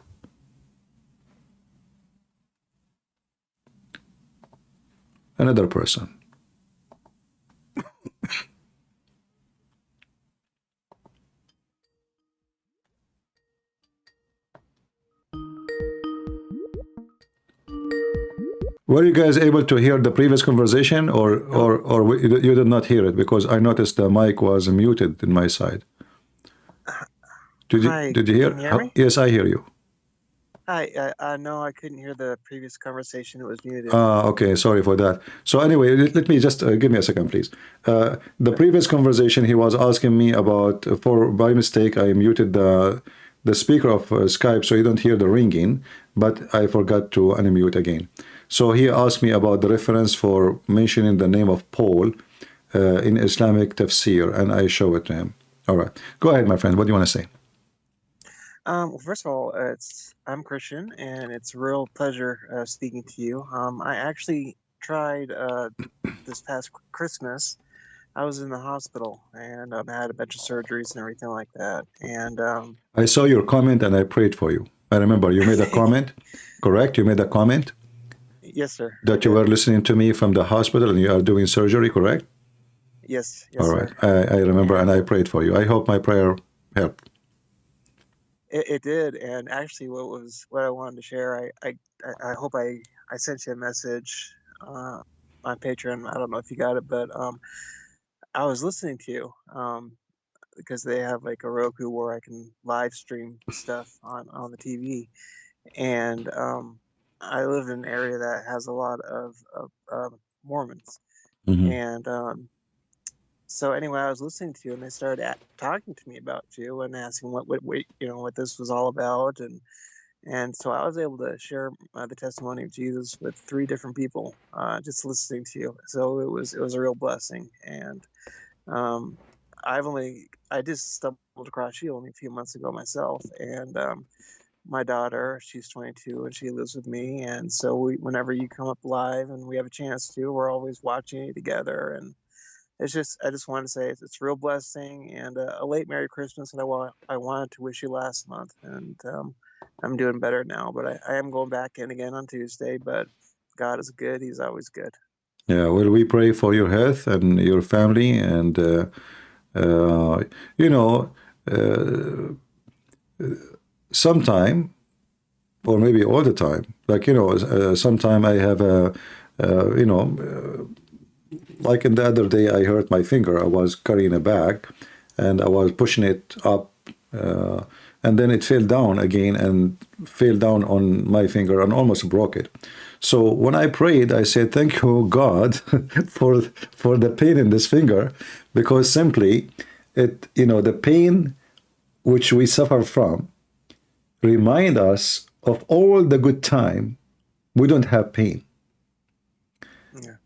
another person. Were you guys able to hear the previous conversation, or you did not hear it? Because I noticed the mic was muted in my side. Did you hear? Can you hear me? Yes, I hear you. Hi. No, I couldn't hear the previous conversation. It was muted. Okay, sorry for that. So anyway, let me just give me a second, please. The previous conversation, he was asking me about, by mistake, I muted the speaker of Skype so you don't hear the ringing, but I forgot to unmute again. So he asked me about the reference for mentioning the name of Paul in Islamic tafsir, and I show it to him. All right, go ahead, my friend. What do you want to say? Well, first of all, I'm Christian, and it's a real pleasure speaking to you. I actually tried this past Christmas. I was in the hospital, and I had a bunch of surgeries and everything like that. And I saw your comment, and I prayed for you. I remember you made a comment, correct? You made a comment? Yes, sir. That you were listening to me from the hospital, and you are doing surgery, correct? Yes. All right. I remember, and I prayed for you. I hope my prayer helped. It did, and actually, what I wanted to share, I hope I sent you a message on Patreon. I don't know if you got it, but I was listening to you because they have like a Roku where I can live stream stuff on the TV, and I live in an area that has a lot of Mormons, and so anyway, I was listening to you, and they started talking to me about you and asking what this was all about, and so I was able to share the testimony of Jesus with 3 different people just listening to you. So it was a real blessing, and I just stumbled across you only a few months ago myself, and my daughter, she's 22 and she lives with me, and so whenever you come up live and we have a chance to, we're always watching it together, and I just wanted to say it's a real blessing, and a late Merry Christmas. And I wanted to wish you last month, and I'm doing better now, but I am going back in again on Tuesday. But God is good; He's always good. Yeah, well, we pray for your health and your family, and sometime, or maybe all the time, like sometime I have like in the other day, I hurt my finger. I was carrying a bag, and I was pushing it up, and then it fell down again and fell down on my finger and almost broke it. So when I prayed, I said, "Thank you, God, for the pain in this finger, because simply, the pain which we suffer from remind us of all the good time we don't have pain." Yeah.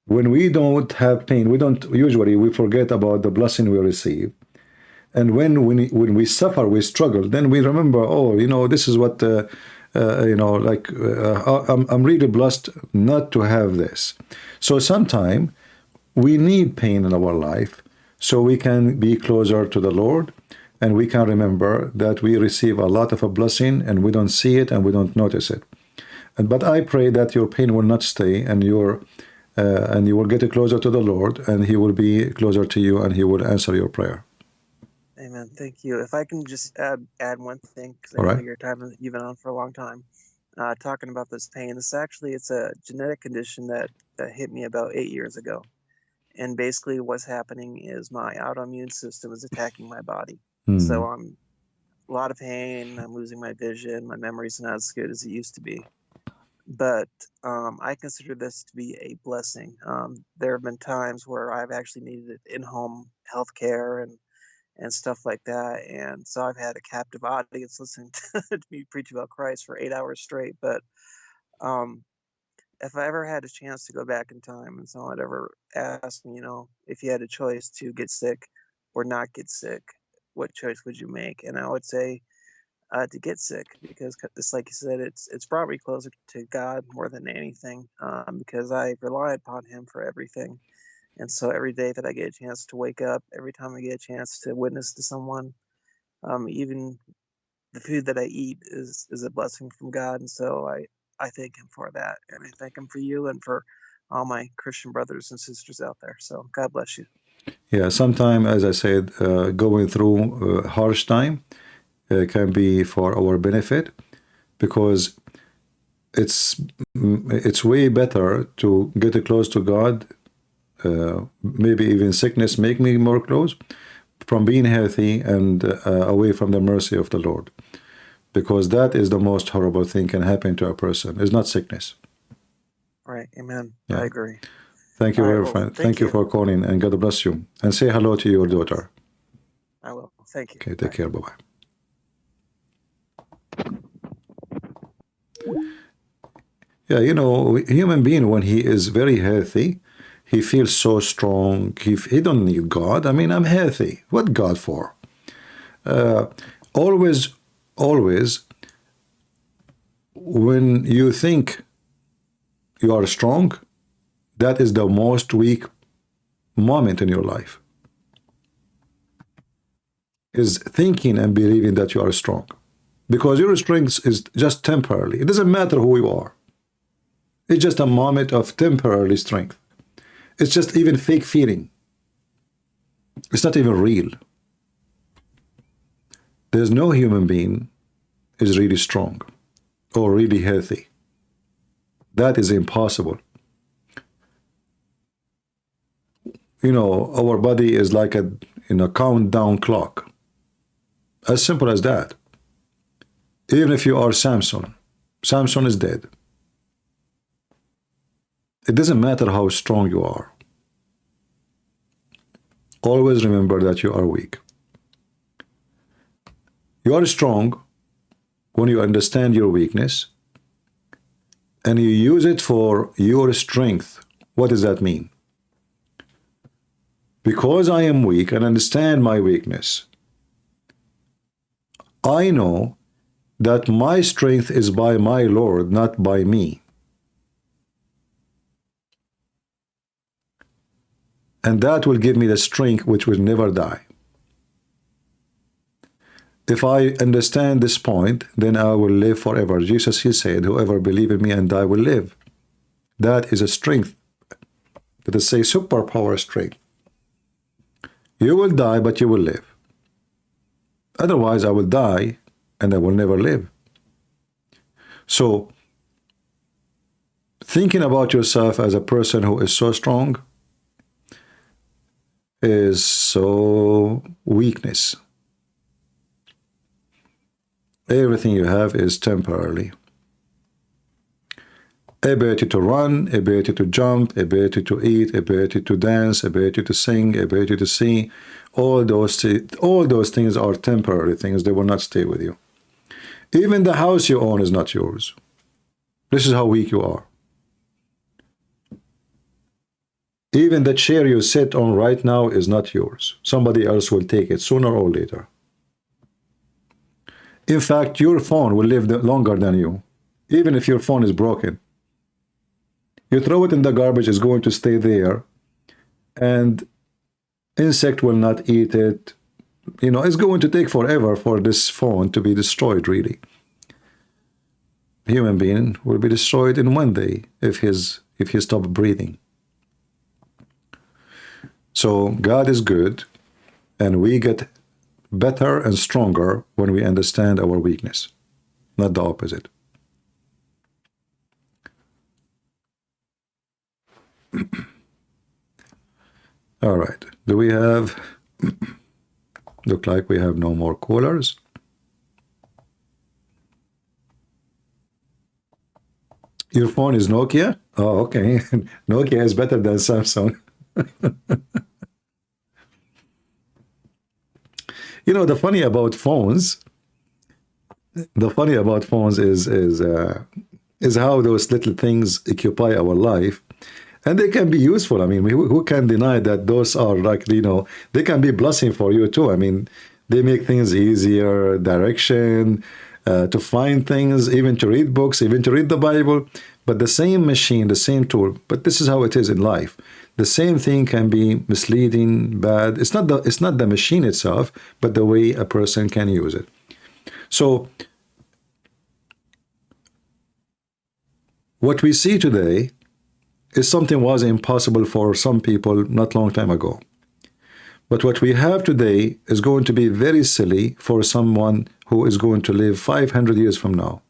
When we don't have pain, we forget about the blessing we receive. And when we suffer, we struggle, then we remember, this is what, I'm really blessed not to have this. So sometime we need pain in our life so we can be closer to the Lord, and we can remember that we receive a lot of a blessing and we don't see it and we don't notice it. But I pray that your pain will not stay, and you will get closer to the Lord, and He will be closer to you, and He will answer your prayer. Amen. Thank you. If I can just add one thing, because I know you've been on for a long time, talking about this pain. It's a genetic condition that hit me about 8 years ago, and basically what's happening is my autoimmune system is attacking my body. So I'm a lot of pain. I'm losing my vision. My memory's not as good as it used to be. But I consider this to be a blessing. There have been times where I've actually needed in-home health care and stuff like that. And so I've had a captive audience listening to me preach about Christ for 8 hours straight. But if I ever had a chance to go back in time and someone ever asked me, if you had a choice to get sick or not get sick, what choice would you make? And I would say to get sick, because it's like you said, it's brought me closer to God more than anything, because I rely upon Him for everything. And so every day that I get a chance to wake up, every time I get a chance to witness to someone, even the food that I eat is a blessing from God. And so I thank Him for that. And I thank Him for you and for all my Christian brothers and sisters out there. So God bless you. Yeah, sometimes, as I said, going through harsh time can be for our benefit, because it's way better to get close to God. Maybe even sickness make me more close from being healthy and away from the mercy of the Lord, because that is the most horrible thing can happen to a person. It's not sickness. Right. Amen. Yeah. I agree. Thank you, All right, very well, friend. thank you you. for calling, and God bless you. And say hello to your daughter. I will. Thank you. Okay, take care. Bye-bye. Yeah, you know, human being, when he is very healthy, he feels so strong. He don't need God. I mean, I'm healthy. What God for? Always, when you think you are strong, that is the most weak moment in your life. Is thinking and believing that you are strong. Because your strength is just temporarily. It doesn't matter who you are. It's just a moment of temporary strength. It's just even fake feeling. It's not even real. There's no human being is really strong or really healthy. That is impossible. You know, our body is like a countdown clock. As simple as that. Even if you are Samson is dead. It doesn't matter how strong you are. Always remember that you are weak. You are strong when you understand your weakness and you use it for your strength. What does that mean? Because I am weak and understand my weakness, I know that my strength is by my Lord, not by me. And that will give me the strength which will never die. If I understand this point, then I will live forever. Jesus, he said, whoever believes in me and I will live. That is a strength. That is a superpower strength. You will die, but you will live. Otherwise, I will die and I will never live. So, thinking about yourself as a person who is so strong is so weakness. Everything you have is temporarily. Ability to run, ability to jump, ability to eat, ability to dance, ability to sing, ability to see, all those things are temporary things. They will not stay with you. Even the house you own is not yours. This is how weak you are. Even the chair you sit on right now is not yours. Somebody else will take it sooner or later. In fact, your phone will live longer than you, even if your phone is broken. You throw it in the garbage, it's going to stay there, and insect will not eat it. You know, it's going to take forever for this phone to be destroyed, really. Human being will be destroyed in one day if he stops breathing. So God is good, and we get better and stronger when we understand our weakness, not the opposite. All right. Do we have... Look like we have no more callers. Your phone is Nokia? Oh, okay. Nokia is better than Samsung. You know, the funny about phones is how those little things occupy our life, and they can be useful. I mean, who can deny that those are, like, you know, they can be a blessing for you too. I mean, they make things easier, direction, to find things, even to read books, even to read the Bible. But the same machine, the same tool, but this is how it is in life. The same thing can be misleading, bad. It's not the machine itself, but the way a person can use it. So what we see today is something was impossible for some people not long time ago. But what we have today is going to be very silly for someone who is going to live 500 years from now.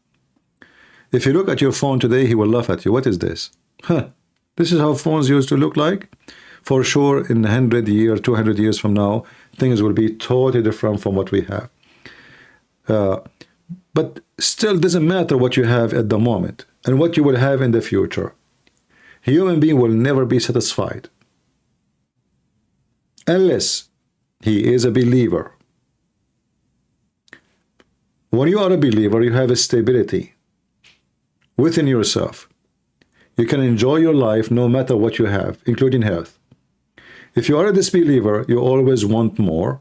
If you look at your phone today, he will laugh at you. What is this? Huh. This is how phones used to look like? For sure, in 100 years, 200 years from now, things will be totally different from what we have. But still doesn't matter what you have at the moment and what you will have in the future. A human being will never be satisfied unless he is a believer. When you are a believer, you have a stability within yourself. You can enjoy your life no matter what you have, including health. If you are a disbeliever, you always want more,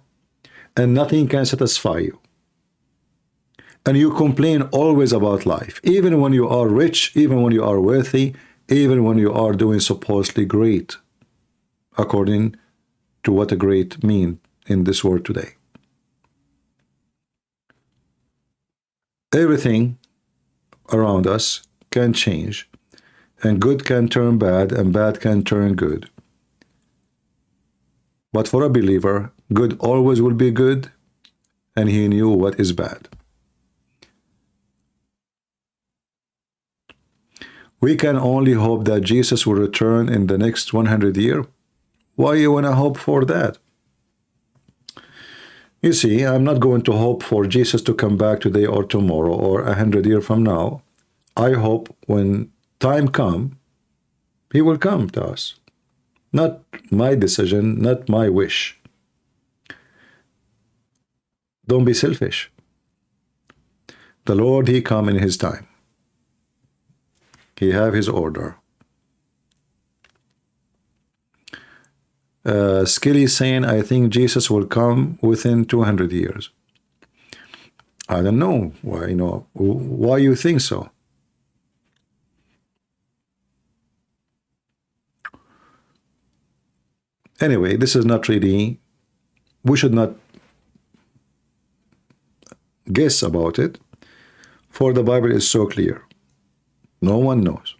and nothing can satisfy you. And you complain always about life, even when you are rich, even when you are wealthy, even when you are doing supposedly great, according to what a great mean in this world today. Everything around us can change, and good can turn bad, and bad can turn good. But for a believer, good always will be good, and he knew what is bad. We can only hope that Jesus will return in the next 100 years. Why you want to hope for that? You see, I'm not going to hope for Jesus to come back today or tomorrow or 100 years from now. I hope when time comes, he will come to us. Not my decision, not my wish. Don't be selfish. The Lord, he come in his time. He have his order. Skilly saying, I think Jesus will come within 200 years. I don't know why, why you think so. Anyway, this is not really, we should not guess about it, for the Bible is so clear. No one knows.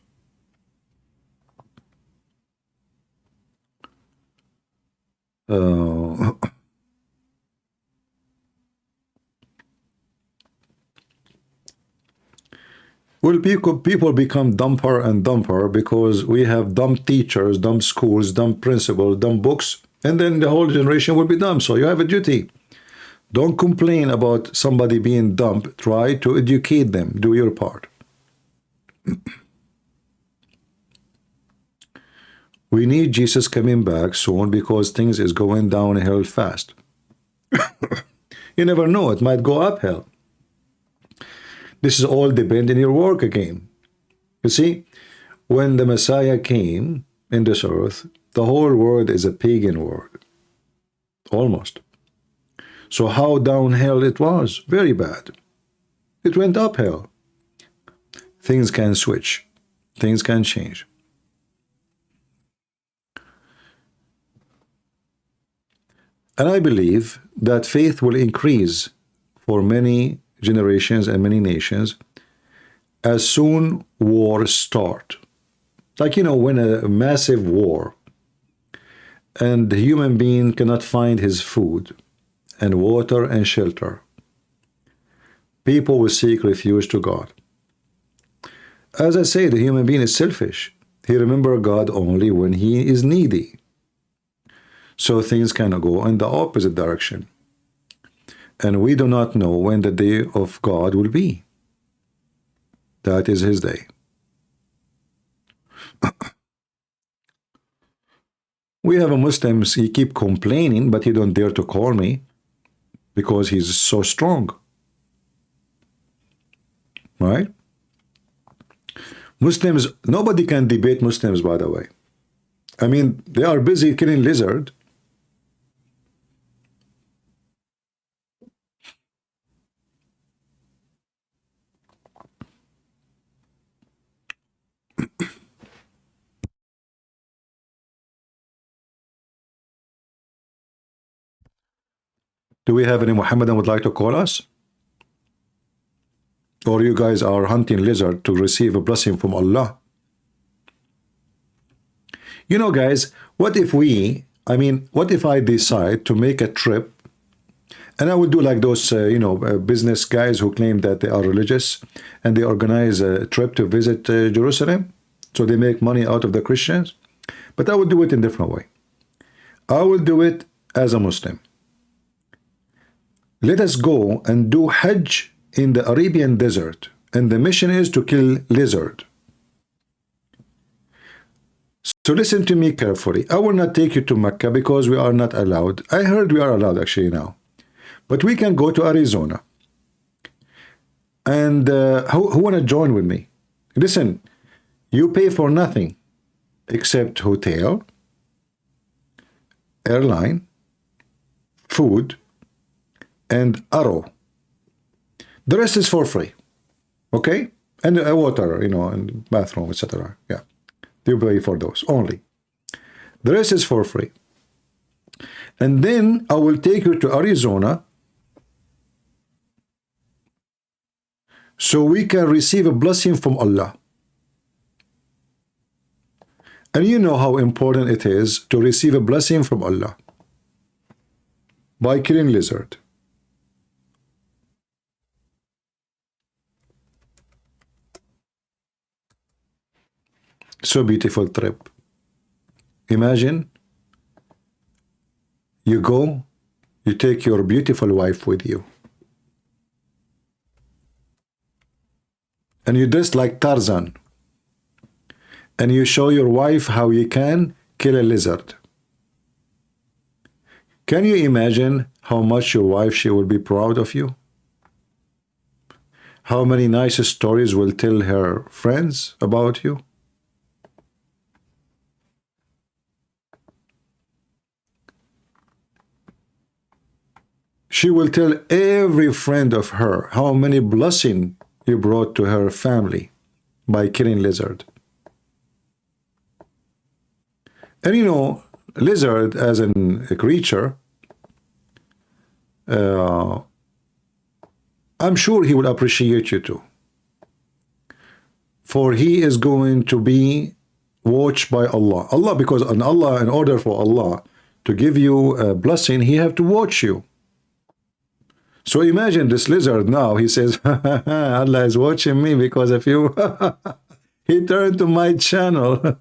Will people become dumber and dumber because we have dumb teachers, dumb schools, dumb principals, dumb books, and then the whole generation will be dumb. So you have a duty. Don't complain about somebody being dumb. Try to educate them. Do your part. We need Jesus coming back soon because things is going downhill fast. You never know. It might go uphill. This is all depend on your work again. You see, when the Messiah came in this earth, the whole world is a pagan world. Almost. So how downhill it was? Very bad. It went uphill. Things can switch. Things can change. And I believe that faith will increase for many generations and many nations as soon wars start. Like, when a massive war and the human being cannot find his food and water and shelter, people will seek refuge to God. As I say, the human being is selfish. He remembers God only when he is needy. So things can go in the opposite direction. And we do not know when the day of God will be. That is his day. We have a Muslim, he keep complaining, but he don't dare to call me because he's so strong. Right? Muslims, nobody can debate Muslims, by the way. I mean, they are busy killing lizard. Do we have any Muhammadan would like to call us? Or you guys are hunting lizard to receive a blessing from Allah? You know, guys, what if what if I decide to make a trip, and I will do like those, business guys who claim that they are religious, and they organize a trip to visit Jerusalem, so they make money out of the Christians. But I will do it in a different way. I will do it as a Muslim. Let us go and do Hajj in the Arabian desert, and the mission is to kill lizard. So listen to me carefully. I will not take you to Mecca because we are not allowed. I heard we are allowed actually now. But we can go to Arizona. And who want to join with me? Listen, you pay for nothing except hotel, airline, food, and arrow. The rest is for free. Okay? And water, and bathroom, etc. Yeah. You pay for those only. The rest is for free. And then I will take you to Arizona so we can receive a blessing from Allah. And you know how important it is to receive a blessing from Allah by killing lizard. So beautiful trip. Imagine you go, you take your beautiful wife with you, and you dress like Tarzan, and you show your wife how you can kill a lizard. Can you imagine how much your wife, she will be proud of you? How many nice stories will tell her friends about you? She will tell every friend of her how many blessings you brought to her family by killing lizard. And lizard as a creature, I'm sure he will appreciate you too. For he is going to be watched by Allah. Because in order for Allah to give you a blessing, he have to watch you. So imagine this lizard now, he says, Allah is watching me because of you. He turned to my channel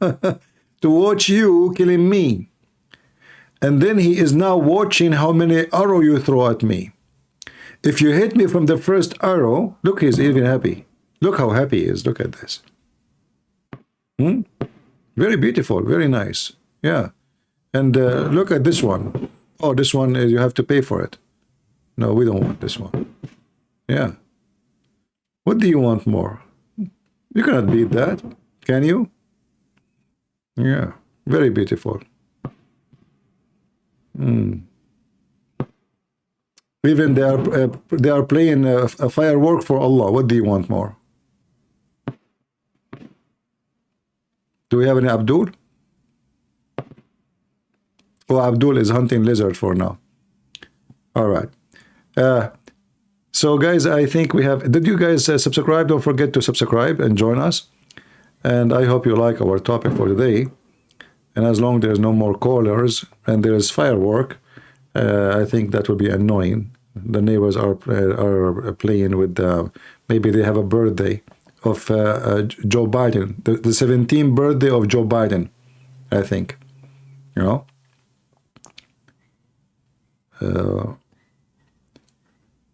to watch you killing me. And then he is now watching how many arrows you throw at me. If you hit me from the first arrow, look, he's even happy. Look how happy he is. Look at this. Very beautiful, very nice. Yeah. And look at this one. Oh, this one, you have to pay for it. No, we don't want this one. Yeah. What do you want more? You cannot beat that, can you? Yeah. Very beautiful. Even they are playing a firework for Allah. What do you want more? Do we have any Abdul? Oh, Abdul is hunting lizard for now. All right. So guys, I think we have, did you guys subscribe? Don't forget to subscribe and join us. And I hope you like our topic for today. And as long as there's no more callers and there's firework, I think that will be annoying. The neighbors are playing with, maybe they have a birthday of Joe Biden, the 17th birthday of Joe Biden, I think,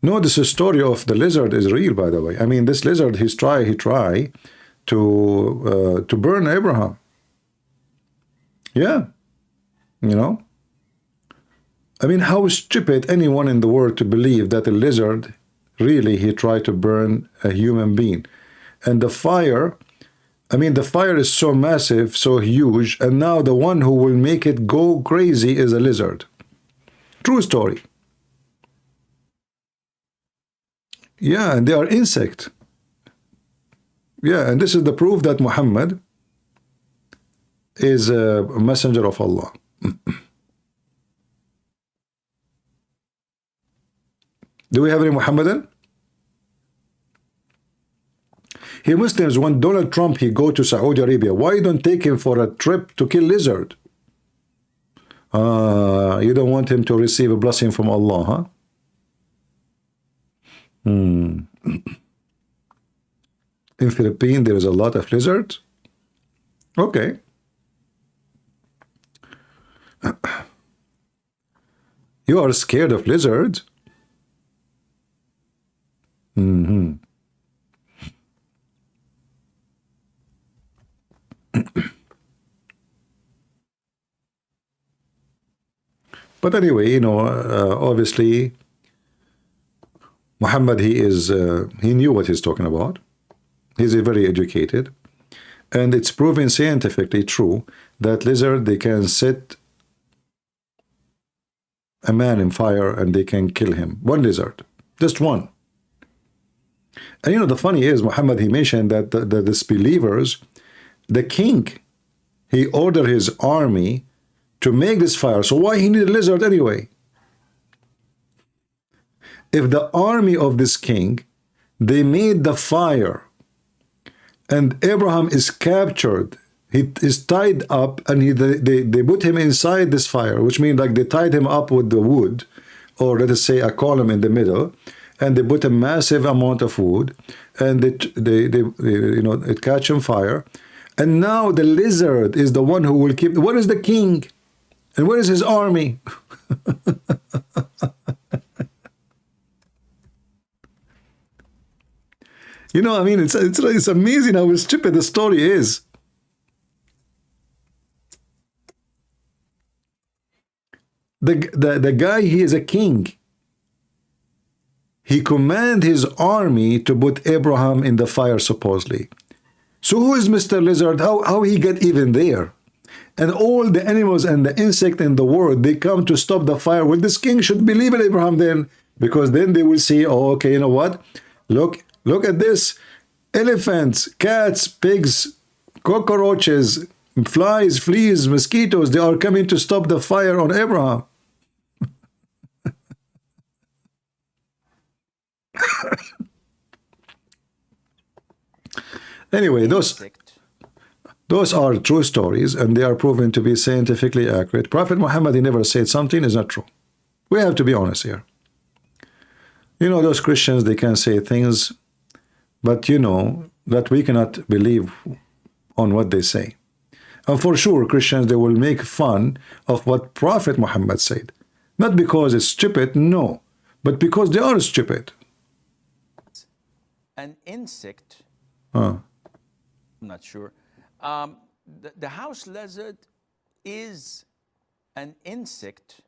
No, this story of the lizard is real, by the way. I mean, this lizard, he tried to burn Abraham. Yeah, I mean, how stupid anyone in the world to believe that a lizard, really, he tried to burn a human being. And the fire, I mean, the fire is so massive, so huge, and now the one who will make it go crazy is a lizard. True story. Yeah, and they are insect. Yeah, and this is the proof that Muhammad is a messenger of Allah. Do we have any Muhammadan? Hey Muslims, when Donald Trump he go to Saudi Arabia, why you don't take him for a trip to kill lizard? You don't want him to receive a blessing from Allah, huh? In Philippines, there is a lot of lizards. Okay. You are scared of lizards? But anyway, you know, obviously, Muhammad, he knew what he's talking about. He's very educated. And it's proven scientifically true that lizard, they can set a man in fire and they can kill him. One lizard, just one. And you know, the funny is, Muhammad, he mentioned that the disbelievers, the king, he ordered his army to make this fire. So why he need a lizard anyway? If the army of this king, they made the fire, and Abraham is captured, he is tied up, and they put him inside this fire, which means like they tied him up with the wood, or let us say a column in the middle, and they put a massive amount of wood, and they you know, it catch on fire, and now the lizard is the one who will keep. What is the king? And where is his army? You know, I mean, it's amazing how stupid the story is. The guy, he is a king. He command his army to put Abraham in the fire, supposedly. So who is Mr. Lizard? How he get even there? And all the animals and the insect in the world, they come to stop the fire. Well, this king should believe in Abraham then, because then they will see, oh, okay, you know what? Look at this. Elephants, cats, pigs, cockroaches, flies, fleas, mosquitoes, they are coming to stop the fire on Abraham. Anyway, those are true stories, and they are proven to be scientifically accurate. Prophet Muhammad, he never said something is not true. We have to be honest here. You know, those Christians, they can say things, but you know that we cannot believe on what they say. And for sure, Christians, they will make fun of what Prophet Muhammad said. Not because it's stupid, no, but because they are stupid. An insect, Huh. I'm not sure. The house lizard is an insect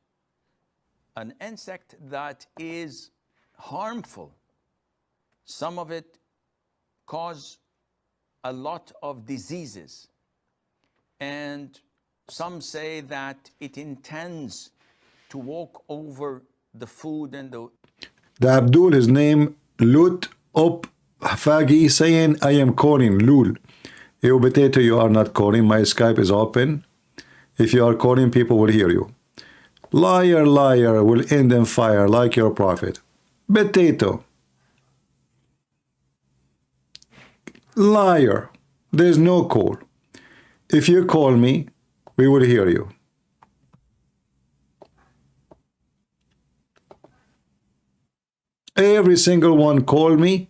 that is harmful. Some of it cause a lot of diseases. And some say that it intends to walk over the food and The Abdul, his name, Lut Op Fagi, saying, I am calling Lul. You potato, you are not calling. My Skype is open. If you are calling, people will hear you. Liar, liar, will end in fire like your prophet. Potato. Liar. There's no call. If you call me, we will hear you. Every single one call me,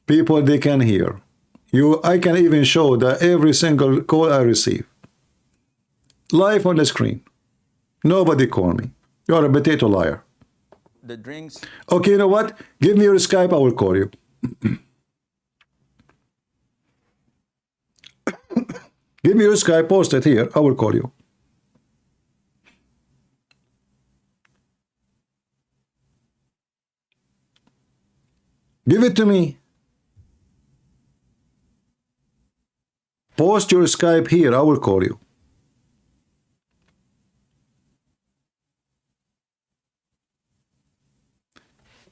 people, they can hear. I can even show that every single call I receive. Live on the screen. Nobody call me. You're a potato liar. the drinks. Okay, you know what? Give me your Skype, I will call you. Give me your Skype, post it here, I will call you. Give it to me. Post your Skype here, I will call you.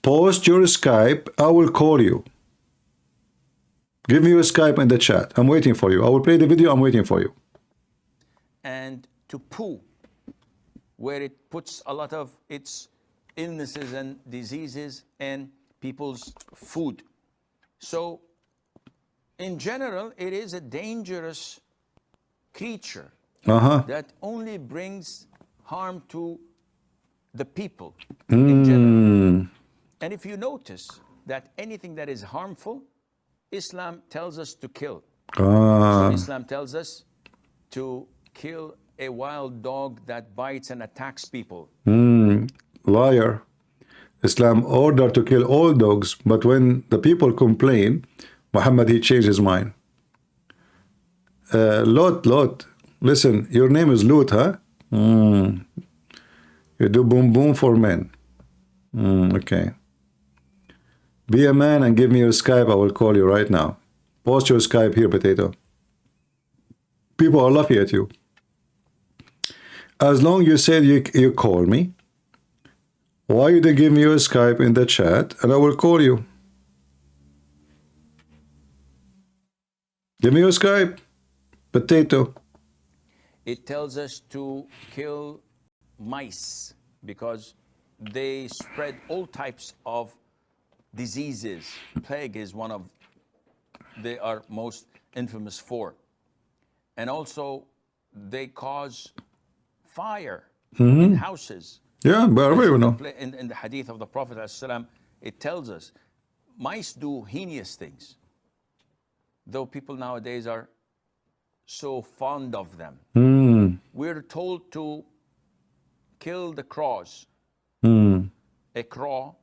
Post your Skype, I will call you. Give me your Skype in the chat. I'm waiting for you. I will play the video, I'm waiting for you. And to poo, where it puts a lot of its illnesses and diseases in people's food. So in general, it is a dangerous creature that only brings harm to the people in general. And if you notice that anything that is harmful, Islam tells us to kill. So Islam tells us to kill a wild dog that bites and attacks people. Liar. Islam ordered to kill all dogs, but when the people complain, Muhammad, he changed his mind. Lot, listen, your name is Lut, huh? You do boom boom for men. Okay. Be a man and give me your Skype. I will call you right now. Post your Skype here, Potato. People are laughing at you. As long as you said you call me, why you didn't give me your Skype in the chat and I will call you? Give me your Skype, Potato. It tells us to kill mice because they spread all types of diseases. Plague is one of they are most infamous for. And also they cause fire in houses. Yeah, but in the hadith of the Prophet ﷺ, it tells us mice do heinous things, though people nowadays are so fond of them. We're told to kill the crows. A crow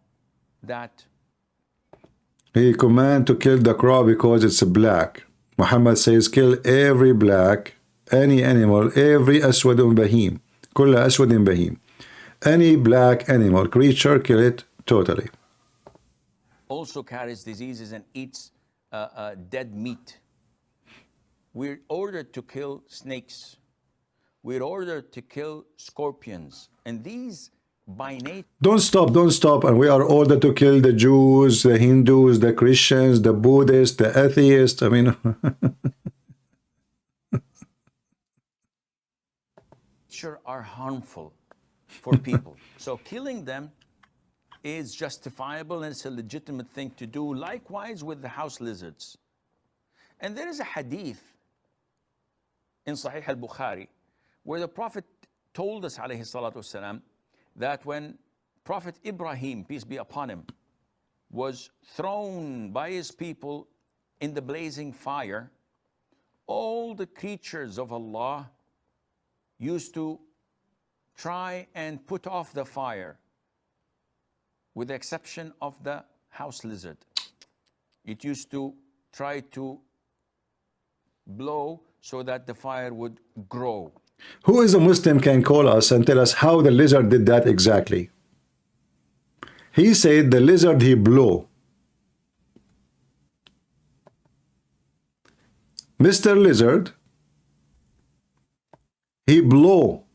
that he command to kill the crow because it's black. Muhammad says kill every black, any animal, every aswadun bahim. Kulla aswadin bahim. Any black animal, creature, kill it totally. also carries diseases and eats dead meat. We're ordered to kill snakes. We're ordered to kill scorpions. And these by nature... Don't stop. And we are ordered to kill the Jews, the Hindus, the Christians, the Buddhists, the atheists. I mean... are harmful for people. So killing them is justifiable and it's a legitimate thing to do. Likewise with the house lizards. And there is a hadith in Sahih al-Bukhari where the Prophet told us, alayhi salatu wasalam, that when Prophet Ibrahim, peace be upon him, was thrown by his people in the blazing fire, all the creatures of Allah used to try and put off the fire, with the exception of the house lizard. It used to try to blow so that the fire would grow. Who is a Muslim can call us and tell us how the lizard did that exactly? He said the lizard he blew. Mr. Lizard, he blow.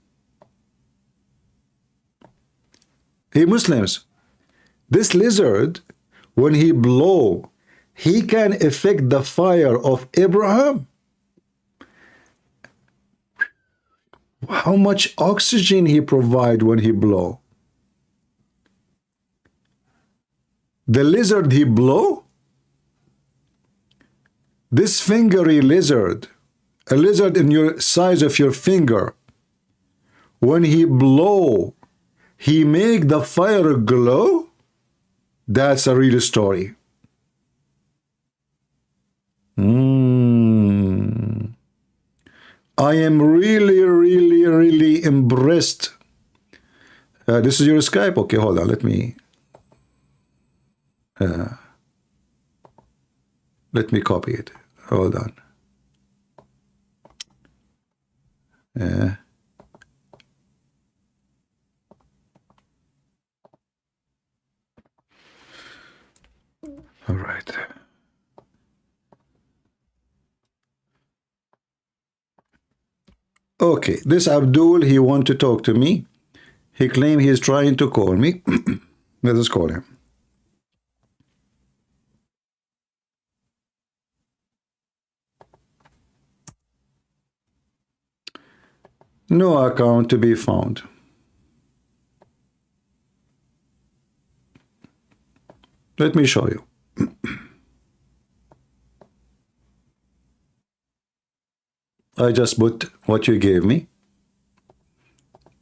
Hey Muslims, this lizard, when he blow, he can affect the fire of Abraham. How much oxygen he provide when he blow? The lizard he blow? This fingery lizard, a lizard in your size of your finger, when he blow, he make the fire glow? That's a real story. I am really impressed. This is your Skype? Okay, hold on. Let me copy it. Hold on. All right. Okay, this Abdul, he want to talk to me. He claim he is trying to call me. Let us call him. No account to be found. Let me show you. I just put what you gave me.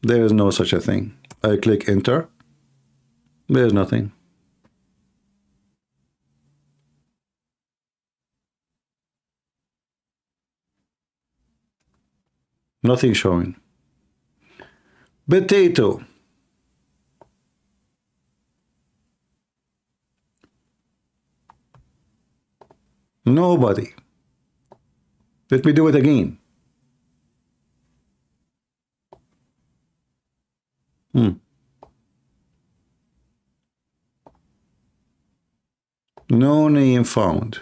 There is no such a thing. I click enter. There's nothing. Nothing showing. Potato. Nobody. Let me do it again. No name found.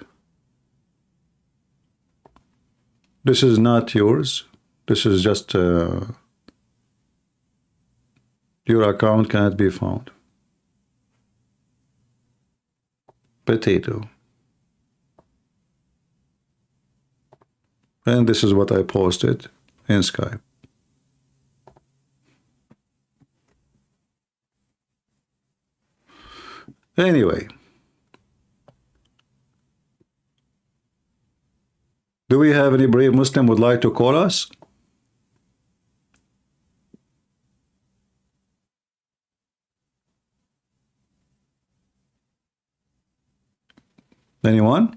This is not yours. This is just your account cannot be found. Potato. And this is what I posted in Skype. Anyway. Do we have any brave Muslim would like to call us? Anyone?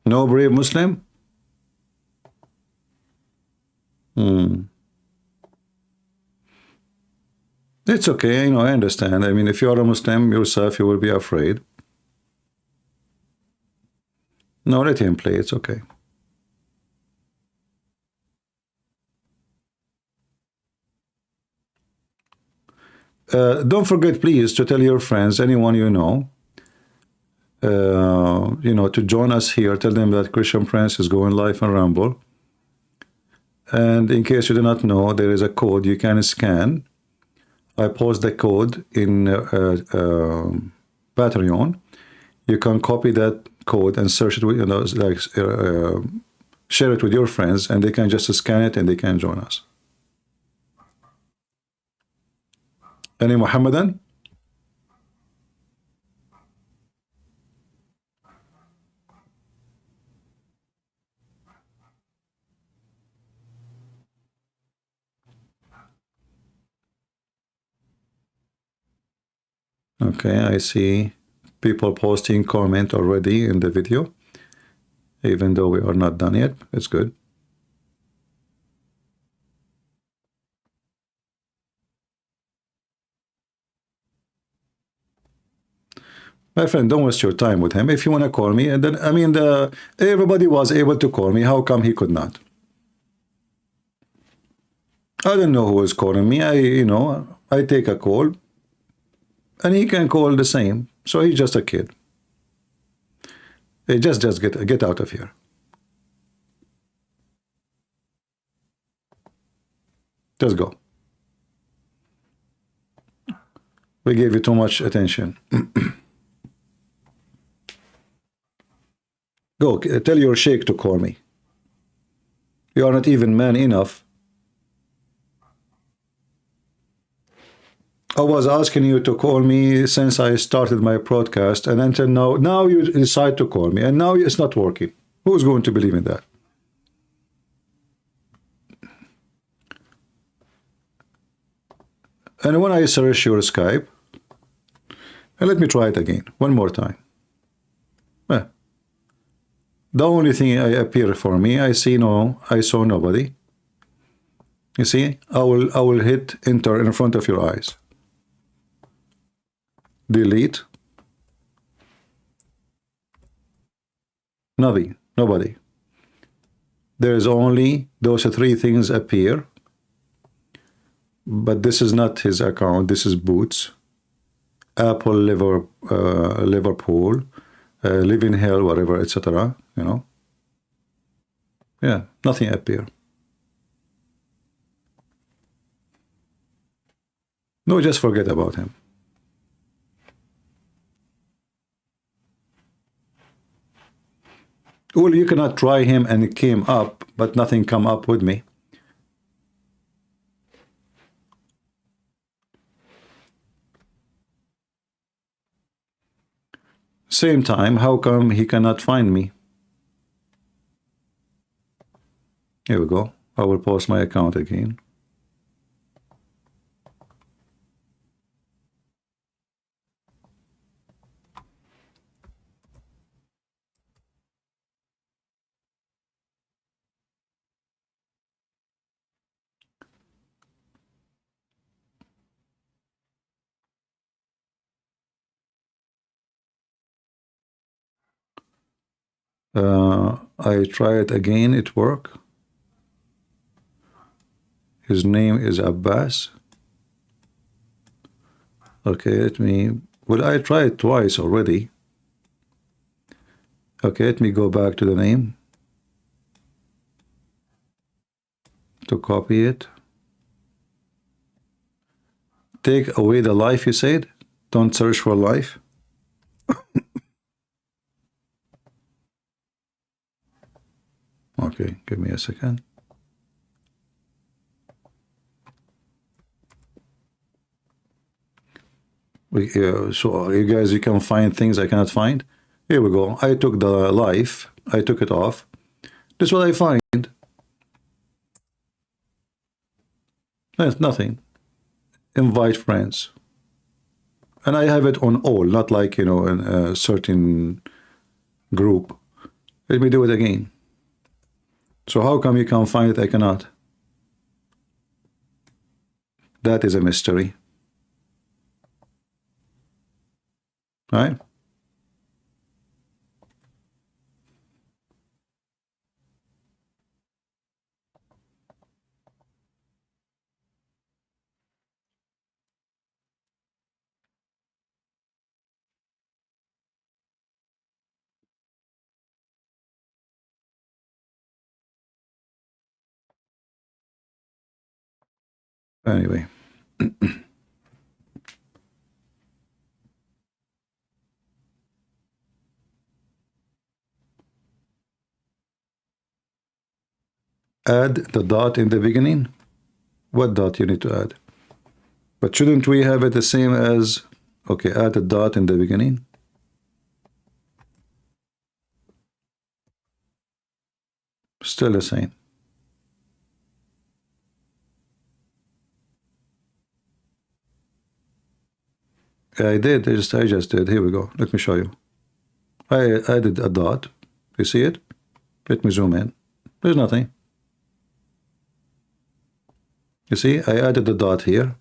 No brave Muslim? It's okay, I understand. I mean, if you are a Muslim yourself, you will be afraid. No, let him play, it's okay. Don't forget, please, to tell your friends, anyone you know, to join us here. Tell them that Christian Prince is going live on Rumble. And in case you do not know, there is a code you can scan. I post the code in Patreon. You can copy that code and search it with, share it with your friends, and they can just scan it and they can join us. Any Muhammadan? Okay, I see people posting comment already in the video, even though we are not done yet. It's good. My friend, don't waste your time with him. If you want to call me, and then I mean, everybody was able to call me. How come he could not? I don't know who is calling me. I take a call, and he can call the same. So he's just a kid. Hey, just get out of here. Just go. We gave you too much attention. Go, tell your sheikh to call me. You are not even man enough. I was asking you to call me since I started my broadcast, and until now you decide to call me, and now it's not working. Who's going to believe in that? And when I search your Skype, and let me try it again, one more time. The only thing I appear for me, I saw nobody. You see, I will hit enter in front of your eyes. Delete. Nothing, nobody. There is only those three things appear. But this is not his account. This is Boots. Apple, Liverpool, Live in Hell, whatever, etc. Yeah, nothing appear. No, just forget about him. Well, you cannot try him and it came up, but nothing come up with me. Same time, how come he cannot find me? Here we go. I will post my account again. I try it again, it worked. His name is Abbas. Okay, let me, well, I tried twice already. Okay, let me go back to the name to copy it. Take away the life, you said? Don't search for life? Okay, give me a second. So you guys, you can find things I cannot find. Here we go. I took the life. I took it off. This is what I find. That's nothing. Invite friends. And I have it on all, not like, in a certain group. Let me do it again. So how come you can find it, I cannot? That is a mystery. Right? Anyway. Add the dot in the beginning. What dot you need to add? But shouldn't we have it the same as, okay, add a dot in the beginning? Still the same. Yeah, I did. I just did. Here we go. Let me show you. I added a dot. You see it? Let me zoom in. There's nothing. You see, I added the dot here.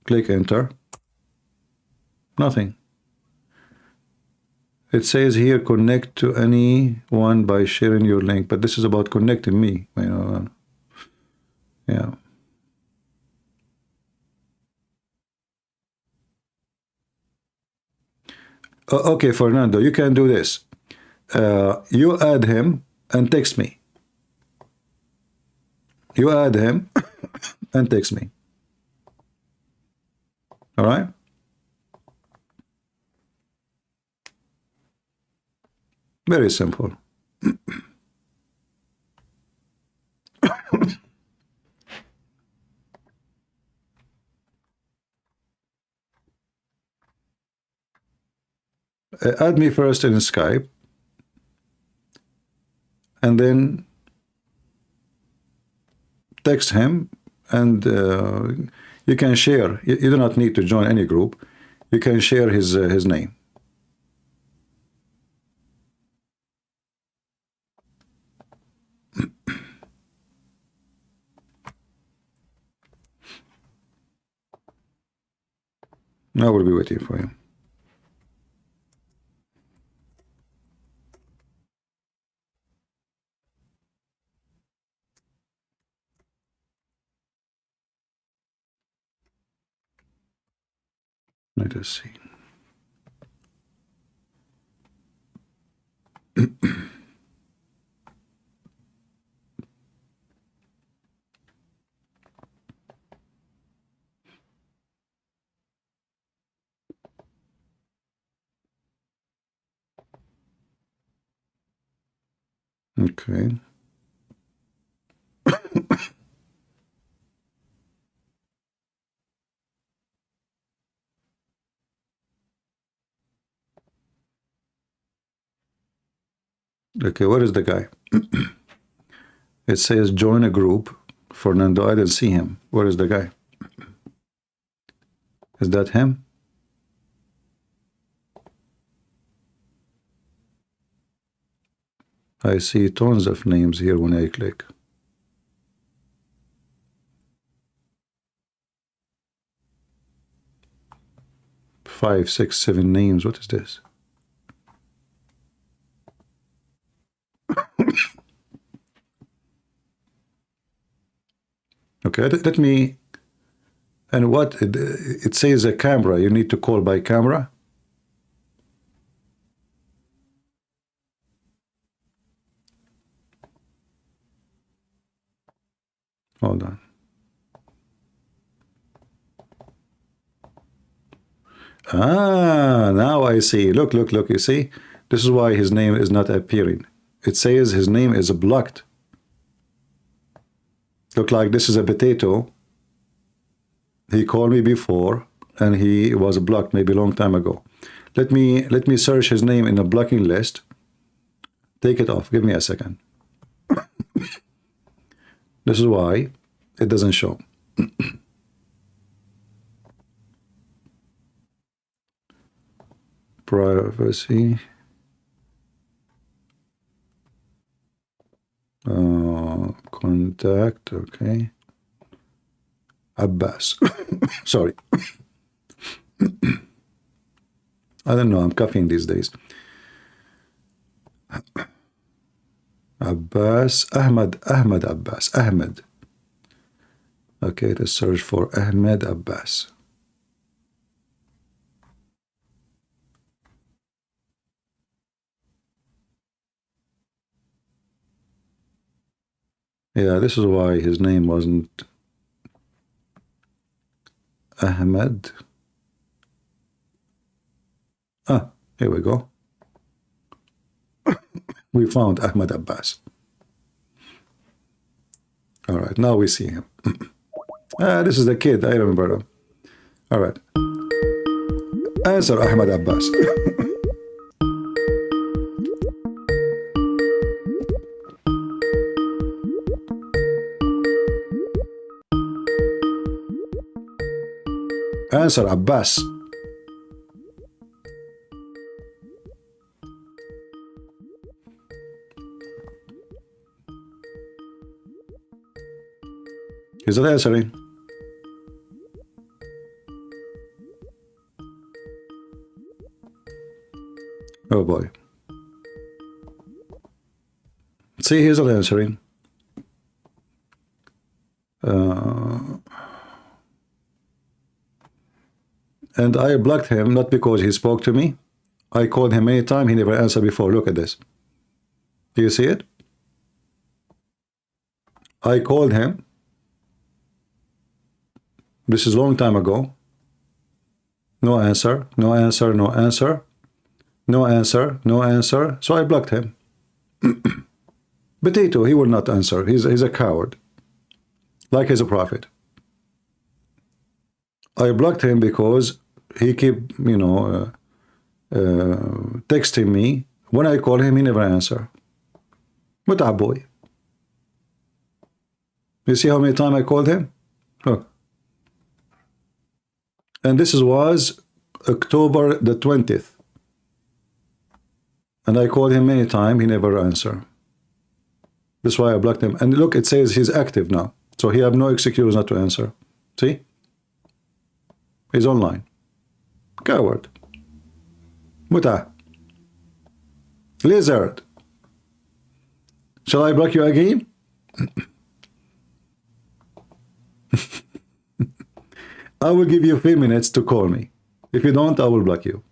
Click enter. Nothing. It says here, connect to anyone by sharing your link, but this is about connecting me. Yeah. Okay, Fernando, you can do this. You add him and text me. You add him and text me. All right? Very simple. Add me first in Skype, and then text him, and you can share. You do not need to join any group. You can share his name. I will be waiting for you. Let us see. Okay. Okay, where is the guy? It says join a group. Fernando, I didn't see him. Where is the guy? Is that him? I see tons of names here when I click. Five, six, seven names. What is this? Okay, let me. And what it says a camera. You need to call by camera. Hold on. Ah, now I see. Look, look, look. You see? This is why his name is not appearing. It says his name is blocked. Look like this is a potato. He called me before and he was blocked maybe a long time ago. Let me search his name in a blocking list. Take it off. Give me a second. This is why it doesn't show. Privacy. Contact. Okay. Abbas. Sorry. I don't know. I'm coughing these days. Abbas. Ahmed Abbas. Ahmed. Okay, let's search for Ahmed Abbas. Yeah, this is why his name wasn't Ahmed. Ah, here we go. We found Ahmed Abbas. All right, now we see him. This is the kid. I remember him. All right. Answer Ahmed Abbas. Answer Abbas. He's not answering. Oh boy. See, he's not answering. And I blocked him not because he spoke to me. I called him many times. He never answered before. Look at this. Do you see it? I called him. This is a long time ago. No answer. No answer. No answer. No answer. No answer. So I blocked him. Potato, he will not answer. He's a coward. Like he's a prophet. I blocked him because he keep, texting me. When I call him, he never answer. What boy? You see how many times I called him? Look. And this was October the 20th. And I called him many times. He never answered. That's why I blocked him. And look, it says he's active now. So he have no excuse not to answer. See? He's online. Coward. Muta. Lizard. Shall I block you again? I will give you 3 minutes to call me. If you don't, I will block you.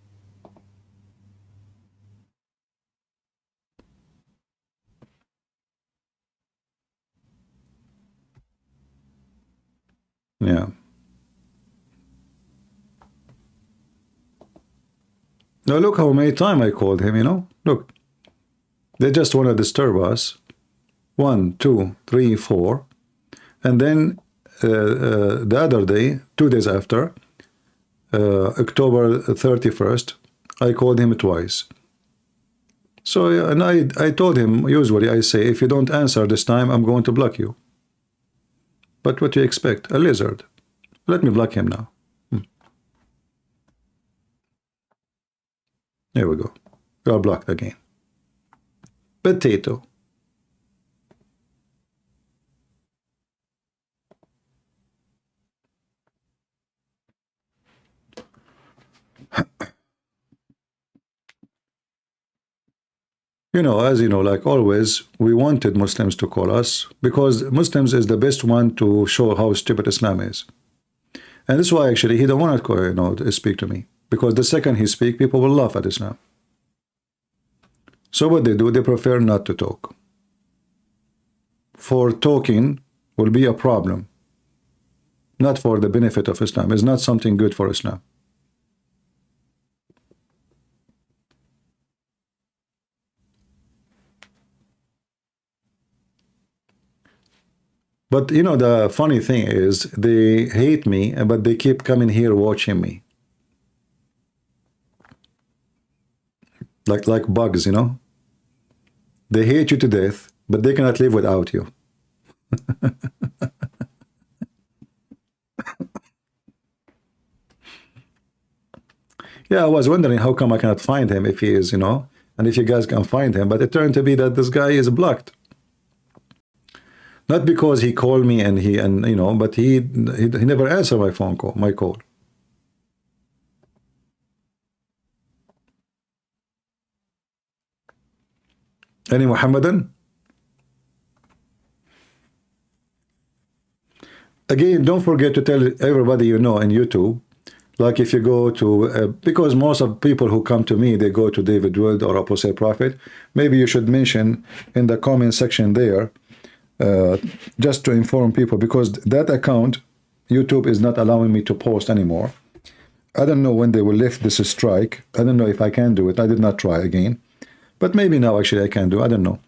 Yeah. Now look how many times I called him, Look. They just want to disturb us. 1, 2, 3, 4. And then the other day, 2 days after, October 31st, I called him twice. So, and I told him, usually I say, if you don't answer this time, I'm going to block you. But what do you expect? A lizard. Let me block him now. There we go. You are blocked again. Potato. You know, as you know, like always, we wanted Muslims to call us because Muslims is the best one to show how stupid Islam is. And that's why actually he don't want to, you know, to speak to me, because the second he speak, people will laugh at Islam. So what they do, they prefer not to talk. For talking will be a problem, not for the benefit of Islam. It's not something good for Islam. But you know, the funny thing is they hate me, but they keep coming here watching me. Like bugs, you know. They hate you to death, but they cannot live without you. Yeah, I was wondering how come I cannot find him if he is, you know, and if you guys can find him, but it turned to be that this guy is blocked. Not because he called me and you know, but he never answered my phone call, my call. Any Muhammadan? Again, don't forget to tell everybody you know in YouTube. Like if you go to, because most of people who come to me, they go to David Wood or Apostle Prophet. Maybe you should mention in the comment section there, just to inform people, because that account, YouTube is not allowing me to post anymore. I don't know when they will lift this strike. I don't know if I can do it. I did not try again. But maybe now actually I can do. I don't know.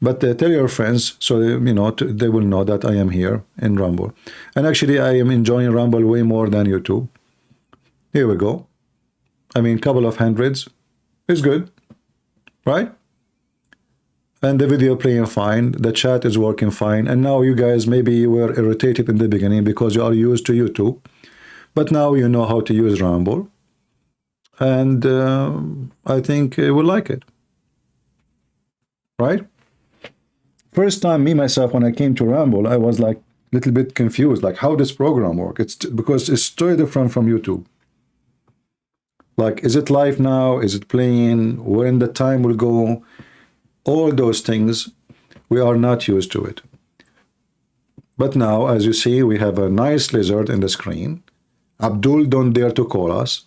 But tell your friends so you know they will know that I am here in Rumble. And actually I am enjoying Rumble way more than YouTube. Here we go. I mean, couple of hundreds is good, right? And the video playing fine. The chat is working fine. And now you guys, maybe you were irritated in the beginning because you are used to YouTube. But now you know how to use Rumble. And I think you will like it. Right? First time me myself when I came to Rumble, I was like a little bit confused, like how does program work? It's because it's totally different from YouTube. Like, is it live now? Is it playing? When the time will go? All those things, we are not used to it. But now, as you see, we have a nice lizard in the screen. Abdul don't dare to call us.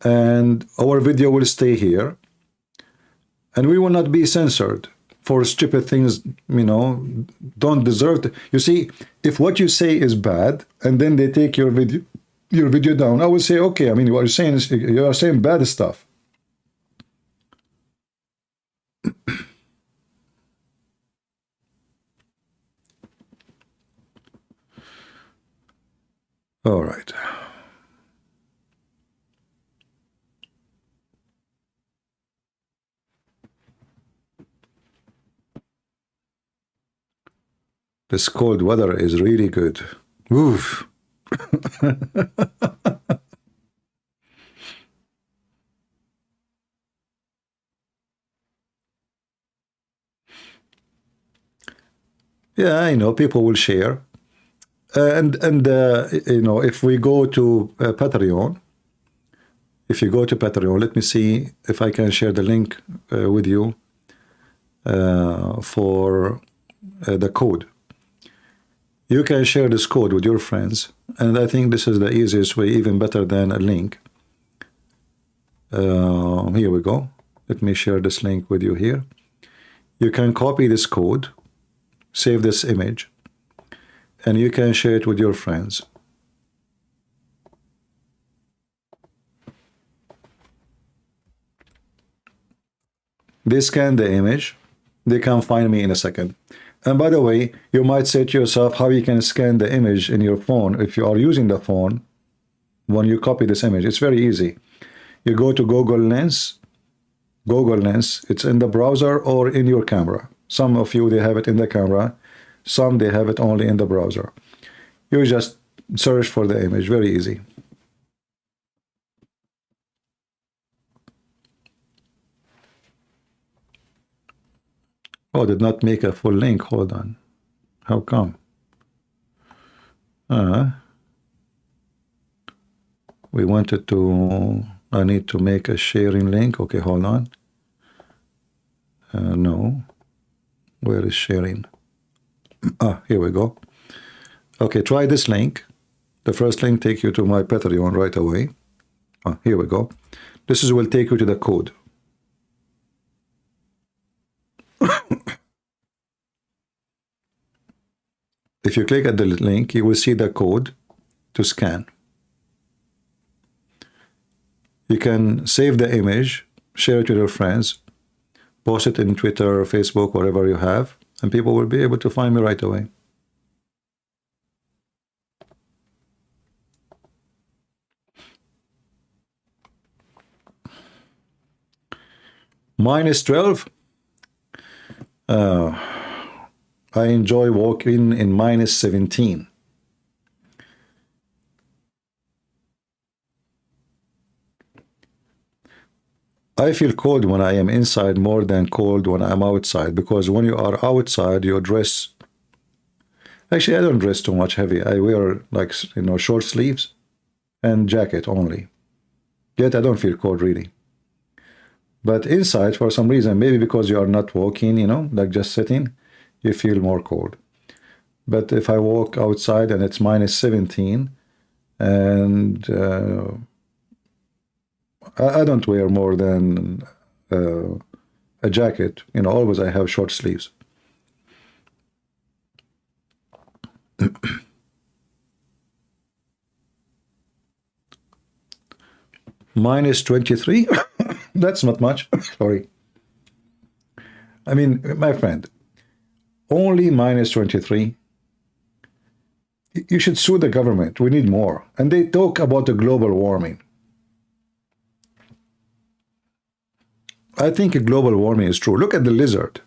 And our video will stay here. And we will not be censored for stupid things, you know, don't deserve to. You see, if what you say is bad, and then they take your video down, I would say, okay, I mean, you are saying bad stuff. All right. This cold weather is really good. Oof. Yeah, I know people will share, and you know, if we go to Patreon, if you go to Patreon, let me see if I can share the link with you for the code. You can share this code with your friends, and I think this is the easiest way, even better than a link. Here we go. Let me share this link with you here. You can copy this code, save this image, and you can share it with your friends. They scan the image, they can find me in a second. And by the way, you might say to yourself how you can scan the image in your phone if you are using the phone when you copy this image. It's very easy. You go to Google Lens, Google Lens. It's in the browser or in your camera. Some of you, they have it in the camera. Some, they have it only in the browser. You just search for the image. Very easy. Oh, did not make a full link. Hold on. How come? We wanted to... I need to make a sharing link. Okay, hold on. No. Where is sharing? Here we go. Okay, try this link. The first link take you to my Patreon right away. Here we go. This will take you to the code. If you click at the link, you will see the code to scan. You can save the image, share it with your friends, post it in Twitter, Facebook, wherever you have, and people will be able to find me right away. -12. I enjoy walking in -17. I feel cold when I am inside more than cold when I'm outside, because when you are outside, you dress. Actually, I don't dress too much heavy. I wear, like, you know, short sleeves and jacket only. Yet I don't feel cold really. But inside, for some reason, maybe because you are not walking, you know, like just sitting, you feel more cold. But if I walk outside and it's -17, and I don't wear more than a jacket, you know, always I have short sleeves. -23. That's not much. Sorry. I mean, my friend, only -23. You should sue the government. We need more. And they talk about the global warming. I think global warming is true. Look at the lizard.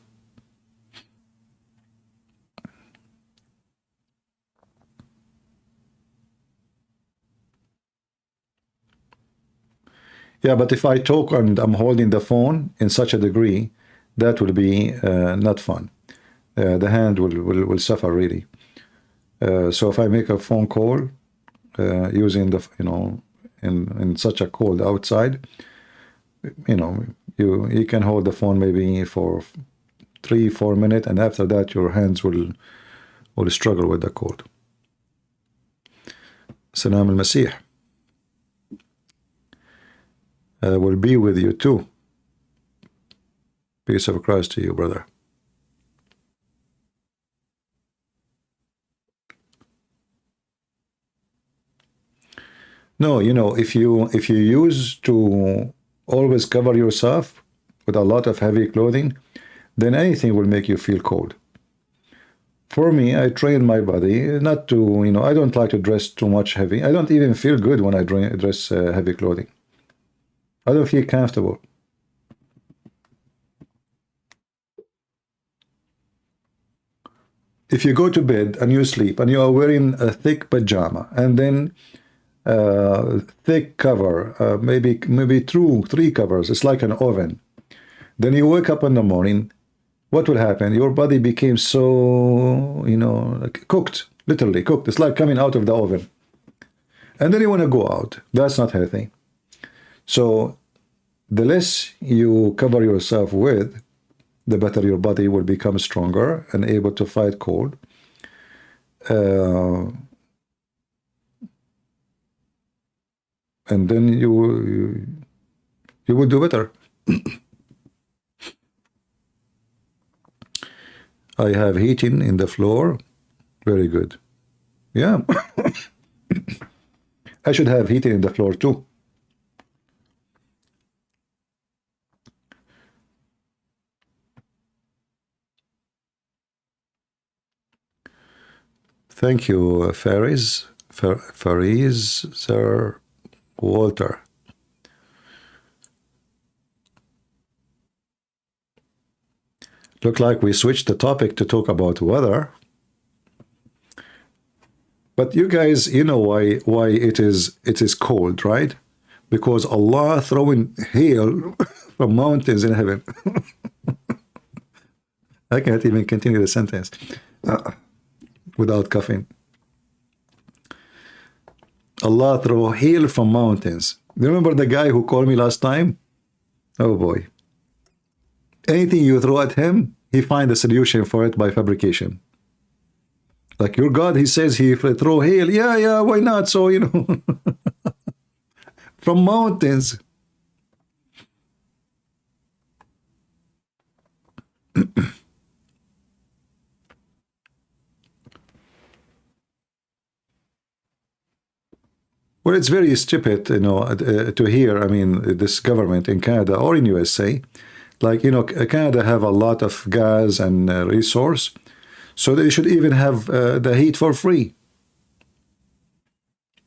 Yeah, but if I talk and I'm holding the phone in such a degree, that will be not fun. The hand will suffer really. So if I make a phone call using the, you know, in such a cold outside, you know, you can hold the phone maybe for 3-4 minutes, and after that your hands will struggle with the cold. Salam al-Masih will be with you too. Peace of Christ to you, brother. No, you know, if you use to always cover yourself with a lot of heavy clothing, then anything will make you feel cold. For me, I train my body not to, you know, I don't like to dress too much heavy. I don't even feel good when I dress heavy clothing. I don't feel comfortable. If you go to bed and you sleep and you are wearing a thick pajama and then thick cover, maybe 2-3 covers, it's like an oven. Then you wake up in the morning, what will happen? Your body became so, you know, like cooked, literally cooked. It's like coming out of the oven. And then you want to go out. That's not healthy. So the less you cover yourself with, the better your body will become stronger and able to fight cold. And then you will do better. I have heating in the floor. Very good. Yeah. I should have heating in the floor too. Thank you, Faris, Sir Walter. Look like we switched the topic to talk about weather. But you guys, you know why it is cold, right? Because Allah throwing hail from mountains in heaven. I can't even continue the sentence without coughing. Allah throw hail from mountains. Remember the guy who called me last time? Oh boy. Anything you throw at him, he find a solution for it by fabrication. Like your God, he says he throw hail. Yeah, why not? So, you know, from mountains. Well, it's very stupid, you know, to hear, I mean, this government in Canada or in USA, like, you know, Canada have a lot of gas and resource, so they should even have the heat for free.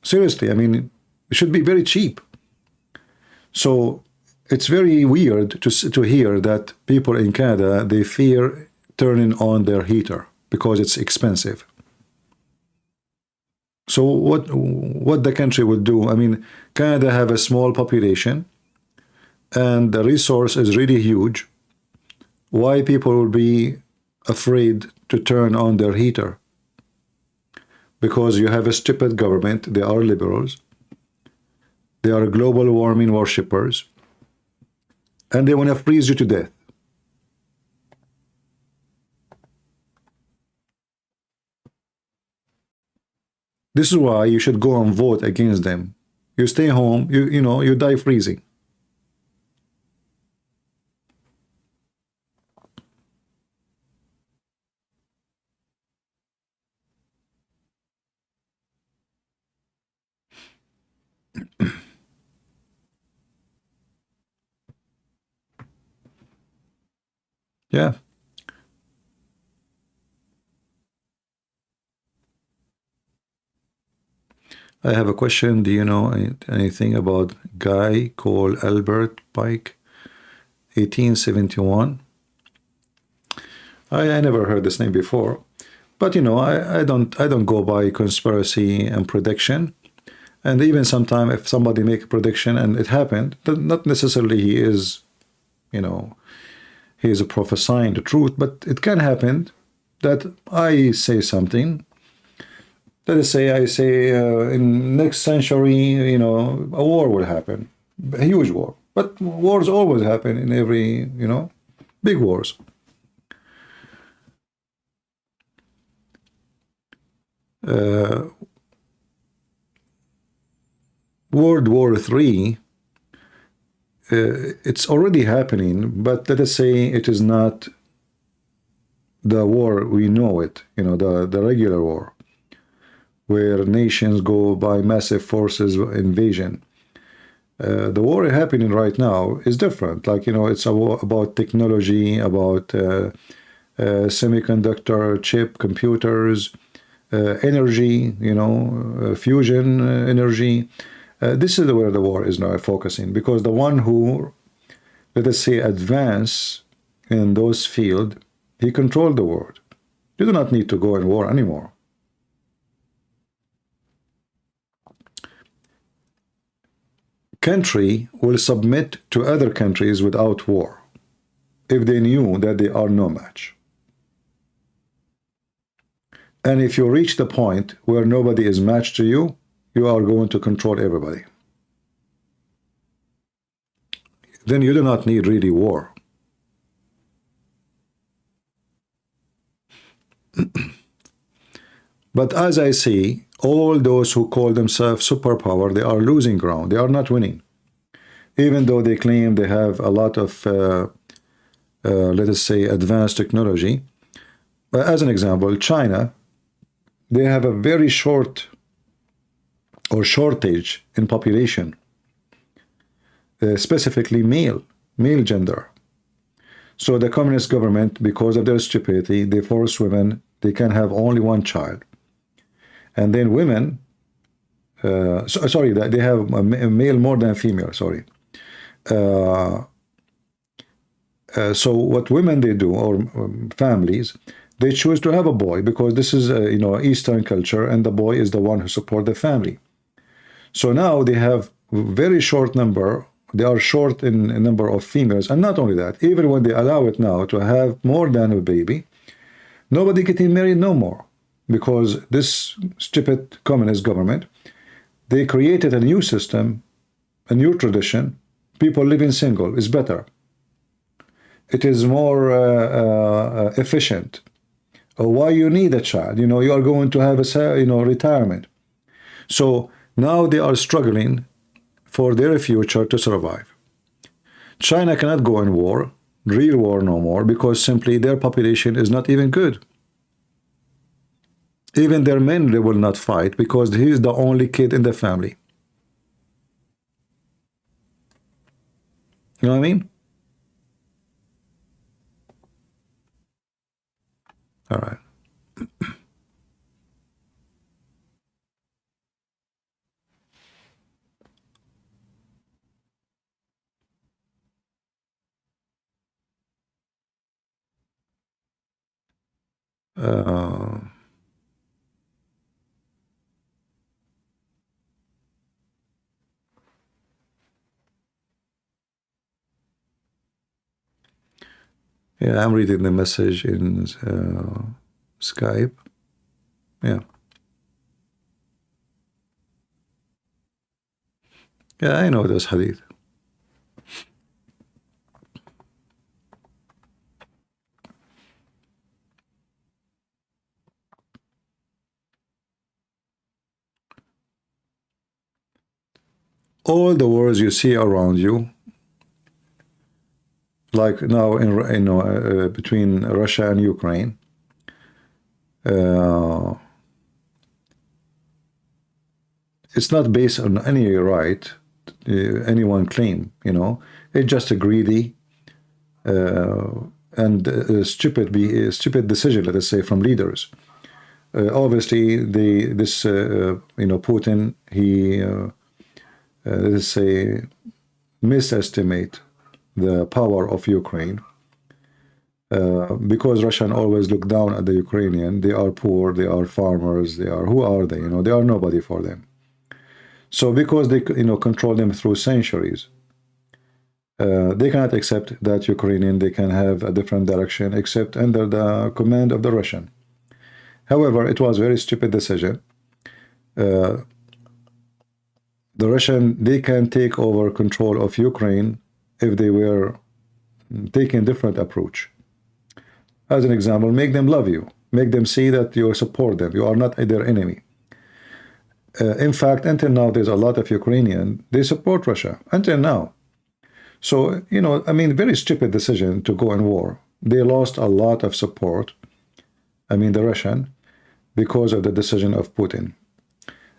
Seriously, I mean, it should be very cheap. So it's very weird to hear that people in Canada, they fear turning on their heater because it's expensive. So what the country would do? I mean, Canada have a small population and the resource is really huge. Why people will be afraid to turn on their heater? Because you have a stupid government. They are liberals. They are global warming worshippers. And they want to freeze you to death. This is why you should go and vote against them. You stay home, you know, you die freezing. Yeah. I have a question. Do you know anything about a guy called Albert Pike, 1871? I never heard this name before, but you know, I don't go by conspiracy and prediction. And even sometimes if somebody make a prediction and it happened, not necessarily he is, you know, he is prophesying the truth, but it can happen that I say something. Let us say I say in next century, you know, a war will happen, a huge war. But wars always happen in every, you know, big wars. World War III, it's already happening, but let us say it is not the war we know it, you know, the regular war, where nations go by massive forces invasion. The war happening right now is different. Like, you know, it's about technology, about semiconductor chip, computers, energy, you know, fusion energy. This is where the war is now focusing, because the one who, let us say, advance in those fields, he controlled the world. You do not need to go in war anymore. Country will submit to other countries without war if they knew that they are no match. And if you reach the point where nobody is matched to you, you are going to control everybody. Then you do not need really war. But as I see, all those who call themselves superpower, they are losing ground. They are not winning. Even though they claim they have a lot of, let us say, advanced technology. As an example, China, they have a very shortage in population, specifically male gender. So the communist government, because of their stupidity, they force women, they can have only one child. And then women, sorry, they have a male more than female, sorry. So what women they do, or families, they choose to have a boy because this is you know, Eastern culture, and the boy is the one who support the family. So now they have very short number. They are short in a number of females, and not only that, even when they allow it now to have more than a baby, nobody getting married no more, because this stupid communist government, they created a new system, a new tradition. People living single is better. It is more efficient. Why you need a child? You know, you are going to have a, you know, retirement. So now they are struggling for their future to survive. China cannot go in war, real war no more, because simply their population is not even good. Even their men, they will not fight because he is the only kid in the family. You know what I mean? All right. Yeah, I'm reading the message in Skype. Yeah. Yeah, I know this hadith. All the wars you see around you, like now in between Russia and Ukraine, it's not based on any right, anyone claim. You know, it's just a greedy and stupid decision, let us say, from leaders. Obviously, this you know, Putin, he let us say misestimate the power of Ukraine, because Russian always look down at the Ukrainian. They are poor, they are farmers, they are, who are they? You know, they are nobody for them. So because they, you know, control them through centuries, they cannot accept that Ukrainian, they can have a different direction except under the command of the Russian. However, it was a very stupid decision. The Russian, they can take over control of Ukraine if they were taking different approach. As an example, make them love you, make them see that you support them, you are not their enemy. In fact, until now, there's a lot of Ukrainian, they support Russia, until now. So, you know, I mean, very stupid decision to go in war. They lost a lot of support, I mean the Russian, because of the decision of Putin.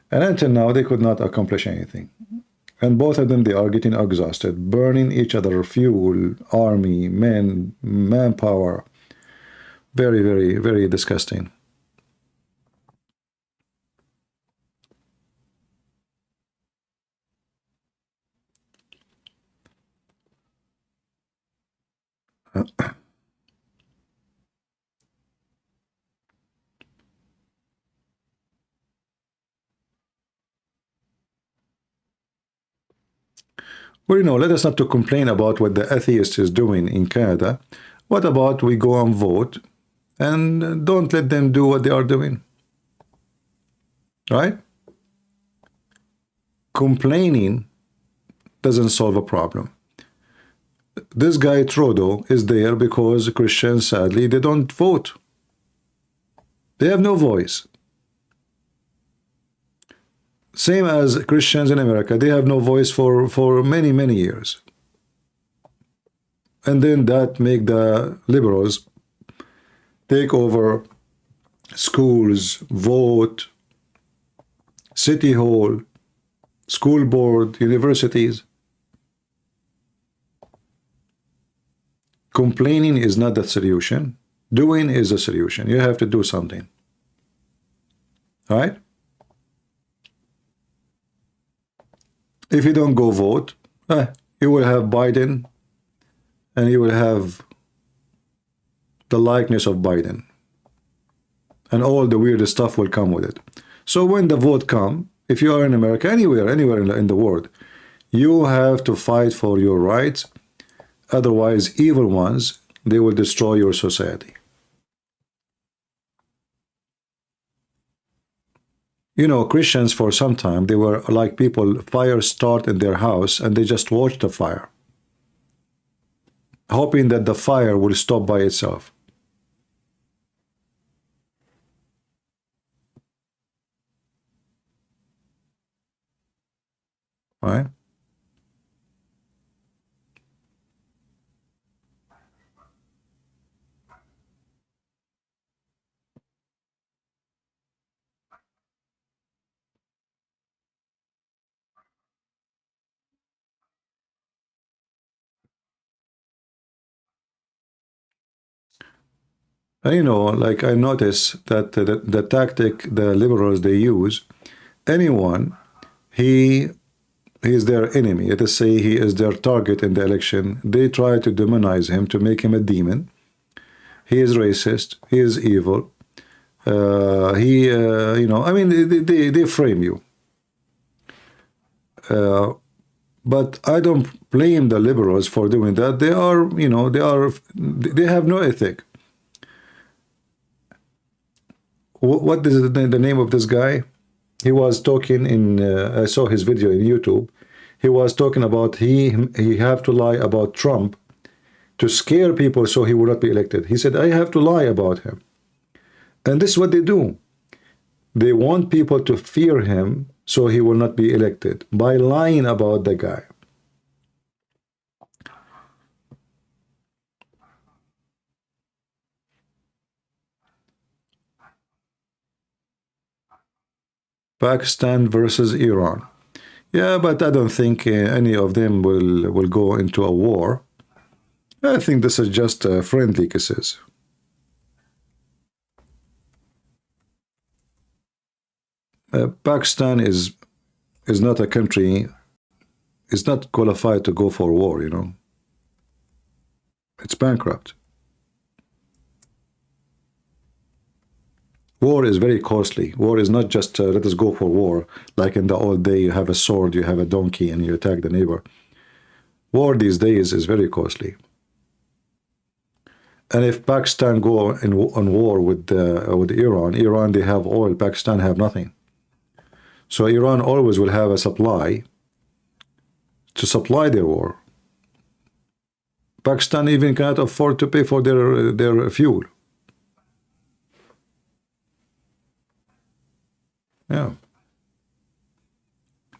And until now, they could not accomplish anything. And both of them, they are getting exhausted, burning each other fuel, army, men, manpower. Very, very, very disgusting. Well, you know, let us not to complain about what the atheist is doing in Canada. What about we go and vote and don't let them do what they are doing? Right? Complaining doesn't solve a problem. This guy Trudeau is there because Christians, sadly, they don't vote. They have no voice. Same as Christians in America, they have no voice for many, many years. And then that make the liberals take over schools, vote, city hall, school board, universities. Complaining is not the solution. Doing is the solution. You have to do something. All right? If you don't go vote, you will have Biden and you will have the likeness of Biden. And all the weird stuff will come with it. So when the vote come, if you are in America, anywhere in the world, you have to fight for your rights. Otherwise, evil ones, they will destroy your society. You know, Christians for some time, they were like people, fire start in their house and they just watch the fire, hoping that the fire will stop by itself. Right? And you know, like I notice that the tactic the liberals they use, anyone, he is their enemy. Let us say he is their target in the election. They try to demonize him, to make him a demon. He is racist. He is evil. You know, I mean, they frame you. But I don't blame the liberals for doing that. They are, you know, they have no ethic. What is the name of this guy? He was talking in, I saw his video in YouTube. He was talking about he have to lie about Trump to scare people so he will not be elected. He said, I have to lie about him. And this is what they do. They want people to fear him so he will not be elected by lying about the guy. Pakistan versus Iran. Yeah, but I don't think any of them will go into a war. I think this is just friendly kisses. Pakistan is not a country, is not qualified to go for war, you know. It's bankrupt. War is very costly. War is not just let us go for war, like in the old day you have a sword, you have a donkey, and you attack the neighbor. War these days is very costly. And if Pakistan go on war with Iran they have oil, Pakistan have nothing. So Iran always will have a supply to supply their war. Pakistan even cannot afford to pay for their fuel. Yeah.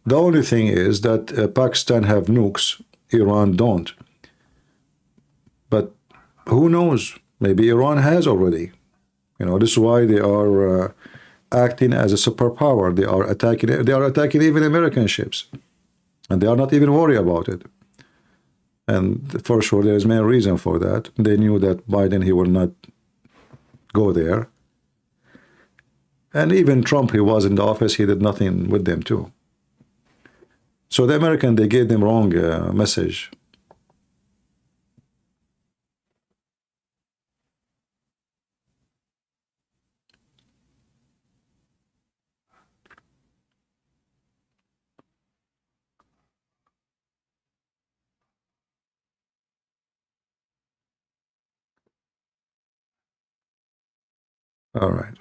The only thing is that Pakistan have nukes, Iran don't. But who knows? Maybe Iran has already. You know, this is why they are acting as a superpower. They are attacking even American ships, and they are not even worried about it. And for sure, there is main reason for that. They knew that Biden, he will not go there. And even Trump, he was in the office, he did nothing with them too. So the American, they gave them wrong message. All right.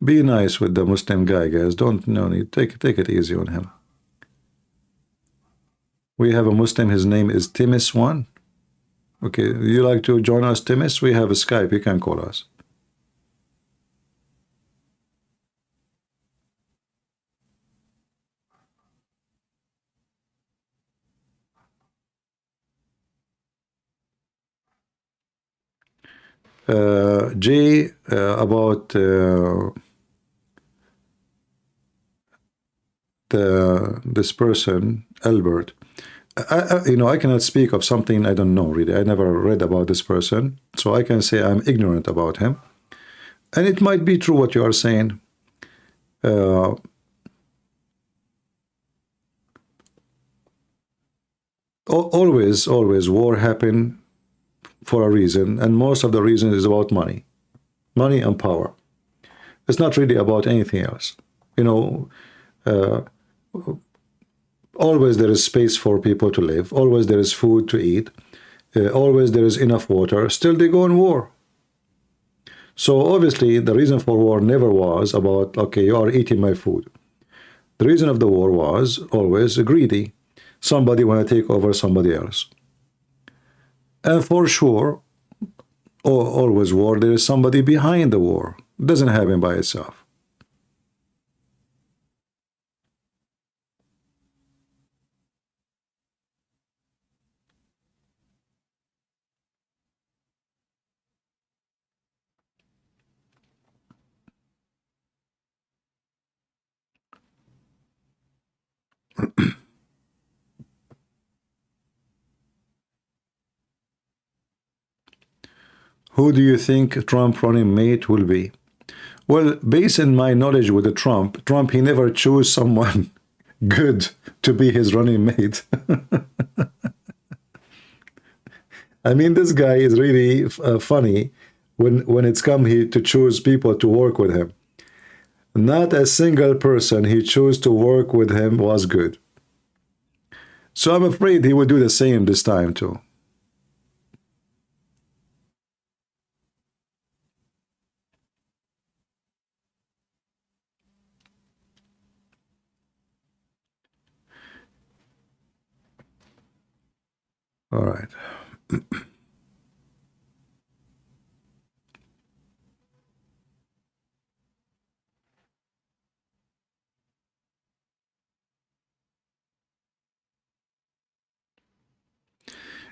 Be nice with the Muslim guy, guys. Don't take it easy on him. We have a Muslim, his name is Timis1. Okay, you like to join us, Timis? We have a Skype, you can call us. Jay, about this person, Albert. I cannot speak of something I don't know, really. I never read about this person, so I can say I'm ignorant about him. And it might be true what you are saying. Always war happen for a reason, and most of the reason is about money. Money and power. It's not really about anything else. You know, always there is space for people to live. Always there is food to eat. Always there is enough water. Still they go in war. So obviously the reason for war never was about, okay, you are eating my food. The reason of the war was always greedy. Somebody want to take over somebody else. And for sure, always war, there is somebody behind the war. It doesn't happen by itself. Who do you think Trump running mate will be? Well, based on my knowledge with the Trump, he never chose someone good to be his running mate. I mean, this guy is really funny when it's come here to choose people to work with him. Not a single person he chose to work with him was good. So I'm afraid he will do the same this time too. All right.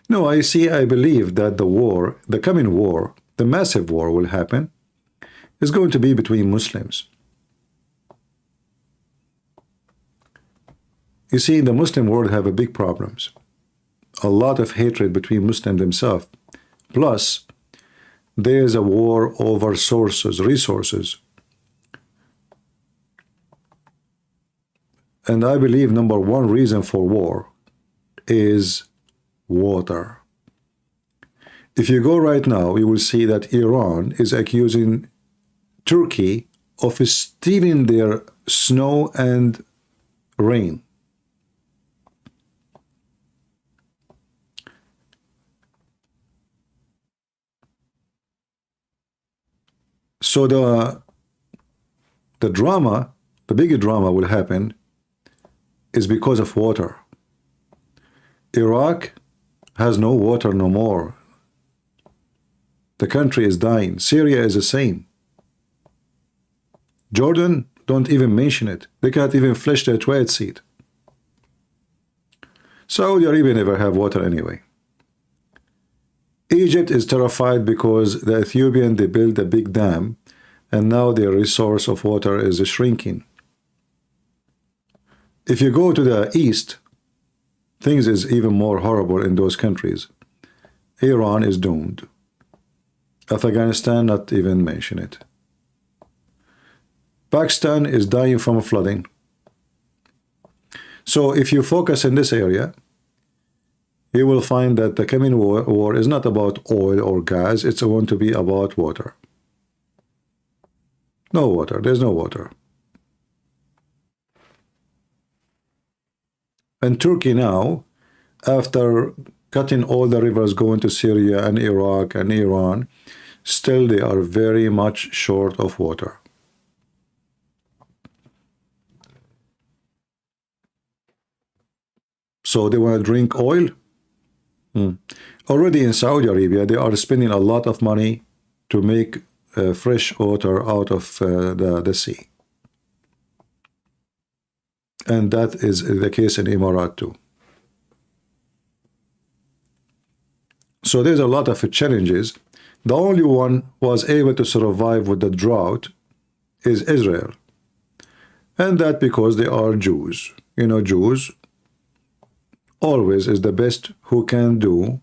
No, I believe that the war, the coming war, the massive war will happen, is going to be between Muslims. You see, the Muslim world have a big problems. A lot of hatred between Muslims themselves. Plus, there is a war over resources. And I believe number one reason for war is water. If you go right now, you will see that Iran is accusing Turkey of stealing their snow and rain. So the drama, the bigger drama will happen is because of water. Iraq has no water no more. The country is dying. Syria is the same. Jordan, don't even mention it. They can't even flush their toilet seat. Saudi Arabia never have water anyway. Egypt is terrified because the Ethiopian, they built a big dam and now their resource of water is shrinking. If you go to the east, things is even more horrible in those countries. Iran is doomed. Afghanistan, not even mention it. Pakistan is dying from flooding. So if you focus in this area, you will find that the coming war is not about oil or gas, it's going to be about water. No water, there's no water. And Turkey now, after cutting all the rivers going to Syria and Iraq and Iran, still they are very much short of water. So they want to drink oil? Already in Saudi Arabia, they are spending a lot of money to make fresh water out of the sea. And that is the case in Emirat too. So there's a lot of challenges. The only one was able to survive with the drought is Israel. And that because they are Jews. You know, Jews always is the best who can do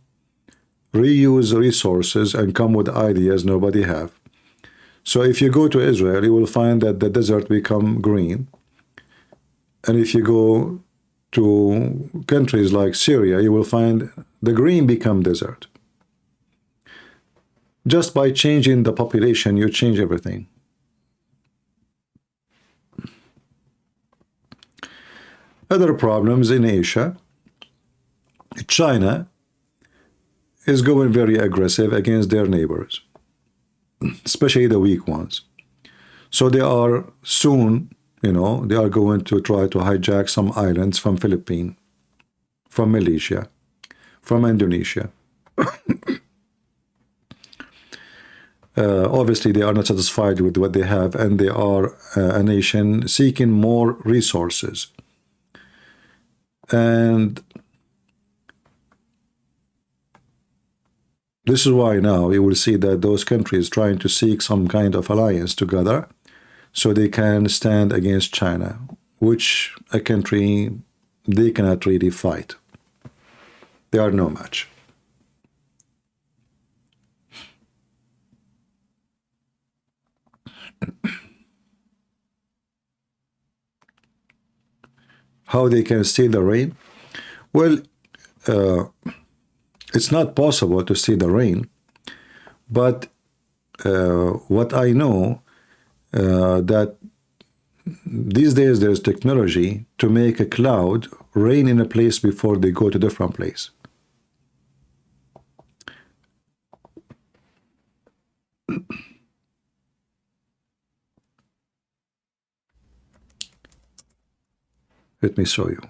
reuse resources and come with ideas nobody have. So if you go to Israel, you will find that the desert become green. And if you go to countries like Syria, you will find the green become desert. Just by changing the population, you change everything. Other problems in Asia. China is going very aggressive against their neighbors, especially the weak ones. So they are soon, you know, they are going to try to hijack some islands from Philippines, from Malaysia, from Indonesia. Obviously, they are not satisfied with what they have, and they are a nation seeking more resources. And this is why now you will see that those countries trying to seek some kind of alliance together so they can stand against China, which a country they cannot really fight. They are no match. How they can steal the rain? Well, it's not possible to steal the rain, but what I know that these days there's technology to make a cloud rain in a place before they go to different place. Let me show you.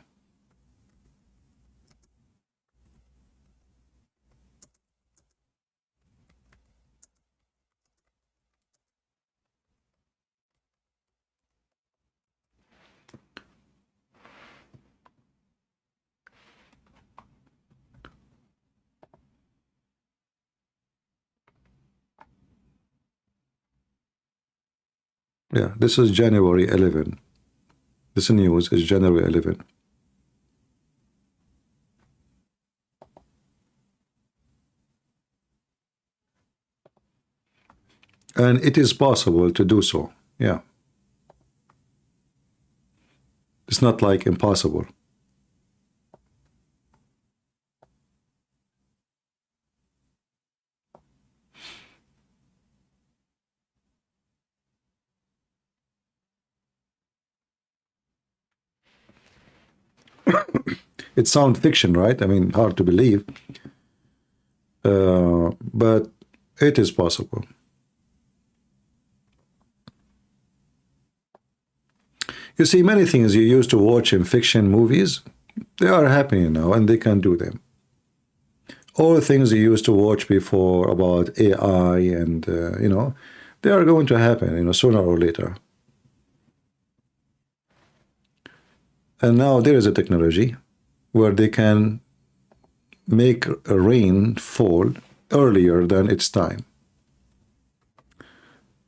Yeah, this is January 11. This news is January 11. And it is possible to do so. Yeah. It's not like impossible. It sounds fiction, right? I mean, hard to believe. But it is possible. You see, many things you used to watch in fiction movies, they are happening now, and they can do them. All the things you used to watch before about AI and, you know, they are going to happen, you know, sooner or later. And now there is a technology where they can make a rain fall earlier than its time.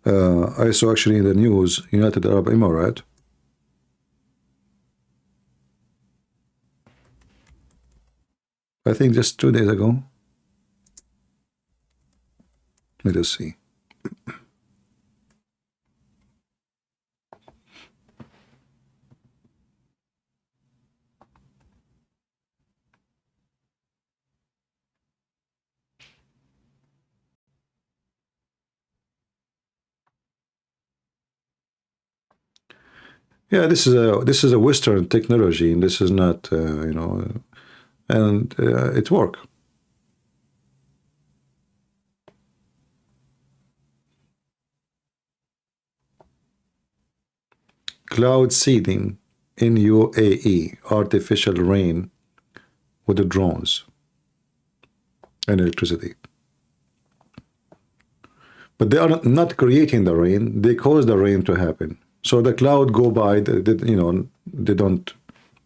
I saw actually in the news, United Arab Emirates, I think just 2 days ago. Let us see. Yeah, this is a Western technology, and this is not, you know, and it works. Cloud seeding in UAE, artificial rain with the drones and electricity. But they are not creating the rain, they cause the rain to happen. So the cloud go by, you know, they don't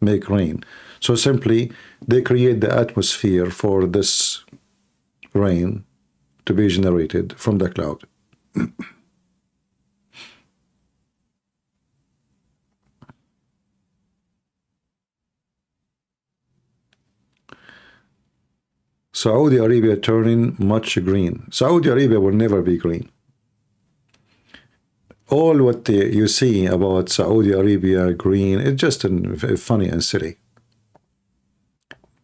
make rain. So simply, they create the atmosphere for this rain to be generated from the cloud. Saudi Arabia turning much green. Saudi Arabia will never be green. All what you see about Saudi Arabia green, it's just funny and silly.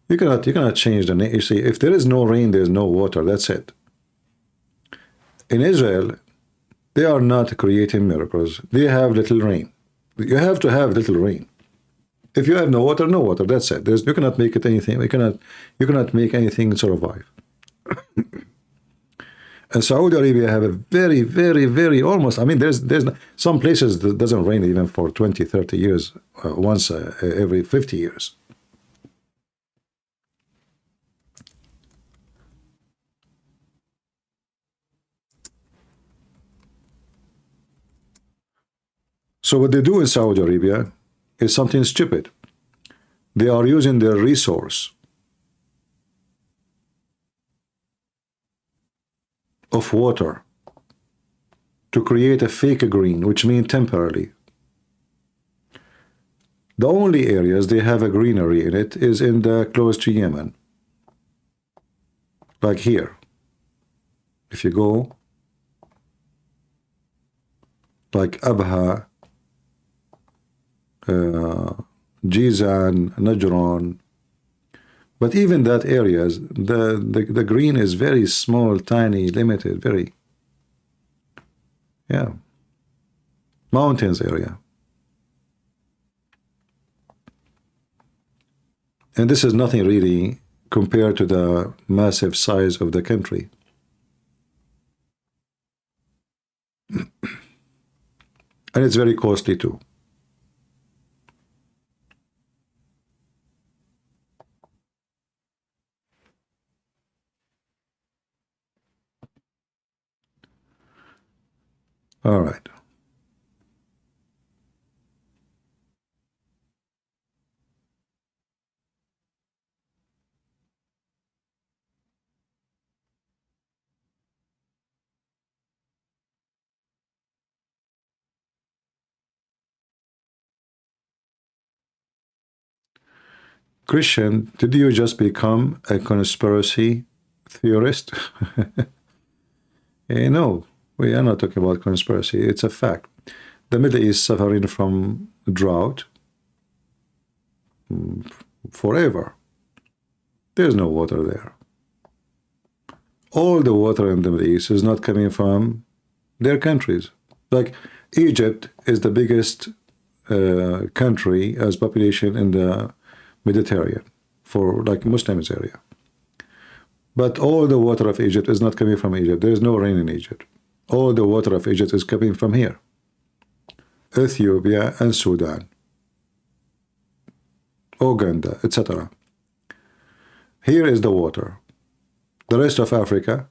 You cannot change the name. You see, if there is no rain, there is no water. That's it. In Israel, they are not creating miracles. They have little rain. You have to have little rain. If you have no water, no water. That's it. You cannot make it anything. You cannot make anything survive. And Saudi Arabia have a very, very, very almost. I mean, there's some places that doesn't rain even for 20, 30 years, once every 50 years. So what they do in Saudi Arabia is something stupid. They are using their resource of water to create a fake green, which means temporarily. The only areas they have a greenery in it is in the close to Yemen. Like here. If you go like Abha, Jizan, Najran, but even that areas, the green is very small, tiny, limited, very, yeah, mountains area. And this is nothing really compared to the massive size of the country. And it's very costly too. All right. Christian, did you just become a conspiracy theorist? No, we are not talking about conspiracy. It's a fact. The Middle East is suffering from drought forever. There's no water there. All the water in the Middle East is not coming from their countries. Like Egypt is the biggest country as population in the Mediterranean for like Muslims area. But all the water of Egypt is not coming from Egypt. There is no rain in Egypt. All the water of Egypt is coming from here. Ethiopia and Sudan, Uganda, etc. Here is the water. The rest of Africa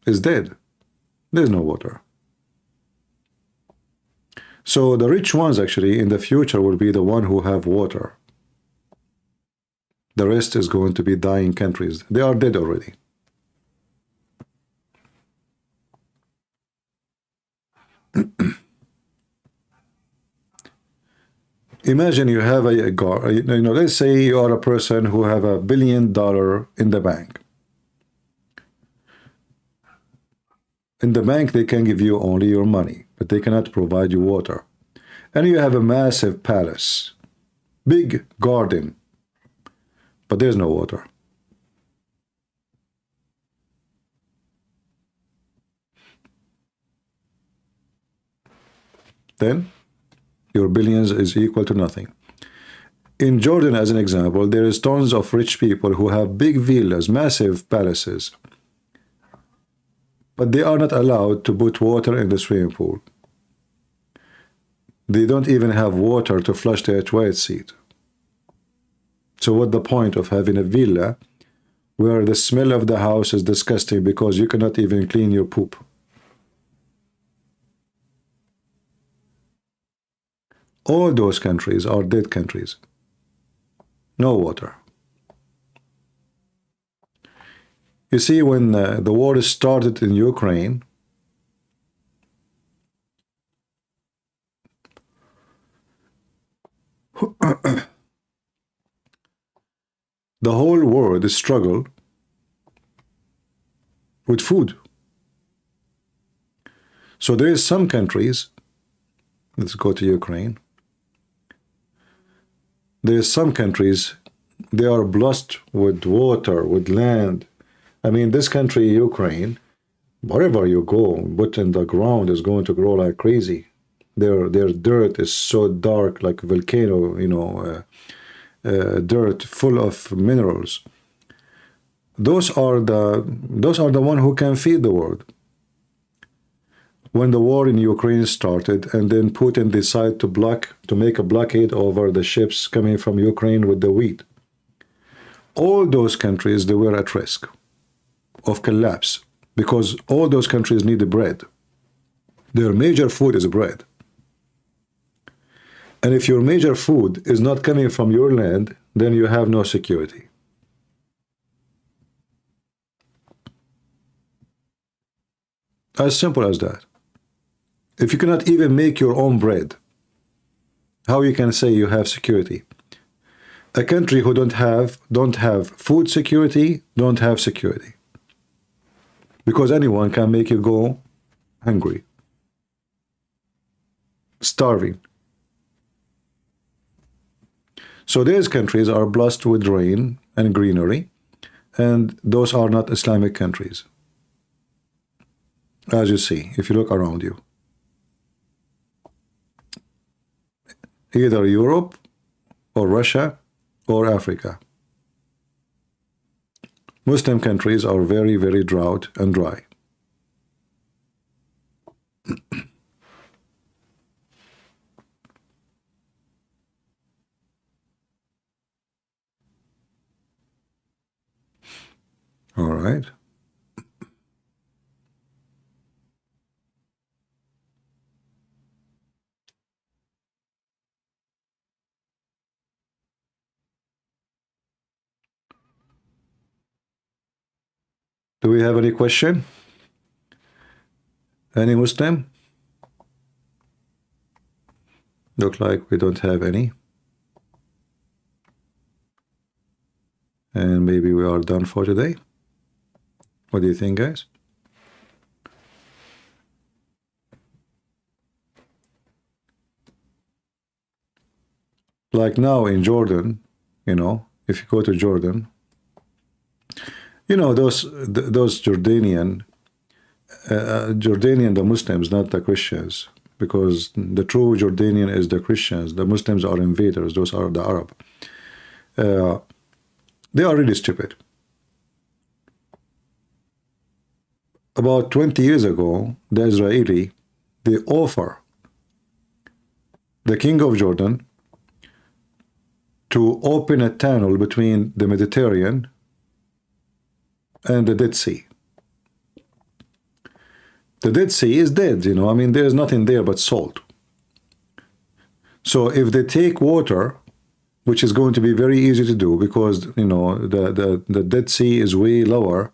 is dead. There's no water. So the rich ones actually in the future will be the one who have water. The rest is going to be dying countries. They are dead already. Imagine you have let's say you are a person who have $1 billion in the bank. In the bank, they can give you only your money, but they cannot provide you water. And you have a massive palace, big garden, but there's no water. Then your billions is equal to nothing. In Jordan, as an example, there is tons of rich people who have big villas, massive palaces, but they are not allowed to put water in the swimming pool. They don't even have water to flush their toilet seat. So what's the point of having a villa where the smell of the house is disgusting because you cannot even clean your poop? All those countries are dead countries. No water. You see, when the war started in Ukraine, the whole world struggled with food. So there is some countries, let's go to Ukraine, there is some countries, they are blessed with water, with land. I mean, this country, Ukraine, Wherever you go, what in the ground is going to grow like crazy. Their dirt is so dark, like volcano, you know, dirt full of minerals. Those are the one who can feed the world. When the war in Ukraine started, and then Putin decided to make a blockade over the ships coming from Ukraine with the wheat, all those countries, they were at risk of collapse because all those countries need bread. Their major food is bread. And if your major food is not coming from your land, then you have no security. As simple as that. If you cannot even make your own bread, how you can say you have security? A country who don't have food security, don't have security. Because anyone can make you go hungry, starving. So these countries are blessed with rain and greenery, and those are not Islamic countries. As you see, if you look around you. Either Europe or Russia or Africa. Muslim countries are very, very drought and dry. All right. Do we have any question? Any Muslim? Look like we don't have any. And maybe we are done for today. What do you think, guys? Like now in Jordan, you know, if you go to Jordan, you know, those Jordanian, the Muslims, not the Christians, because the true Jordanian is the Christians. The Muslims are invaders. Those are the Arab. They are really stupid. About 20 years ago, the Israeli, they offer the king of Jordan to open a tunnel between the Mediterranean and the Dead Sea. The Dead Sea is dead, you know, I mean, there's nothing there but salt. So if they take water, which is going to be very easy to do because, you know, the Dead Sea is way lower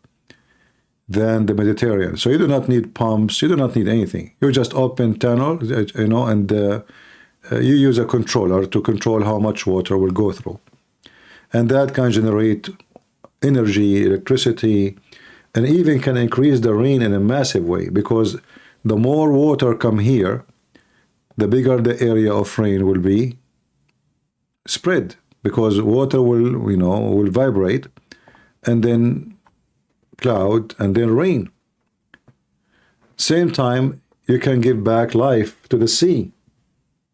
than the Mediterranean. So you do not need pumps, you do not need anything. You just open tunnel, you know, and you use a controller to control how much water will go through. And that can generate energy, electricity, and even can increase the rain in a massive way because the more water come here, the bigger the area of rain will be spread because water will, you know, will vibrate and then cloud and then rain. Same time, you can give back life to the sea,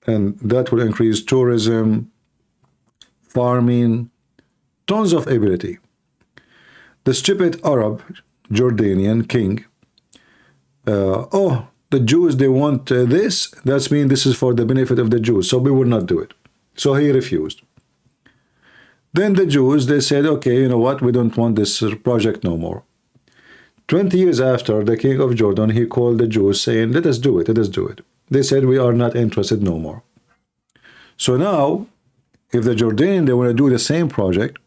and that will increase tourism, farming, tons of ability. The stupid Arab Jordanian king, oh, the Jews, they want this, that means this is for the benefit of the Jews, so we will not do it. So he refused. Then the Jews, they said, okay, you know what, we don't want this project no more. 20 years after, the king of Jordan, he called the Jews saying, let us do it, let us do it. They said, we are not interested no more. So now, if the Jordanians, they want to do the same project,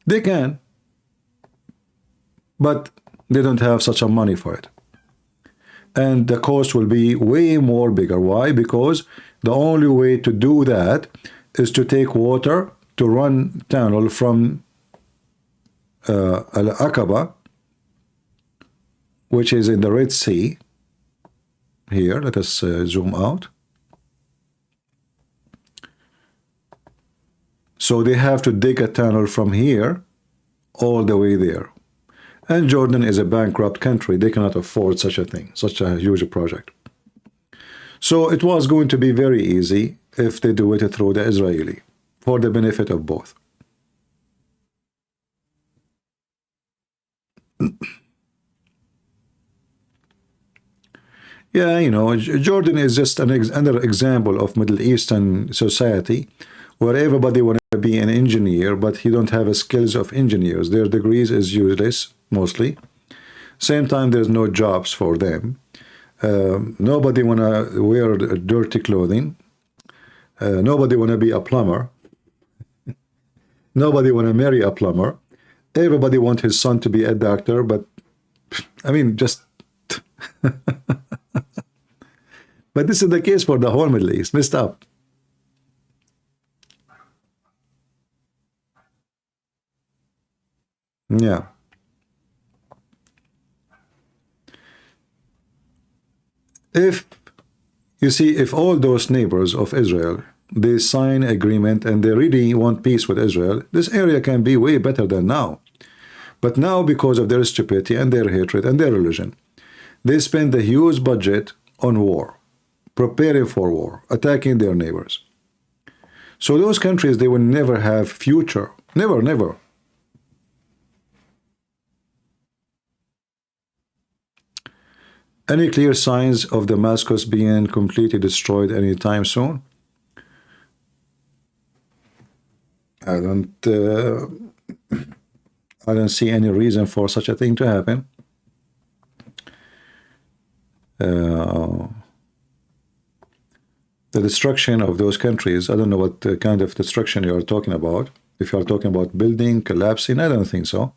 they can. But they don't have such a money for it. And the cost will be way more bigger. Why? Because the only way to do that is to take water to run tunnel from Al-Aqaba, which is in the Red Sea. Here, let us zoom out. So they have to dig a tunnel from here all the way there. And Jordan is a bankrupt country. They cannot afford such a thing, such a huge project. So it was going to be very easy if they do it through the Israeli, for the benefit of both. Yeah, you know, Jordan is just another example of Middle Eastern society where everybody wants to be an engineer, but he don't have the skills of engineers. Their degrees is useless, mostly. Same time, there's no jobs for them. Nobody want to wear dirty clothing. Nobody want to be a plumber. Nobody want to marry a plumber. Everybody want his son to be a doctor, but I mean, just... But this is the case for the whole Middle East. Messed up. Yeah. If you see, if all those neighbors of Israel, they sign agreement and they really want peace with Israel, this area can be way better than now. But now, because of their stupidity and their hatred and their religion, they spend a huge budget on war, preparing for war, attacking their neighbors. So those countries, they will never have future. Never, never. Any clear signs of Damascus being completely destroyed anytime soon? I don't see any reason for such a thing to happen. The destruction of those countries, I don't know what kind of destruction you are talking about. If you are talking about building, collapsing, I don't think so.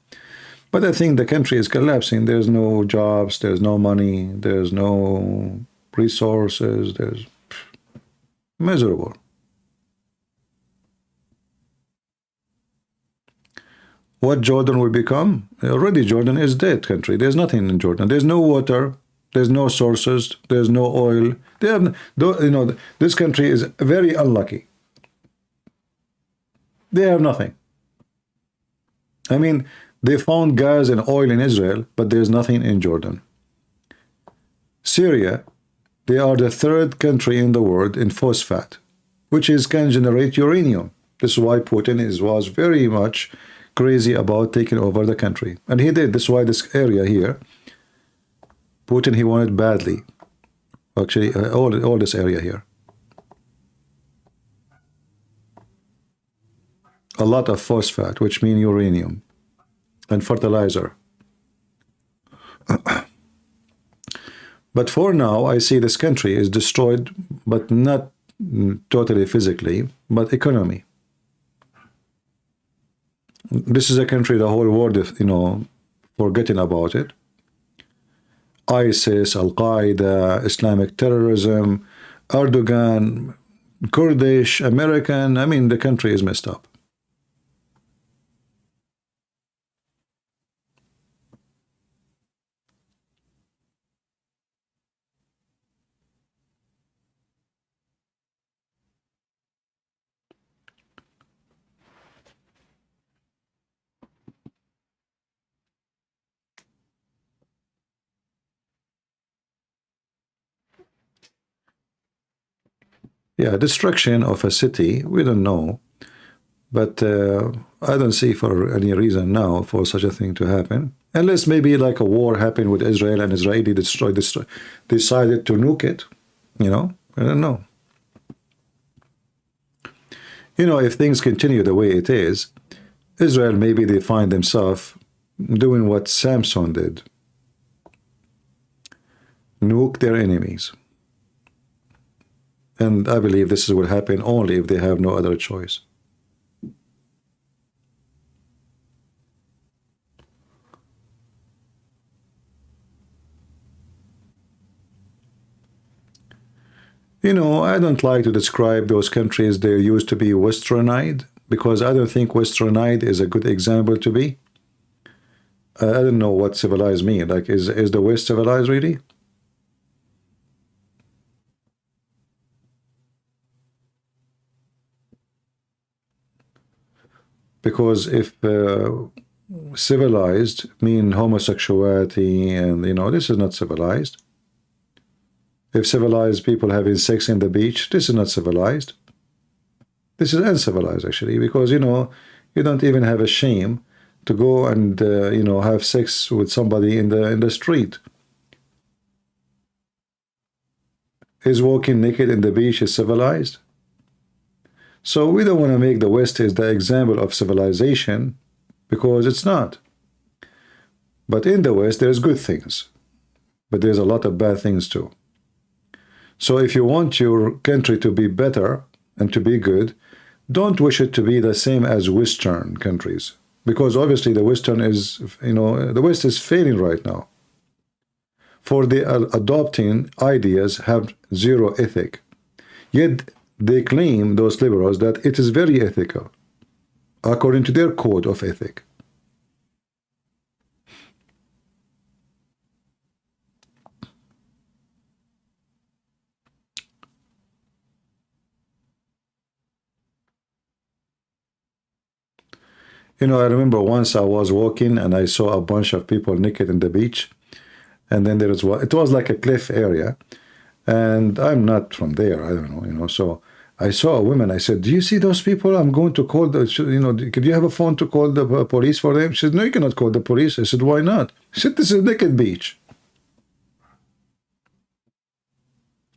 But I think the country is collapsing. There's no jobs, there's no money, there's no resources, there's miserable. What Jordan will become? Already Jordan is dead country. There's nothing in Jordan. There's no water, there's no sources, there's no oil. They have, you know, this country is very unlucky. They have nothing. I mean, they found gas and oil in Israel, but there's nothing in Jordan. Syria, they are the third country in the world in phosphate, which can generate uranium. This is why Putin was very much crazy about taking over the country. And he did. This is why this area here, Putin, he wanted badly. Actually, all this area here. A lot of phosphate, which means uranium. And fertilizer. But for now, I see this country is destroyed, but not totally physically, but economy. This is a country the whole world, you know, forgetting about it. ISIS, Al-Qaeda, Islamic terrorism, Erdogan, Kurdish, American, I mean, the country is messed up. Yeah, destruction of a city, we don't know. But I don't see for any reason now for such a thing to happen. Unless maybe like a war happened with Israel and Israeli decided to nuke it. You know, I don't know. You know, if things continue the way it is, Israel, maybe they find themselves doing what Samson did. Nuke their enemies. And I believe this will happen only if they have no other choice. You know, I don't like to describe those countries they used to be westernized, because I don't think westernized is a good example to be. I don't know what civilized mean. Like, is the West civilized really? Because if civilized mean homosexuality, and this is not civilized. If civilized people having sex in the beach, this is not civilized. This is uncivilized, actually, because you don't even have a shame to go and have sex with somebody in the street. Is walking naked in the beach is civilized? So we don't want to make the West as the example of civilization, because it's not. But in the West, there's good things, but there's a lot of bad things too. So if you want your country to be better and to be good, don't wish it to be the same as Western countries, because obviously the Western is, the West is failing right now. For the adopting ideas have zero ethic. Yet they claim, those liberals, that it is very ethical, according to their code of ethic. I remember once I was walking and I saw a bunch of people naked in the beach. And then it was like a cliff area. And I'm not from there, I don't know, So I saw a woman, I said, do you see those people? I'm going to call could you have a phone to call the police for them? She said, no, you cannot call the police. I said, why not? She said, this is a naked beach.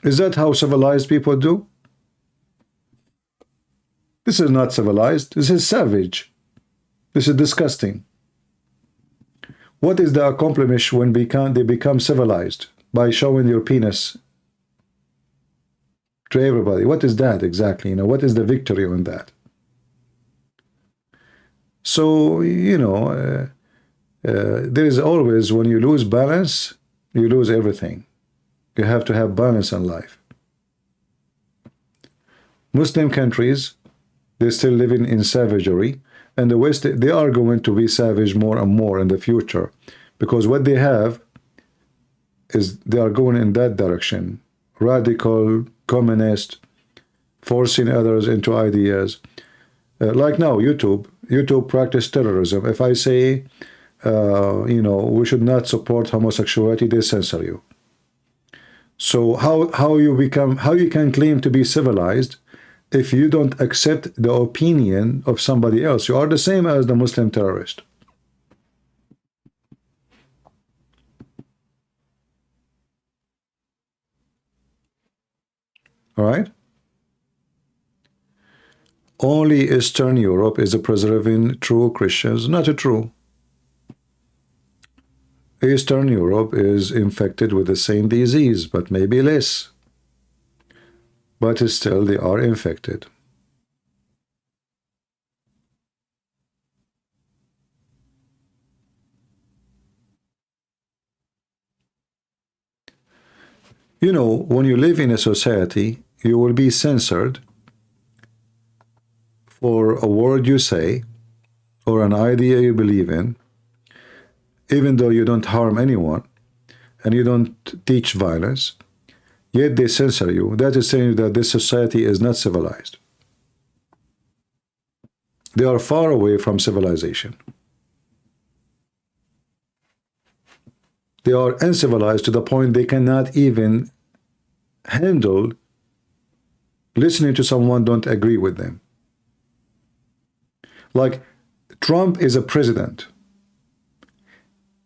Is that how civilized people do? This is not civilized. This is savage. This is disgusting. What is the accomplishment when they become civilized? By showing your penis to everybody. What is that exactly? What is the victory on that? So, there is always, when you lose balance, you lose everything. You have to have balance in life. Muslim countries, they're still living in savagery. And the West, they are going to be savage more and more in the future, because what they have is they are going in that direction. Radical, communist, forcing others into ideas. Like now, YouTube practice terrorism. If I say, we should not support homosexuality, they censor you. So how you can claim to be civilized if you don't accept the opinion of somebody else? You are the same as the Muslim terrorist. All right? Only Eastern Europe is preserving true Christians. Not true. Eastern Europe is infected with the same disease, but maybe less. But still they are infected. When you live in a society, you will be censored for a word you say or an idea you believe in, even though you don't harm anyone and you don't teach violence. Yet they censor you. That is saying that this society is not civilized. They are far away from civilization. They are uncivilized to the point they cannot even handle listening to someone don't agree with them. Like, Trump is a president.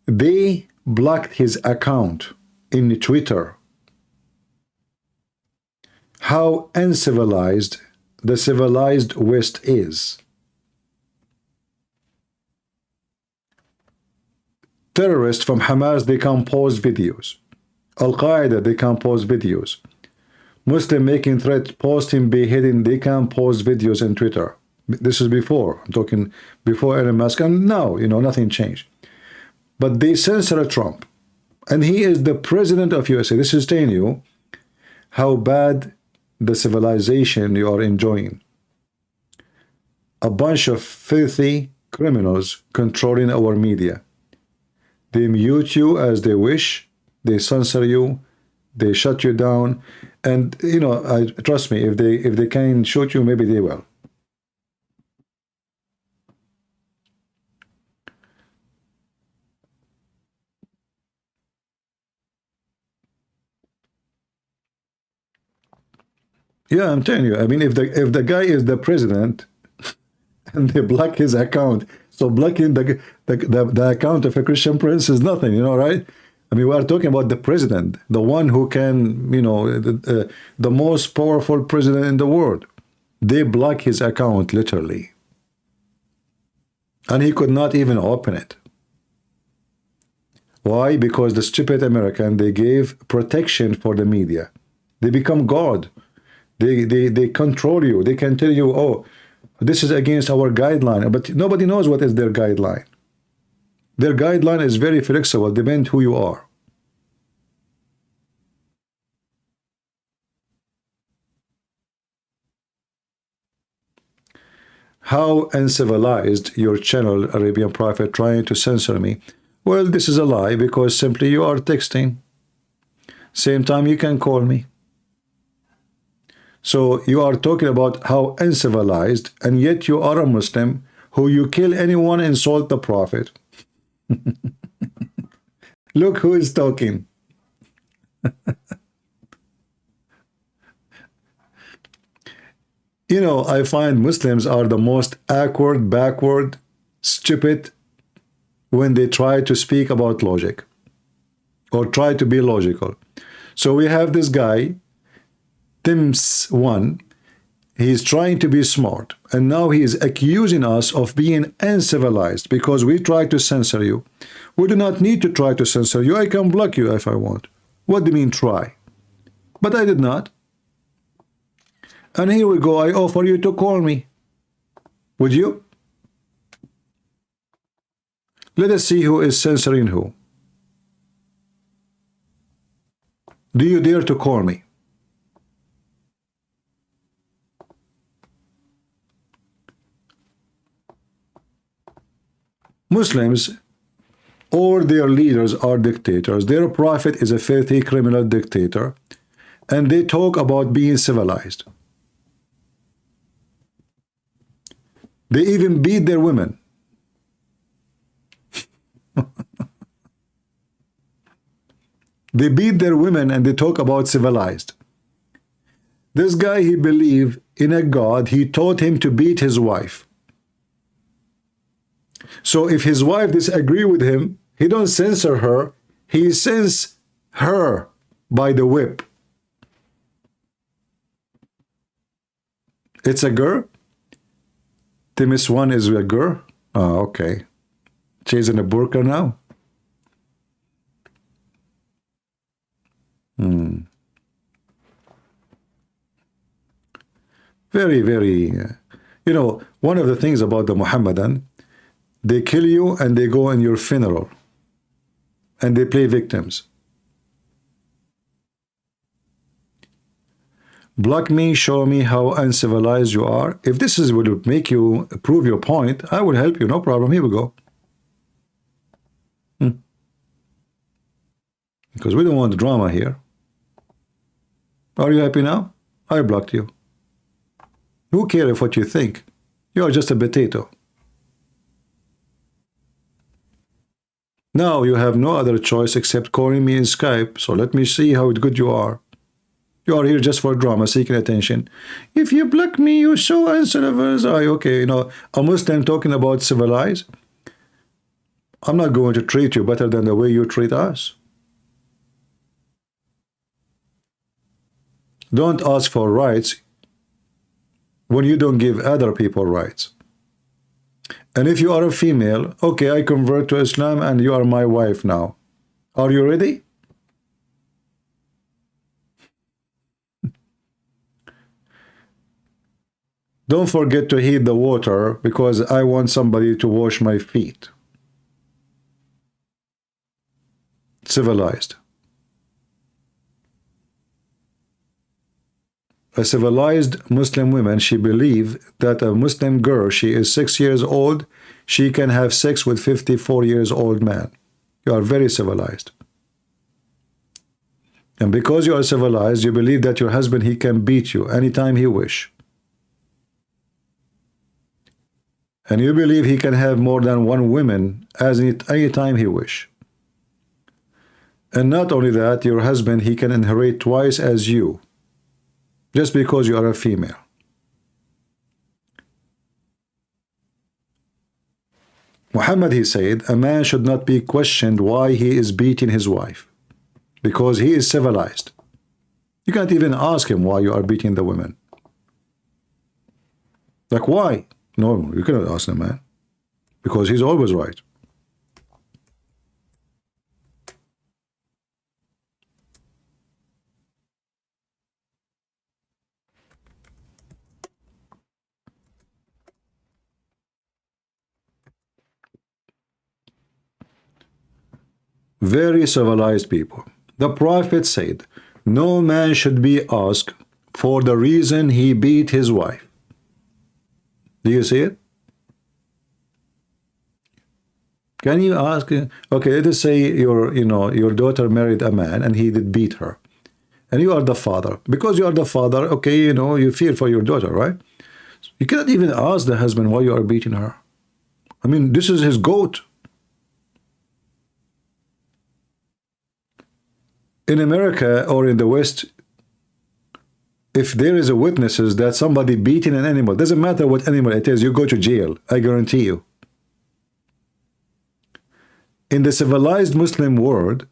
They blocked his account in Twitter. How uncivilized the civilized West is. Terrorists from Hamas, they compose videos. Al-Qaeda, they compose videos. Muslim making threat, posting, beheading, they compose videos on Twitter. This is before. I'm talking before Elon Musk, and now, nothing changed. But they censor Trump. And he is the president of USA. This is telling you how bad the civilization you are enjoying. A bunch of filthy criminals controlling our media. They mute you as they wish. They censor you. They shut you down. And, trust me, if they can shoot you, maybe they will. Yeah, I'm telling you. I mean, if the guy is the president and they block his account, so blocking the account of a Christian prince is nothing, you know, right? I mean, we are talking about the president, the one who can, you know, the most powerful president in the world. They block his account literally, and he could not even open it. Why? Because the stupid American, they gave protection for the media. They become God. They control you. They can tell you, oh, this is against our guideline, but nobody knows what is their guideline. Their guideline is very flexible, depends who you are. How uncivilized your channel, Arabian Prophet, trying to censor me. Well, this is a lie, because simply you are texting. Same time you can call me. So you are talking about how uncivilized, and yet you are a Muslim who you kill anyone, insult the Prophet. Look who is talking. You know, I find Muslims are the most awkward, backward, stupid when they try to speak about logic or try to be logical. So we have this guy, Tims1, he's trying to be smart, and now he is accusing us of being uncivilized because we try to censor you. We do not need to try to censor you. I can block you if I want. What do you mean try? But I did not. And here we go, I offer you to call me. Would you? Let us see who is censoring who. Do you dare to call me? Muslims, all their leaders are dictators. Their prophet is a filthy criminal dictator, and they talk about being civilized. They even beat their women. They beat their women and they talk about civilized. This guy, he believed in a God. He taught him to beat his wife. So if his wife disagree with him, he don't censor her. He sends her by the whip. It's a girl? Timis 1 is a girl? Oh, okay. She's in a burqa now? Very, very... you know, one of the things about the Muhammadan, they kill you and they go in your funeral. And they play victims. Block me, show me how uncivilized you are. If this is will make you prove your point, I will help you. No problem. Here we go. Because we don't want drama here. Are you happy now? I blocked you. Who cares what you think? You are just a potato. Now you have no other choice except calling me in Skype. So let me see how good you are. You are here just for drama, seeking attention. If you block me, you so uncivilized. Okay, you know, a Muslim talking about civilized. I'm not going to treat you better than the way you treat us. Don't ask for rights when you don't give other people rights. And if you are a female, okay, I convert to Islam and you are my wife now. Are you ready? Don't forget to heat the water because I want somebody to wash my feet. Civilized. A civilized Muslim woman, she believes that a Muslim girl, she is 6 years old, she can have sex with 54 years old man. You are very civilized. And because you are civilized, you believe that your husband, he can beat you anytime he wish. And you believe he can have more than one woman as any time he wish. And not only that, your husband, he can inherit twice as you. just because you are a female. Muhammad, he said, a man should not be questioned why he is beating his wife, because he is civilized. You can't even ask him why you are beating the women. Like, why? No, you cannot ask the man, because he's always right. Very civilized people. The Prophet said, no man should be asked for the reason he beat his wife. Do you see it? Can you ask? Okay, let us say your daughter married a man and he did beat her, and you are the father. Because you are the father, okay, you feel for your daughter, right? You cannot even ask the husband why you are beating her. I mean, this is his goat. In America or in the West, if there is a witnesses that somebody beating an animal, doesn't matter what animal it is, you go to jail, I guarantee you. In the civilized Muslim world,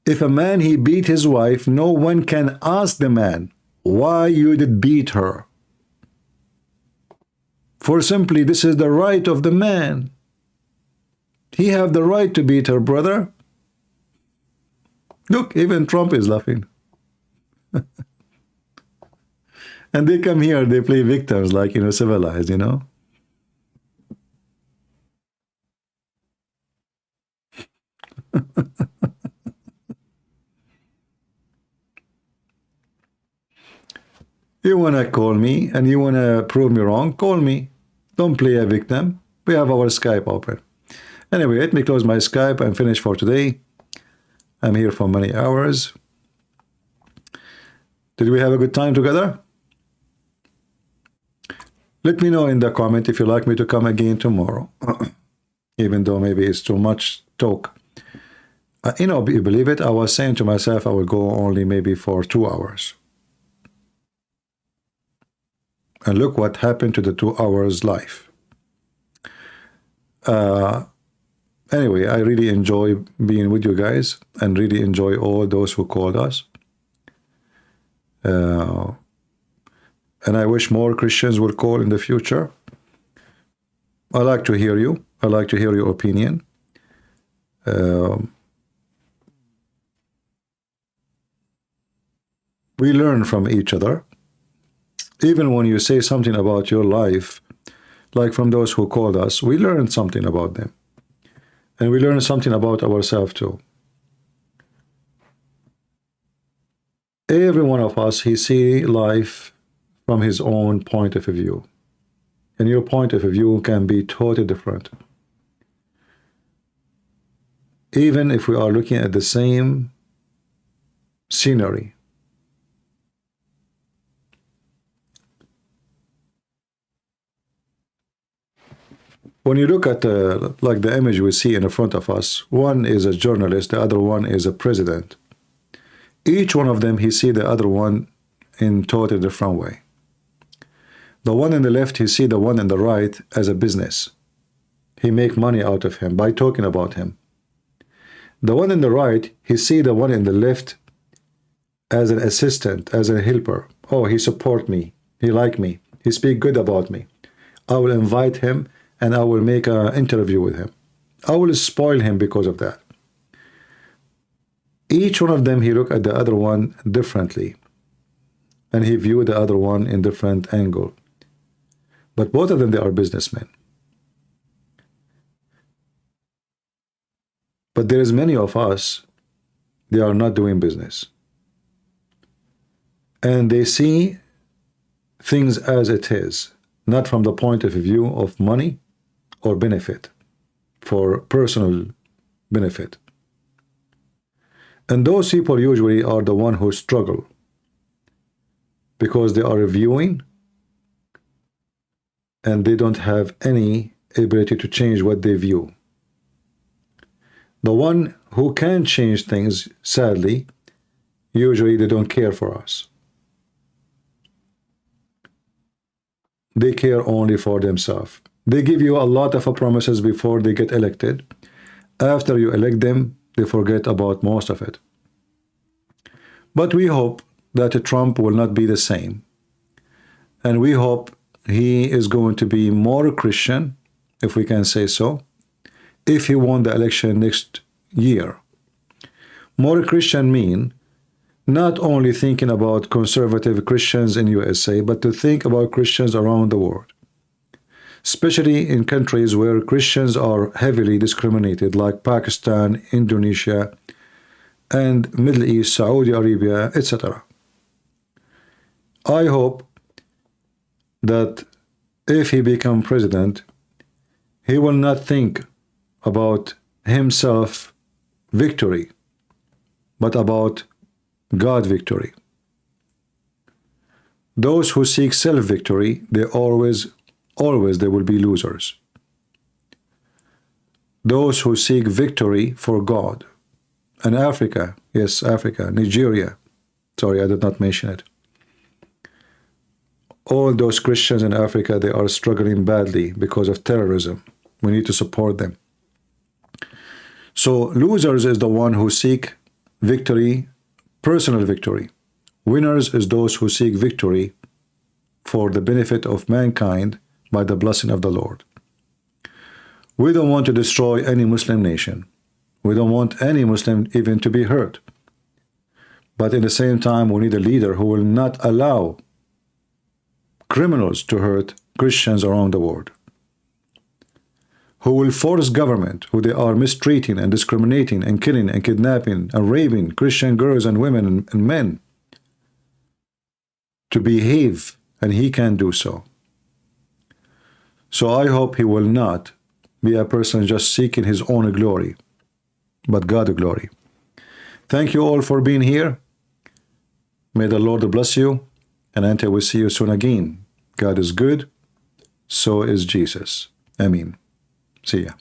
if a man he beat his wife, no one can ask the man why you did beat her. For simply this is the right of the man. He have the right to beat her, brother. Look, even Trump is laughing. And they come here, they play victims like, civilized, You want to call me and you want to prove me wrong, call me. Don't play a victim. We have our Skype open. Anyway, let me close my Skype and finish for today. I'm here for many hours. Did we have a good time together? Let me know in the comment if you'd like me to come again tomorrow. Even though maybe it's too much talk. You believe it? I was saying to myself I will go only maybe for 2 hours. And look what happened to the 2 hours life. Anyway, I really enjoy being with you guys and really enjoy all those who called us. And I wish more Christians will call in the future. I like to hear you. I like to hear your opinion. We learn from each other. Even when you say something about your life, like from those who called us, we learn something about them. And we learn something about ourselves too. Every one of us, he see life from his own point of view. And your point of view can be totally different. Even if we are looking at the same scenery. When you look at like the image we see in front of us, one is a journalist, the other one is a president. Each one of them, he see the other one in totally different way. The one on the left, he see the one on the right as a business. He make money out of him by talking about him. The one on the right, he see the one in the left as an assistant, as a helper. Oh, he support me. He like me. He speak good about me. I will invite him and I will make an interview with him. I will spoil him because of that. Each one of them, he look at the other one differently. And he view the other one in different angle. But both of them, they are businessmen. But there is many of us, they are not doing business. And they see things as it is, not from the point of view of money or benefit, for personal benefit. And those people usually are the one who struggle because they are reviewing and they don't have any ability to change what they view. The one who can change things, sadly, usually they don't care for us. they care only for themselves. They give you a lot of promises before they get elected. After you elect them, they forget about most of it. But we hope that Trump will not be the same. And we hope he is going to be more Christian, if we can say so, if he won the election next year. More Christian mean not only thinking about conservative Christians in USA, but to think about Christians around the world, especially in countries where Christians are heavily discriminated, like Pakistan, Indonesia, and Middle East, Saudi Arabia, etc. I hope that if he becomes president, he will not think about himself victory, but about God victory. Those who seek self-victory, they always they will be losers. Those who seek victory for God, and Africa, yes, Africa, Nigeria, sorry, I did not mention it. All those Christians in Africa, they are struggling badly because of terrorism. We need to support them. So losers is the one who seek victory, personal victory. Winners is those who seek victory for the benefit of mankind by the blessing of the Lord. We don't want to destroy any Muslim nation. We don't want any Muslim even to be hurt. But at the same time, we need a leader who will not allow criminals to hurt Christians around the world, who will force government, who they are mistreating and discriminating and killing and kidnapping and raping Christian girls and women and men, to behave, and he can do so. So I hope he will not be a person just seeking his own glory, but God's glory. Thank you all for being here. May the Lord bless you, and until we see you soon again. God is good, so is Jesus. Amen. See ya.